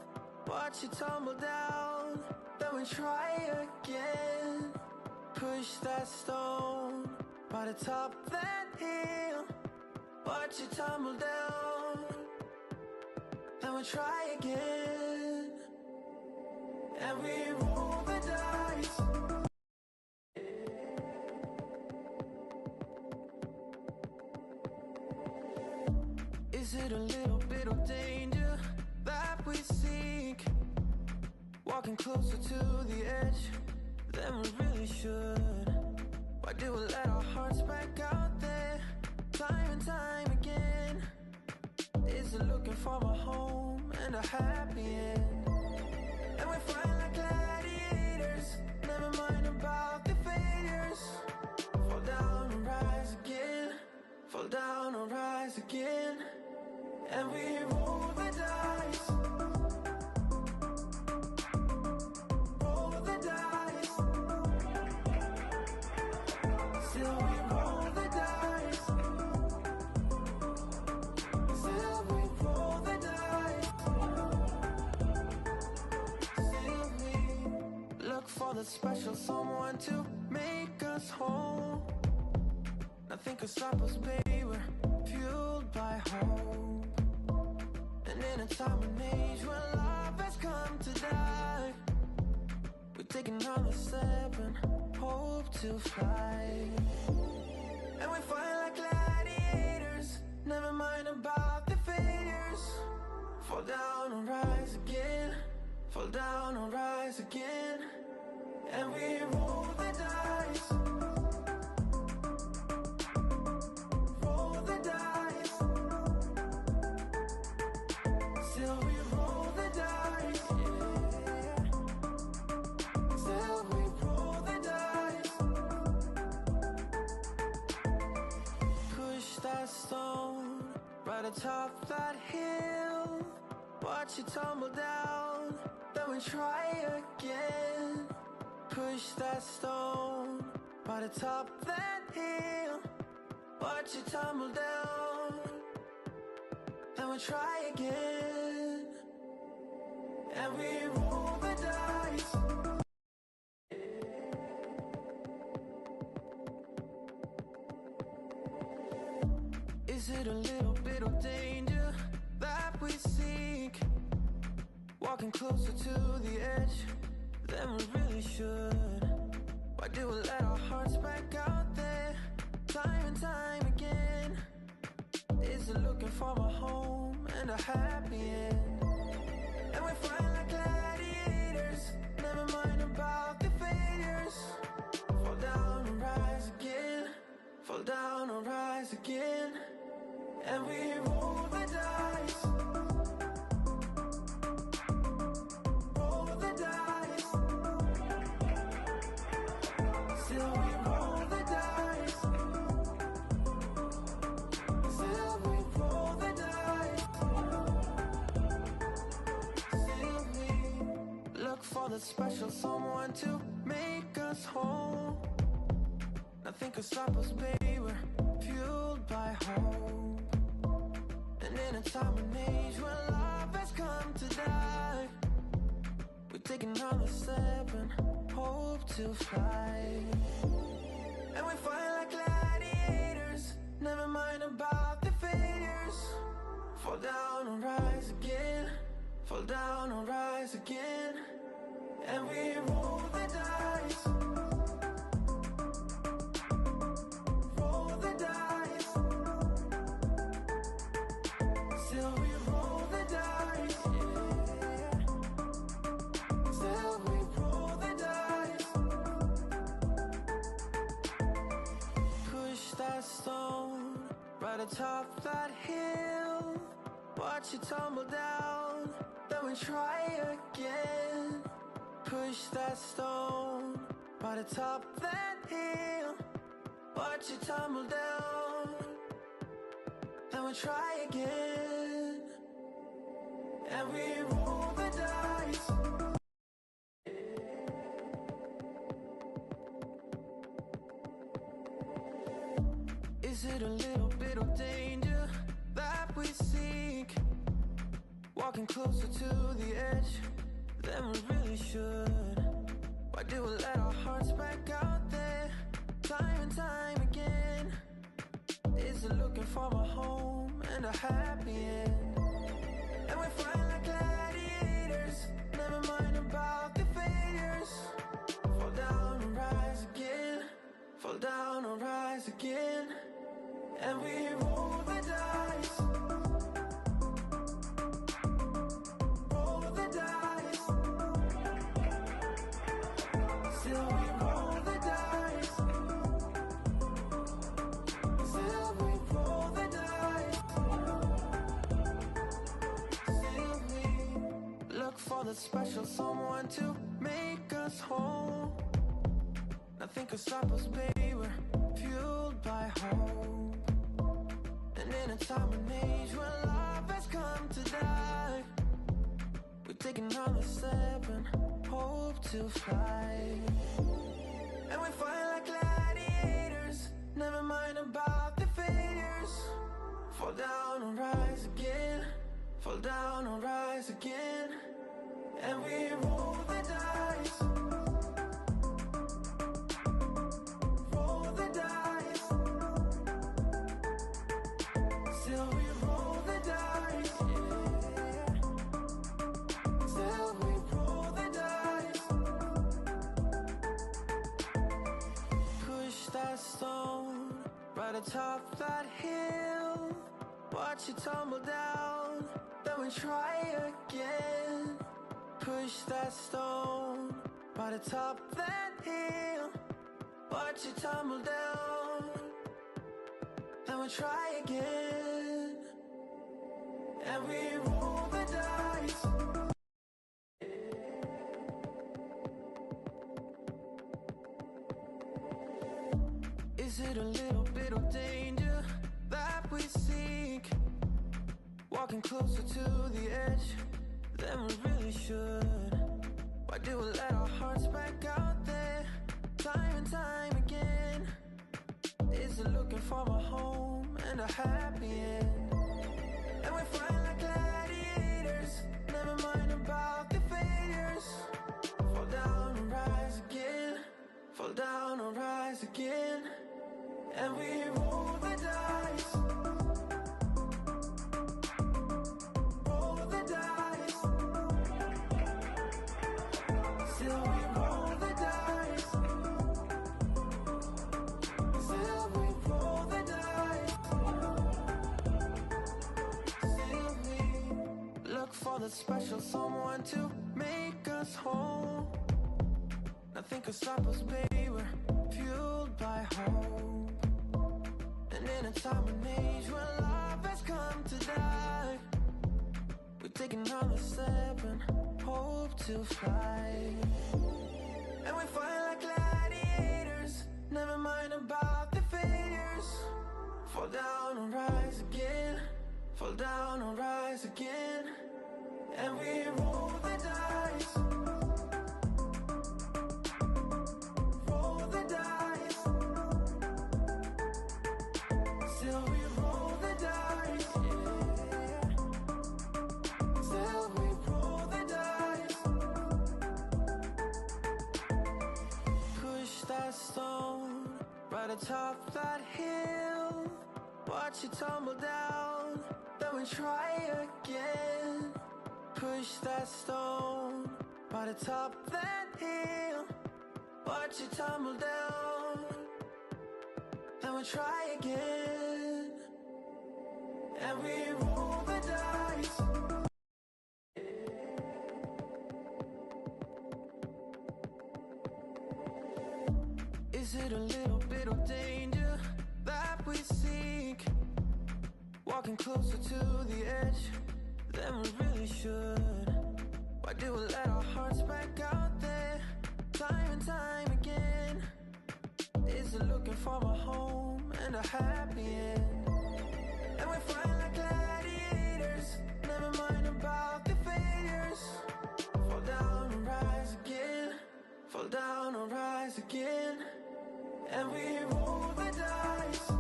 Watch it tumble down, then we try again. Push that stone right atop that hill. Watch it tumble down, then we try again. And we roll the dice. Is it a little bit of danger that we seek? Walking closer to the edge than we really should. Why do we let our hearts back out there time and time again? Is it looking for a home and a happy end? And we fight like gladiators, never mind about the failures. Fall down and rise again, fall down and rise again. And we roll the dice. Roll the dice. Still we roll the dice. Still we roll the dice. Still we look for the special someone to make us whole. Nothing can stop us, baby, we're fueled by hope. And in a time and age where love has come to die, we take another step and hope to fly. And we fight like gladiators, never mind about the failures. Fall down and rise again, fall down and rise again. And we roll the dice. Roll the dice. Still we roll the dice, yeah. Still we roll the dice. Push that stone right atop that hill. Watch it tumble down, then we try again. Push that stone right atop that hill. Watch it tumble down, then we try again. And we roll the dice. Is it a little bit of danger that we seek? Walking closer to the edge than we really should. Why do we let our hearts back out there time and time again? Is it looking for a home and a happy end? And we fight like gladiators, never mind about the failures. Fall down and rise again, fall down and rise again. And we roll the dice. Roll the dice. Still we roll the dice. Still we roll the dice. Still we look for the special someone to make us whole. Nothing can stop us, baby, we're fueled by hope. And in a time and age where love has come to die, we take another step and hope to fly. And we fight like gladiators, never mind about the failures. Fall down and rise again, fall down and rise again. And we roll the dice. Roll the dice. Still we roll the dice, yeah. Still we roll the dice. Push that stone right atop that hill. Watch it tumble down, then we try again. Push that stone right atop that hill. Watch it tumble down, then we try again. And we roll the dice. Is it a little bit of danger that we seek? Walking closer to the edge than we really should. Why do we let our hearts back out there time and time again? Is it looking for a home and a happy end? And we fight like gladiators, never mind about the failures. Fall down and rise again, fall down and rise again. And we roll the dice, roll the dice. Still we roll the dice, still we roll the dice. Still we look for the special someone to make us whole. Nothing can stop us, baby, we're fueled by hope. And in a time and age where love has come to die, we take another step and hope to fly. And we fight like gladiators, never mind about the failures. Fall down and rise again, fall down and rise again. And we roll the dice, roll the dice. Still we roll the dice, yeah. Still we roll the dice. Push that stone right atop that hill. Watch it tumble down, then we try again. Push that stone right atop that hill. Watch it tumble down, then we try again. And we roll the dice. Is it a little bit of danger that we seek? Walking closer to the edge than we really should. Why do we let our hearts back out there time and time again? Is it looking for a home and a happy end? And we fight like gladiators, never mind about the failures. Fall down and rise again, fall down and rise again. And we roll the dice, roll the dice. Still we roll the dice, still we roll the dice. Still we look for the special someone to make us whole. Nothing can stop us, baby, we're fueled by hope. And in a time and age where love has come to die, we take another step and hope to fly. And we fight like gladiators, never mind about the failures. Fall down and rise again, fall down and rise again. And we roll the dice, roll the dice. Still we roll the dice, yeah. Still we roll the dice. Push that stone right atop that hill. Watch it tumble down, then we try again. Push that stone right atop that hill. Watch it tumble down, then we try again. And we roll the dice. Is it a little bit of danger that we seek? Walking closer to the edge than we really should. Why do we let our hearts back out there time and time again? Is it looking for a home and a happy end? And we fight like gladiators, never mind about the failures. Fall down and rise again, fall down and rise again. And we roll the dice,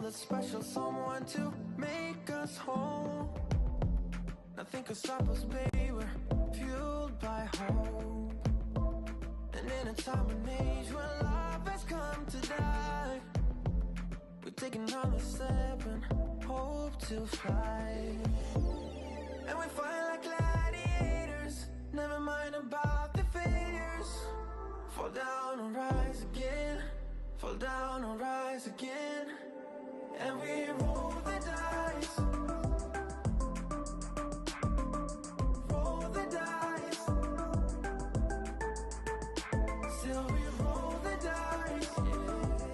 the special someone to make us whole. Nothing could stop us, baby, we're fueled by hope. And in a time and age when love has come to die, we're taking another step and hope to fly. And we fight like gladiators, never mind about the failures. Fall down and rise again, fall down and rise again. And we roll the dice, roll the dice. Still we roll the dice,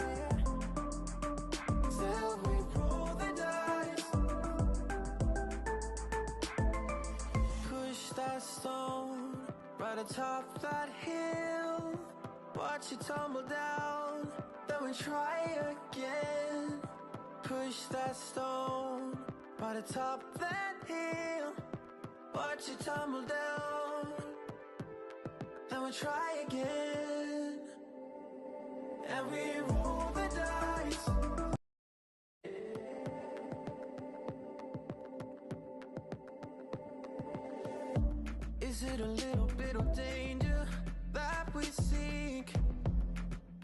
yeah. Still we roll the dice. Push that stone right atop that hill. Watch it tumble down, then we try again. Push that stone right atop that hill. Watch it tumble down, then we try again. And we roll the dice. Is it a little bit of danger that we seek?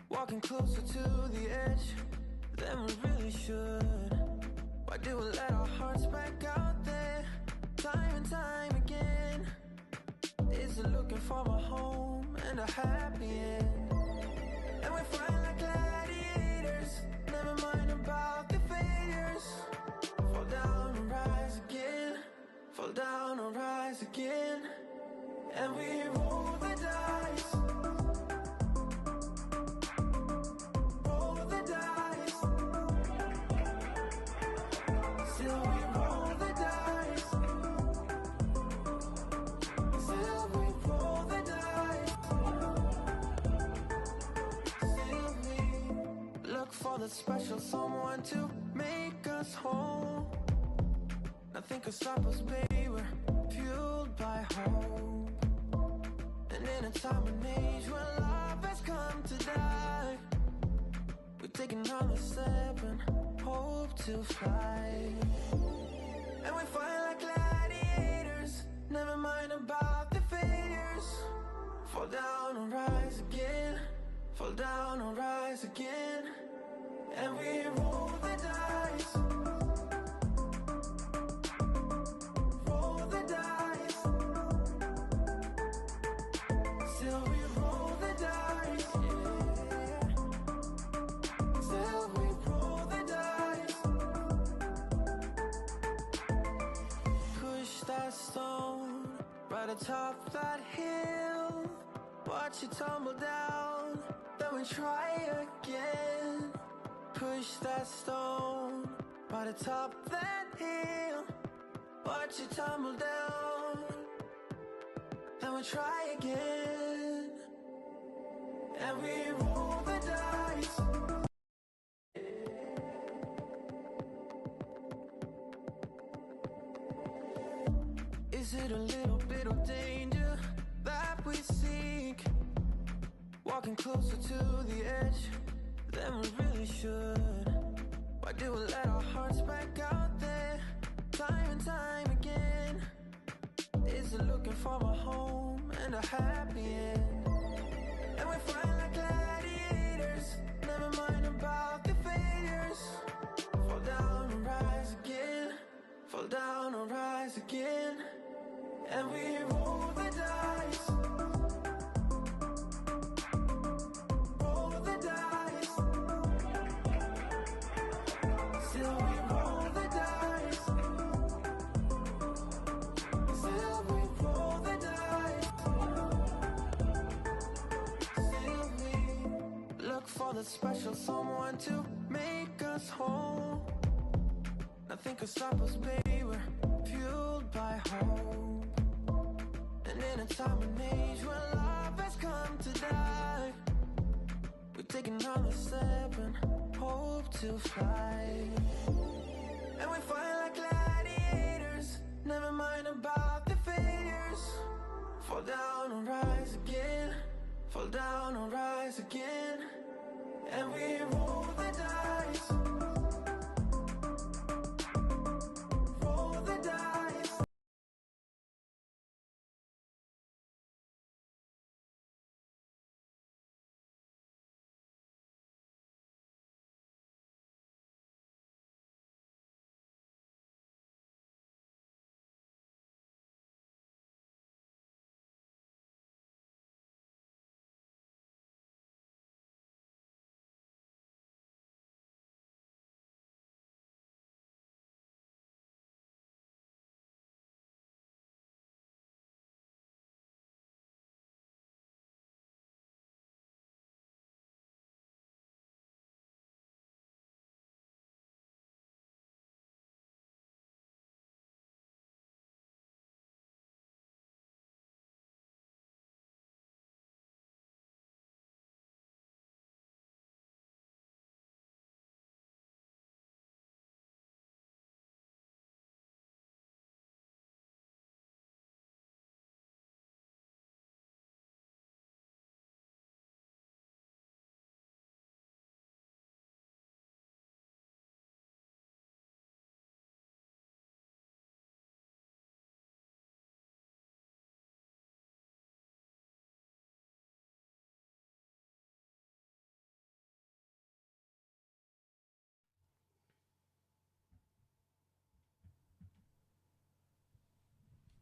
Walking closer to the edge than we really should. Why do we let our hearts back out there time and time again? Is it looking for a home and a happy end? And we fight like gladiators, never mind about the failures. Fall down and rise again, fall down and rise again. And we roll the dice, roll the dice. Still we roll the dice, still we roll the dice. Still we look for the special someone to make us whole. Nothing could stop us, baby, we're fueled by hope. And in a time and age when love has come to die, we take another step and hope to fly. And we fight like gladiators, never mind about the failures. Fall down and rise again, fall down and rise again. And we roll the dice, roll the dice. Still we roll the dice, yeah. Still we roll the dice. Push that stone right atop that hill. Watch it tumble down, then we try again. Push that stone right atop that hill. Watch it tumble down, then we try again. And we roll the dice. Is it a little bit of danger that we seek? Walking closer to the edge than we really should. Why do we let our hearts back out there time and time again? Is it looking for a home and a happy end? And we fight like gladiators, never mind about the failures. Fall down and rise again, fall down and rise again. And we roll the dice, roll the dice. Still we roll the dice, still we roll the dice. Still we look for the special someone to make us whole. Nothing could stop us, baby, we're fueled by hope. And in a time and age when love has come to die, we take another step and hope to fly. And we fight like gladiators, never mind about the failures. Fall down and rise again, fall down and rise again. And we roll the dice,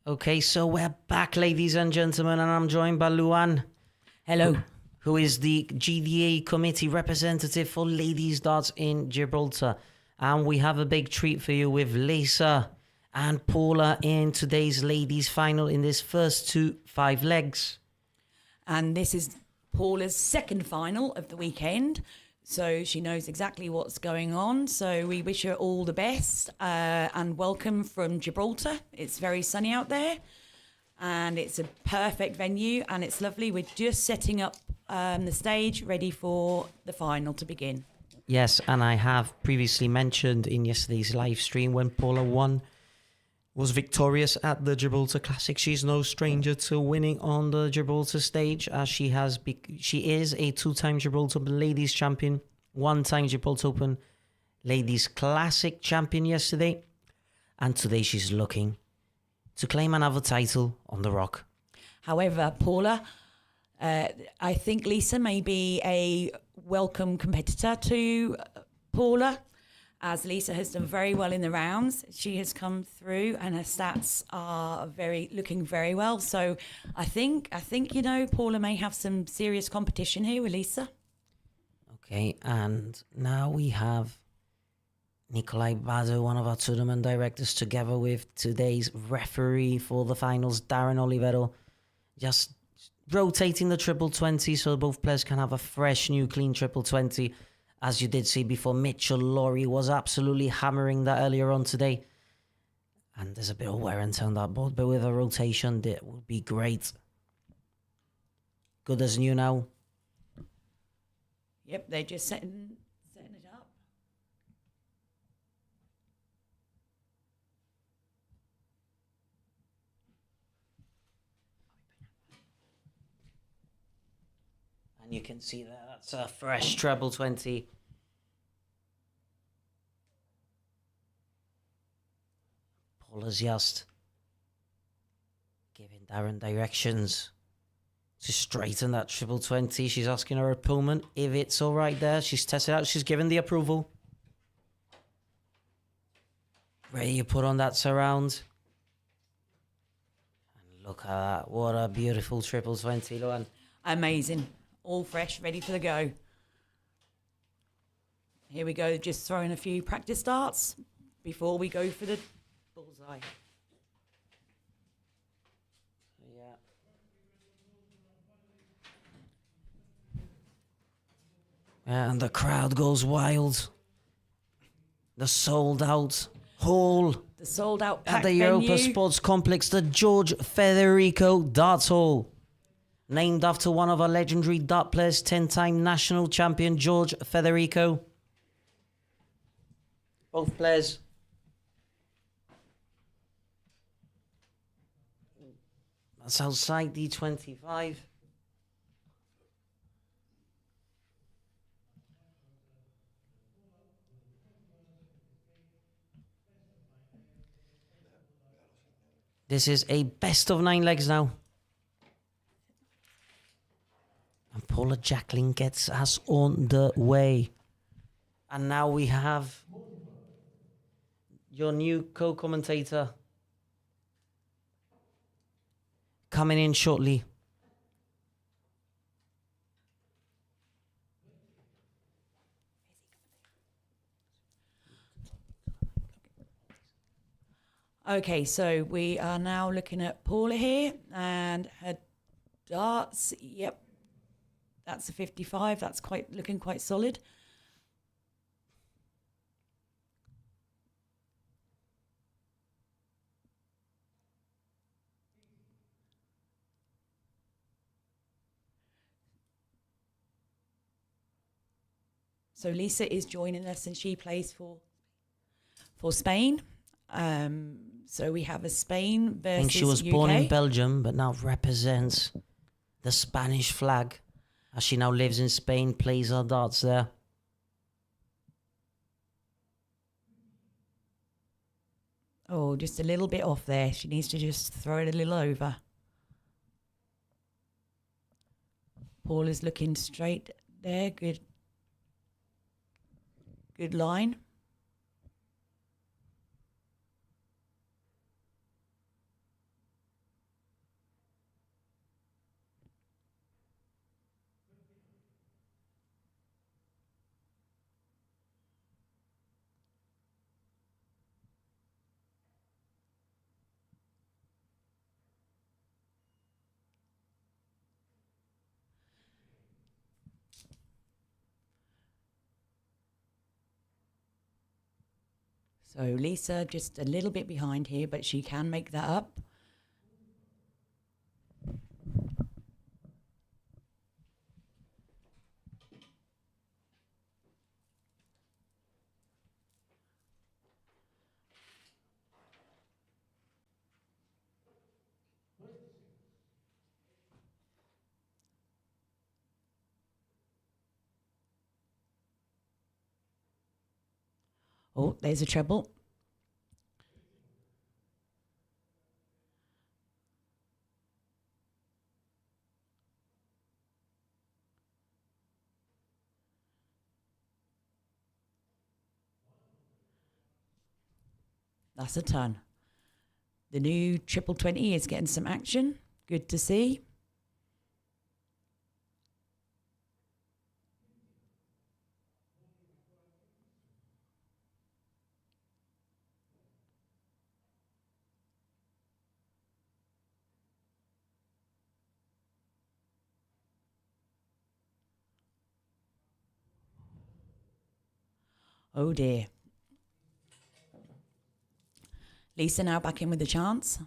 Okay, so we're back, ladies and gentlemen, and I'm joined by Luan. Hello. Who is the GDA committee representative for ladies darts in Gibraltar. And we have a big treat for you with Lisa and Paula in today's ladies final in this first 5 legs. And this is Paula's second final of the weekend. So she knows exactly what's going on. So we wish her all the best and welcome from Gibraltar. It's very sunny out there and it's a perfect venue and it's lovely. We're just setting up the stage ready for the final to begin. Yes, and I have previously mentioned in yesterday's live stream when Paula was victorious at the Gibraltar Classic. She's no stranger to winning on the Gibraltar stage, as she is a 2-time Gibraltar Ladies Champion, 1-time Gibraltar Open Ladies Classic Champion yesterday, and today she's looking to claim another title on the Rock. However, Paula, I think Lisa may be a welcome competitor to Paula, as Lisa has done very well in the rounds. She has come through and her stats are looking very well. So I think Paula may have some serious competition here with Lisa. Okay, and now we have Nikolai Bado, one of our tournament directors, together with today's referee for the finals, Darren Olivero, just rotating the triple 20 so both players can have a fresh, new, clean triple 20. As you did see before, Mitchell Laurie was absolutely hammering that earlier on today. And there's a bit of wear and tear on that board, but with a rotation, that would be great. Good as new now. Yep, they're just setting it up. And you can see that's a fresh treble 20. Paula's just giving Darren directions to straighten that triple 20. She's asking her opponent if it's all right there. She's tested out. She's given the approval. Ready to put on that surround. And look at that. What a beautiful triple 20, Luan. Amazing. All fresh, ready for the go. Here we go, just throwing a few practice darts before we go for the bullseye. And the crowd goes wild. The sold out hall. The sold out at packed the Europa venue. Sports Complex, the George Federico Darts Hall. Named after one of our legendary dart players, 10-time national champion George Federico. Both players. That's outside the 25. This is a best of 9 legs now. And Paula Jacqueline gets us on the way. And now we have your new co-commentator coming in shortly. Okay, so we are now looking at Paula here and her darts. Yep, that's a 55. That's looking quite solid. So Lisa is joining us and she plays for Spain. So we have a Spain versus I think she was UK. born in Belgium, but now represents the Spanish flag. As she now lives in Spain, plays her darts there. Oh, just a little bit off there. She needs to just throw it a little over. Paul is looking straight there. Good. Good line. So Lisa just a little bit behind here, but she can make that up. Oh, there's a treble. That's a ton. The new triple 20 is getting some action. Good to see. Oh dear. Lisa now back in with a chance.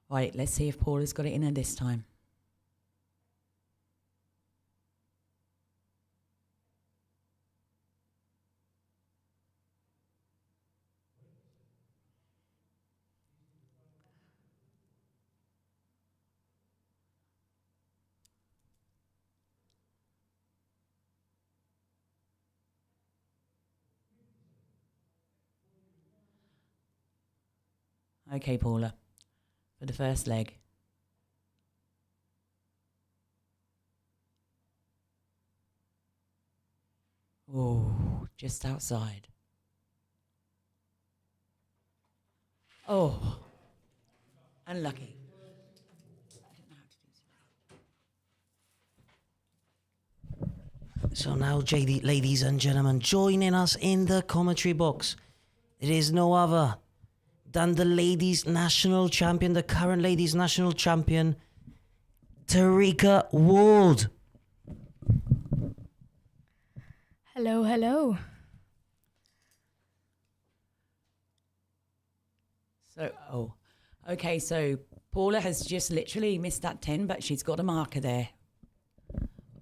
Right, let's see if Paula's got it in her this time. Okay, Paula, for the first leg. Oh, just outside. Oh, unlucky. So now, JD, ladies and gentlemen, joining us in the commentary box, it is no other than the ladies' national champion, the current ladies' national champion, Tarika Ward. Hello, hello. Okay, so Paula has just literally missed that 10, but she's got a marker there.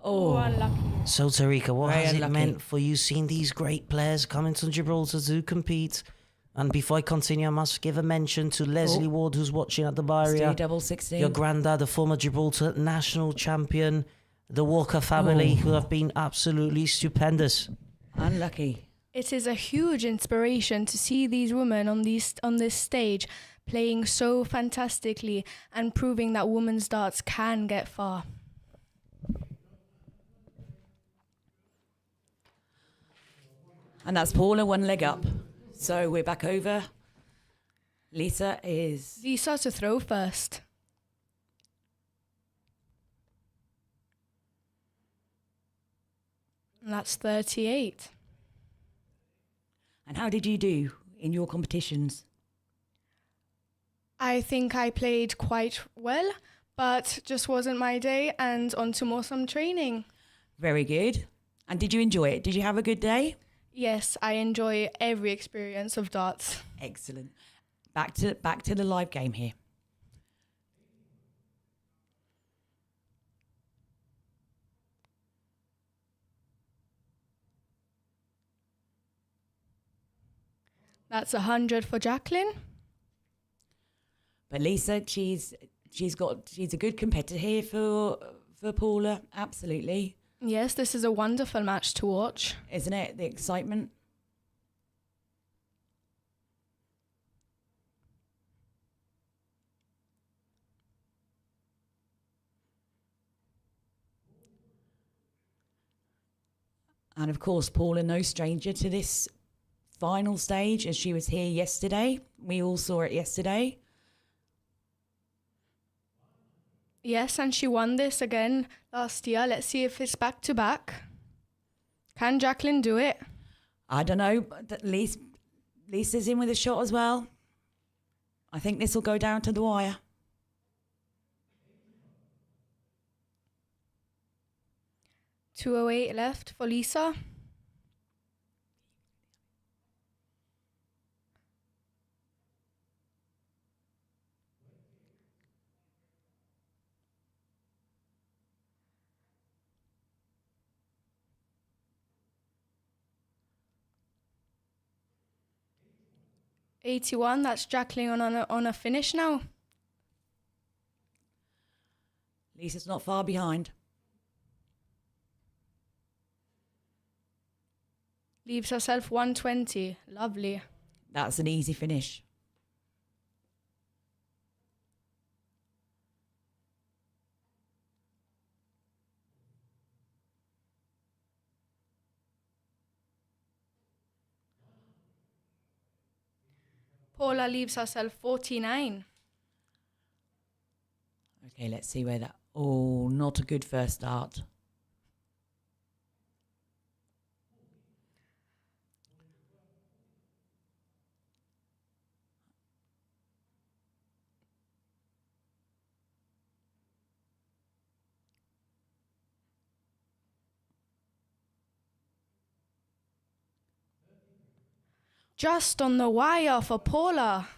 Oh, unlucky. So, Tarika, what Very has unlucky. it meant for you seeing these great players coming to Gibraltar to compete? And before I continue, I must give a mention to Leslie Ward, who's watching at the bar Let's do area. double 16. Your granddad, the former Gibraltar national champion, the Walker family, who have been absolutely stupendous. Unlucky. It is a huge inspiration to see these women on this stage playing so fantastically and proving that women's darts can get far. And that's Paula, one leg up. So we're back over. Lisa to throw first. And that's 38. And how did you do in your competitions? I think I played quite well, but just wasn't my day, and on to more some training. Very good. And did you enjoy it? Did you have a good day? Yes, I enjoy every experience of darts. Excellent. Back to the live game here. That's 100 for Jacqueline. But Lisa, she's a good competitor here for Paula. Absolutely. Yes, this is a wonderful match to watch. Isn't it? The excitement. And of course, Paula, no stranger to this final stage, as she was here yesterday. We all saw it yesterday. Yes, and she won this again last year. Let's see if it's back to back. Can Jacqueline do it? I don't know, but Lisa's in with a shot as well. I think this will go down to the wire. 2:08 left for Lisa. '81. That's Jacqueline on a finish now. Lisa's not far behind. Leaves herself 120. Lovely. That's an easy finish. Paula leaves herself 49. Okay, let's see where that... Oh, not a good first start. Just on the wire for Paula.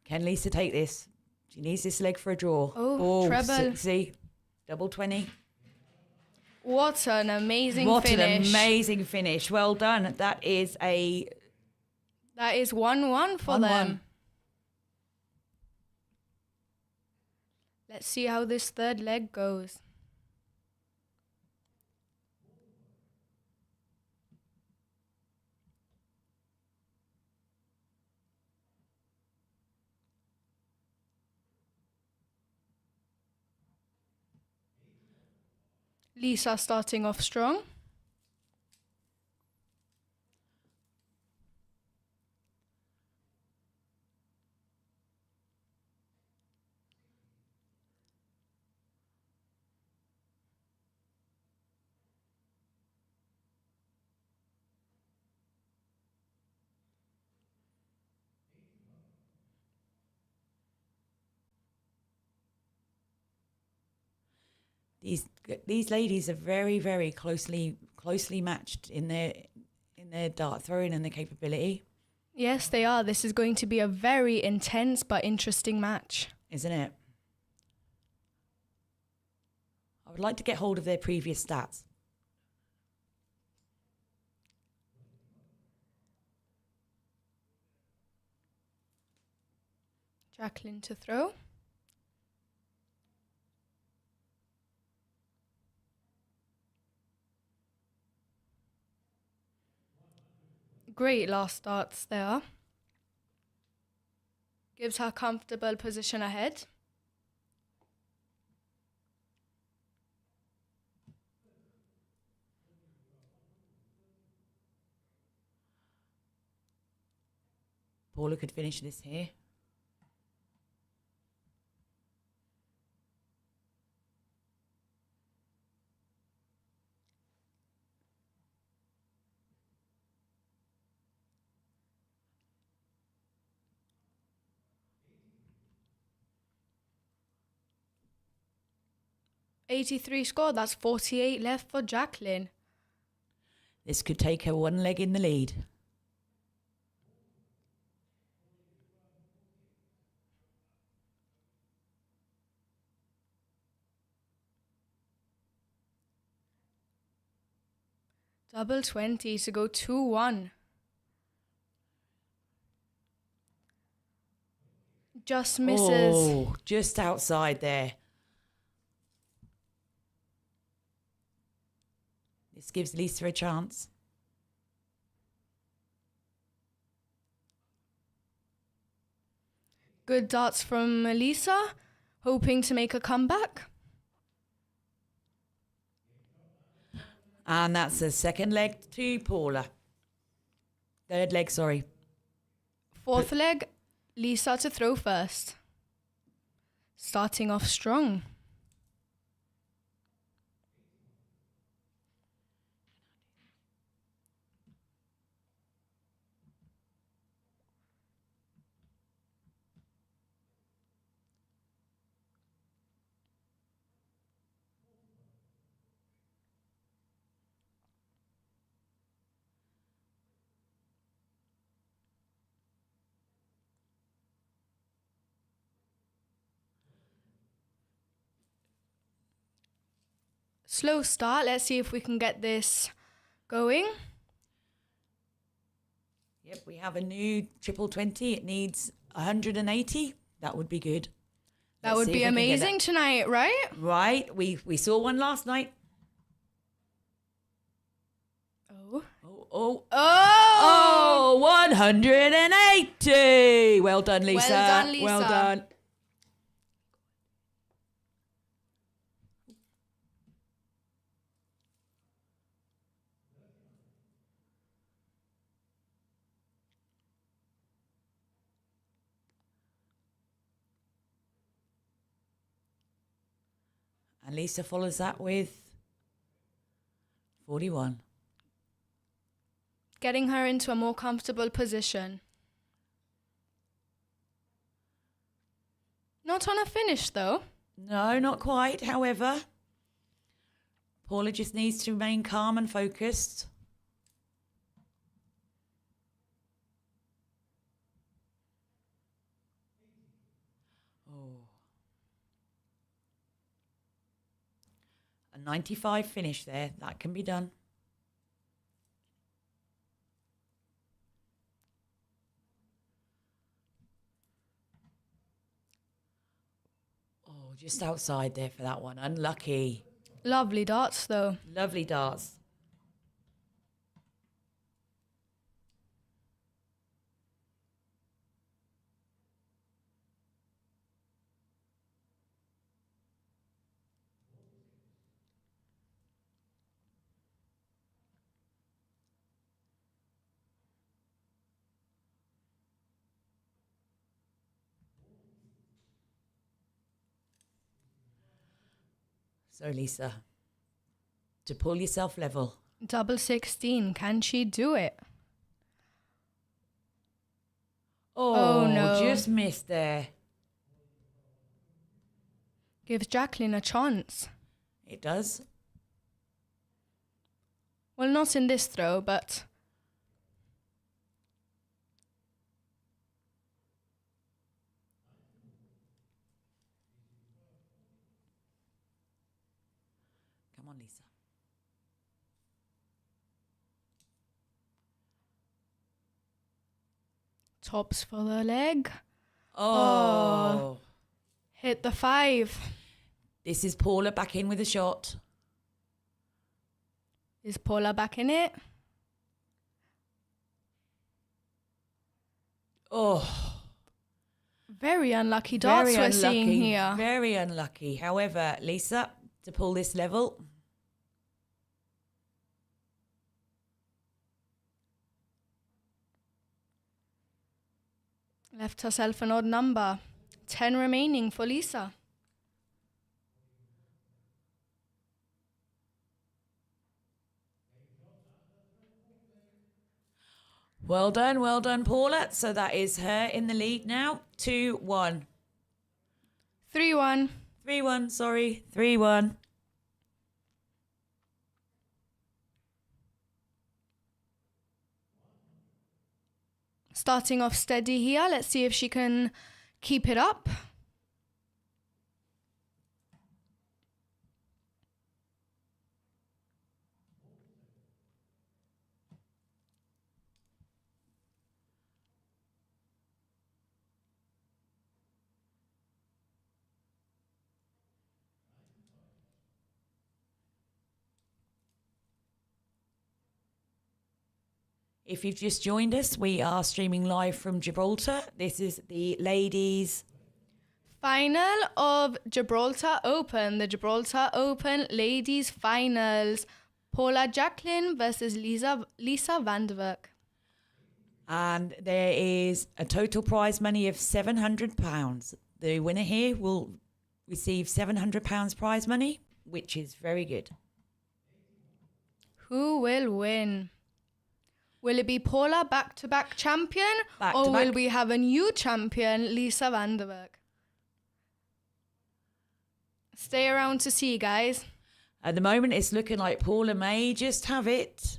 Can Lisa take this? She needs this leg for a draw. Oh, treble. See, double 20. What an amazing What finish. an amazing finish. Well done. That is 1-1 for them. Let's see how this third leg goes. Lisa starting off strong. These ladies are very, very closely matched in their dart throwing and their capability. Yes, they are. This is going to be a very intense but interesting match. Isn't it? I would like to get hold of their previous stats. Jacqueline to throw. Great last starts there. Gives her comfortable position ahead. Paula could finish this here. '83 score. That's 48 left for Jacqueline. This could take her one leg in the lead. Double 20 to go 2-1. Just misses. Oh, just outside there. This gives Lisa a chance. Good darts from Lisa, hoping to make a comeback. And that's the second leg to Paula. Third leg, sorry. Fourth leg, Lisa to throw first. Starting off strong. slow start. Let's see if we can get this going. Yep, we have a new triple 20. It needs 180. That would be good. That Let's would see be if we can get amazing tonight, right? that. Right. We saw one last night. Oh, Oh, 180. Well done, Lisa. Well done, Lisa. Well done. And Lisa follows that with 41. Getting her into a more comfortable position. Not on a finish, though. No, not quite. However, Paula just needs to remain calm and focused. Oh. A 95 finish there. That can be done. Oh, just outside there for that one. Unlucky. Lovely darts, though. Lovely darts. So, Lisa, to pull yourself level. Double 16. Can she do it? Oh, no. Just missed there. Gives Jacqueline a chance. It does. Well, not in this throw, but... Come on, Lisa. Tops for the leg. Oh. Hit the 5. This is Paula back in with a shot. Is Paula back in it? Oh. Very unlucky darts Very we're seeing unlucky. here. Very unlucky. However, Lisa, to pull this level. Left herself an odd number. 10 remaining for Lisa. Well done, Paula. So that is her in the lead now. 2-1. 3-1. 3-1, sorry. 3-1. Starting off steady here. Let's see if she can keep it up. If you've just joined us, we are streaming live from Gibraltar. This is the ladies' final of Gibraltar Open. The Gibraltar Open ladies finals. Paula Jacqueline versus Lisa van der Werk. And there is a total prize money of £700. The winner here will receive £700 prize money, which is very good. Who will win? Will it be Paula back-to-back champion? Or will we have a new champion, Lisa van der Werk? Stay around to see, guys. At the moment, it's looking like Paula may just have it.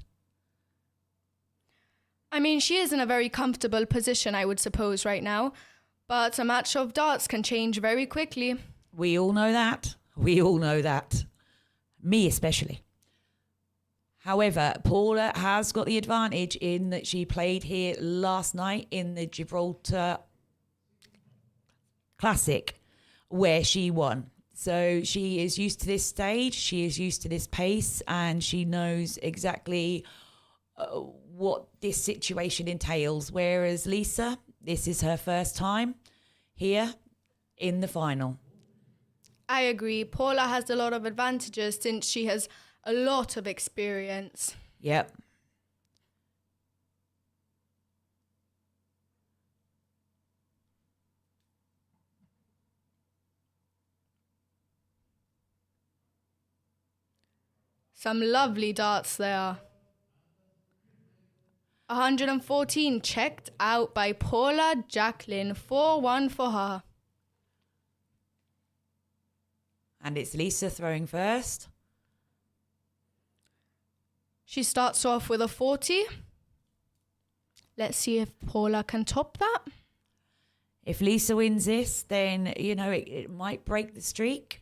I mean, she is in a very comfortable position, I would suppose, right now. But a match of darts can change very quickly. We all know that. We all know that. me especially. However, Paula has got the advantage in that she played here last night in the Gibraltar Classic, where she won. So she is used to this stage, she is used to this pace, and she knows exactly what this situation entails. Whereas Lisa, this is her first time here in the final. I agree. Paula has a lot of advantages since she has a lot of experience. Yep. Some lovely darts there. 114 checked out by Paula Jacqueline. 4-1 for her. And it's Lisa throwing first. She starts off with a 40. Let's see if Paula can top that. If Lisa wins this, then, you know, it might break the streak.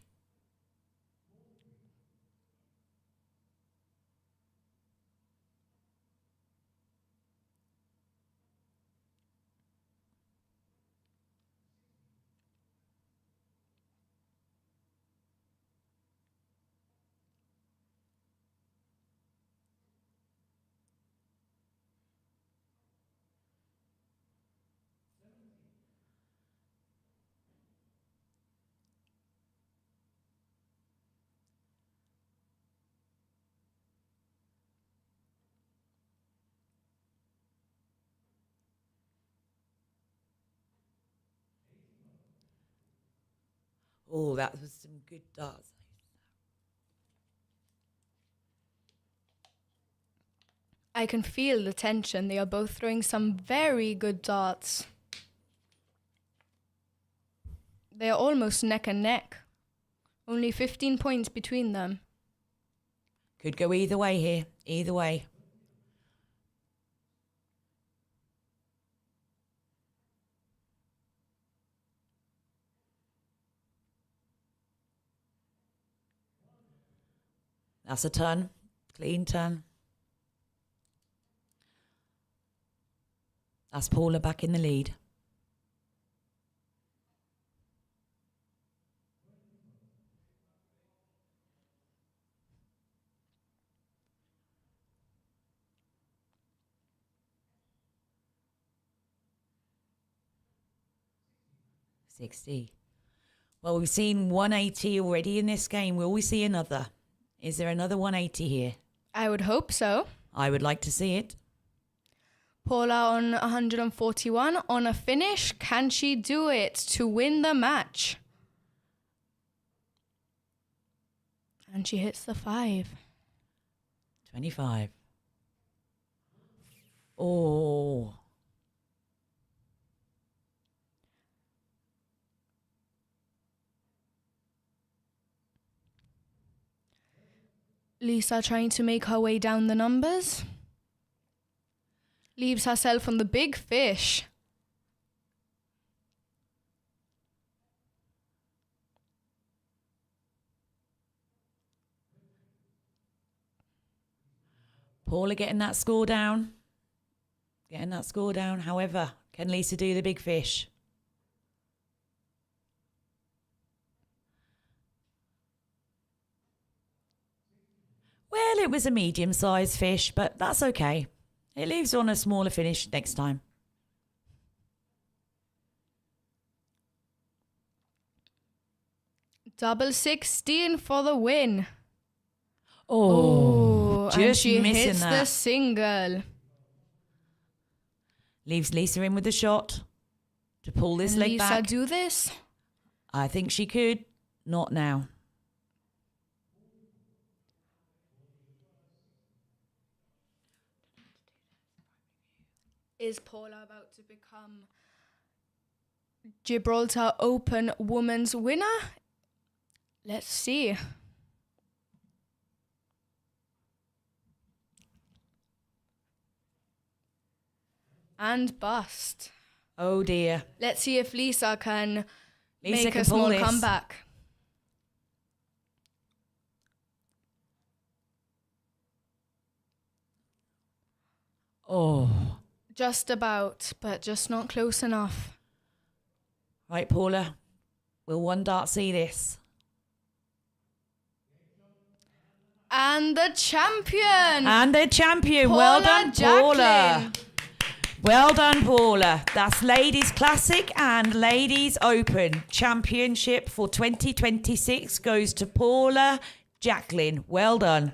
Oh, that was some good darts. I can feel the tension. They are both throwing some very good darts. They are almost neck and neck. Only 15 points between them. Could go either way here. Either way. That's a turn. Clean turn. That's Paula back in the lead. $60. Well, we've seen 180 already in this game. Will we see another? Is there another 180 here? I would hope so. I would like to see it. Paula on 141 on a finish. Can she do it to win the match? And she hits the 5. 25. Oh. Lisa trying to make her way down the numbers. Leaves herself on the big fish. Paula getting that score down. Getting that score down. However, can Lisa do the big fish? Well, it was a medium-sized fish, but that's okay. It leaves her on a smaller finish next time. Double 16 for the win. Oh, and just she missing hits that. the single. Leaves Lisa in with the shot to pull this Can leg Lisa back. do this? I think she could. Not now. Is Paula about to become Gibraltar Open Women's winner? Let's see. And bust. Oh dear. Let's see if Lisa can Lisa make can a pull small this. comeback. Oh. Just about, but just not close enough. Right, Paula. Will one dart see this? And the champion. And the champion. Paula Well done, Paula. Jacqueline. Well done, Paula. That's Ladies Classic and Ladies Open. Championship for 2026 goes to Paula Jacqueline. Well done.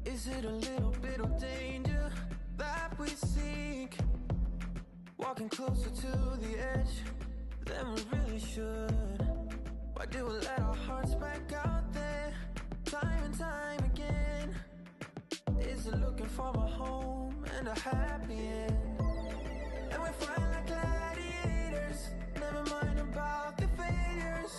Is it a little bit of danger that we seek? Walking closer to the edge than we really should. Why do we let our hearts back out there time and time again? Is it looking for a home and a happy end? And we fight like gladiators, never mind about the failures.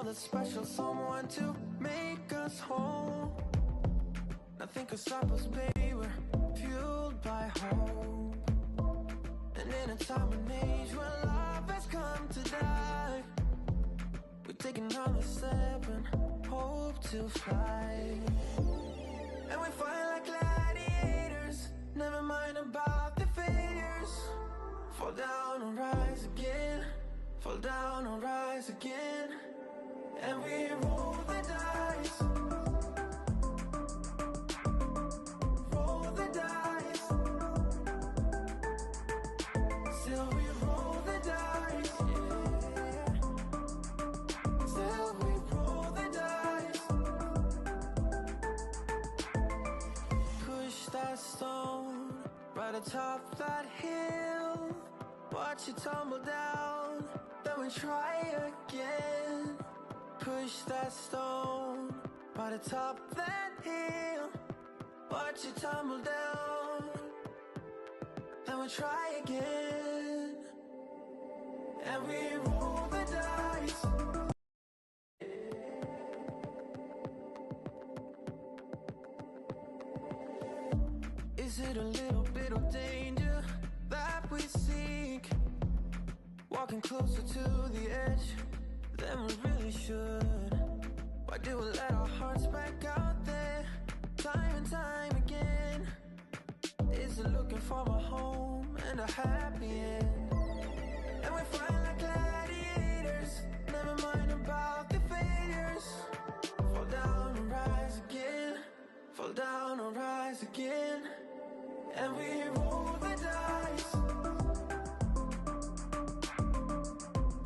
for the special someone to make us whole. Nothing could stop us, baby, we're fueled by hope. And in a time and age when love has come to die, we're taking another step and hope to fly. And we fight like gladiators, never mind about the failures. Fall down and rise again, fall down and rise again. And we roll the dice, roll the dice. Still we roll the dice, yeah. Still we roll the dice. Push that stone right atop that hill. Watch it tumble down, then we try again. Push that stone right atop that hill. Watch it tumble down, then we try again. And we roll the dice. Is it a little bit of danger that we seek? Walking closer to the edge than we really should. Why do we let our hearts back out there time and time again? Is it looking for a home and a happy end? And we fight like gladiators, never mind about the failures. Fall down and rise again, fall down and rise again. And we roll the dice,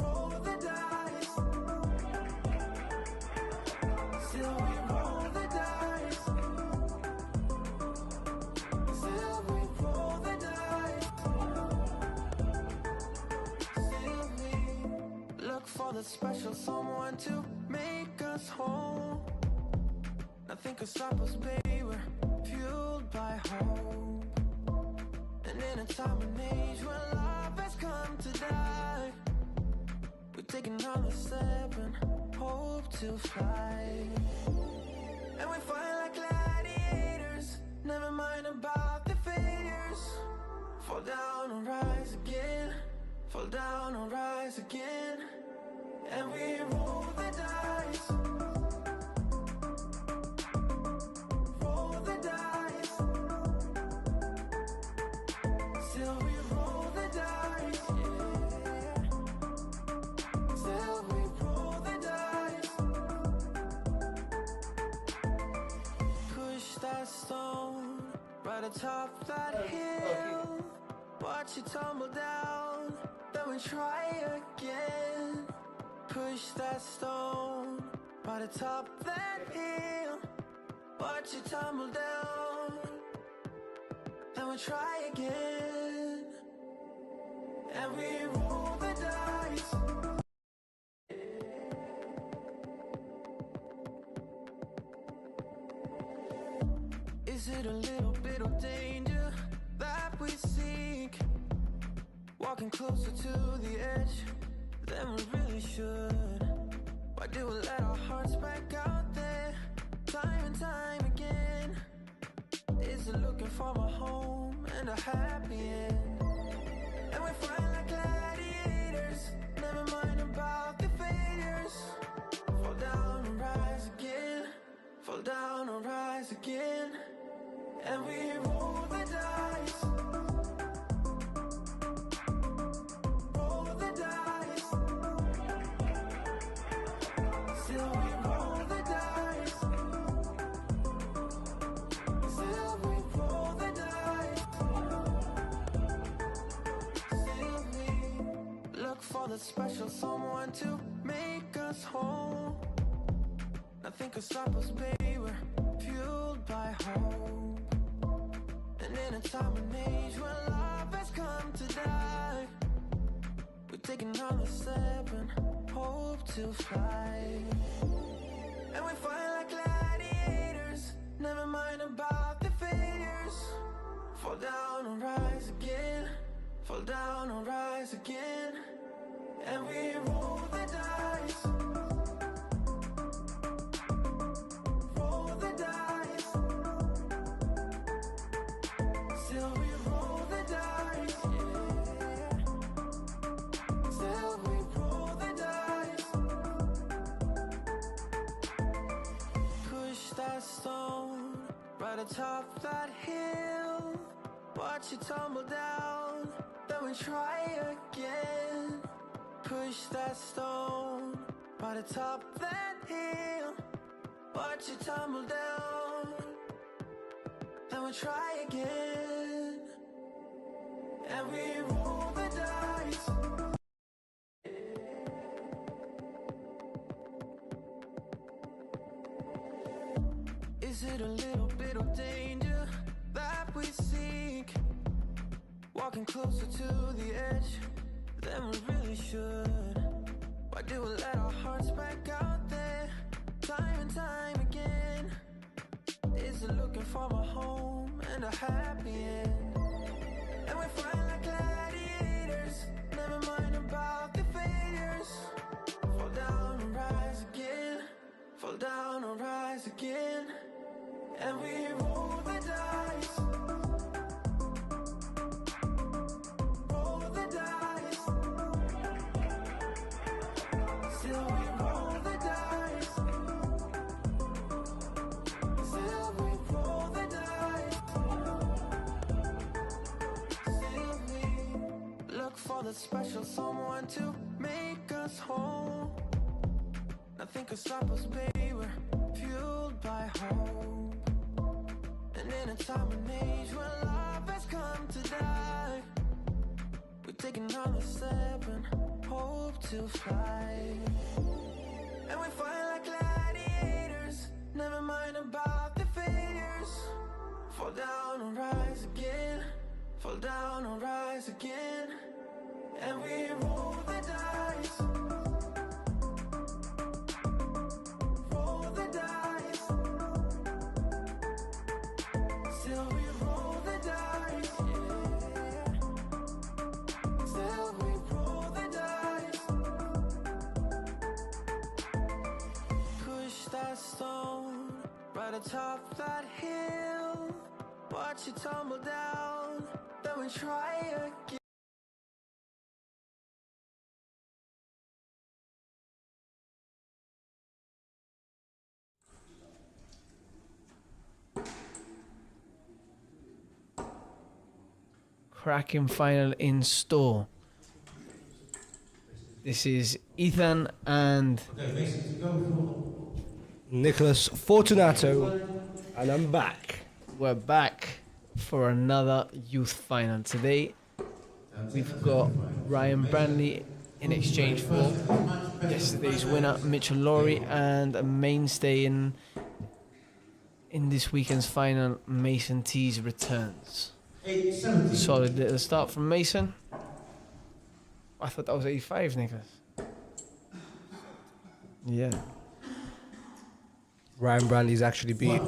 roll the dice. Still we roll the dice, still we roll the dice. Still we look for the special someone to make us whole. Nothing could stop us, baby, we're fueled by hope. And in a time and age when love has come to die, we take another step and hope to fly. And we fight like gladiators, never mind about the failures. Fall down and rise again, fall down and rise again. And we roll the dice, roll the dice. Still we roll the dice, yeah. Still we roll the dice. Push that stone right atop that hill. Watch it tumble down, then we try again. Push that stone right atop that hill. Watch it tumble down, then we try again. And we roll the dice. Is it a little bit of danger that we seek? Walking closer to the edge than we really should. Why do we let our hearts back out there time and time again? Is it looking for a home and a happy end? And we fight like gladiators, never mind about the failures. Fall down and rise again, fall down and rise again. And we roll the dice, roll the dice. Still we roll the dice, still we roll the dice. Still we look for the special someone to make us whole. Nothing could stop us, baby, we're fueled by hope. And in a time and age when love has come to die, we take another step and hope to fly. And we fight like gladiators, never mind about the failures. Fall down and rise again, fall down and rise again. And we roll the dice, that stone right atop that hill. Watch it tumble down, then we try again. Push that stone right atop that hill. Watch it tumble down, then we try again. And we roll the dice. Is it a little bit of danger that we seek? Walking closer to the edge than we really should. Why do we let our hearts back out there time and time again? Is it looking for a home and a happy end? And we fight like gladiators, never mind about the failures. Fall down and rise again, fall down and rise again. And we roll the dice, roll the dice. Still we roll the dice, still we roll the dice. Still we look for the special someone to make us whole. Nothing can stop us, baby, we're fueled by hope. And in a time and age where love has come to die, we take another step and hope to fly. And we fight like gladiators, never mind about the failures. Fall down and rise again, fall down and rise again. And we roll the dice, roll the dice. Still we roll the dice, yeah. Still we roll the dice. Push that stone right atop that hill. Watch it tumble down, then we try again. Cracking final in store. This is Ethan and Nicholas Fortunato, and I'm back. We're back for another youth final. Today we've got Ryan Branley in exchange for yesterday's winner Mitchell Lowry, and a mainstay in this weekend's final, Mason Tees returns. Solid little start from Mason. I thought that was 85, Nicholas. Yeah. Ryan Brandy's actually beat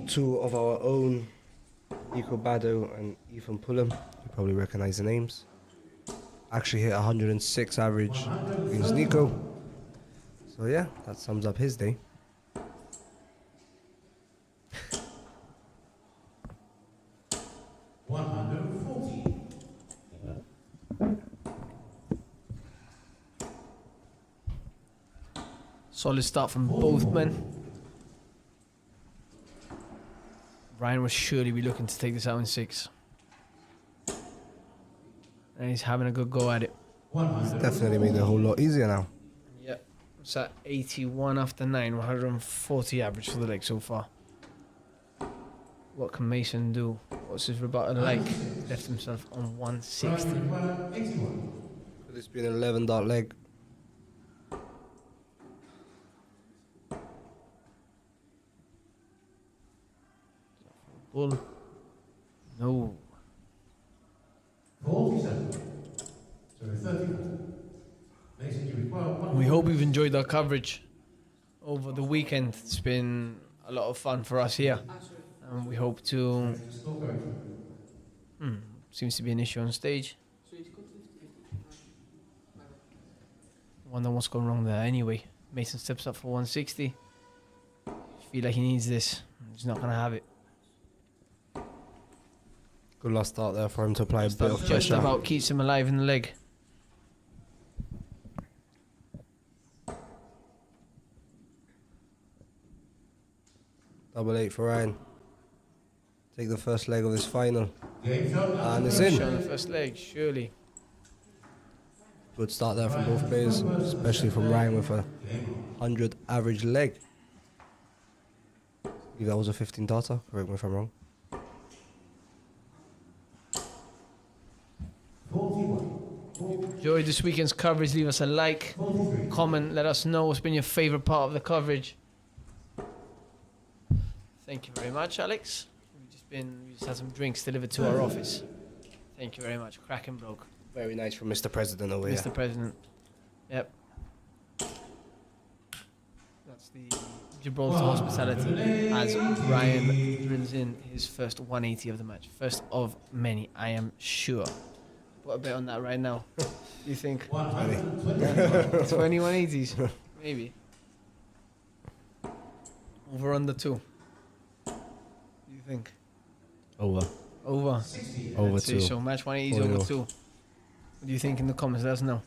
two of our own, Nico Bado and Ethan Pullum. You probably recognize the names. Actually hit 106 average against Nico. So yeah, that sums up his day. Solid start from both men. Ryan will surely be looking to take this out in 6. And he's having a good go at it. It's definitely made it a whole lot easier now. Yep. It's at 81 after 9, 140 average for the leg so far. What can Mason do? What's his rebuttal like? Left himself on 160. Could this be an 11-dot leg? Bull. No. 47. We hope you've enjoyed our coverage over the weekend. It's been a lot of fun for us here. And we hope to... seems to be an issue on stage. Wonder what's going wrong there. Anyway, Mason steps up for 160. Feel like he needs this. He's not going to have it. Good last start there for him to apply a bit of Just pressure. about keeps him alive in the leg. 8 for Ryan. Take the first leg of this final. And it's in. On the first leg, surely. Good start there from both players, especially from Ryan with a 100 average leg. I believe that was a 15 darter, correct me if I'm wrong. Enjoyed this weekend's coverage. Leave us a like, comment, let us know what's been your favourite part of the coverage. Thank you very much, Alex. We just had some drinks delivered to our office. Thank you very much. Cracking bloke. Very nice from Mr. President over here. Mr. President. Yep. That's the Gibraltar hospitality as Ryan drills in his first 180 of the match. First of many, I am sure. Put a bet on that right now. You think? 20 180s? Maybe. Over under 2. You think? Over. Over. Over 2. So match 180s over 2. What do you think in the comments? Let us know.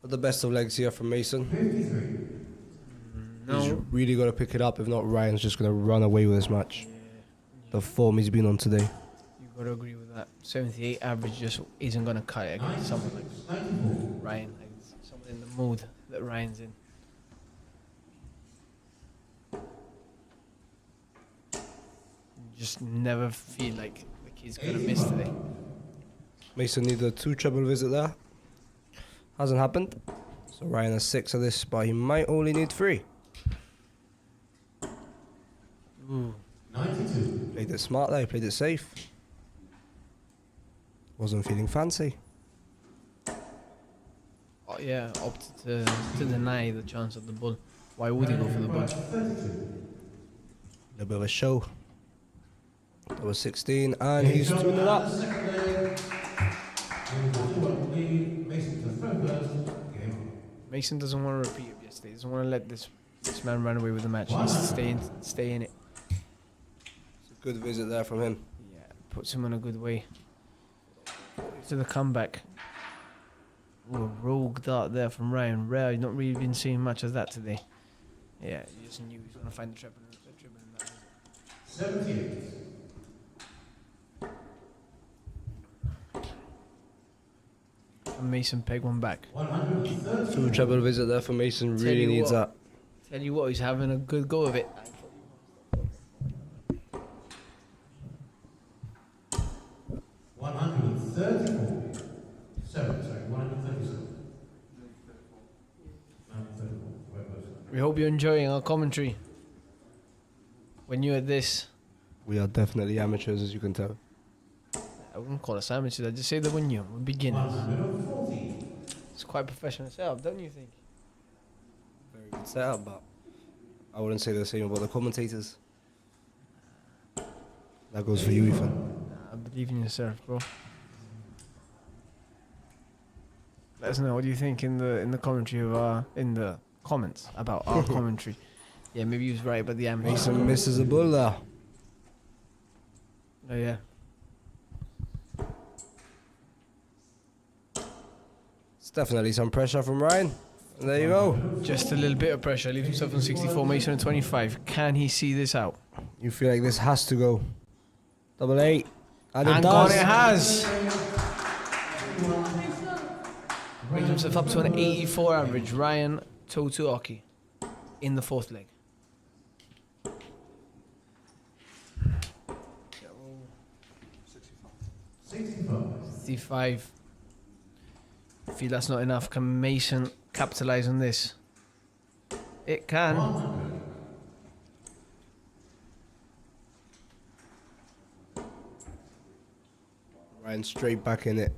But the best of legs here from Mason. No. He's really got to pick it up. If not, Ryan's just going to run away with this match. The form he's been on today. You've got to agree with that. 78 average just isn't going to cut it against someone like Ryan. Like someone in the mood that Ryan's in. You just never feel like the kid's going to miss today. Mason needed a 2 treble visit there. Hasn't happened. So Ryan has 6 of this, but he might only need 3. Ooh. 92. Played it smart there, played it safe. Wasn't feeling fancy. Oh, yeah, opted to deny the chance of the bull. Why would he go for the bull? A little bit of a show. That was 16, and he's tuned it up. Mason doesn't want to repeat it yesterday. He doesn't want to let this man run away with the match. He needs to stay in it. Good visit there from him. Yeah, puts him on a good way. To the comeback. Ooh, a rogue dart there from Ryan. Rare, you've not really been seeing much of that today. Yeah, you just knew he was going to find the triple in that visit. 78. And Mason peg one back. 2 treble visit there for Mason. Really needs that. Tell you what, he's having a good go of it. 137. We hope you're enjoying our commentary. We're new at this. We are definitely amateurs, as you can tell. I wouldn't call us amateurs. I'd just say that we're new. We're beginners. It's quite professional setup, don't you think? Very good setup, but I wouldn't say the same about the commentators. That goes for you, Ethan. I believe in yourself, bro. Let us know what do you think in the commentary of in the comments about our commentary. Yeah, maybe he was right about the amateur. Mason misses a bull there. Oh yeah. It's definitely some pressure from Ryan. And there you go. Just a little bit of pressure. Leaves himself on 64, Mason on 25. Can he see this out? You feel like this has to go. 8. And it And does. gone it has. Brings himself up to an 84 average. Ryan Totuoki in the 4th leg. 65. Feel that's not enough. Can Mason capitalise on this? It can. Ryan straight back in it.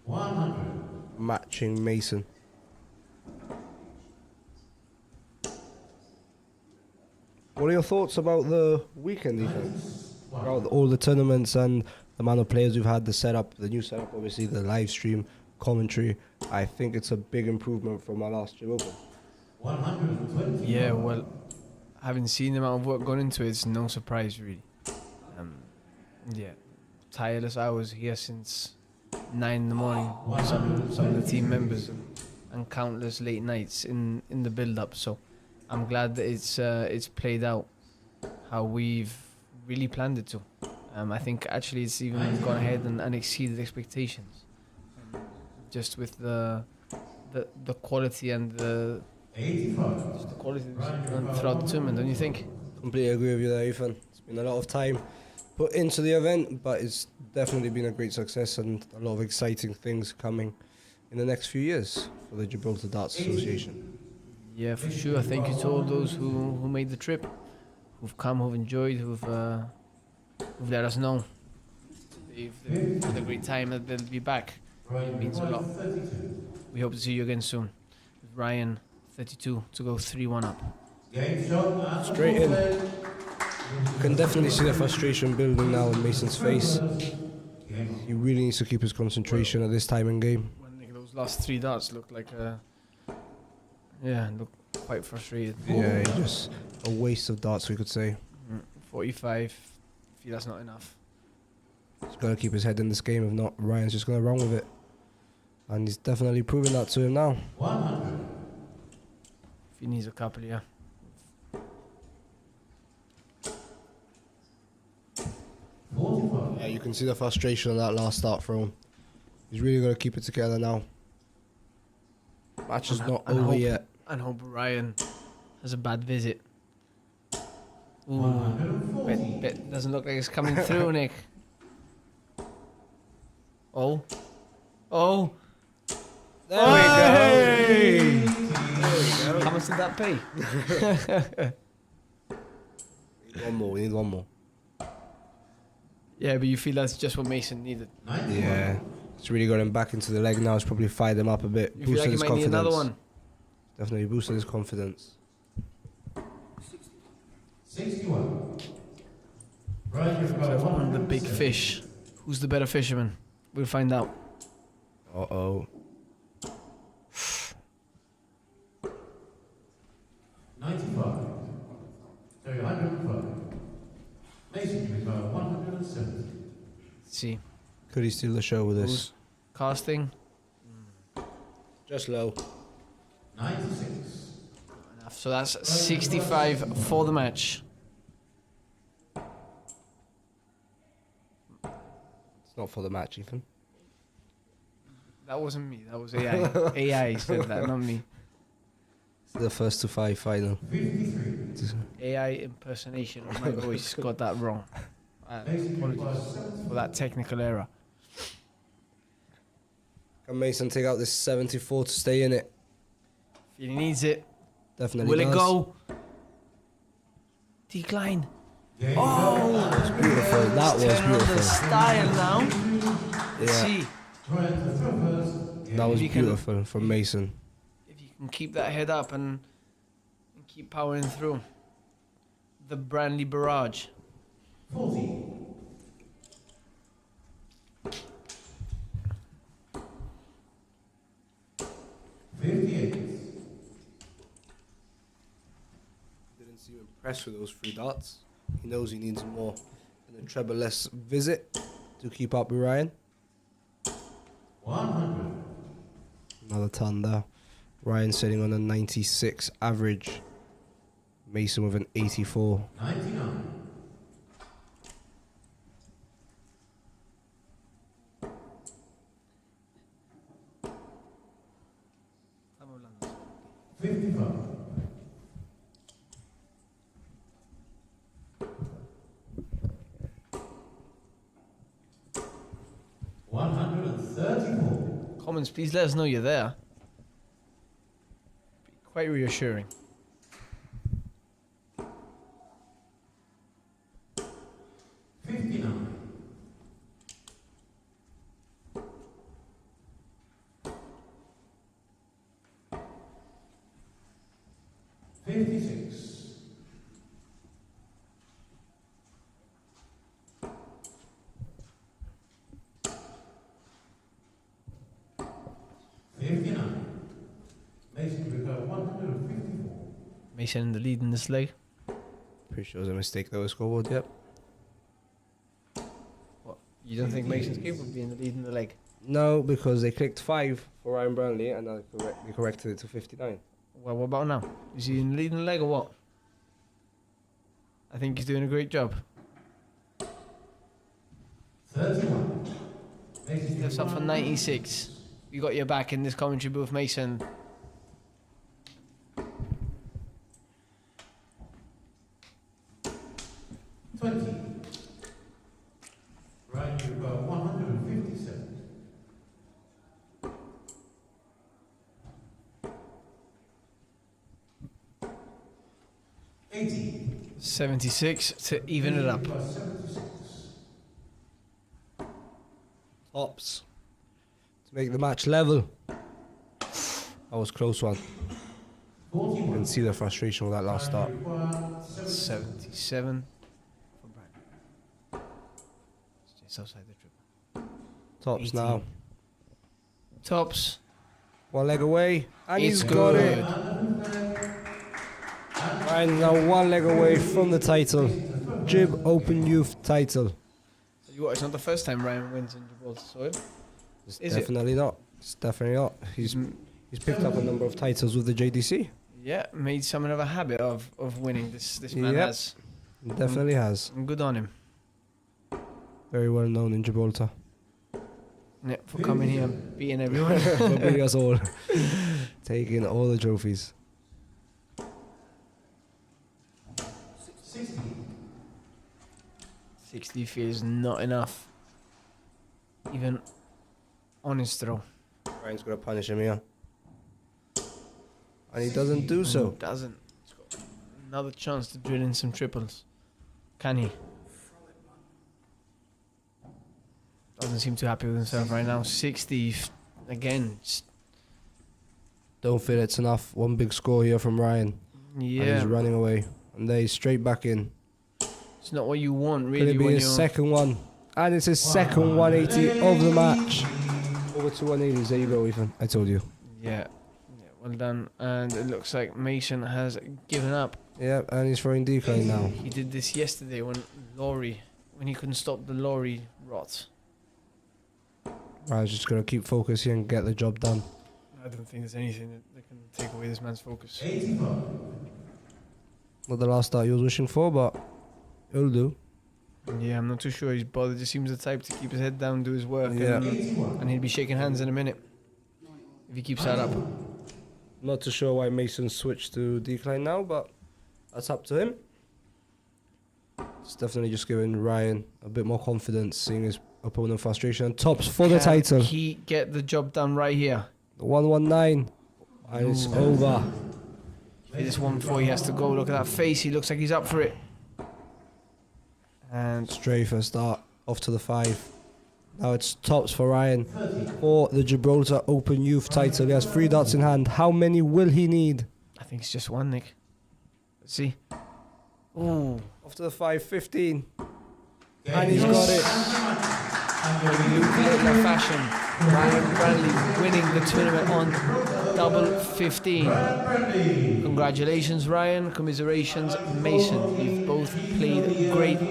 100. Matching Mason. What are your thoughts about the weekend, Ethan? About all the tournaments and the amount of players we've had, the setup, the new setup, obviously, the live stream, commentary. I think it's a big improvement from our last year open. 120. Yeah, well, having seen the amount of work gone into it, it's no surprise, really. Yeah, tireless hours here since 9 in the morning. Some of the team members. And and countless late nights in the build-up. So I'm glad that it's played out how we've really planned it to. I think actually it's even gone ahead and exceeded expectations, just with the quality and just the quality throughout the tournament. Don't you think? Completely agree with you there, Ethan. It's been a lot of time put into the event, but it's definitely been a great success and a lot of exciting things coming in the next few years for the Gibraltar Darts Association. Yeah, for sure. Thank you to all those who made the trip, who've come, who've enjoyed, who've let us know if they've had a great time, that they'll be back. It means a lot. We hope to see you again soon. With Ryan, 32, to go 3-1 up. Straight in. You can definitely see the frustration building now in Mason's face. He really needs to keep his concentration at this time in game. When those last 3 darts looked like looked quite frustrated. Yeah, just a waste of darts, we could say. 45, I feel that's not enough. He's got to keep his head in this game. If not, Ryan's just going to run with it. And he's definitely proving that to him now. 100. If he needs a couple, yeah. Yeah, you can see the frustration on that last start throw. He's really got to keep it together now. Match is not over yet. And hope Ryan has a bad visit. Ooh, bet doesn't look like it's coming through, Nick. Oh. There we go. How much did that pay? We need one more. Yeah, but you feel that's just what Mason needed. Yeah. It's really got him back into the leg now. It's probably fired him up a bit. You feel like he might need another one? Definitely boosted his confidence. 61. On the big fish. Who's the better fisherman? We'll find out. Uh-oh. 95. 105. Mason to 170. See. Could he steal the show with this? Casting. Just low. 96. Enough. So that's 65 for the match. It's not for the match, Ethan. That wasn't me. That was AI. AI said that, not me. It's the first to 5 final. AI impersonation of my voice got that wrong. Apologies for that technical error. Can Mason take out this 74 to stay in it? If he needs it. Definitely Will does. it go? Decline. Oh, that was beautiful. That was beautiful. Style now. Let's see. That was beautiful from Mason. If you can keep that head up and keep powering through. The Brandy Barrage. 40. Didn't seem impressed with those 3 darts. He knows he needs more than a treble-less visit to keep up with Ryan. 100. Another ton there. Ryan sitting on a 96 average. Mason with an 84. 99. Comments, please let us know you're there. Be quite reassuring. Mason in the lead in this leg. Pretty sure it was a mistake that was scoreboard, yep. What? You don't think Mason's capable of being the lead in the leg? No, because they clicked 5 for Ryan Branley, and I corrected it to 59. Well, what about now? Is he in the leading leg or what? I think he's doing a great job. 31. Steps up for 96. You got your back in this commentary booth, Mason. Right, you've got 157. 76 to even it up. Tops to make the match level. That was a close one. You can see the frustration with that last start. 77 for Brad. Just outside the triple. Tops 18. now. Tops. One leg away, and It's he's got good. it. Ryan now one leg away from the title. Gib Open Youth title. It's not the first time Ryan wins in Gibraltar soil. It's Is definitely not. It's definitely not. He's picked up a number of titles with the JDC. Yeah, made something of a habit of winning. This man Yep. has. He definitely has. And good on him. Very well known in Gibraltar. Yeah, for coming here and beating everyone. For beating us all. Taking all the trophies. 60 feels not enough. Even on his throw. Ryan's going to punish him here. And he doesn't do so. Doesn't. He's got another chance to drill in some triples. Can he? Doesn't seem too happy with himself right now. 60 again. Don't feel it's enough. One big score here from Ryan. Yeah. And he's running away. And there he's straight back in. It's not what you want, really. Could it be when his you're second one? And it's his second 180 of the match. Over to 180s. There you go, Ethan. I told you. Yeah, well done. And it looks like Mason has given up. Yeah, and he's throwing decline now. He did this yesterday when he couldn't stop the lorry rot. Ryan's just going to keep focusing and get the job done. I don't think there's anything that can take away this man's focus. Not the last start he was wishing for, but it'll do. Yeah, I'm not too sure he's bothered. Just seems the type to keep his head down, do his work, Yeah. and he'll be shaking hands in a minute if he keeps that up. Not too sure why Mason switched to decline now, but that's up to him. It's definitely just giving Ryan a bit more confidence, seeing his opponent frustration. And tops for the title. He get the job done right here. 119. And it's over. This 1-4, he has to go. Look at that face. He looks like he's up for it. And straight for a start. Off to the 5. Now it's tops for Ryan for the Gibraltar Open Youth title. He has 3 dots in hand. How many will he need? I think it's just one, Nick. Let's see. Ooh. Off to the 5, 15. And he's got it. In fashion. Ryan Branley winning the tournament on double 15. Congratulations, Ryan. Commiserations, Mason. You've both played great.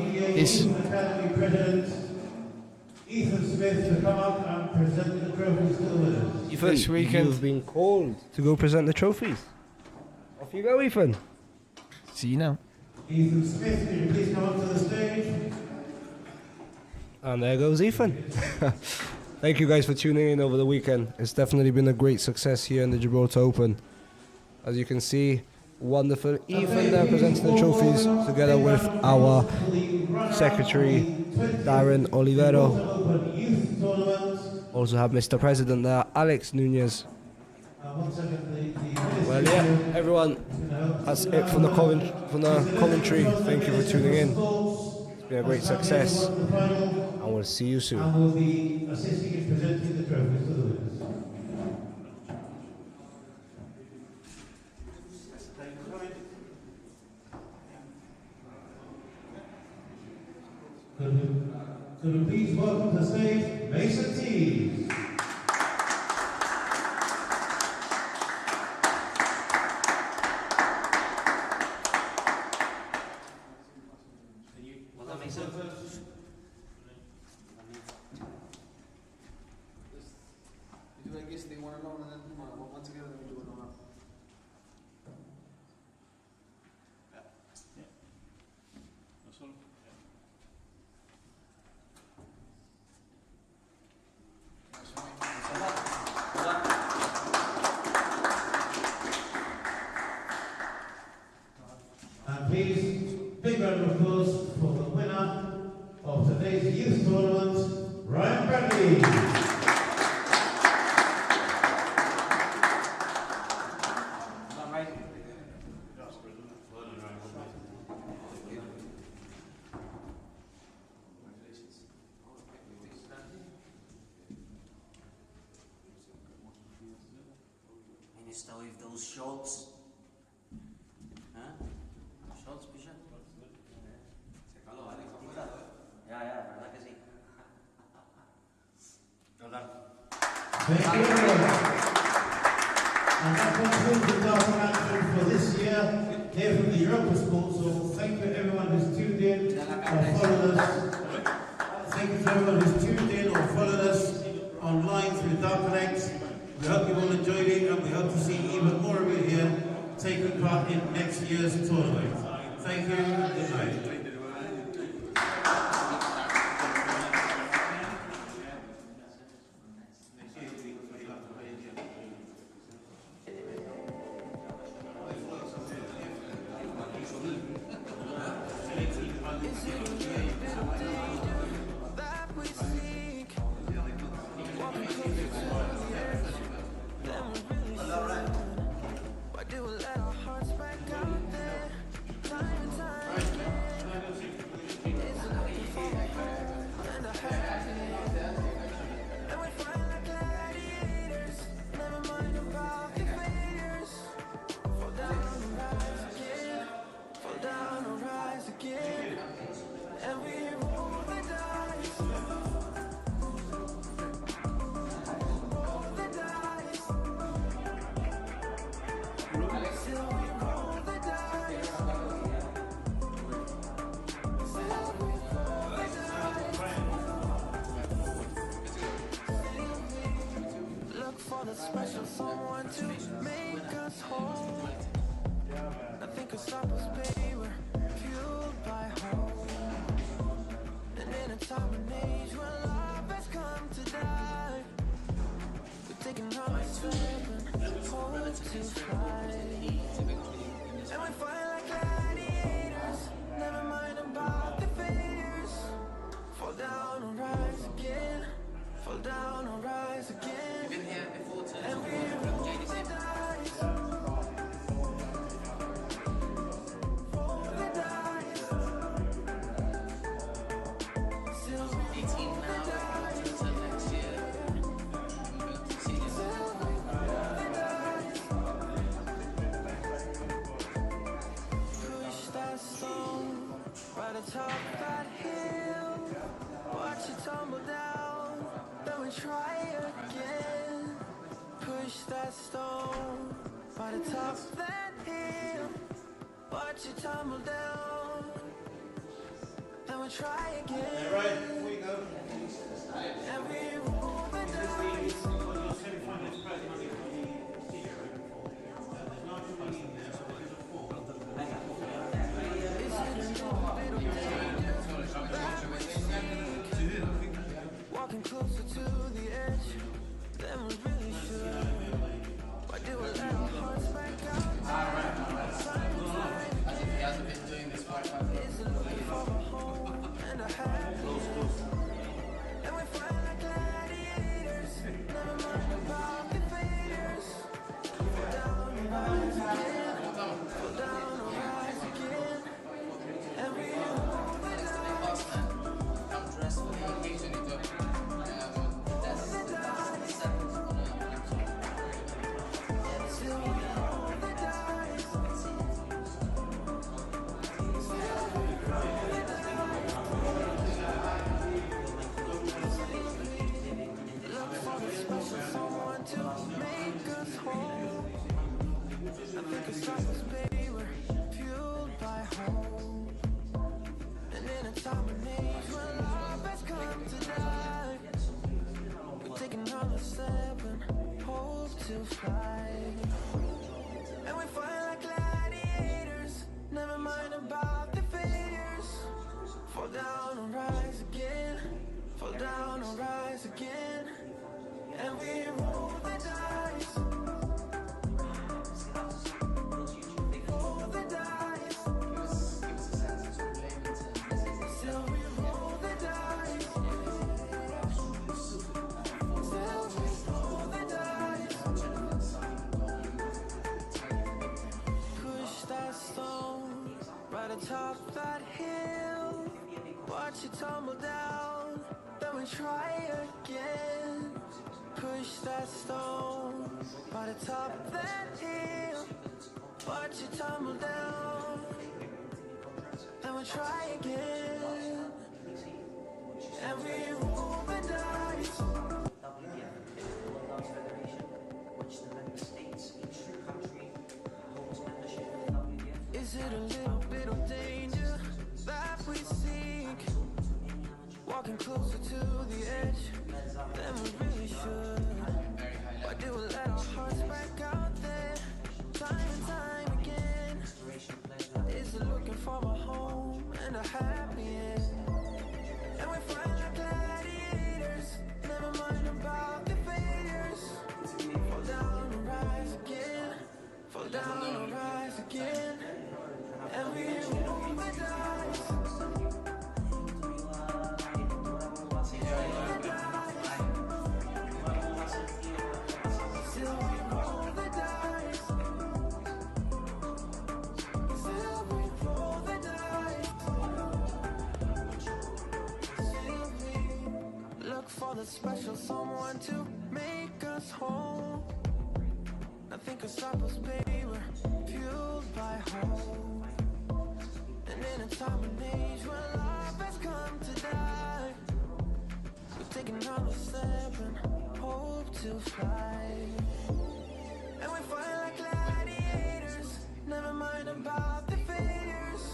Ethan Smith to come up and present the trophies to the winners. Ethan, this weekend. you've been called to go present the trophies. Off you go, Ethan. See you now. Ethan Smith, can you please come up to the stage? And there goes Ethan. Thank you guys for tuning in over the weekend. It's definitely been a great success here in the Gibraltar Open. As you can see, wonderful. Ethan there presenting the trophies together with our secretary, Darren Olivero. Also have Mr. President there, Alex Nunez. Well, yeah, everyone, that's it from the commentary. Thank you for tuning in. It's been a great success, and we'll see you soon. And we'll be assisting in presenting the trophies to the winners. Could you please welcome to the stage Mason Tees? You do like this to do one alone and then one together, then we do one alone. And please, big round of applause for the winner of today's youth tournament, Ryan Bradley. Still with those shots. Huh? Shots, Bishop? Yeah, verdad que sí. Well done. Thank you everyone. And that concludes the Darwin action for this year here from the Europa Sport. So thank you everyone who's tuned in or followed us. Thank you to everyone who's tuned in or followed us online through Dark Connect. We hope you all enjoyed it, and we hope to see even more of you here taking part in next year's tournament. Thank you and good night. Special someone to make us whole. Nothing can stop us, baby. We're fueled by hope. And in a time and age where love has come to die, we're taking on a step and hope to fly. And we fight like gladiators, never mind about the failures. Fall down and rise again. Fall down and rise again. You've been here before too. And we roll the dice. Roll the dice. Still 18 now, until next year. push that stone right atop that hill. Watch it tumble down, then we try again. Push that stone right atop that hill. Watch it tumble down, then we try again. Right, before you go. And we roll the dice. Walking closer to the edge than we really should. Why do we let our hearts back out? He hasn't been doing this for Is it looking for a home and a happy? And we fight like gladiators, never mind about to fly. And we fight like gladiators, never mind about the failures. Fall down and rise again, fall down and rise again. And we roll the dice, roll the dice. Still we roll the dice, still we roll the dice. Push that stone right atop that hill. Watch it tumble down, then we try again. Push that stone right atop that hill. Watch it tumble down, then we try again. And we roll the dice. Is it a little bit of danger that we seek? Walking closer to the edge than we really should. Why do we let our hearts break out there time and time again? Is it looking for a home and a happy end? And we fight like gladiators, never mind about the failures. Fall down and rise again, fall down and rise again. And we roll the dice. Still we roll the dice. Still we roll the dice. Still we look for the special someone to make us whole. Nothing can stop us, baby, we're fueled by hope. And in a time and age when love has come to die, we're taking another step and hope to fly. And we fight like gladiators, never mind about the failures.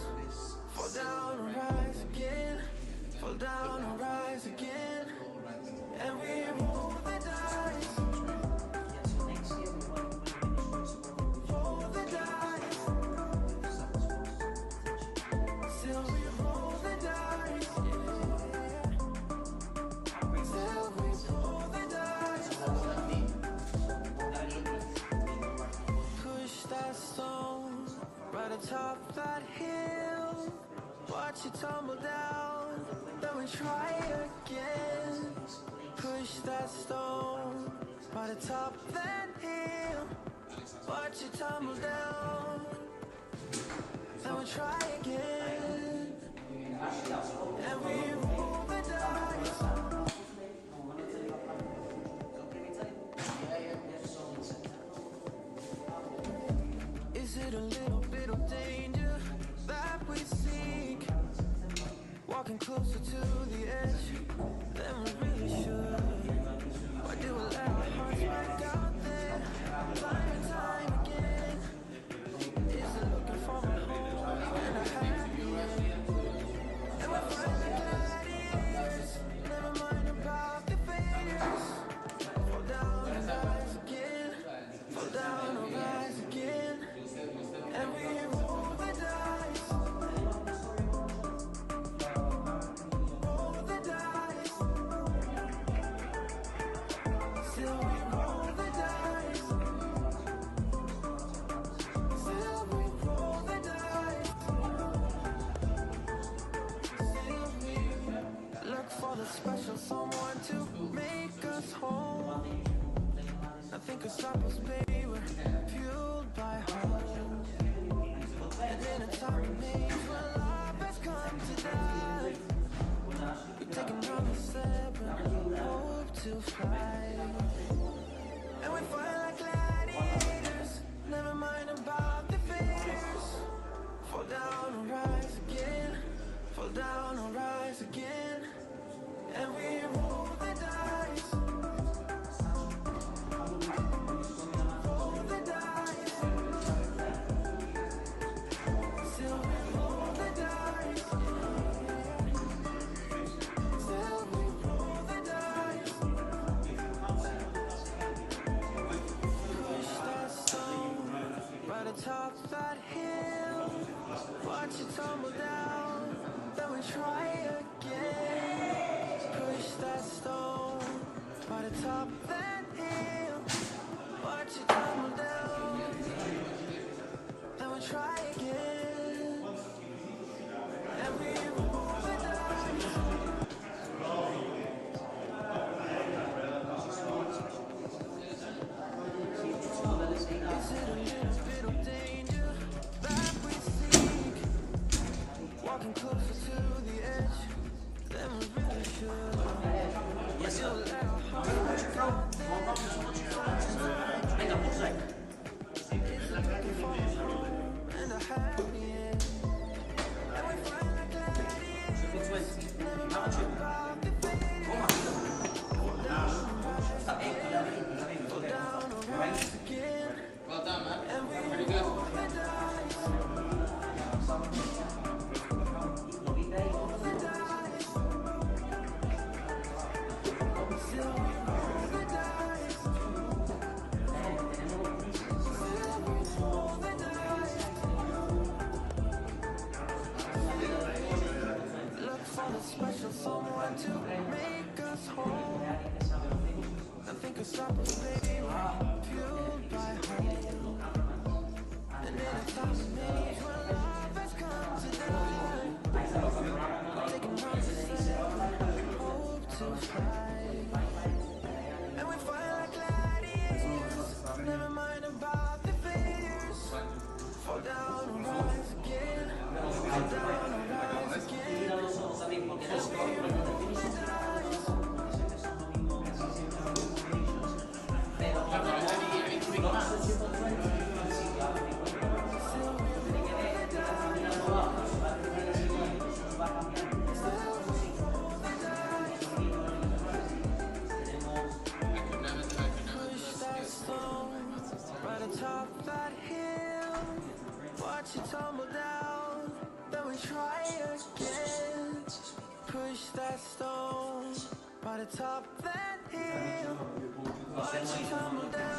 Fall down and rise again, fall down and rise again. And we roll the dice. Roll the dice. Still we roll the dice. Still we roll the dice. Push that stone right atop that hill. Watch it tumble down, then we try again. Push that stone right atop that hill. Watch it tumble down, then we try again. And we roll the dice. Is it a little bit of danger that we seek? Walking closer to the edge than we really should. Why do we let our hearts break out there time and time again? Is it looking for a home and a happy end? And we fight like gladiators, never mind about the failures. Fall down and rise again, fall down and rise again. And we roll the dice. Roll the dice. Still we roll the dice. Still we roll the dice. Still we look for the special someone to make us whole. Nothing can stop us, baby, we're fueled by hope. And in a time and age when love has come to die, we take another step and hope to fly. And we fight like gladiators, never mind about the failures. Fall down and rise again, fall down and rise again. And we roll the dice. Roll the dice. Still we roll the dice. Still we roll the dice. tumble down, then we try again. Push that stone by the top of that hill. Watch it tumble down, then we try again. And we roll the dice. Is it a little bit of danger that we seek? Walking closer to the edge than we really should. Yes, sir. And a happy end. And we find like gladiators. Never mind about the failure. Fall down or rise again. Well done, man. And we Pretty good. roll the dice. Roll the dice. Still we roll the dice. Still we roll the dice. Look for the special someone to make us whole. Nothing can stop us, baby. We're fueled by hope. And in a time of age when love has come to die, taking rounds to set, hope to fly. And we fight like gladiators, never mind about the failures. Fall down and rise again, fall down and rise again. And we roll the dice. Push that stone right atop that hill. Watch it tumble down, then we try again. Push that stone right atop that hill. Watch it tumble down.